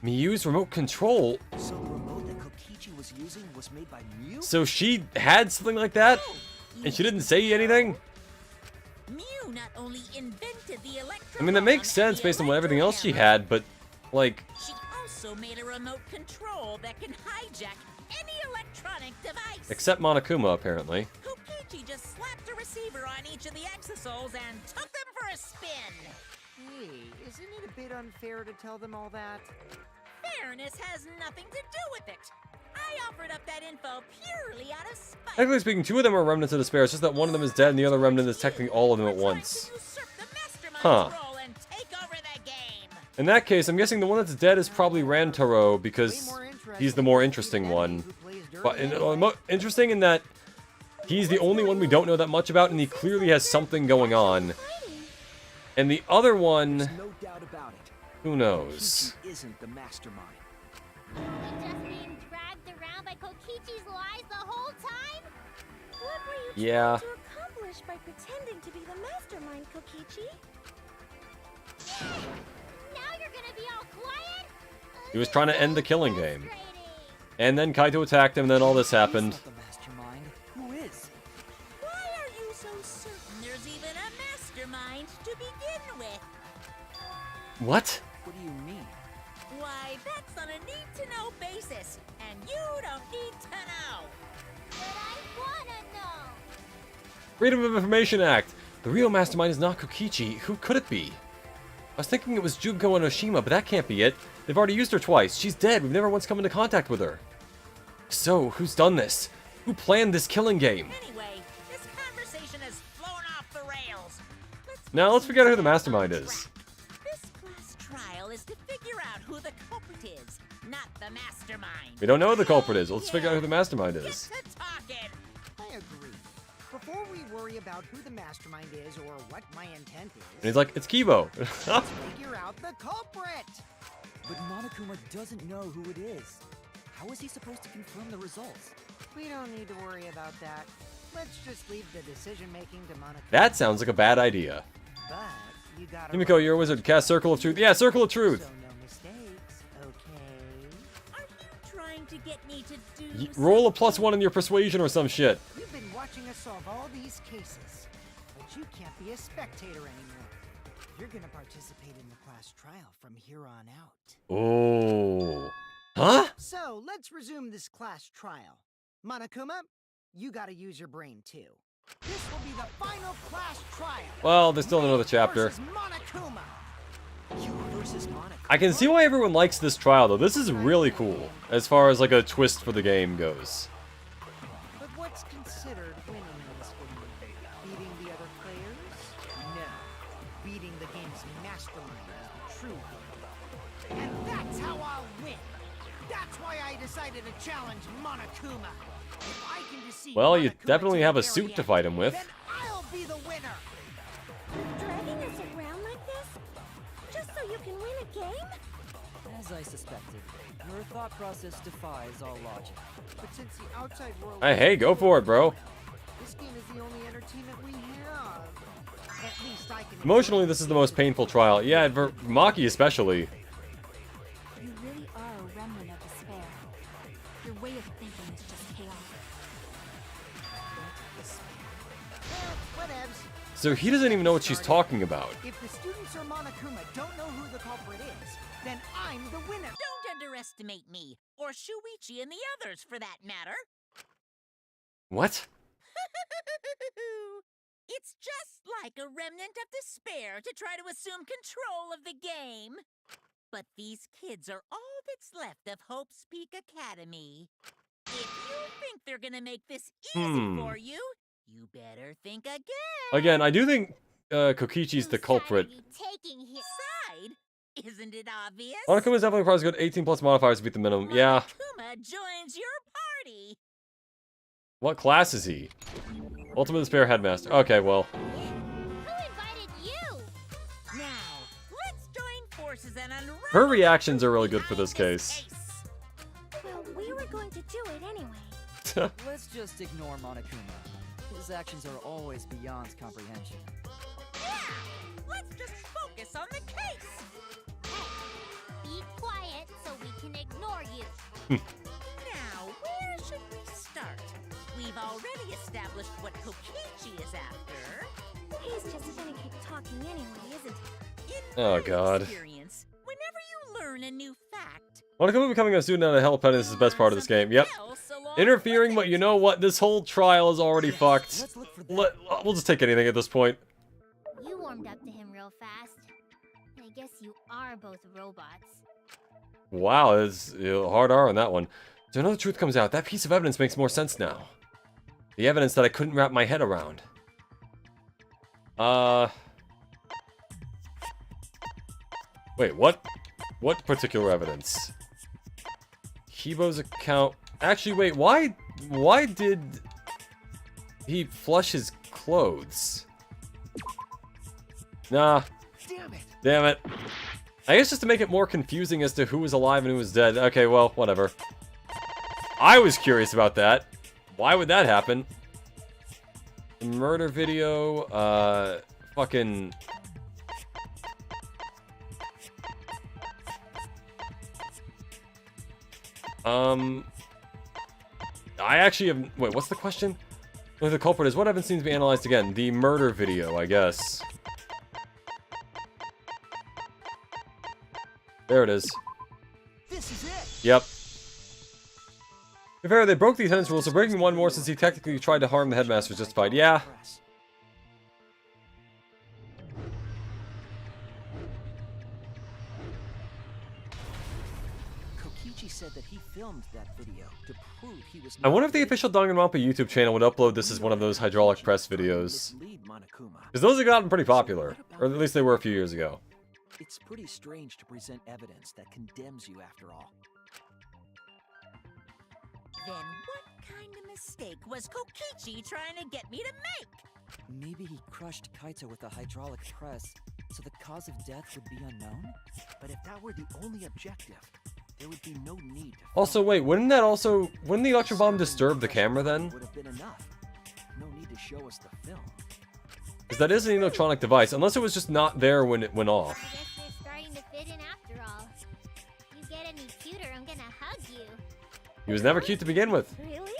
Miyu's remote control? So the remote that Kokichi was using was made by Mew? So she had something like that? And she didn't say anything? Mew not only invented the electron. I mean, that makes sense based on what everything else she had, but, like... She also made a remote control that can hijack any electronic device. Except Monokuma, apparently. Kokichi just slapped a receiver on each of the exosoles and took them for a spin. Hey, isn't it a bit unfair to tell them all that? Fairness has nothing to do with it. I offered up that info purely out of spite. Technically speaking, two of them are remnants of despair. It's just that one of them is dead and the other remnant is technically all of them at once. Huh. In that case, I'm guessing the one that's dead is probably Rantaro because he's the more interesting one. But interesting in that he's the only one we don't know that much about, and he clearly has something going on. And the other one, There's no doubt about it. who knows? Kokichi isn't the mastermind. Were we just being dragged around by Kokichi's lies the whole time? What were you Yeah. trying to accomplish by pretending to be the mastermind, Kokichi? Now you're gonna be all quiet? He was trying to end the killing game. And then Kaito attacked him, and then all this happened. He's not the mastermind. Who is? Why are you so certain there's even a mastermind to begin with? What? What do you mean? Why, that's on a need-to-know basis, and you don't need to know. But I wanna know. Freedom of Information Act. The real mastermind is not Kokichi. Who could it be? I was thinking it was Junko and Oshima, but that can't be it. They've already used her twice. She's dead. We've never once come into contact with her. So, who's done this? Who planned this killing game? Anyway, this conversation has flown off the rails. Now, let's forget who the mastermind is. This class trial is to figure out who the culprit is, not the mastermind. We don't know who the culprit is. Let's figure out who the mastermind is. Get to talking. I agree. Before we worry about who the mastermind is or what my intent And is, he's like, it's Kibo. figure out the culprit! But Monokuma doesn't know who it is. How is he supposed to confirm the results? We don't need to worry about that. Let's just leave the decision-making to Monaco. That sounds like a bad idea. But you gotta... Himiko, you're a wizard. Cast Circle of Truth. Yeah, Circle of Truth. So no mistakes, okay? Are you trying to get me to do Roll a +1 in your persuasion or some shit. You've been watching us solve all these cases, but you can't be a spectator anymore. You're gonna participate in the class trial from here on out. Oh. Huh? So, let's resume this class trial. Monokuma, you gotta use your brain too. This will be the final class trial. Well, there's still another chapter. Versus Monokuma. You versus Monaco. I can see why everyone likes this trial, though. This is really cool, as far as, like, a twist for the game goes. But what's considered winning in this game? Beating the other players? No. Beating the game's mastermind is the true goal. And that's how I'll win. That's why I decided to challenge Monokuma. If I can deceive Well, you Monokuma definitely to have the a suit very to end, fight him with. Then I'll be the winner. Dragging us around like this? Just so you can win a game? As I suspected, your thought process defies all logic. But since the outside world... Hey, go for it, bro. This game is the only entertainment we have. At least I can... Emotionally, this is the most painful trial. Yeah, for Maki especially. You really are a remnant of despair. Your way of thinking is just chaos. Whatevs. So he doesn't even know what she's talking about. If the students or Monokuma don't know who the culprit is, then I'm the winner. Don't underestimate me, or Shuichi and the others, for that matter. What? It's just like a remnant of despair to try to assume control of the game. But these kids are all that's left of Hope's Peak Academy. If you think they're gonna make this easy for you, you better think again. Again, I do think Kokichi's the Whose side culprit. are you taking here? Side? Isn't it obvious? Monokuma is definitely requires a good 18 plus modifiers to beat the minimum. Yeah. Monokuma joins your party. What class is he? Ultimate Despair Headmaster. Okay, well. Who invited you? Now, let's join forces and unravel Her reactions are really good for this case. Well, we were going to do it anyway. Let's just ignore Monokuma. His actions are always beyond comprehension. Yeah, let's just focus on the case. Be quiet so we can ignore you. Now, where should we start? We've already established what Kokichi is after. He's just gonna keep talking anyway, isn't he? In Oh, my God. experience, whenever you learn a new fact, Monokuma becoming a student at a hell penance is the best part of this game. Yep. else along Interfering, with but you know what? This whole trial is already fucked. Let's look for that. We'll just take anything at this point. You warmed up to him real fast. I guess you are both robots. Wow, it's hard R on that one. So now the truth comes out. That piece of evidence makes more sense now. The evidence that I couldn't wrap my head around. Wait, what? What particular evidence? Kibo's account. Actually, wait, why did he flush his clothes? Nah. Damn it! Damn it. I guess just to make it more confusing as to who was alive and who was dead. Okay, well, whatever. I was curious about that. Why would that happen? Murder video, fucking... I actually have... Wait, what's the question? Who the culprit is? What evidence needs to be analyzed again? The murder video, I guess. There it is. This is it! Yep. To be fair, they broke the attendance rules, so breaking one more since he technically tried to harm the headmaster is justified. Yeah. Press. Kokichi said that he filmed that video to prove he was. I wonder if the official Danganronpa YouTube channel would upload this as one of those hydraulic press videos. Mislead Monokuma. Because those have gotten pretty popular. Or at least they were a few years ago. It's pretty strange to present evidence that condemns you after all. Then what kind of mistake was Kokichi trying to get me to make? Maybe he crushed Kaito with a hydraulic press, so the cause of death would be unknown? But if that were the only objective, there would be no need to. Also, wait, wouldn't the electro bomb disturb the camera then? Would have been enough. No need to show us the film. Because that is an electronic device, unless it was just not there when it went off. I guess you're starting to fit in after all. If you get any cuter, I'm gonna hug you. He was never cute to begin with. Really?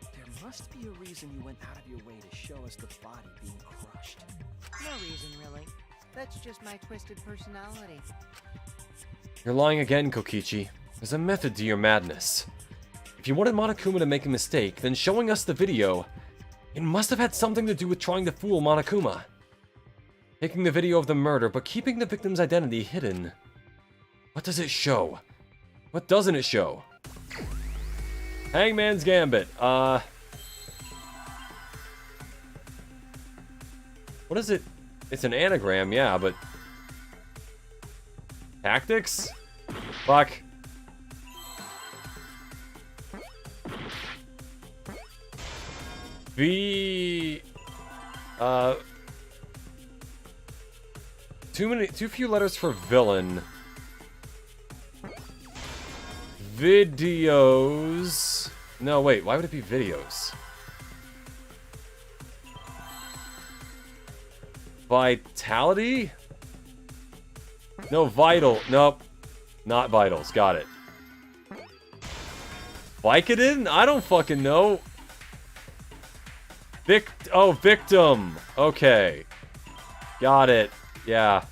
There must be a reason you went out of your way to show us the body being crushed. No reason, really. That's just my twisted personality. You're lying again, Kokichi. There's a method to your madness. If you wanted Monokuma to make a mistake, then showing us the video, it must have had something to do with trying to fool Monokuma. Taking the video of the murder, but keeping the victim's identity hidden. What does it show? What doesn't it show? Hangman's Gambit. What is it? It's an anagram, yeah, but... Tactics? Fuck. Too few letters for villain. Videos. No, wait, why would it be videos? Vitality? No, vital. Nope. Not vitals. Got it. Vicodin? I don't fucking know. Victim. Okay. Got it. Yeah.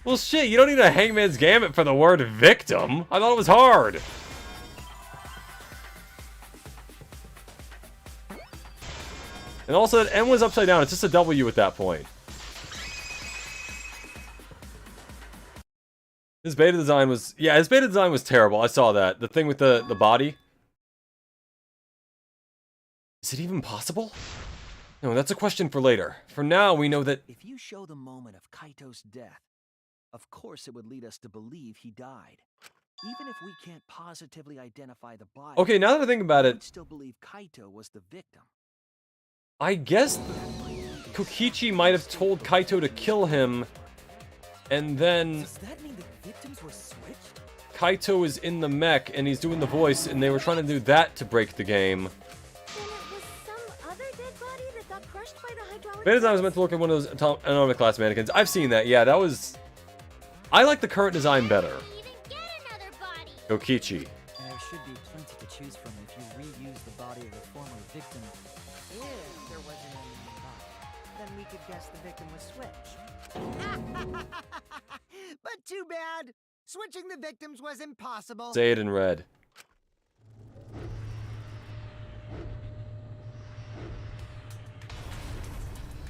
Well, shit, you don't need a Hangman's Gambit for the word victim. I thought it was hard. And also, that N was upside down. It's just a W at that point. His beta design was... Yeah, his beta design was terrible. I saw that. The thing with the body. Is it even possible? No, that's a question for later. For now, we know that... If you show the moment of Kaito's death, Of course it would lead us to believe he died. Even if we can't positively identify the body, Okay, now that I think about we'd it, still believe Kaito was the victim. I guess Kokichi might have told Kaito to kill him, and then Does that mean the victims were switched? Kaito is in the mech and he's doing the voice, and they were trying to do that to break the game. Then it was some other dead body that got crushed by the hydraulic Bandai was press? meant to look like one of those anonymous class mannequins. I've seen that. Yeah, that was. I like the current design better. We even get another body. Kokichi. There should be plenty to choose from if you reuse the body of a former victim. If there wasn't any body, then we could guess the victim was switched. But too bad. Switching the victims was impossible. Say it in red.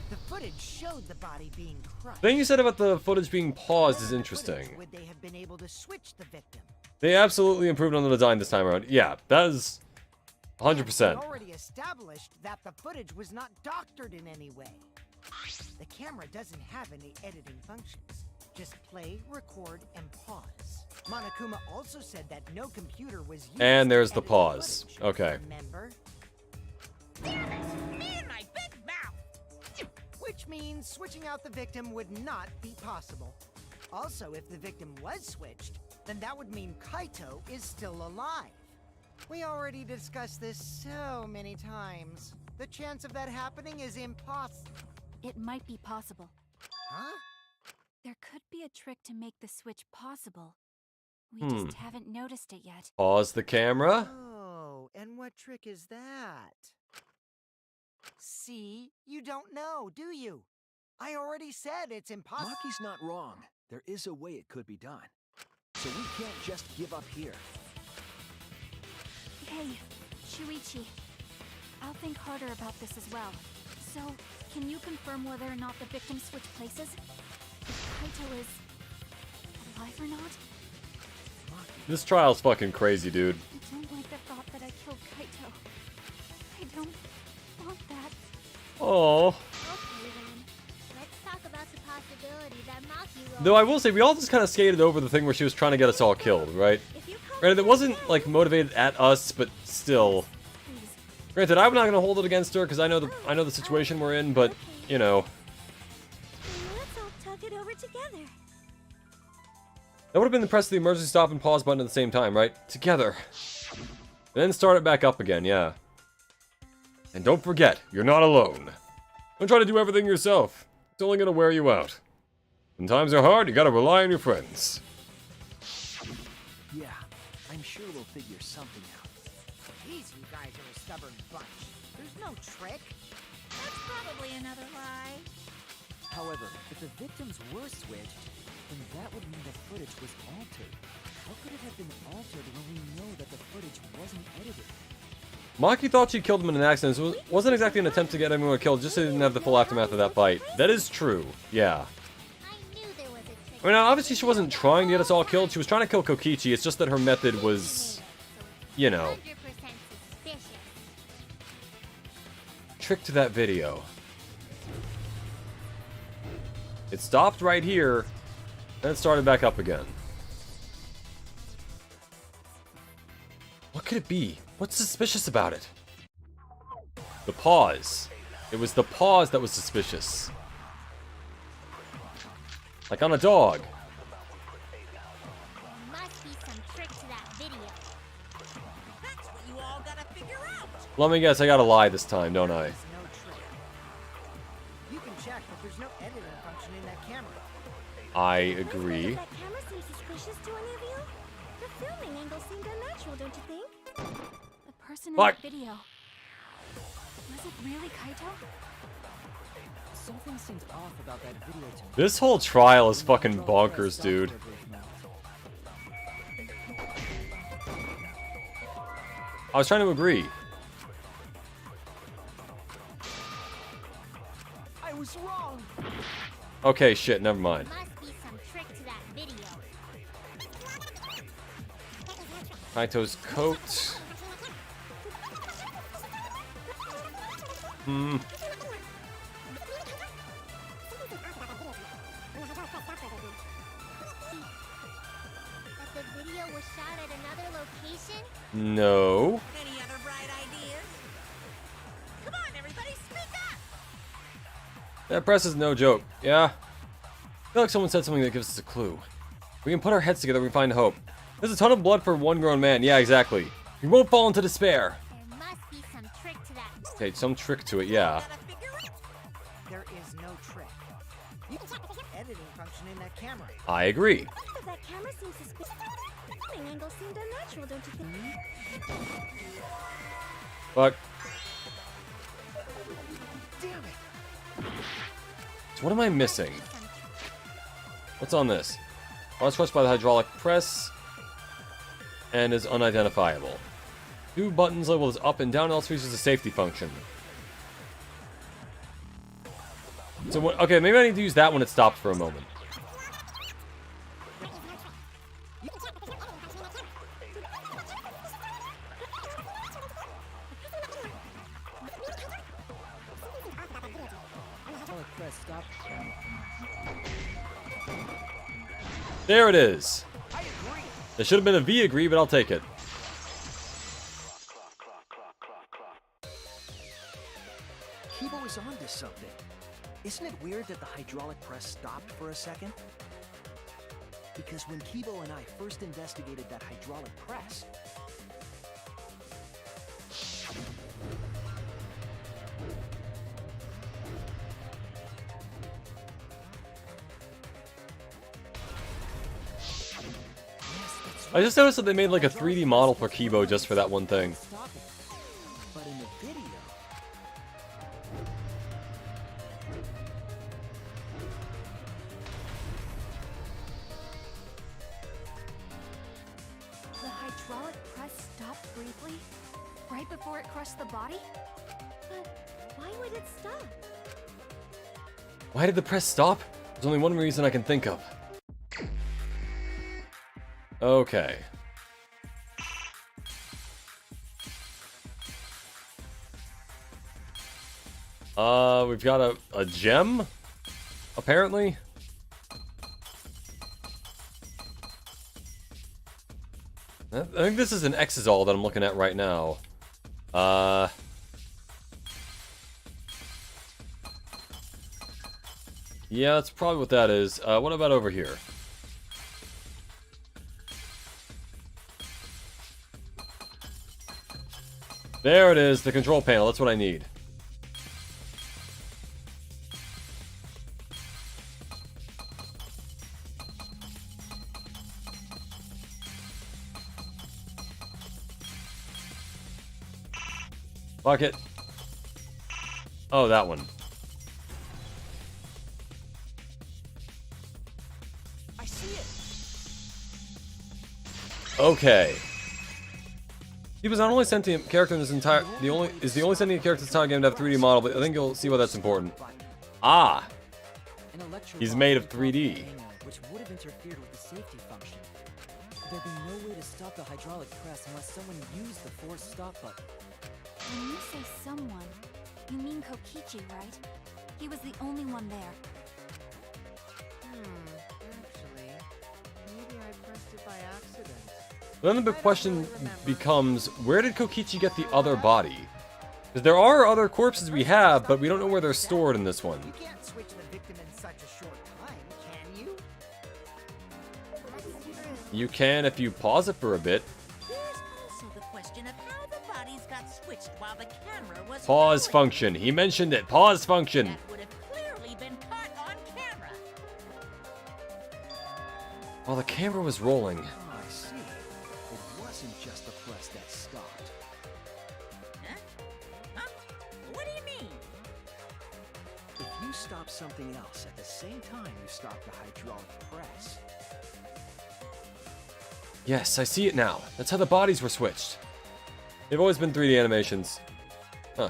The footage showed the body being crushed. The thing you said about the footage being paused is Without the interesting. footage, would they have been able to switch the victim? They absolutely improved on the design this time around. Yeah, that is 100%. We already established that the footage was not doctored in any way. The camera doesn't have any editing functions. Just play, record, and pause. Monokuma also said that no computer was used And there's to the edit pause. footage. Okay. Remember? Damn it! Man, my big mouth! Which means switching out the victim would not be possible. Also, if the victim was switched, then that would mean Kaito is still alive. We already discussed this so many times. The chance of that happening is impossible. It might be possible. Huh? There could be a trick to make the switch possible. We just haven't noticed it yet. Pause the camera. Oh, and what trick is that? See? You don't know, do you? I already said it's impossible. Maki's not wrong. There is a way it could be done. So we can't just give up here. Hey, Shuichi. I'll think harder about this as well. So, can you confirm whether or not the victims switch places? If Kaito is alive or not? This trial's fucking crazy, dude. I don't like the thought that I killed Kaito. I don't want that. Oh. Okay then. Let's talk about the possibility that Maki will. Though I will say, we all just kind of skated over the thing where she was trying to get us all killed, right? If you call Granted, it me wasn't, again, like, motivated at us, but still. Please. Granted, I'm not gonna hold it against her, because I know the situation we're in, but, you know. then let's all talk it over together. That would have been the press of the emergency stop and pause button at the same time, right? Together. And then start it back up again, yeah. And don't forget, you're not alone. Don't try to do everything yourself. It's only gonna wear you out. When times are hard, you gotta rely on your friends. Yeah, I'm sure we'll figure something out. These you guys are a stubborn bunch. There's no trick. That's probably another lie. However, if the victims were switched, then that would mean the footage was altered. How could it have been altered when we know that the footage wasn't edited? Maki thought she killed him in an accident, so it wasn't exactly an attempt to get everyone killed, just so they didn't have the full aftermath of that fight. That is true, yeah. I knew there was a trick. I mean, obviously she wasn't trying to get us all killed, she was trying to kill Kokichi, it's just that her method was, you know, 100% suspicious. trick to that video. It stopped right here, then it started back up again. What could it be? What's suspicious about it? The pause. It was the pause that was suspicious. Like on a dog. There must be some trick to that video. That's what you all gotta figure out. Let me guess, I gotta lie this time, don't I? There's no trick. You can check, but there's no editing function in that camera. I Does agree. that camera seem suspicious to any of you? The filming angle seemed unnatural, don't you think? The person in Fuck. the video. Was it really Kaito? Something seems off about that video to me. This whole trial is fucking bonkers, dude. I was trying to agree. I was wrong. Okay, shit, never mind. Must be some trick to that video. Kaito's coat. shot at another location? No. Any other bright ideas? Come on, everybody, speak up! That press is no joke. Yeah. I feel like someone said something that gives us a clue. We can put our heads together, we find hope. There's a ton of blood for one grown man. Yeah, exactly. We won't fall into despair. There must be some trick to that. Okay, some trick to it, yeah. Gotta figure it. There is no trick. You can check the editing function in that camera. I agree. But that camera seems suspicious. The filming angle seemed unnatural, don't you think? Fuck. Damn it! So what am I missing? What's on this? I was crushed by the hydraulic press and is unidentifiable. 2 buttons labeled as up and down also features a safety function. So what, okay, maybe I need to use that when it stopped for a moment. Hydraulic press stop. There it is. There should have been a V agree, but I'll take it. Kibo is onto something. Isn't it weird that the hydraulic press stopped for a second? Because when Kibo and I first investigated that hydraulic press, I just noticed that they made like a 3D model for Kibo just for that one thing. Stop it. but in the video, The hydraulic press stopped briefly, right before it crushed the body? But why would it stop? Why did the press stop? There's only one reason I can think of. Okay. We've got a gem, apparently. I think this is an Exisal that I'm looking at right now. Yeah, that's probably what that is. What about over here? There it is, the control panel. That's what I need. Fuck it. Oh, that one. I see it. Okay. He was not only sentient character in this entire the only sentient character in this entire game to have a 3D model, but I think you'll see why that's important. Ah, An electro he's box made of on top 3D. the hangar, which would have interfered with the safety function. There'd be no way to stop the hydraulic press unless someone used the force stop button. When you say someone, you mean Kokichi, right? He was the only one there. Actually, maybe I pressed it by accident. Then the big question becomes, where did Kokichi get the other body? Because there are other corpses we have, but we don't know where they're stored in this one. You can't switch the victim in such a short time, can you? You can if you pause it for a bit. There's also the question of how the bodies got switched while the camera was Pause rolling. function. He mentioned it. Pause function. That would have clearly been caught on camera. While the camera was rolling. oh, I see. It wasn't just the press that stopped. Huh? Huh? What do you mean? If you stop something else at the same time you stop the hydraulic press, Yes, I see it now. That's how the bodies were switched. They've always been 3D animations. Huh.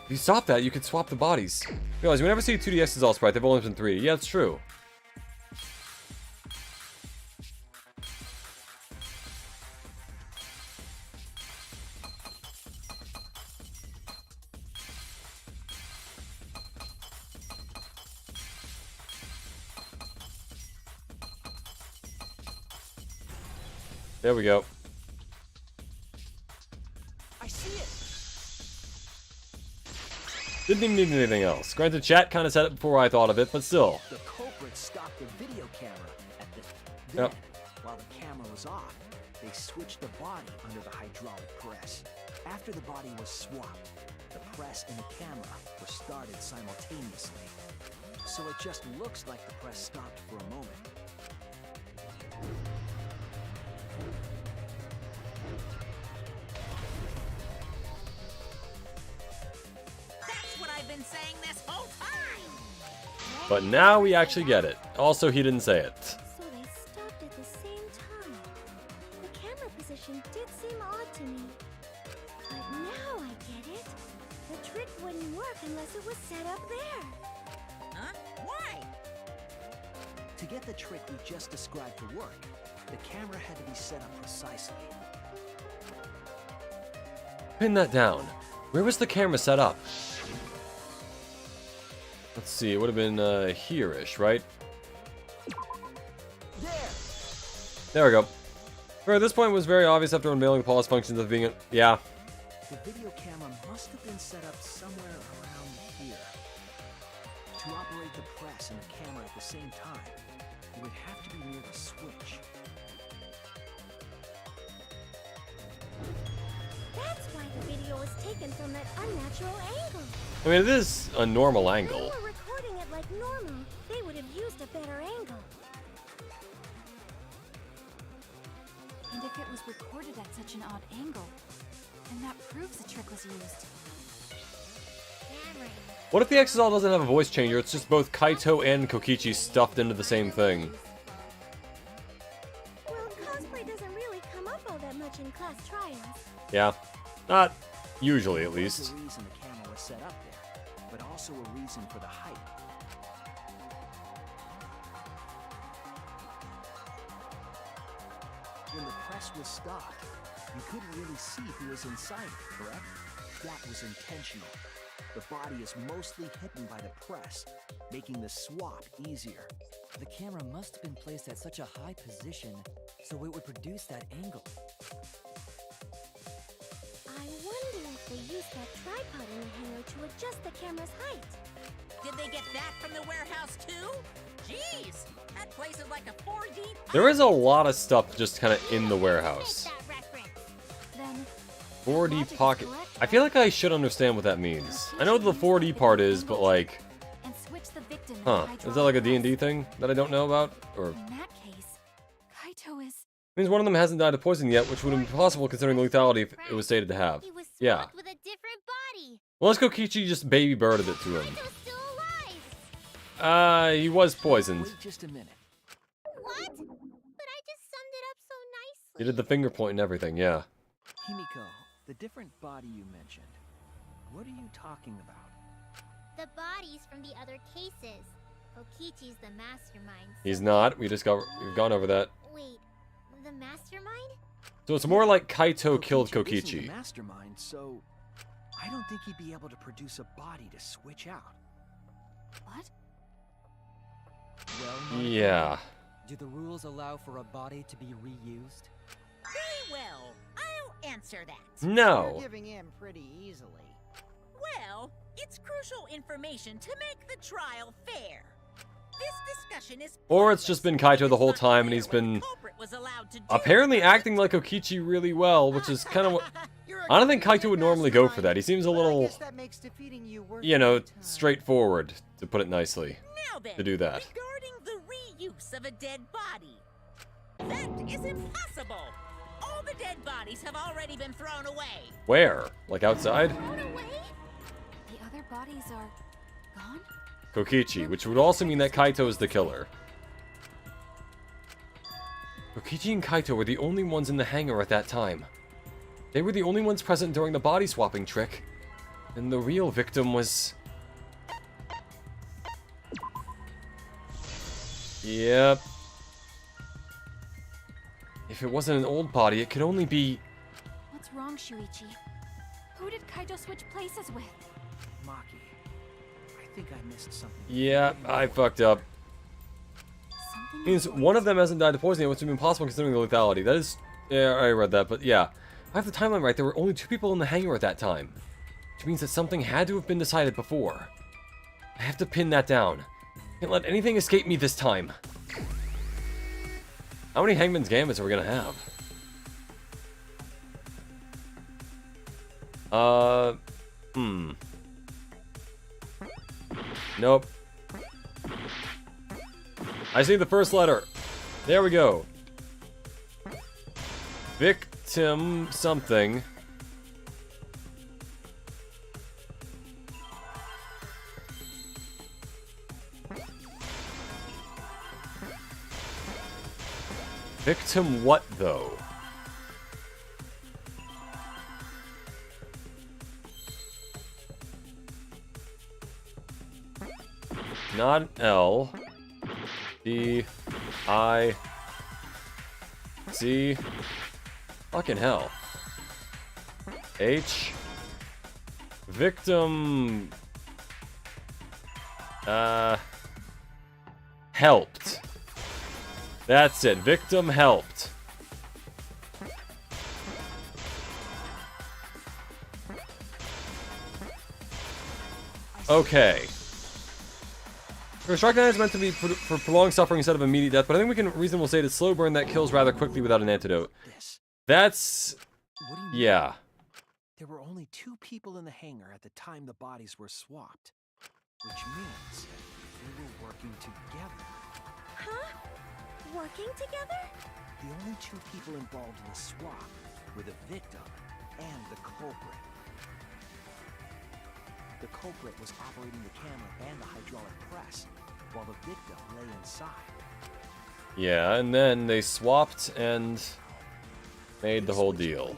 If you stop that, you could swap the bodies. Realize we never see a 2D Exisal sprite, they've always been 3D. Yeah, it's true. There we go. I see it. Didn't even need anything else. Granted, chat kind of said it before I thought of it, but still. The culprit stopped the video camera at the. Yep. Then, while the camera was off, they switched the body under the hydraulic press. After the body was swapped, the press and the camera were started simultaneously. So it just looks like the press stopped for a moment. That's what I've been saying this whole time! But now we actually get it. Also, he didn't say it. So they stopped at the same time. The camera position did seem odd to me. But now I get it. The trick wouldn't work unless it was set up there. Huh? Why? To get the trick we just described to work, the camera had to be set up precisely. Pin that down. Where was the camera set up? Let's see, it would have been here-ish, right? There we go. At this point, it was very obvious after unveiling Paul's functions of being yeah. The video camera must have been set up somewhere around here. To operate the press and the camera at the same time, it would have to be near the switch. That's why the video was taken from that unnatural angle. I mean, it is a normal If angle. they were recording it like normal, they would have used a better angle. And if it was recorded at such an odd angle, then that proves the trick was used. Cameron. What if the Exisal doesn't have a voice changer? It's just both Kaito and Kokichi stuffed into the same thing. Well, cosplay doesn't really come up all that much in class trials. Yeah. Not usually, at There was least. a reason the camera was set up there, but also a reason for the hype. When the press was stopped, you couldn't really see who was inside it, correct? That was intentional. The body is mostly hidden by the press, making the swap easier. The camera must have been placed at such a high position, so it would produce that angle. I wonder if they used that tripod in the hangar to adjust the camera's height. Did they get that from the warehouse too? Jeez, that place is like a 4D. There is a lot of stuff just kind of in the warehouse. Make that reference. Then, 4D pocket. I feel like I should understand what that means. I know what the 4D part is, but like, and switch the victim in huh? the Is that like a hydraulic D&D thing that I don't know about? Or press. In that case, Kaito is... means one of them hasn't died of poison yet, which would have been possible considering the lethality it was stated to have. He was Yeah. swapped with a different body. Well, let's go Kichi just baby birded it to him. He was still alive. He was poisoned. Wait just a minute. What? But I just summed it up so nicely. He did the finger point and everything, yeah. Himiko, the different body you mentioned, what are you talking about? The bodies from the other cases. Kokichi's the mastermind. He's not. We've gone over that. Wait, the mastermind? So it's more like Kaito killed isn't the Kokichi. mastermind, so I don't think he'd be able to produce a body to switch out. What? Well, Monica, Yeah. do the rules allow for a body to be reused? Very well, I'll answer that. You're No. giving in pretty easily. Well, it's crucial information to make the trial fair. This discussion is Or it's just been Kaito the whole time and he's been apparently acting like Kokichi really well, which is kind of what... I don't think Kaito would normally go for that. He seems a little, you know, straightforward, to put it nicely, Now then, to do that. regarding the reuse of a dead body, that is impossible. All the dead bodies have already been thrown away. Where? Like outside? Thrown away? The other bodies are gone? Kokichi, which would also mean that Kaito is the killer. Kokichi and Kaito were the only ones in the hangar at that time. They were the only ones present during the body swapping trick. And the real victim was... Yep. If it wasn't an old body, it could only be... What's wrong, Shuichi? Who did Kaito switch places with? Maki, I think I missed something. Yeah, I fucked up. Something Means one of them hasn't died of poisoning, which would be impossible considering the lethality. That is Yeah, I read that, but yeah. If I have the timeline right, there were only 2 people in the hangar at that time. Which means that something had to have been decided before. I have to pin that down. Can't let anything escape me this time. How many Hangman's Gambits are we gonna have? Nope. I see the first letter. There we go. Victim something. Victim what, though? Not L. D. I. C. Fucking hell. H. Victim. Helped. That's it. Victim helped. Okay. Shock is meant to be for prolonged suffering instead of immediate death, but I think we can reasonably say it's slow burn that kills rather quickly without an antidote. That's... What do you mean? yeah. There were only 2 people in the hangar at the time the bodies were swapped. Which means they were working together. Huh? Working together? The only 2 people involved in the swap were the victim and the culprit. The culprit was operating the camera and the hydraulic press, while the victim lay inside. Yeah, and then they swapped and made the whole deal.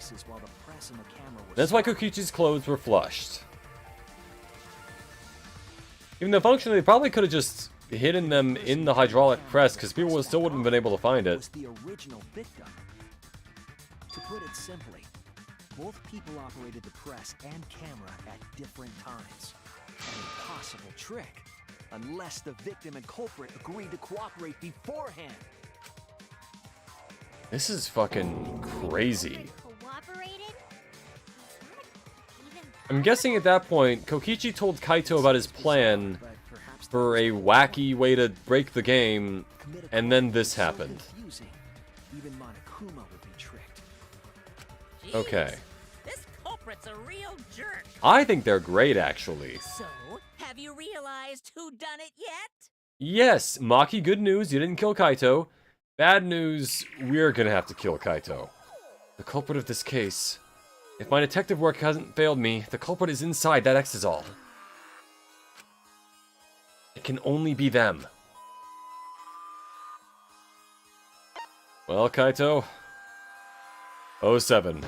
That's why Kokichi's clothes were flushed. Even though functionally, they probably could have just hidden them in the hydraulic press, because people still wouldn't have been able to find it. Was the original victim. To put it simply, both people operated the press and camera at different times. An impossible trick, unless the victim and culprit agreed to cooperate beforehand. This is fucking crazy. Cooperated? I'm guessing at that point, Kokichi told Kaito about his plan for a wacky way to break the game, and then this happened. Even Monokuma would be tricked. Jeez, Okay. This culprit's a real jerk. I think they're great, actually. So, have you realized who done it yet? Yes, Maki, good news, you didn't kill Kaito. Bad news, we're gonna have to kill Kaito. The culprit of this case. If my detective work hasn't failed me, the culprit is inside that Exisal. It can only be them. Well, Kaito. 07.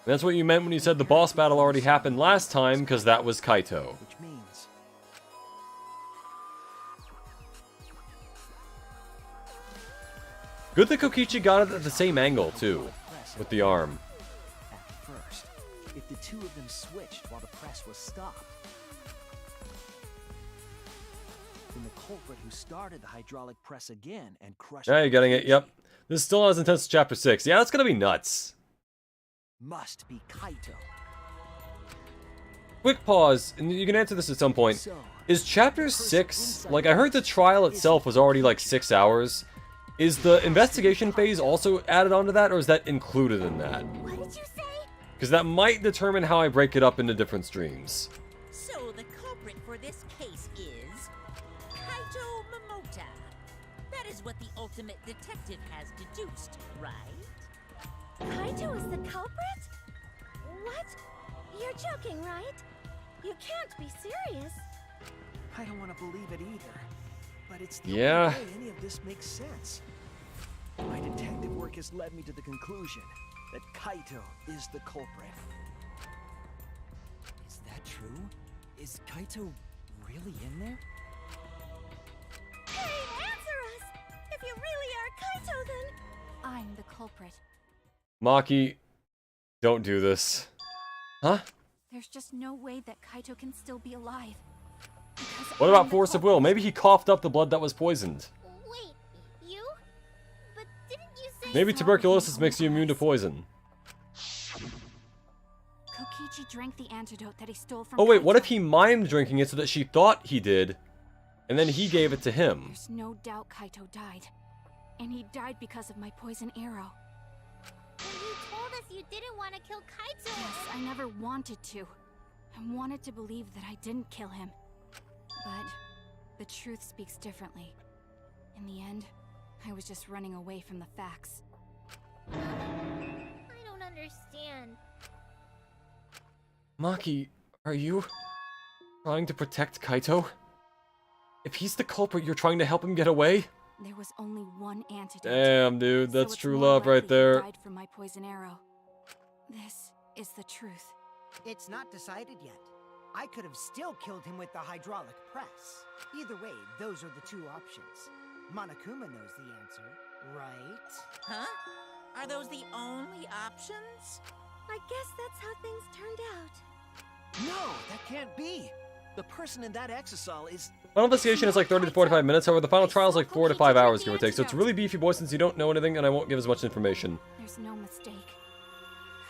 That's what you meant when you said the boss battle already happened last time, because that was Kaito. Which means Good that Kokichi got it at the same angle, too, with the arm. at first, if the 2 of them switched while the press was stopped, then the culprit who started the hydraulic press again and crushed Yeah, you're getting it, yep. This is still not as intense as Chapter 6. Yeah, that's gonna be nuts. must be Kaito. Quick pause, and you can answer this at some point. So, Is Chapter 6, like I heard the trial itself was already like 6 hours. Is the investigation phase also added onto that, or is that included in that? What did you say? Because that might determine how I break it up into different streams. So the culprit for this case is Kaito Momota. That is what the ultimate detective has deduced, right? Kaito is the culprit? What? You're joking, right? You can't be serious. I don't want to believe it either, but it's the Yeah. only way any of this makes sense. My detective work has led me to the conclusion that Kaito is the culprit. Is that true? Is Kaito really in there? Hey, answer us! If you really are Kaito, then... I'm the culprit. Maki, don't do this. Huh? There's just no way that Kaito can still be alive. Because What I'm about the force of culprit. will? Maybe he coughed up the blood that was poisoned. Wait, you? But didn't you say... Maybe Saw tuberculosis with my makes you own immune to eyes. poison. Kokichi drank the antidote that he stole from Oh wait, what if Kaito. he mimed drinking it so that she thought he did, and then he gave it to him? There's no doubt Kaito died. And he died because of my poison arrow. When you told us you didn't want to kill Kaito... Yes, I never wanted to. I wanted to believe that I didn't kill him. But the truth speaks differently. In the end, I was just running away from the facts. I don't understand. Maki, are you trying to protect Kaito? If he's the culprit, you're trying to help him get away? There was only one antidote. Damn, dude, So that's it's true more love right likely he there. died from my poison arrow. This is the truth. It's not decided yet. I could have still killed him with the hydraulic press. Either way, those are the two options. Monokuma knows the answer, right? Huh? Are those the only options? I guess that's how things turned out. No, that can't be. The person in that exisal is... Final investigation is like 30 to 45 minutes, however the final trial is like 4 to 5 hours, give or take, so it's really beefy, boys, since you don't know anything, and I won't give as much information. There's no mistake.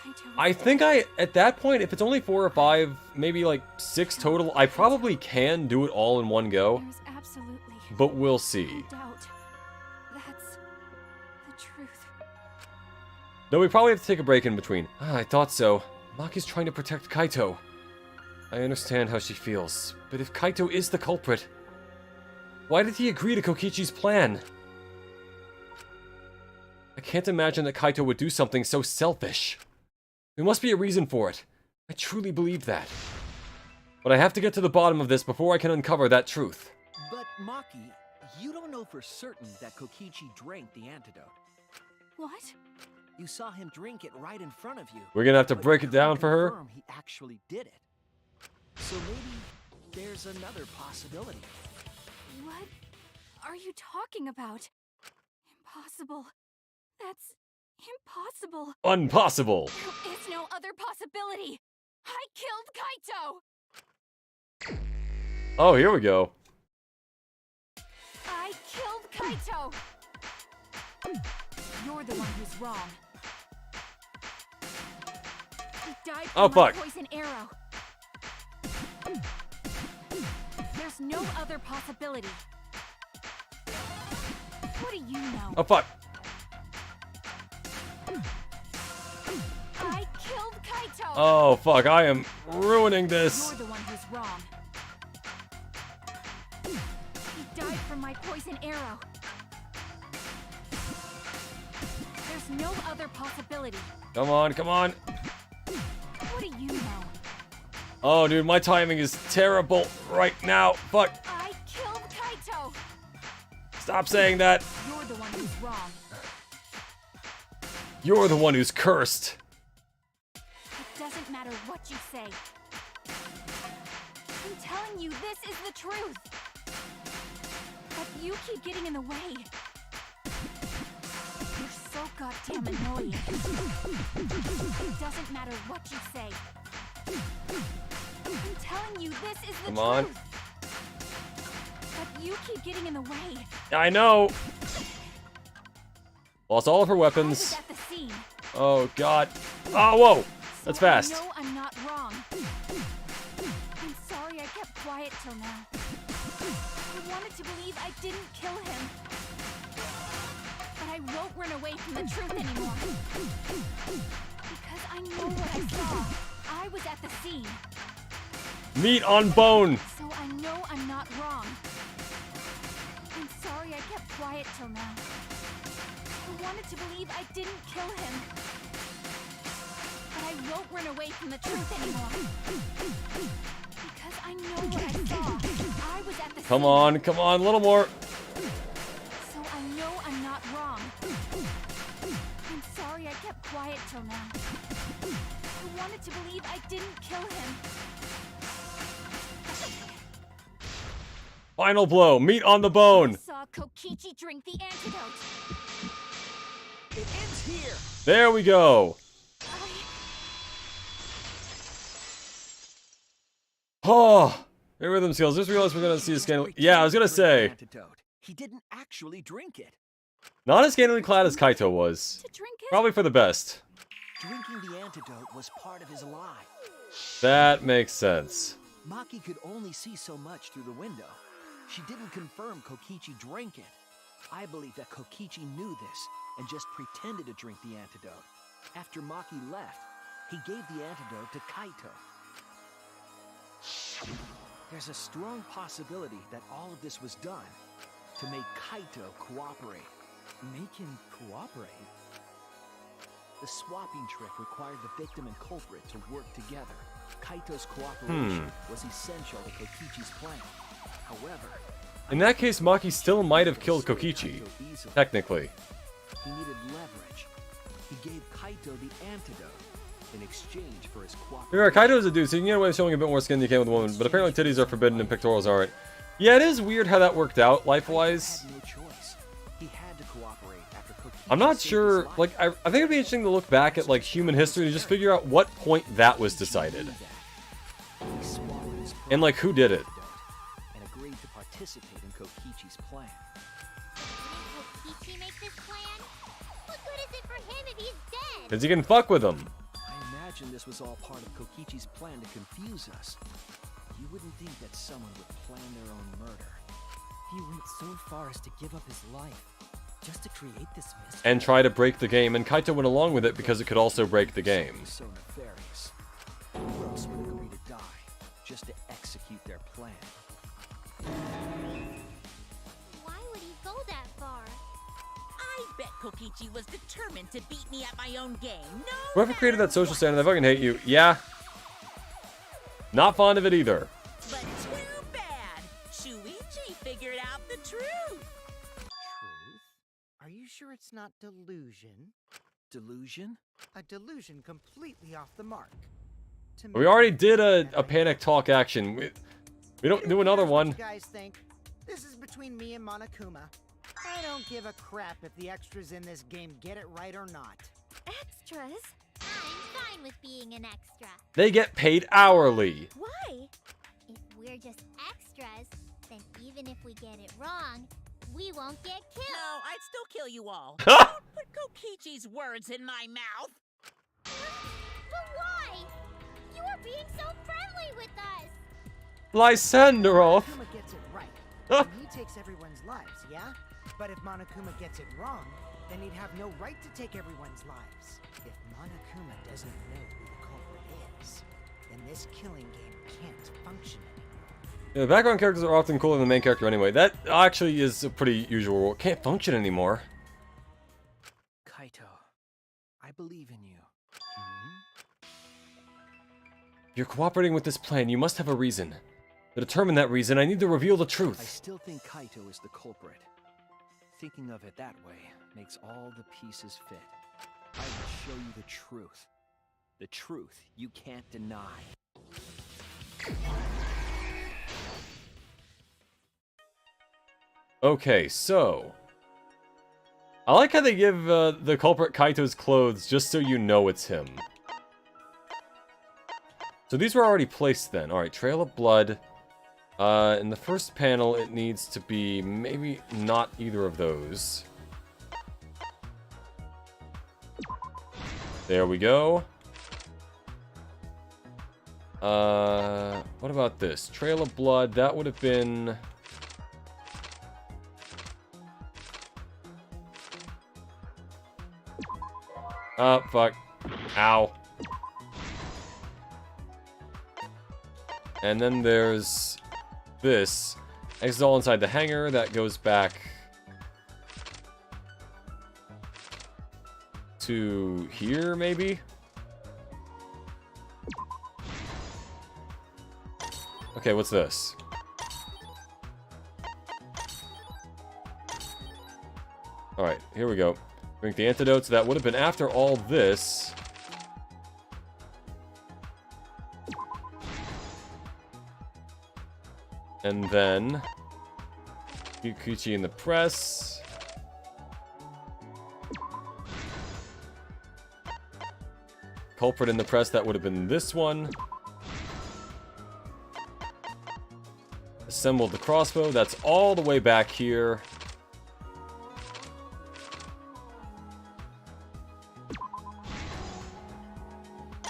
Kaito was I think at that point, if it's only 4 or 5, maybe like 6 total, I probably can do it all in one go, There's absolutely but we'll no see. doubt. That's the truth. Though we probably have to take a break in between. Ah, I thought so. Maki's trying to protect Kaito. I understand how she feels, but if Kaito is the culprit, why did he agree to Kokichi's plan? I can't imagine that Kaito would do something so selfish. There must be a reason for it. I truly believe that. But I have to get to the bottom of this before I can uncover that truth. But Maki, you don't know for certain that Kokichi drank the antidote. What? You saw him drink it right in front of you. We're gonna have to but break you it down can't for her. confirm he actually did it. So maybe there's another possibility. What are you talking about? Impossible. That's impossible. Impossible! There is no other possibility. I killed Kaito. Oh, here we go. I killed Kaito. You're the one who's wrong. He died Oh, from my fuck. poison arrow. There's no other possibility. What do you know? Oh, fuck. I killed Kaito. Oh, fuck, I am ruining this. You're the one who's wrong. He died from my poison arrow. There's no other possibility. Come on, come on. What do you know? Oh, dude, my timing is terrible right now. Fuck. I killed Kaito. Stop saying that. You're the one who's wrong. You're the one who's cursed. It doesn't matter what you say. I'm telling you, this is the truth. But you keep getting in the way. You're so goddamn annoying. It doesn't matter what you say. I'm telling you, this is the Come truth. on. But you keep getting in the way. I know. Lost all of her I was weapons. at the scene. Oh, God. Oh, whoa. That's So fast. I know I'm not wrong. I'm sorry I kept quiet till now. I wanted to believe I didn't kill him. But I won't run away from the truth anymore. Because I know what I saw. I was at the scene. Meat on bone. So I know I'm not wrong. I'm sorry I kept quiet till now. I wanted to believe I didn't kill him. But I won't run away from the truth anymore. Because I know what I saw. I was at the Come scene. on, a little more. So I know I'm not wrong. I'm sorry I kept quiet till now. I wanted to believe I didn't kill him. Final blow. Meat on the I bone. saw Kokichi drink the antidote. It ends here. There we go. Oh, Hey, rhythm skills. Just realized we're gonna see a scandal. Pretended Yeah, I was gonna to drink the say. antidote. He didn't actually drink it. Not as scantily clad as Kaito was. To drink it? Probably for the best. Drinking the antidote was part of his lie. That makes sense. Maki could only see so much through the window. She didn't confirm Kokichi drank it. I believe that Kokichi knew this and just pretended to drink the antidote. After Maki left, he gave the antidote to Kaito. There's a strong possibility that all of this was done to make Kaito cooperate. Make him cooperate? The swapping trick required the victim and culprit to work together. Kaito's cooperation was essential to Kokichi's plan. However, In that case, Maki still might have killed persuade Kokichi. Kaito easily. Technically. He needed leverage. He gave Kaito the antidote in exchange for his cooperation. Remember, Kaito is a dude, so you can get away with showing a bit more skin than you can with a woman, but apparently titties are forbidden and pectorals aren't. Yeah, it is weird how that worked out, life-wise. He had no choice. He had to cooperate after Kokichi I'm not saved sure, his life. like, I think it'd be interesting to look back at, like, human history to just figure out what point that was decided. He swallowed his And, like, who did it. and agreed to participate in Kokichi's plan. Did Kokichi make this plan? What good is it for him if he's dead? Because you can fuck with them. I imagine this was all part of Kokichi's plan to confuse us. You wouldn't think that someone would plan their own murder. He went so far as to give up his life, just to create this mystery. And try to break the game, and Kaito went along with it because it could also break the game. It was so nefarious. Who else would agree to die just to execute their plan? Why would he go that far? I bet Kokichi was determined to beat me at my own game. No Whoever created that matter social what. standard, they fucking hate you. Yeah. Not fond of it either. But too bad. Shuichi figured out the truth. Truth? Are you sure it's not delusion? Delusion? A delusion completely off the mark. To We me, already did a that panic talk action. We don't do another cares what one. You guys think? This is between me and Monokuma. I don't give a crap if the extras in this game get it right or not. Extras? I'm fine with being an extra. They get paid hourly. Why? If we're just extras, then even if we get it wrong, we won't get killed. No, I'd still kill you all. Don't put Kokichi's words in my mouth. But why? You were being so friendly with us. Lysandros. Monokuma gets it right. and he takes everyone's lives, yeah? But if Monokuma gets it wrong, then he'd have no right to take everyone's lives. If Monokuma doesn't know who the culprit is, then this killing game can't function anymore. Yeah, the background characters are often cooler than the main character anyway. That actually is a pretty usual rule. Can't function anymore. Kaito, I believe in you. You're cooperating with this plan. You must have a reason. To determine that reason, I need to reveal the I truth. still think Kaito is the culprit. Thinking of it that way makes all the pieces fit. I will show you the truth. The truth you can't deny. Okay, so... I like how they give the culprit Kaito's clothes just so you know it's him. So these were already placed then. Alright, Trail of Blood. In the first panel, it needs to be maybe not either of those. There we go. What about this? Trail of Blood, that would have been... Oh, fuck. Ow. And then there's this. X is all inside the hangar. That goes back to here, maybe? Okay, what's this? Alright, here we go. Drink the antidotes. That would have been after all this. And then... Yukichi in the press. Culprit in the press, that would have been this one. assembled the crossbow. That's all the way back here.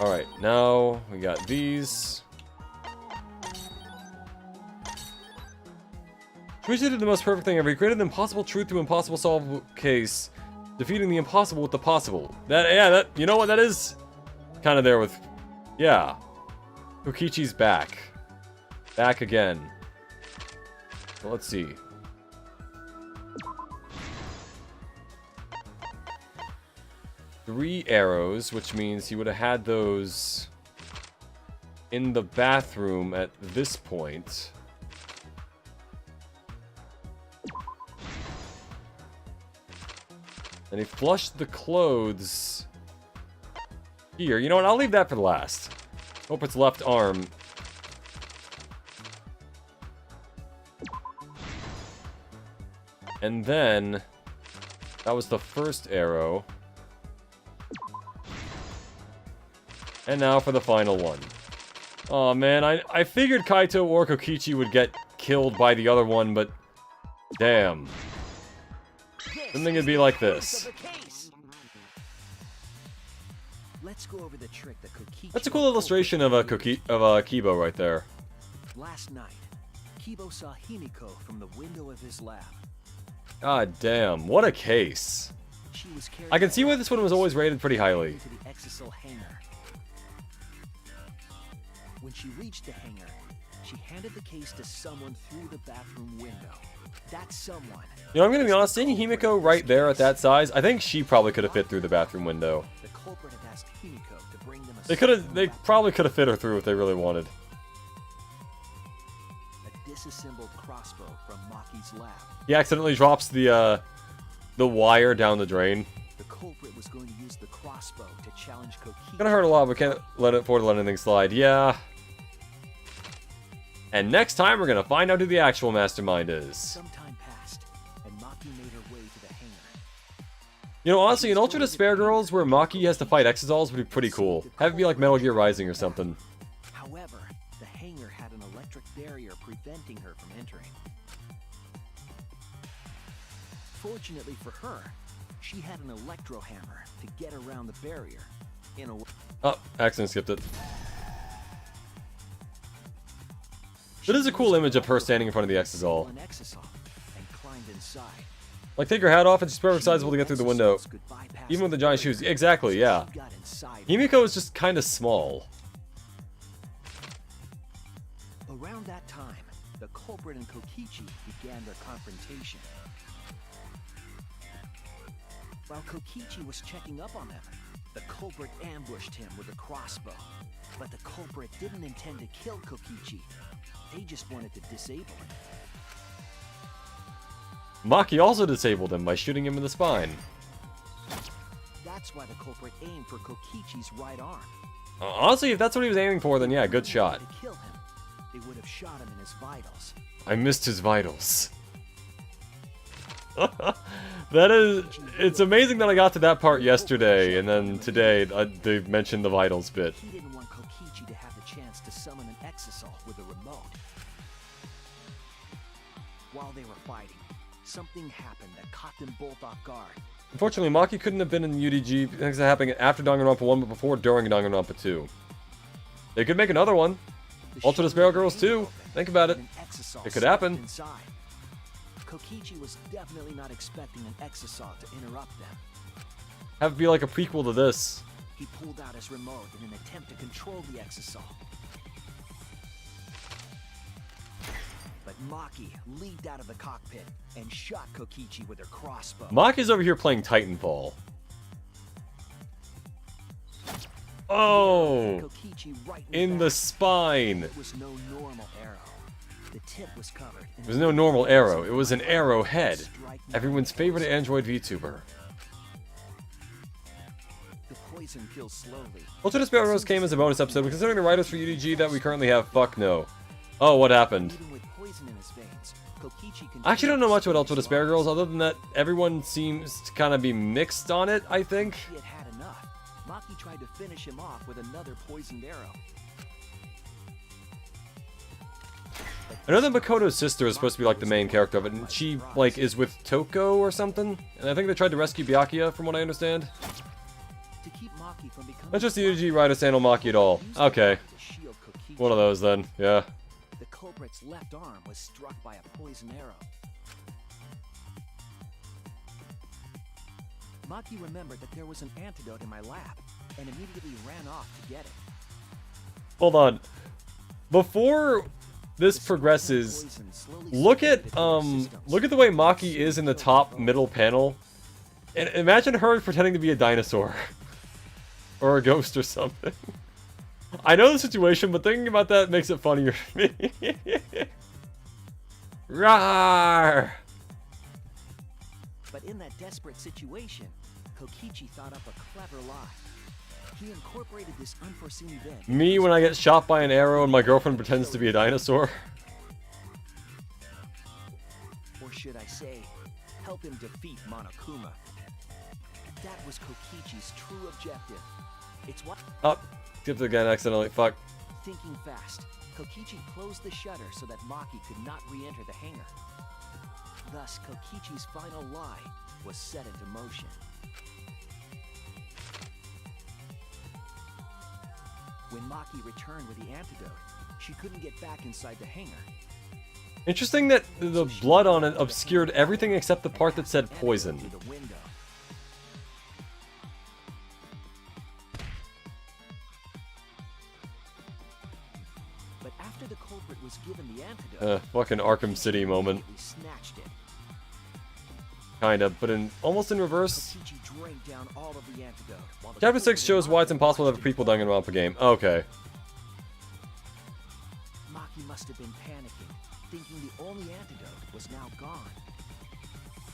Alright, now we got these. Twisted did the most perfect thing ever. He created the impossible truth to impossible solvable case, defeating the impossible with the possible. That, you know what, that is kind of there with, yeah. Kokichi's back. Back again. Well, let's see. Three arrows, which means he would have had those in the bathroom at this point. And he flushed the clothes here. You know what? I'll leave that for last. Hope it's left arm. And then that was the first arrow. And now for the final one. Oh man, I figured Kaito or Kokichi would get killed by the other one, but damn. Didn't think it'd be like this. Let's go over the trick that Kokichi. That's a cool illustration of a Kibo right there. Last night, Kibo saw Himiko from the window of his lab. God damn, what a case. She was I can see why this one was always rated pretty highly. to the Exisal hangar. When she reached the hangar, she handed the case to someone through the bathroom window. That someone. You know, I'm gonna be honest, seeing Himiko right there at that size, I think she probably could have fit through the bathroom window. The culprit had asked Himiko to bring them They probably could have fit her through if they really wanted. a disassembled crossbow from Maki's lab. He accidentally drops the wire down the drain. The culprit was going to use the crossbow to challenge Kokichi. Gonna hurt a lot, but can't afford to let anything slide. Yeah. And next time, we're gonna find out who the actual mastermind is. Some time passed, and Maki made her way to the hangar. You know, honestly, in Ultra Despair Girls, where Maki has to fight Exisals would be pretty cool. Have it be like Metal Gear Rising or something. However, the hangar had an electric barrier preventing her from entering. Fortunately for her, she had an electro hammer to get around the barrier. In a Oh, accident skipped it. That is a cool image of her standing in front of the Exisal. an Exisal and climbed inside. Like, take her hat off and she's perfectly sizable to get through the window. Even with the giant shoes. Exactly, yeah. She got inside. Himiko is just kind of small. Around that time, the culprit and Kokichi began their confrontation. While Kokichi was checking up on them, the culprit ambushed him with a crossbow. But the culprit didn't intend to kill Kokichi. They just wanted to disable him. Maki also disabled him by shooting him in the spine. That's why the culprit aimed for Kokichi's right arm. Honestly, if that's what he was aiming for, then yeah, good shot. To kill him, they would have shot him in his vitals. I missed his vitals. That is... It's amazing that I got to that part yesterday, and then today they mentioned the vitals bit. He didn't want Kokichi to have the chance to summon an Exisal with a remote. While they were fighting, something happened that caught them both off guard. Unfortunately, Maki couldn't have been in UDG because it happened after Danganronpa 1, but before during Danganronpa 2. They could make another one. Ultra Despair Girls 2. Think about it. It could happen. Inside. Kokichi was definitely not expecting an Exisal to interrupt them. Have it be like a prequel to this. He pulled out his remote in an attempt to control the Exisal. But Maki leaped out of the cockpit and shot Kokichi with her crossbow. Maki's over here playing Titanfall. Oh! Kokichi right In back. the spine. It was no normal arrow. The tip was covered. It was no normal arrow. It was an arrowhead. Everyone's favorite Android VTuber. The poison kills slowly. Ultra Despair Girls came as a bonus episode, but considering the writers for UDG that we currently have, fuck no. Oh, what happened? Even with poison in his veins, Kokichi I actually don't know much about Ultra Despair Girls, other than that everyone seems to kind of be mixed on it, I think. He had had enough. Maki tried to finish him off with another poisoned arrow. I know that Makoto's sister is supposed to be like the main character of it, and she like is with Toko or something. And I think they tried to rescue Byakuya, from what I understand. To keep Maki from becoming Not just the UG writer Sano Maki at all. Okay. One of those then, yeah. The culprit's left arm was struck by a poison arrow. Maki remembered that there was an antidote in my lab and immediately ran off to get it. Hold on. Before this progresses, look at the way Maki is in the top middle panel. And imagine her pretending to be a dinosaur. Or a ghost or something. I know the situation, but thinking about that makes it funnier to me. Rawr! But in that desperate situation, Kokichi thought up a clever lie. He incorporated this unforeseen event. Me when I get shot by an arrow and my girlfriend pretends to be a dinosaur. Or should I say, help him defeat Monokuma. That was Kokichi's true objective. It's what... Oh, skipped it again accidentally. Fuck. Thinking fast, Kokichi closed the shutter so that Maki could not re-enter the hangar. Thus, Kokichi's final lie was set into motion. When Maki returned with the antidote, she couldn't get back inside the hangar. Interesting that the blood on it obscured everything except the part that said poison. Through the window. But after the culprit was given the antidote, Fucking Arkham City moment. he snatched it. Kinda, but almost in reverse. Kokichi drank down all of the antidote. While the Chapter 6 culprit shows why it's impossible to have a prequel Danganronpa game. Okay. Maki must have been panicking, thinking the only antidote was now gone.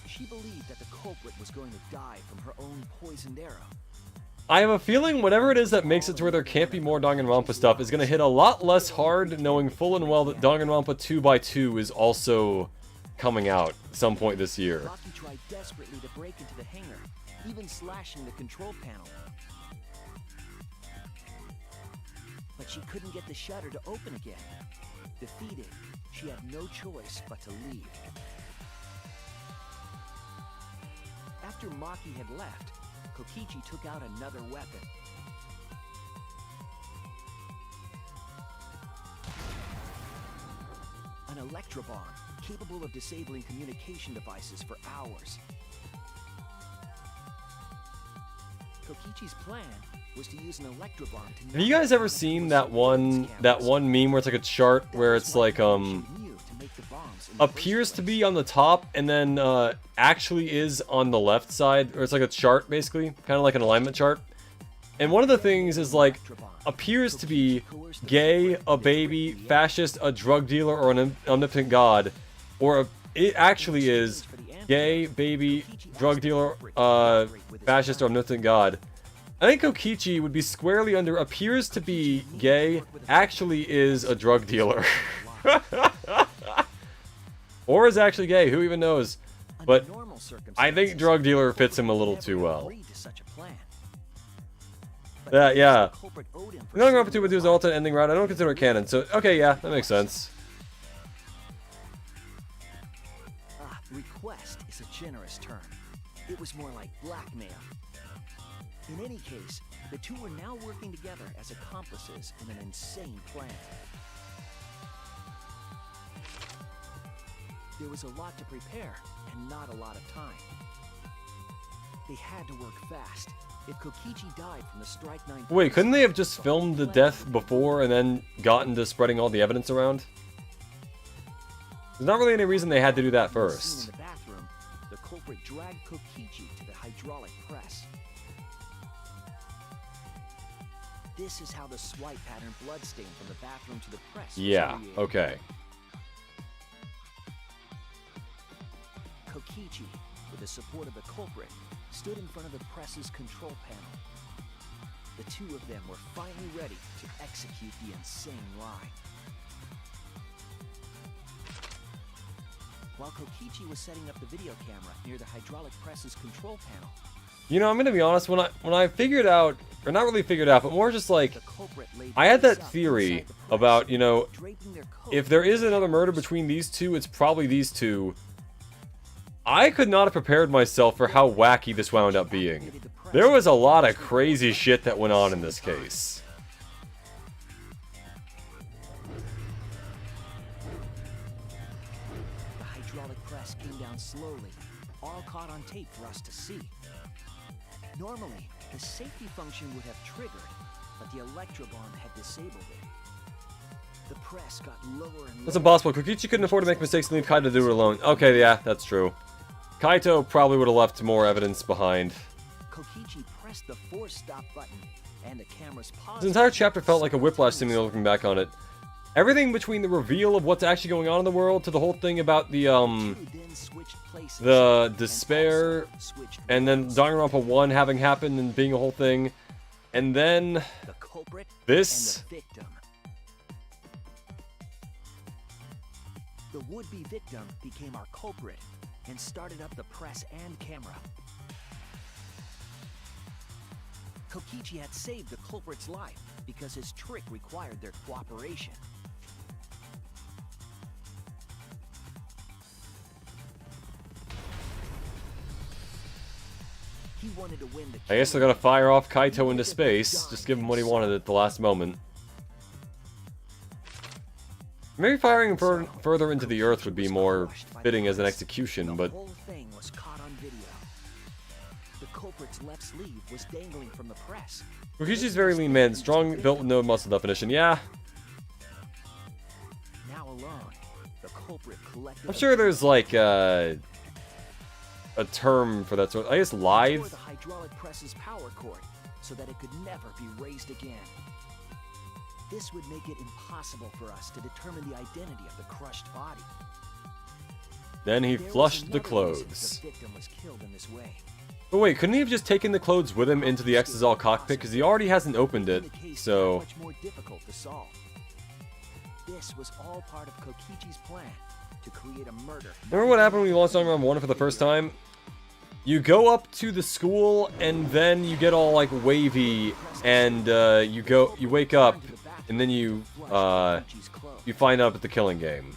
She believed that the culprit was going to die from her own poisoned arrow. I have a feeling whatever it is that makes it to where there can't be more Danganronpa stuff is going to hit a lot less hard, knowing full and well that Danganronpa 2x2 is also coming out at some point this year. Maki tried desperately to break into the hangar, even slashing the control panel. But she couldn't get the shutter to open again. Defeated, she had no choice but to leave. After Maki had left, Kokichi took out another weapon. An electrobomb, capable of disabling communication devices for hours. Kokichi's plan was to use an electrobomb to... Have you guys ever seen that one meme where it's like a chart where it's like appears to be on the top and then actually is on the left side, or it's like a chart basically, kind of like an alignment chart. And one of the things is like appears to be gay, a baby, fascist, a drug dealer, or an omnipotent god, or it actually is gay, baby, drug dealer, fascist, or omnipotent god. I think Kokichi would be squarely under appears to be gay, actually is a drug dealer. Or is actually gay, who even knows? But I think drug dealer fits him a little too well. Yeah. Danganronpa 2 would do his alternate ending route. I don't consider it canon, so okay, yeah, that makes sense. Request is a generous term. It was more like blackmail. In any case, the two were now working together as accomplices in an insane plan. There was a lot to prepare, and not a lot of time. They had to work fast. If Kokichi died from the Strike 9... Wait, couldn't they have just filmed the death before and then gotten to spreading all the evidence around? There's not really any reason they had to do that first. In the bathroom, the culprit dragged Kokichi to the hydraulic press. This is how the swipe pattern bloodstain from the bathroom to the press was Yeah, created. okay. Kokichi, with the support of the culprit, stood in front of the press's control panel. The two of them were finally ready to execute the insane lie. While Kokichi was setting up the video camera near the hydraulic press's control panel, You know, I'm gonna be honest, when I figured out, or not really figured out, but more just like, The culprit laid I had that face up theory inside the press, about, you know, draping their coat if there is another murder between these two, it's probably these two. I could not have prepared myself for how wacky this wound up being. There was a lot of crazy shit that went on in this case. The hydraulic press came down slowly, all caught on tape for us to see. Normally, the safety function would have triggered, but the electrobomb had disabled it. The press got lower and lower. That's impossible. Kokichi couldn't afford to make mistakes and leave Kaito to do it alone. Okay, yeah, that's true. Kaito probably would have left more evidence behind. Kokichi pressed the force stop button, and the camera's paused. This entire chapter felt like a whiplash simulator looking back on it. Everything between the reveal of what's actually going on in the world to the whole thing about the despair, and then Danganronpa 1 having happened and being a whole thing, and then the culprit this. and the victim. The would-be victim became our culprit and started up the press and camera. Kokichi had saved the culprit's life because his trick required their cooperation. He wanted to win the I guess they're gonna fire off Kaito into space. Just give him what he wanted at the last moment. Maybe firing him further into the earth would be more fitting as an execution, but... The whole thing was caught on video. The culprit's left sleeve was dangling from the press. Kokichi's very lean man, strong, built with no muscle definition. Yeah, Now alone, the culprit collected. I'm sure there's like a term for that sort. I guess lithe. The hydraulic press's power cord so that it could never be raised again. This would make it impossible for us to determine the identity of the crushed body. Then he There was flushed the another reason clothes. The victim was killed in this way. But wait, couldn't he have just taken the clothes with him into the Exazal cockpit? Because he already hasn't opened it, Making the case so... much more difficult to solve. This was all part of Kokichi's plan to create a murder. Remember what happened when you launched Danganronpa 1 for the first time? You go up to the school, and then you get all, like, wavy, and, you wake up, and then you find out at the killing game.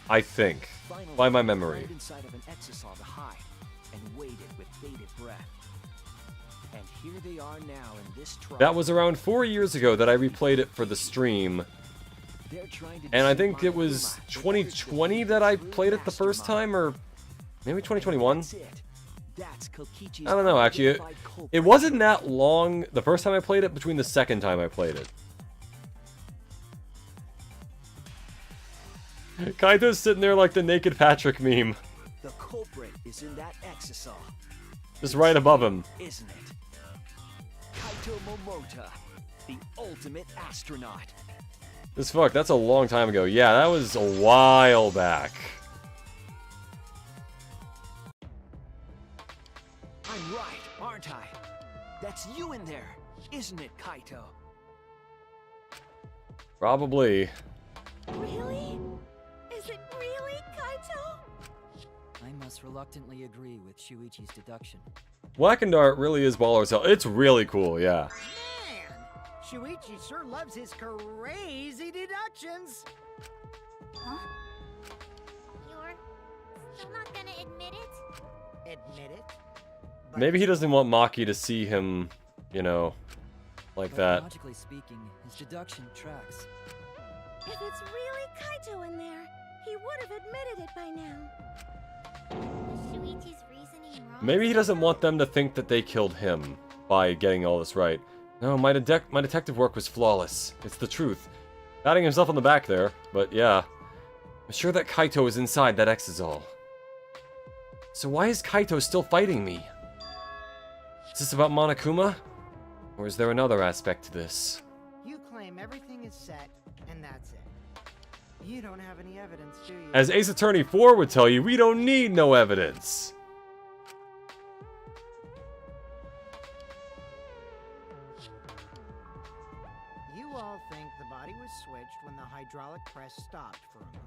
I think. By my memory. Inside of an exisal to hide and waited with bated breath. And here they are now in this trial. That was around 4 years ago that I replayed it for the stream. They're trying to And I deceive think it was Monokuma. 2020 that I played it the first time, or maybe 2021? That's it. That's Kokichi's I don't know, actually. It identified culprit. wasn't that long the first time I played it between the second time I played it. Kaito's sitting there like the naked Patrick meme. The culprit is in that exisal, Just right above him. isn't it? Kaito Momota, the ultimate astronaut. That's a long time ago. Yeah, that was a while back. I'm right, aren't I? That's you in there, isn't it, Kaito? Probably. Really? Is it really Kaito? I must reluctantly agree with Shuichi's deduction. Blackened Art really is baller as hell. It's really cool, yeah. Man, Shuichi sure loves his crazy deductions. Huh? You're still not gonna admit it? Admit it. But Maybe he doesn't want Maki to see him, you know, like But that. logically speaking, his deduction tracks. If it's really Kaito in there, he would have admitted it by now. Was Shuichi's reasoning wrong? Maybe he doesn't want them to think that they killed him by getting all this right. No, my detective work was flawless. It's the truth. Patting himself on the back there, but yeah. I'm sure that Kaito is inside that exisal. So why is Kaito still fighting me? Is this about Monokuma? Or is there another aspect to this? you claim everything is set, and that's it. You don't have any evidence, do you? As Ace Attorney 4 would tell you, we don't need no evidence. You all think the body was switched when the hydraulic press stopped for a moment.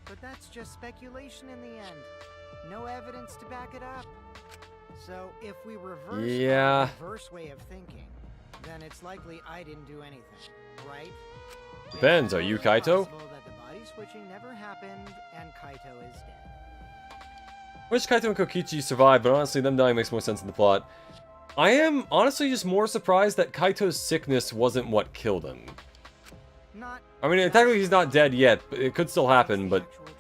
But that's just speculation in the end. No evidence to back it up. So if we reverse Yeah. our reverse way of thinking, then it's likely I didn't do anything, right? Depends, are you It's Kaito? possible that the body switching never happened and Kaito is dead. Wish Kaito and Kokichi survived, but honestly, them dying makes more sense in the plot. I am honestly just more surprised that Kaito's sickness wasn't what killed him. Not I mean, technically he's not dead yet, but it could still happen, but actual truth.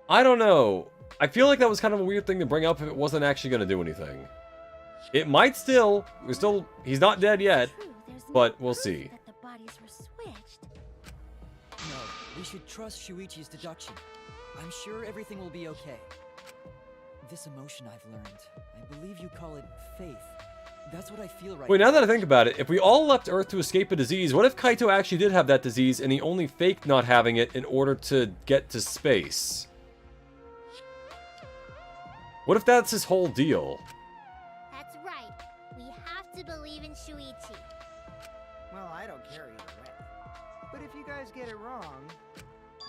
I don't know. I feel like that was kind of a weird thing to bring up if it wasn't actually going to do anything. It might still. He's not dead yet, True, there's no but we'll proof see. that the bodies were switched. No, we should trust Shuichi's deduction. I'm sure everything will be okay. This emotion I've learned, I believe you call it faith. That's what I feel right Wait, now that I think about it, if we all left Earth to escape a disease, what if Kaito actually did have that disease and he only faked not having it in order to get to space? What if that's his whole deal? That's right. We have to believe in Shuichi. Well, I don't care either way. But if you guys get it wrong,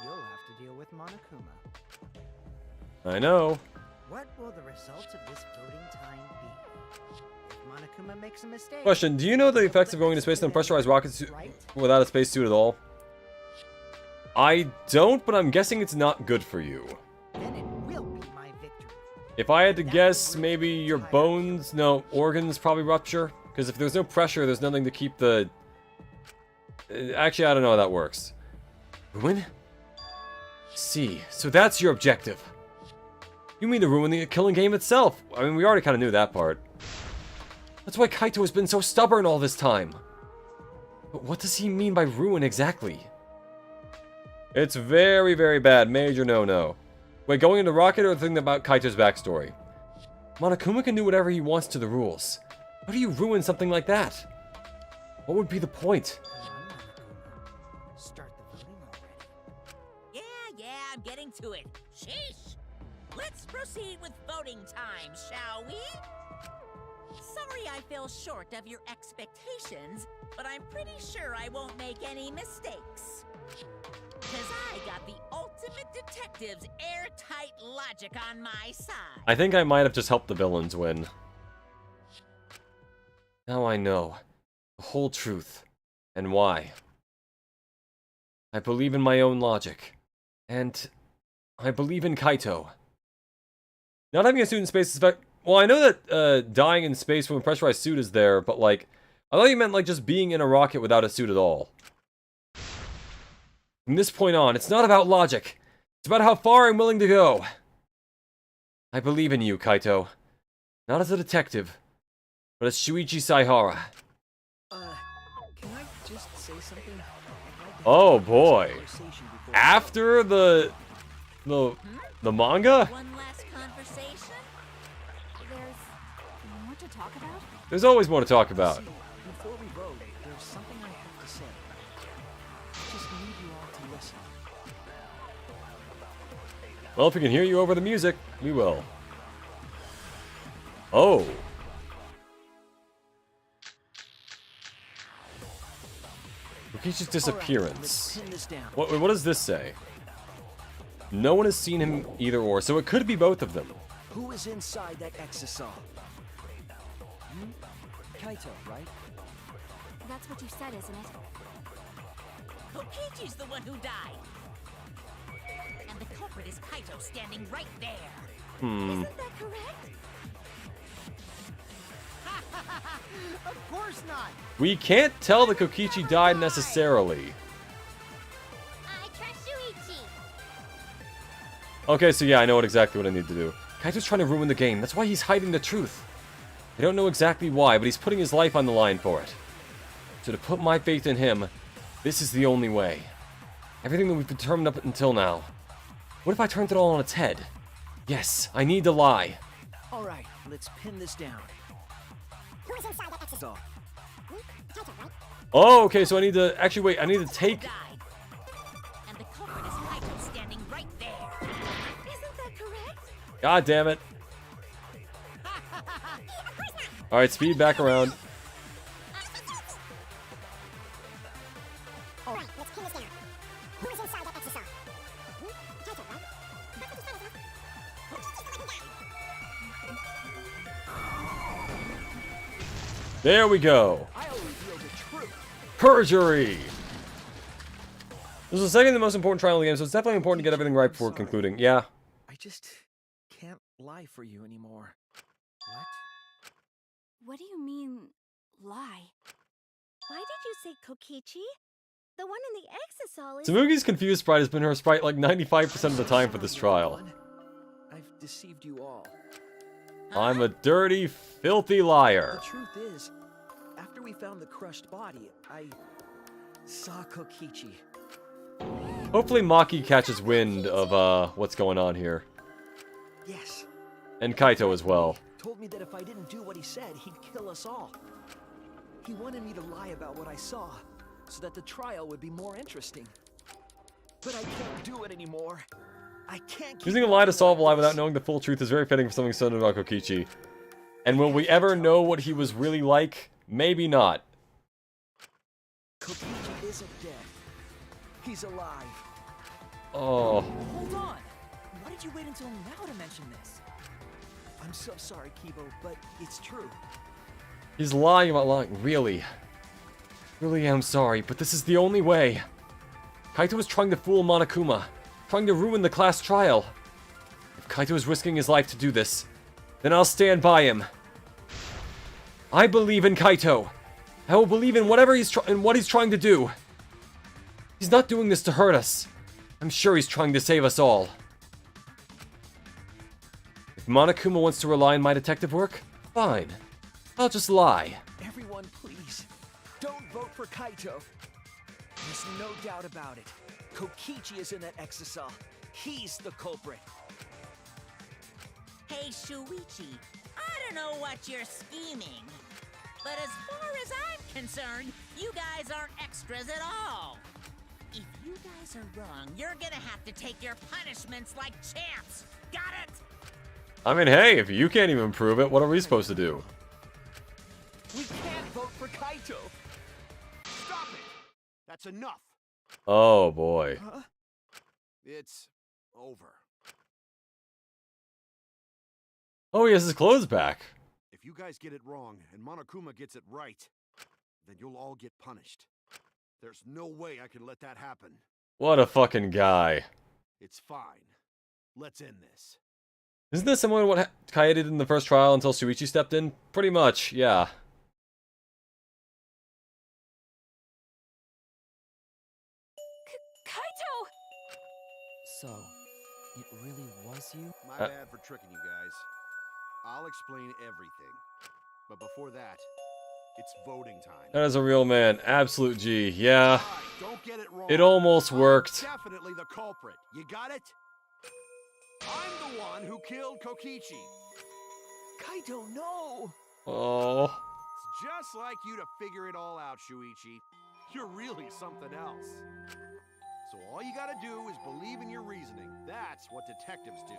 you'll have to deal with Monokuma. I know. What will the results of this voting time be? If Monokuma makes a mistake... Question, do you know the effects of going into space in a pressurized rocket suit without a spacesuit at all? I don't, but I'm guessing it's not good for you. Then it will be my victory. If I had to guess, maybe your bones, no, organs probably rupture. Because if there's no pressure, there's nothing to keep the... Actually, I don't know how that works. Ruin? See, so that's your objective. You mean to ruin the killing game itself? I mean, we already kind of knew that part. That's why Kaito has been so stubborn all this time. But what does he mean by ruin exactly? It's very, very bad. Major no-no. Wait, going into Rocket or the thing about Kaito's backstory? Monokuma can do whatever he wants to the rules. How do you ruin something like that? What would be the point? Come on, Monokuma. Start the voting already. Yeah, I'm getting to it. Sheesh! Let's proceed with voting time, shall we? Sorry I fell short of your expectations, but I'm pretty sure I won't make any mistakes. Because I got the ultimate detective's airtight logic on my side. I think I might have just helped the villains win. Now I know the whole truth and why. I believe in my own logic, and I believe in Kaito. Not having a suit in space is well, I know that dying in space from a pressurized suit is there, but like, I thought you meant like just being in a rocket without a suit at all. From this point on, it's not about logic. It's about how far I'm willing to go. I believe in you, Kaito. Not as a detective, but as Shuichi Saihara. Can I just say something? I'd like to have Oh a boy. conversation before- After the manga? One last conversation? There's more to talk about? There's always more to talk about. See, before we vote, there's something I have to say. I just need you all to listen. Well, if we can hear you over the music, we will. Oh. Kokichi's disappearance. All right, let's pin this down. What does this say? No one has seen him either or, so it could be both of them. Who is inside that exisal? Kaito, right? That's what you said, isn't it? Kokichi's the one who died. And the culprit is Kaito standing right there. Isn't that correct? Of course not! We can't tell that Kokichi died necessarily. I trust Shuichi. Okay, so yeah, I know exactly what I need to do. Kaito's trying to ruin the game. That's why he's hiding the truth. I don't know exactly why, but he's putting his life on the line for it. So to put my faith in him, this is the only way. Everything that we've determined up until now. What if I turned it all on its head? Yes, I need to lie. All right, let's pin this down. Who is inside that exisal? So, Oh, okay, so I need to... Actually, wait, I need to take... Died. And the culprit is Kaito standing right there. Isn't that correct? God damn it. Alright, speed back around. All right, let's pin this down. Who is inside that exisal? Kaito, right? That's what you said, isn't it? There we go. I'll reveal the truth. Perjury! This is the second and most important trial in the game, so it's definitely important to get everything right before concluding. Yeah. I just can't lie for you anymore. What? What do you mean, lie? Why did you say Kokichi? The one in the Exisal is... Tsurugi's confused sprite has been her sprite like 95% of the time for this trial. I've deceived you all. I'm a dirty, filthy liar. The truth is, after we found the crushed body, I saw Kokichi. Hopefully Maki catches wind of what's going on here. Yes. And Kaito as well. Told me that if I didn't do what he said, he'd kill us all. He wanted me to lie about what I saw, so that the trial would be more interesting. But I can't do it anymore. I can't keep Using a lie to solve a lie like without this. knowing the full truth is very fitting for something said about Kokichi. And will we ever know what he was really like? Maybe not. Kokichi isn't dead. He's alive. Oh. Hold on! Why did you wait until now to mention this? I'm so sorry, Kibo, but it's true. He's lying about lying. Really? Really am sorry, but this is the only way. Kaito is trying to fool Monokuma. Trying to ruin the class trial. If Kaito is risking his life to do this, then I'll stand by him. I believe in Kaito. I will believe in whatever what he's trying to do. He's not doing this to hurt us. I'm sure he's trying to save us all. If Monokuma wants to rely on my detective work, fine. I'll just lie. Everyone, please, don't vote for Kaito. There's no doubt about it. Kokichi is in that Exisal. He's the culprit. Hey, Shuichi, I don't know what you're scheming, but as far as I'm concerned, you guys aren't extras at all. If you guys are wrong, you're gonna have to take your punishments like champs. Got it? I mean, hey, if you can't even prove it, what are we supposed to do? We can't vote for Kaito. Stop it! That's enough. Oh boy. Huh? It's over. Oh, he has his clothes back. If you guys get it wrong and Monokuma gets it right, then you'll all get punished. There's no way I can let that happen. What a fucking guy. It's fine. Let's end this. Isn't this similar to what Kaede did in the first trial until Shuichi stepped in? Pretty much, yeah. Kaito! So, it really was you? My bad for tricking you guys. I'll explain everything. But before that, it's voting time. That is a real man. Absolute G. Yeah. Alright, don't get it wrong. It almost I'm worked. definitely the culprit. You got it? I'm the one who killed Kokichi. Kaito, no! Oh. It's just like you to figure it all out, Shuichi. You're really something else. So all you gotta do is believe in your reasoning. That's what detectives do.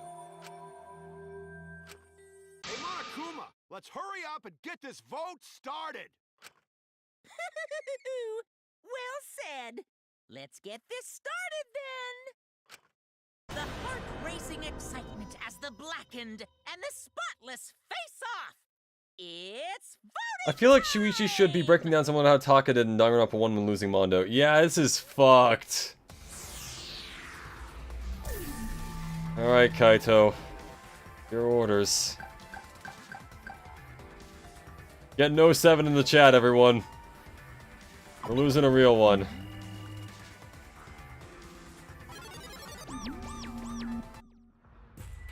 Hey, Monokuma, let's hurry up and get this vote started. Well said. Let's get this started then. The heart-racing excitement as the blackened and the spotless face off. It's voting I feel like Shuichi should be breaking down someone how Taka did in Danganronpa 1 when losing Mondo. Yeah, this is fucked. Alright, Kaito. Your orders. Get no 7 in the chat, everyone. We're losing a real one.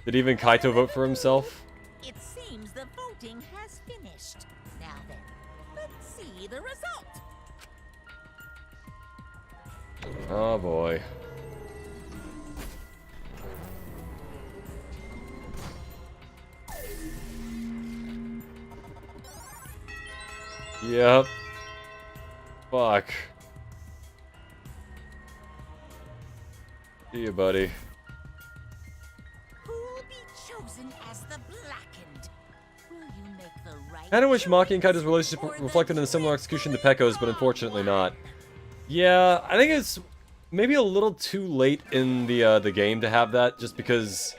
Did even Kaito vote for himself? It seems the voting has finished. Now then, let's see the result. Oh boy. Yep. Fuck. See you, buddy. Who'll be chosen as the blackened? Will you make the right Kinda wish Maki and Kaito's choice relationship or the reflected in a similar execution to Pekko's, but unfortunately not. Yeah, I think it's maybe a little too late in the game to have that, just because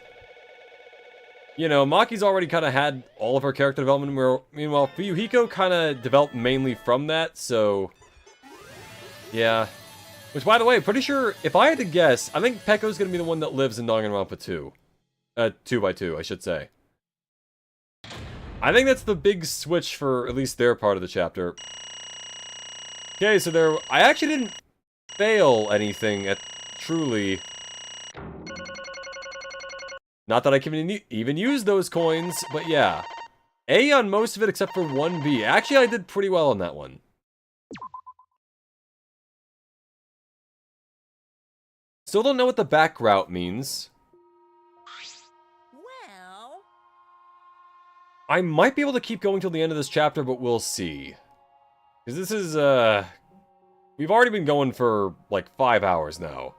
you know, Maki's already kind of had all of her character development, meanwhile, Fuyuhiko kind of developed mainly from that, so... Yeah. Which, by the way, pretty sure, if I had to guess, I think Pekko's gonna be the one that lives in Danganronpa 2. 2x2, I should say. I think that's the big switch for at least their part of the chapter. Okay, so there... I actually didn't fail anything at truly... Not that I can even use those coins, but yeah. A on most of it except for 1B. Actually, I did pretty well on that one. Still don't know what the back route means. Well, I might be able to keep going till the end of this chapter, but we'll see. Because this is, we've already been going for, like, 5 hours now.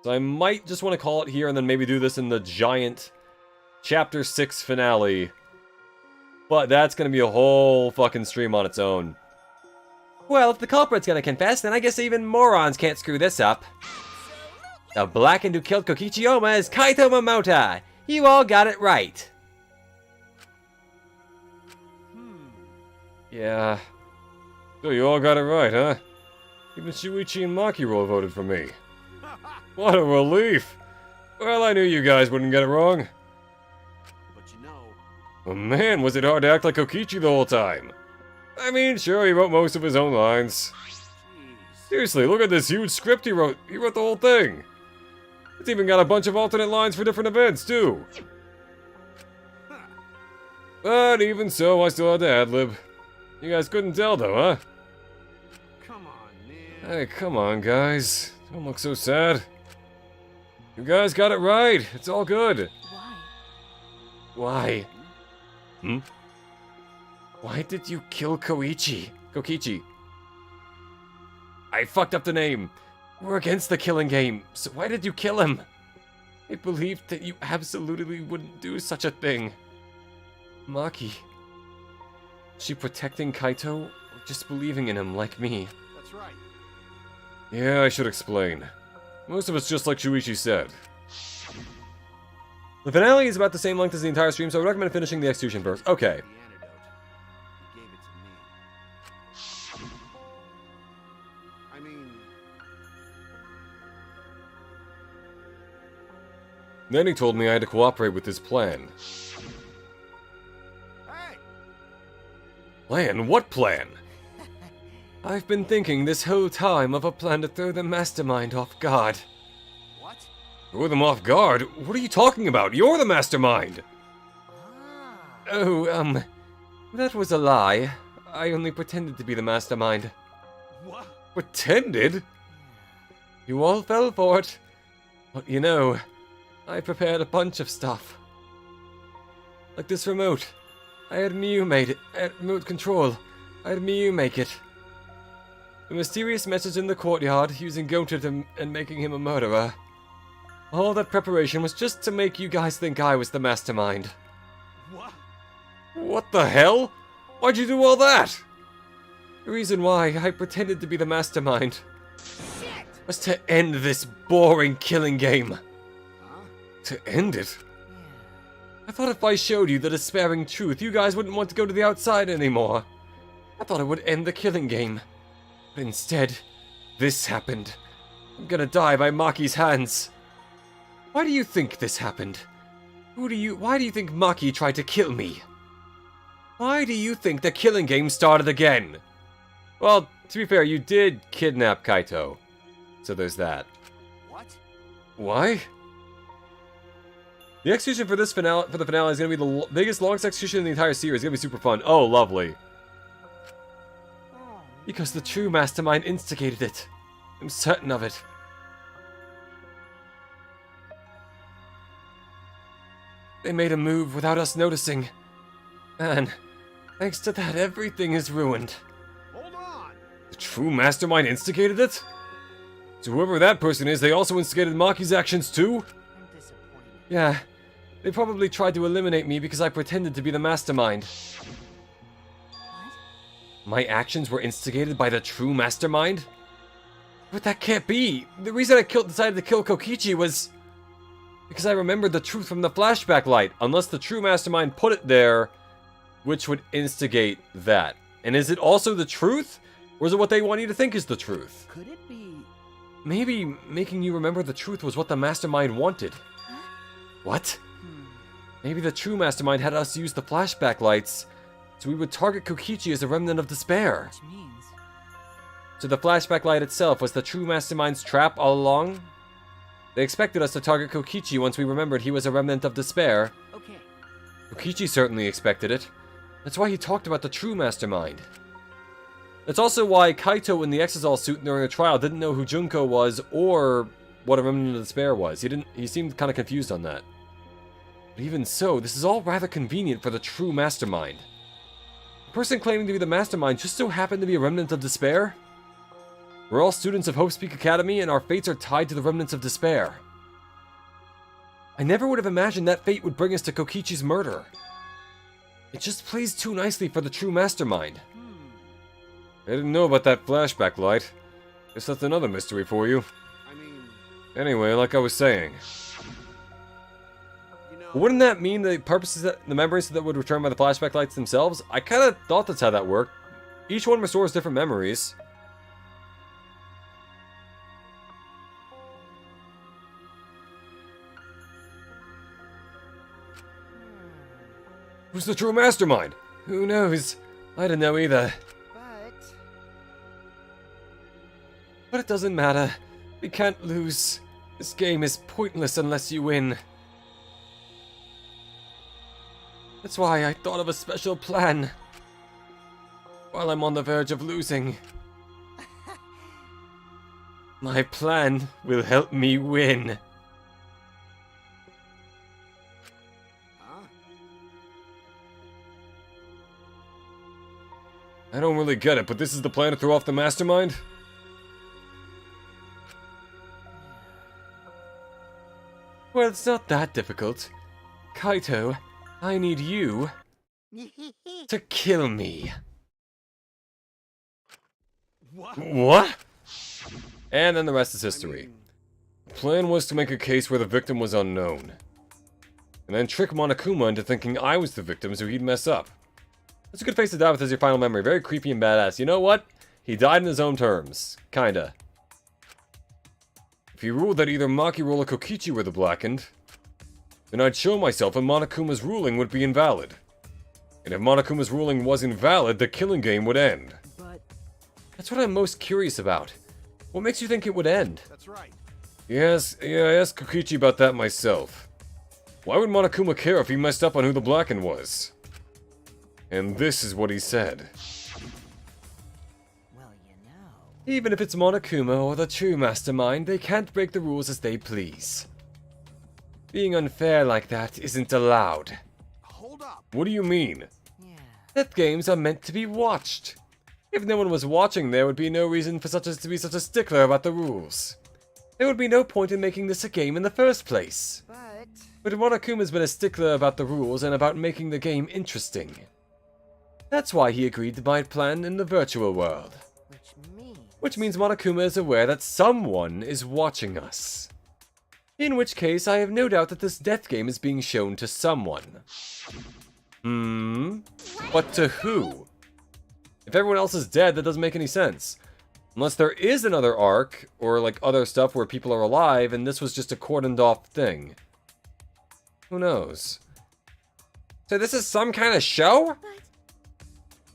So I might just want to call it here and then maybe do this in the giant Chapter 6 finale. But that's going to be a whole fucking stream on its own. Well, if the culprit's going to confess, then I guess even morons can't screw this up. The blackened who killed Kokichiyama is Kaito Momota. You all got it right. Yeah. So you all got it right, huh? Even Shuichi and Makiro voted for me. What a relief! Well, I knew you guys wouldn't get it wrong. But you know... Oh man, was it hard to act like Kokichi the whole time? I mean, sure, he wrote most of his own lines. Jeez. Seriously, look at this huge script he wrote. He wrote the whole thing. It's even got a bunch of alternate lines for different events, too. But even so, I still had to ad-lib. You guys couldn't tell, though, huh? Come on, man. Hey, come on, guys. Don't look so sad. You guys got it right. It's all good. Why? Why? Hmm? Why did you kill Kokichi? I fucked up the name. We're against the killing game, so why did you kill him? I believed that you absolutely wouldn't do such a thing. Maki. Is she protecting Kaito, or just believing in him like me? That's right. Yeah, I should explain. Most of it's just like Shuichi said. The finale is about the same length as the entire stream, so I would recommend finishing the execution first. Okay. The antidote. He gave it to me. I mean... Then he told me I had to cooperate with his plan. Hey! Plan? What plan? I've been thinking this whole time of a plan to throw the mastermind off guard. What? Throw them off guard? What are you talking about? You're the mastermind! Oh, that was a lie. I only pretended to be the mastermind. What? Pretended? You all fell for it. But you know, I prepared a bunch of stuff. Like this remote. I had Miyu made it. Remote control. I had Miyu make it. The mysterious message in the courtyard, using Goated and making him a murderer. All that preparation was just to make you guys think I was the mastermind. What? What the hell? Why'd you do all that? The reason why I pretended to be the mastermind was to end this boring killing game. Huh? To end it? I thought if I showed you the despairing truth, you guys wouldn't want to go to the outside anymore. I thought it would end the killing game. But instead, this happened. I'm gonna die by Maki's hands. Why do you think this happened? Why do you think Maki tried to kill me? Why do you think the killing game started again? Well, to be fair, you did kidnap Kaito. So there's that. What? Why? The execution for this finale, is gonna be the biggest, longest execution in the entire series. It's gonna be super fun. Oh, lovely. Because the true mastermind instigated it. I'm certain of it. They made a move without us noticing. Man, thanks to that, everything is ruined. Hold on! The true mastermind instigated it? So whoever that person is, they also instigated Maki's actions too? I'm disappointed. Yeah, they probably tried to eliminate me because I pretended to be the mastermind. My actions were instigated by the true mastermind? But that can't be! The reason I decided to kill Kokichi was... Because I remembered the truth from the flashback light, unless the true mastermind put it there, which would instigate that. And is it also the truth? Or is it what they want you to think is the truth? Could it be? Maybe making you remember the truth was what the mastermind wanted. What? Maybe the true mastermind had us use the flashback lights so we would target Kokichi as a remnant of despair. Which means... So the flashback light itself was the true mastermind's trap all along? They expected us to target Kokichi once we remembered he was a remnant of despair. Okay. Kokichi certainly expected it. That's why he talked about the true mastermind. That's also why Kaito in the Exisal suit during the trial didn't know who Junko was or what a remnant of despair was. He seemed kind of confused on that. But even so, this is all rather convenient for the true mastermind. The person claiming to be the mastermind just so happened to be a remnant of despair? We're all students of Hope Speak Academy, and our fates are tied to the remnants of despair. I never would have imagined that fate would bring us to Kokichi's murder. It just plays too nicely for the true mastermind. I didn't know about that flashback light. Guess that's another mystery for you. I mean, Anyway, like I was saying. you know, Wouldn't that mean the memories that would return by the flashback lights themselves? I kind of thought that's how that worked. Each one restores different memories. Who's the true mastermind? Who knows? I don't know either. But it doesn't matter. We can't lose. This game is pointless unless you win. That's why I thought of a special plan. While I'm on the verge of losing. My plan will help me win. I don't really get it, but this is the plan to throw off the mastermind? Well, it's not that difficult. Kaito, I need you to kill me. What? And then the rest is history. The plan was to make a case where the victim was unknown. And then trick Monokuma into thinking I was the victim so he'd mess up. That's a good face to die with as your final memory. Very creepy and badass. You know what? He died in his own terms. Kinda. If he ruled that either Makiroll or Kokichi were the blackened, then I'd show myself and Monokuma's ruling would be invalid. And if Monokuma's ruling was invalid, the killing game would end. But that's what I'm most curious about. What makes you think it would end? that's right. Yes, I asked Kokichi about that myself. Why would Monokuma care if he messed up on who the blackened was? And this is what he said. well, you know. Even if it's Monokuma or the true mastermind, they can't break the rules as they please. Being unfair like that isn't allowed. Hold up. What do you mean? Yeah. Death games are meant to be watched. If no one was watching, there would be no reason for to be such a stickler about the rules. There would be no point in making this a game in the first place. But Monokuma's been a stickler about the rules and about making the game interesting. That's why he agreed to my plan in the virtual world. Which means Monokuma is aware that someone is watching us. In which case, I have no doubt that this death game is being shown to someone. But to who? If everyone else is dead, that doesn't make any sense. Unless there is another arc, or like other stuff where people are alive, and this was just a cordoned off thing. Who knows? So this is some kind of show?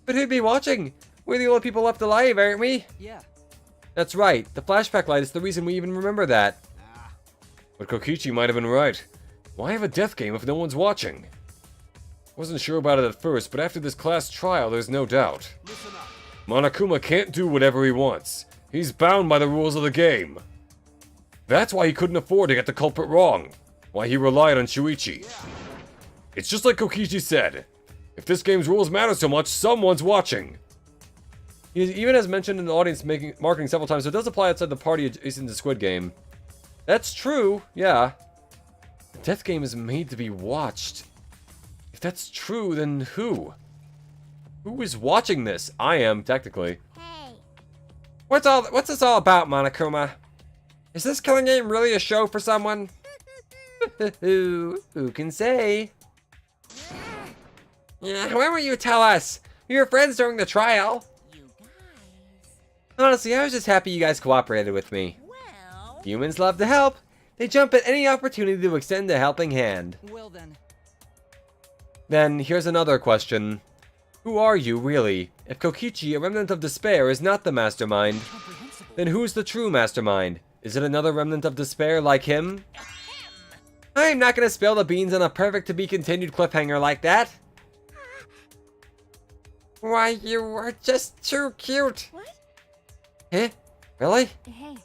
But who'd be watching? We're the only people left alive, aren't we? Yeah. That's right. The flashback light is the reason we even remember that. But Kokichi might have been right. Why have a death game if no one's watching? Wasn't sure about it at first, but after this class trial, there's no doubt. Monokuma can't do whatever he wants. He's bound by the rules of the game. That's why he couldn't afford to get the culprit wrong. Why he relied on Shuichi. It's just like Kokichi said. If this game's rules matter so much, someone's watching. He even has mentioned in the audience marketing several times, so it does apply outside the party adjacent to Squid Game. That's true, yeah. The death game is made to be watched. If that's true, then who? Who is watching this? I am, technically. Hey, What's this all about, Monokuma? Is this killing game really a show for someone? Who can say? Yeah, why won't you tell us? We were friends during the trial. You guys. Honestly, I was just happy you guys cooperated with me. Well, Humans love to help. They jump at any opportunity to extend a helping hand. Well then, Then, here's another question. Who are you, really? If Kokichi, a remnant of despair, is not the mastermind, comprehensible. then who's the true mastermind? Is it another remnant of despair like him? I'm not gonna spill the beans on a perfect to be continued cliffhanger like that. Why, you are just too cute. What? Huh? Really? Hey,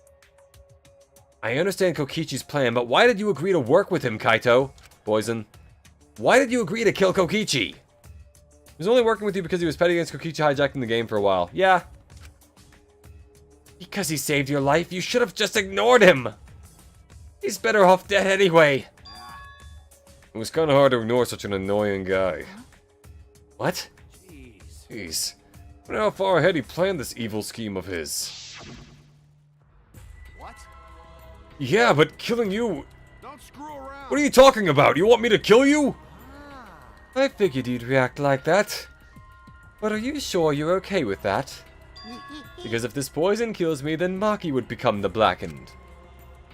I understand Kokichi's plan, but why did you agree to work with him, Kaito? Poison. Why did you agree to kill Kokichi? He was only working with you because he was petty against Kokichi hijacking the game for a while. Yeah. Because he saved your life, you should have just ignored him. He's better off dead anyway. It was kind of hard to ignore such an annoying guy. What? Jeez. I wonder how far ahead he planned this evil scheme of his. What? Yeah, but killing you... Don't screw around. What are you talking about? You want me to kill you? I figured you'd react like that. But are you sure you're okay with that? Because if this poison kills me, then Maki would become the Blackened.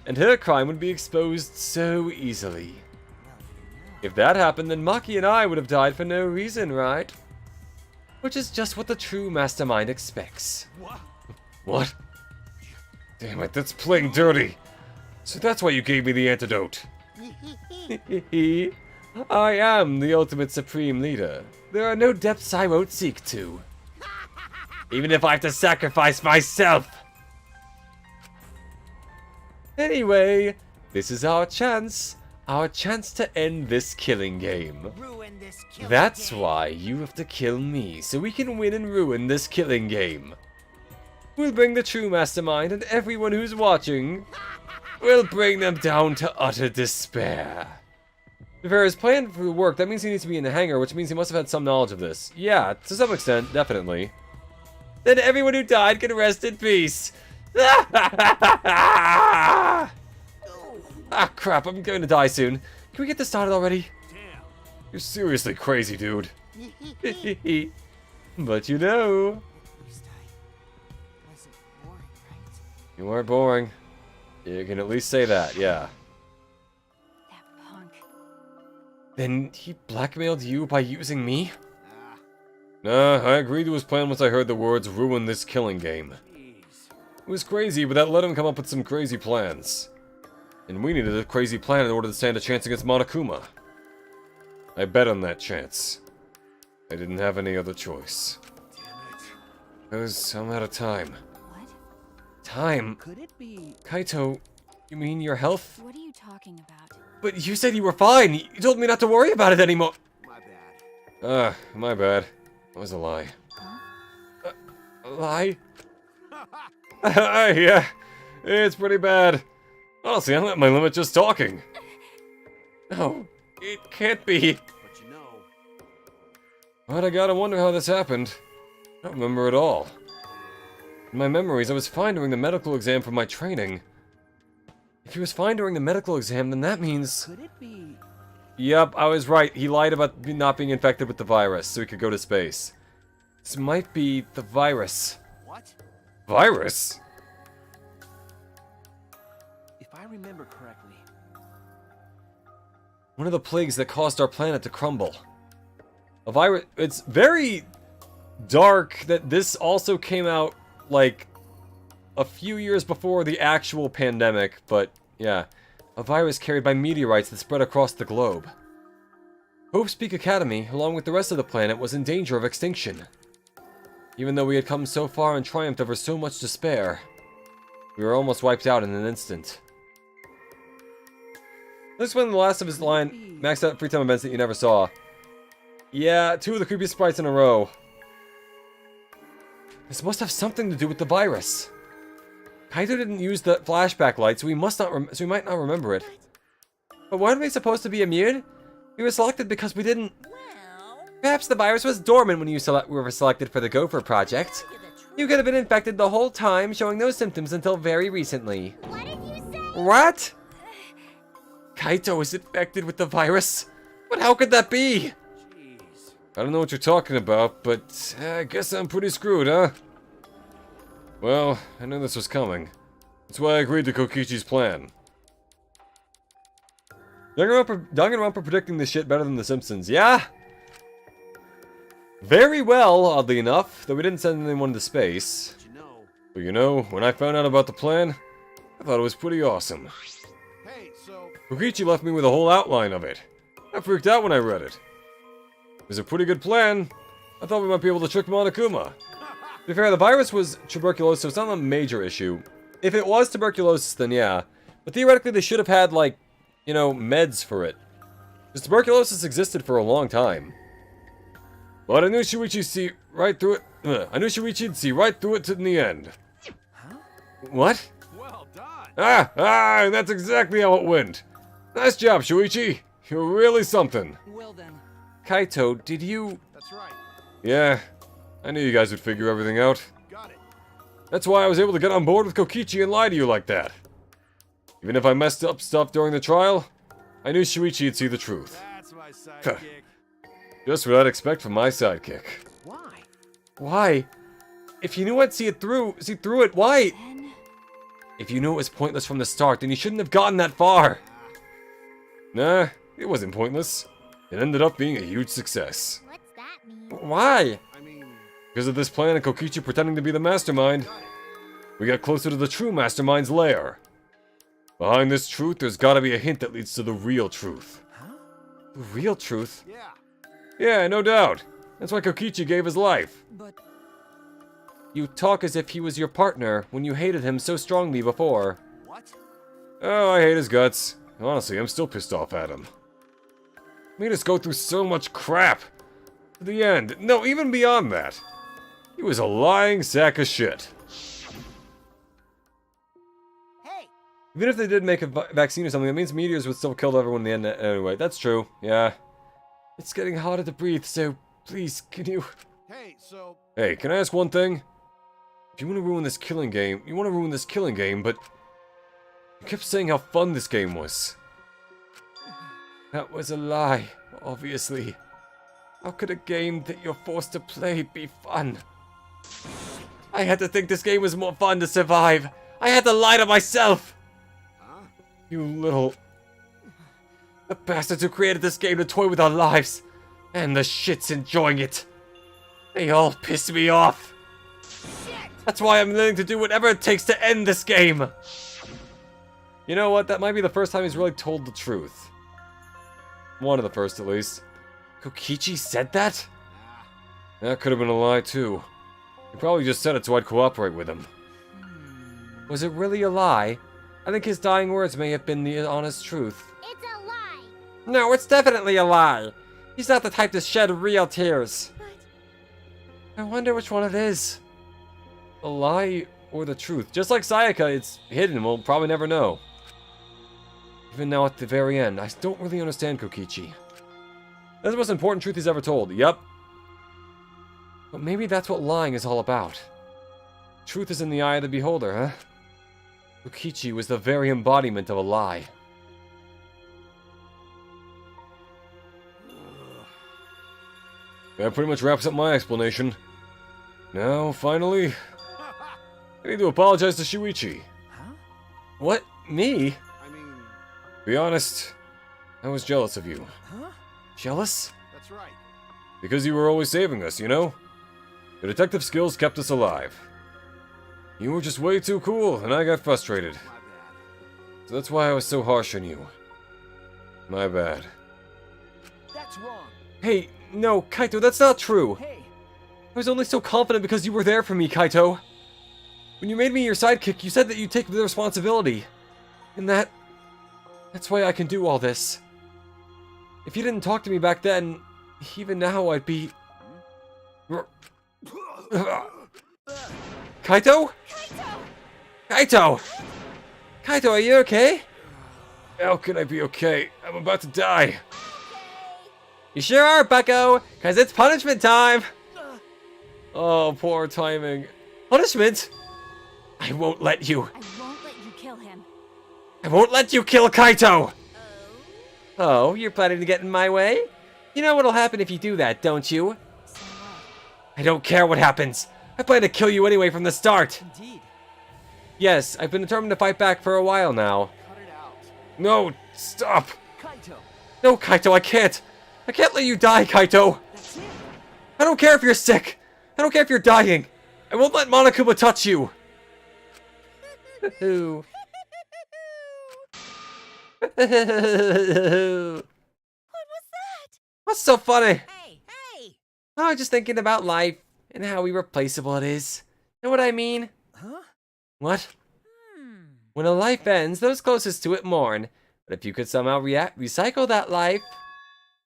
And her crime would be exposed so easily. If that happened, then Maki and I would have died for no reason, right? Which is just what the true mastermind expects. What? What? Damn it, that's playing dirty. So that's why you gave me the antidote. I am the ultimate supreme leader. There are no depths I won't seek to. Even if I have to sacrifice myself. Anyway, this is our chance. Our chance to end this killing game. Ruin this killing That's game. why you have to kill me, so we can win and ruin this killing game. We'll bring the true mastermind and everyone who's watching. We'll bring them down to utter despair. If his plan for work, that means he needs to be in the hangar, which means he must have had some knowledge of this. Yeah, to some extent, definitely. Then everyone who died can rest in peace. Ah, crap, I'm going to die soon. Can we get this started already? Damn. You're seriously crazy, dude. But you know, At least I wasn't boring, right? You aren't boring. You can at least say that, yeah. that punk. then he blackmailed you by using me? Nah, I agreed to his plan once I heard the words ruin this killing game. It was crazy, but that let him come up with some crazy plans. And we needed a crazy plan in order to stand a chance against Monokuma. I bet on that chance. I didn't have any other choice. Because I'm out of time. What? Time? Could it be? Kaito, you mean your health? What are you talking about? But you said you were fine. You told me not to worry about it anymore. My bad. Ah, my bad. That was a lie. A lie? Yeah, it's pretty bad. Honestly, I'm at my limit just talking. No, it can't be. But you know, But I gotta wonder how this happened. I don't remember at all. In my memories, I was fine during the medical exam for my training. If he was fine during the medical exam, then that means... Could it be? Yep, I was right. He lied about not being infected with the virus, so he could go to space. This might be the virus. what? Virus? If I remember correctly, One of the plagues that caused our planet to crumble. A virus. It's very dark that this also came out, like, a few years before the actual pandemic, but yeah. A virus carried by meteorites that spread across the globe. Hope's Peak Academy, along with the rest of the planet, was in danger of extinction. Even though we had come so far and triumphed over so much despair, we were almost wiped out in an instant. This is when the last of his line, maxed out free time events that you never saw. Yeah, 2 of the creepiest sprites in a row. This must have something to do with the virus. Kaito didn't use the flashback light, so we might not remember it. But weren't we supposed to be immune? We were selected because we didn't. Well, Perhaps the virus was dormant when you were selected for the Gopher project. to the truth. You could have been infected the whole time, showing no symptoms until very recently. What did you say? What? Kaito is infected with the virus? But how could that be? Jeez. I don't know what you're talking about, but I guess I'm pretty screwed, huh? Well, I knew this was coming. That's why I agreed to Kokichi's plan. Danganronpa predicting this shit better than The Simpsons, yeah? Very well, oddly enough, though we didn't send anyone to space. But you know. But you know, when I found out about the plan, I thought it was pretty awesome. Hey, so Kokichi left me with a whole outline of it. I freaked out when I read it. It was a pretty good plan. I thought we might be able to trick Monokuma. To be fair, the virus was tuberculosis, so it's not a major issue. If it was tuberculosis, then yeah. But theoretically, they should have had, like, you know, meds for it. Because tuberculosis existed for a long time. But I knew Shuichi'd see right through it. I knew Shuichi'd see right through it in the end. Huh? What? Well done. That's exactly how it went. Nice job, Shuichi. You're really something. Well then. Kaito, did you... That's right. Yeah, I knew you guys would figure everything out. Got it. That's why I was able to get on board with Kokichi and lie to you like that. Even if I messed up stuff during the trial, I knew Shuichi'd see the truth. That's my sidekick. Just what I'd expect from my sidekick. Why? Why? If you knew I'd see through it, why? Then... If you knew it was pointless from the start, then you shouldn't have gotten that far. Nah, it wasn't pointless. It ended up being a huge success. What's that mean? Why? I mean, Because of this plan and Kokichi pretending to be the mastermind, we got closer to the true mastermind's lair. Behind this truth, there's gotta be a hint that leads to the real truth. Huh? The real truth? yeah. Yeah, no doubt. That's why Kokichi gave his life. But You talk as if he was your partner when you hated him so strongly before. What? Oh, I hate his guts. Honestly, I'm still pissed off at him. Made us go through so much crap. To the end. No, even beyond that. He was a lying sack of shit. Hey, Even if they did make a vaccine or something, that means meteors would still kill everyone in the end anyway. That's true, yeah. It's getting harder to breathe, so please, can you... Hey, so Hey, can I ask one thing? If you want to ruin this killing game, but... You kept saying how fun this game was. That was a lie, obviously. How could a game that you're forced to play be fun? I had to think this game was more fun to survive. I had to lie to myself. huh? You little... The bastards who created this game to toy with our lives. And the shits enjoying it. They all piss me off. That's why I'm willing to do whatever it takes to end this game. You know what? That might be the first time he's really told the truth. One of the first, at least. Kokichi said that? That could have been a lie, too. He probably just said it so I'd cooperate with him. Was it really a lie? I think his dying words may have been the honest truth. It's a lie! no, it's definitely a lie. He's not the type to shed real tears. I wonder which one it is. The lie or the truth. Just like Sayaka, it's hidden. We'll probably never know. Even now at the very end, I don't really understand Kokichi. That's the most important truth he's ever told. Yep. But maybe that's what lying is all about. Truth is in the eye of the beholder, huh? Kokichi was the very embodiment of a lie. That pretty much wraps up my explanation. Now, finally, I need to apologize to Shuichi. Huh? What? Me? I mean, Be honest, I was jealous of you. Huh? Jealous? that's right. Because you were always saving us, you know? Your detective skills kept us alive. You were just way too cool, and I got frustrated. My bad. So that's why I was so harsh on you. My bad. That's wrong. Hey, no, Kaito, that's not true. Hey, I was only so confident because you were there for me, Kaito. When you made me your sidekick, you said that you'd take the responsibility. And that's why I can do all this. If you didn't talk to me back then, even now I'd be... Kaito? Kaito! Kaito, are you okay? How can I be okay? I'm about to die. You sure are, Bucko, because it's punishment time. Oh, poor timing. Punishment? I won't let you. I won't let you kill him. I won't let you kill Kaito! Oh? Oh, you're planning to get in my way? You know what'll happen if you do that, don't you? So what? I don't care what happens. I plan to kill you anyway from the start. Indeed. Yes, I've been determined to fight back for a while now. Cut it out. No, stop. Kaito, No, Kaito, I can't. I can't let you die, Kaito. that's it. I don't care if you're sick. I don't care if you're dying. I won't let Monokuma touch you. What was that? What's so funny? Hey, hey! I was just thinking about life and how irreplaceable it is. Know what I mean? Huh? What? Hmm. When a life ends, those closest to it mourn. But if you could somehow recycle that life,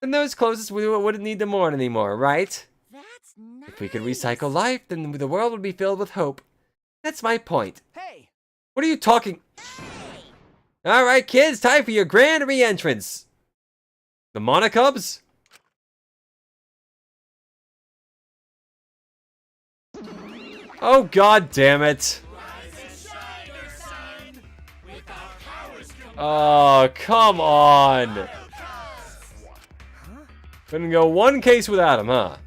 then those closest to it wouldn't need to mourn anymore, right? That's nice. If we could recycle life, then the world would be filled with hope. That's my point. Hey, What are you talking? Alright, kids, time for your grand re-entrance. The Monocubs? Oh, god damn it. Oh, come on. Couldn't go one case without him, huh?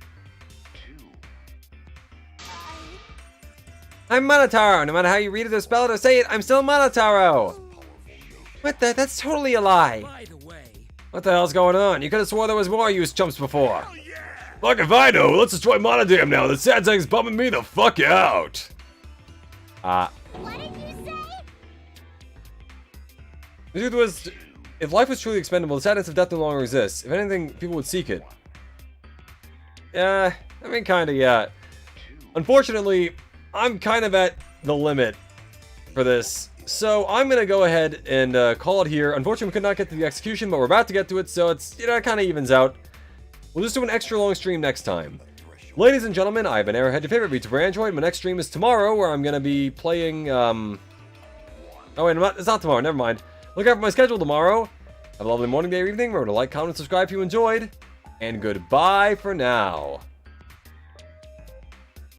I'm Monotaro. No matter how you read it or spell it or say it, I'm still Monotaro. What the? That's totally a lie. By the way, What the hell's going on? You could have swore there was more use chumps before. Fuck if I know. Let's destroy Monodam now. The sad thing's bumming me the fuck out. What did you say? The truth was, if life was truly expendable, the sadness of death no longer exists. If anything, people would seek it. Yeah, I mean, kinda, yeah. Unfortunately, I'm kind of at the limit for this. So I'm gonna go ahead and call it here. Unfortunately, we could not get to the execution, but we're about to get to it, so it's, you know, it kind of evens out. We'll just do an extra long stream next time. Ladies and gentlemen, I've been Arrowhead, your favorite VTuber Android. My next stream is tomorrow, where I'm gonna be playing, oh wait, it's not tomorrow, never mind. Look out for my schedule tomorrow. Have a lovely morning, day, or evening. Remember to like, comment, and subscribe if you enjoyed. And goodbye for now.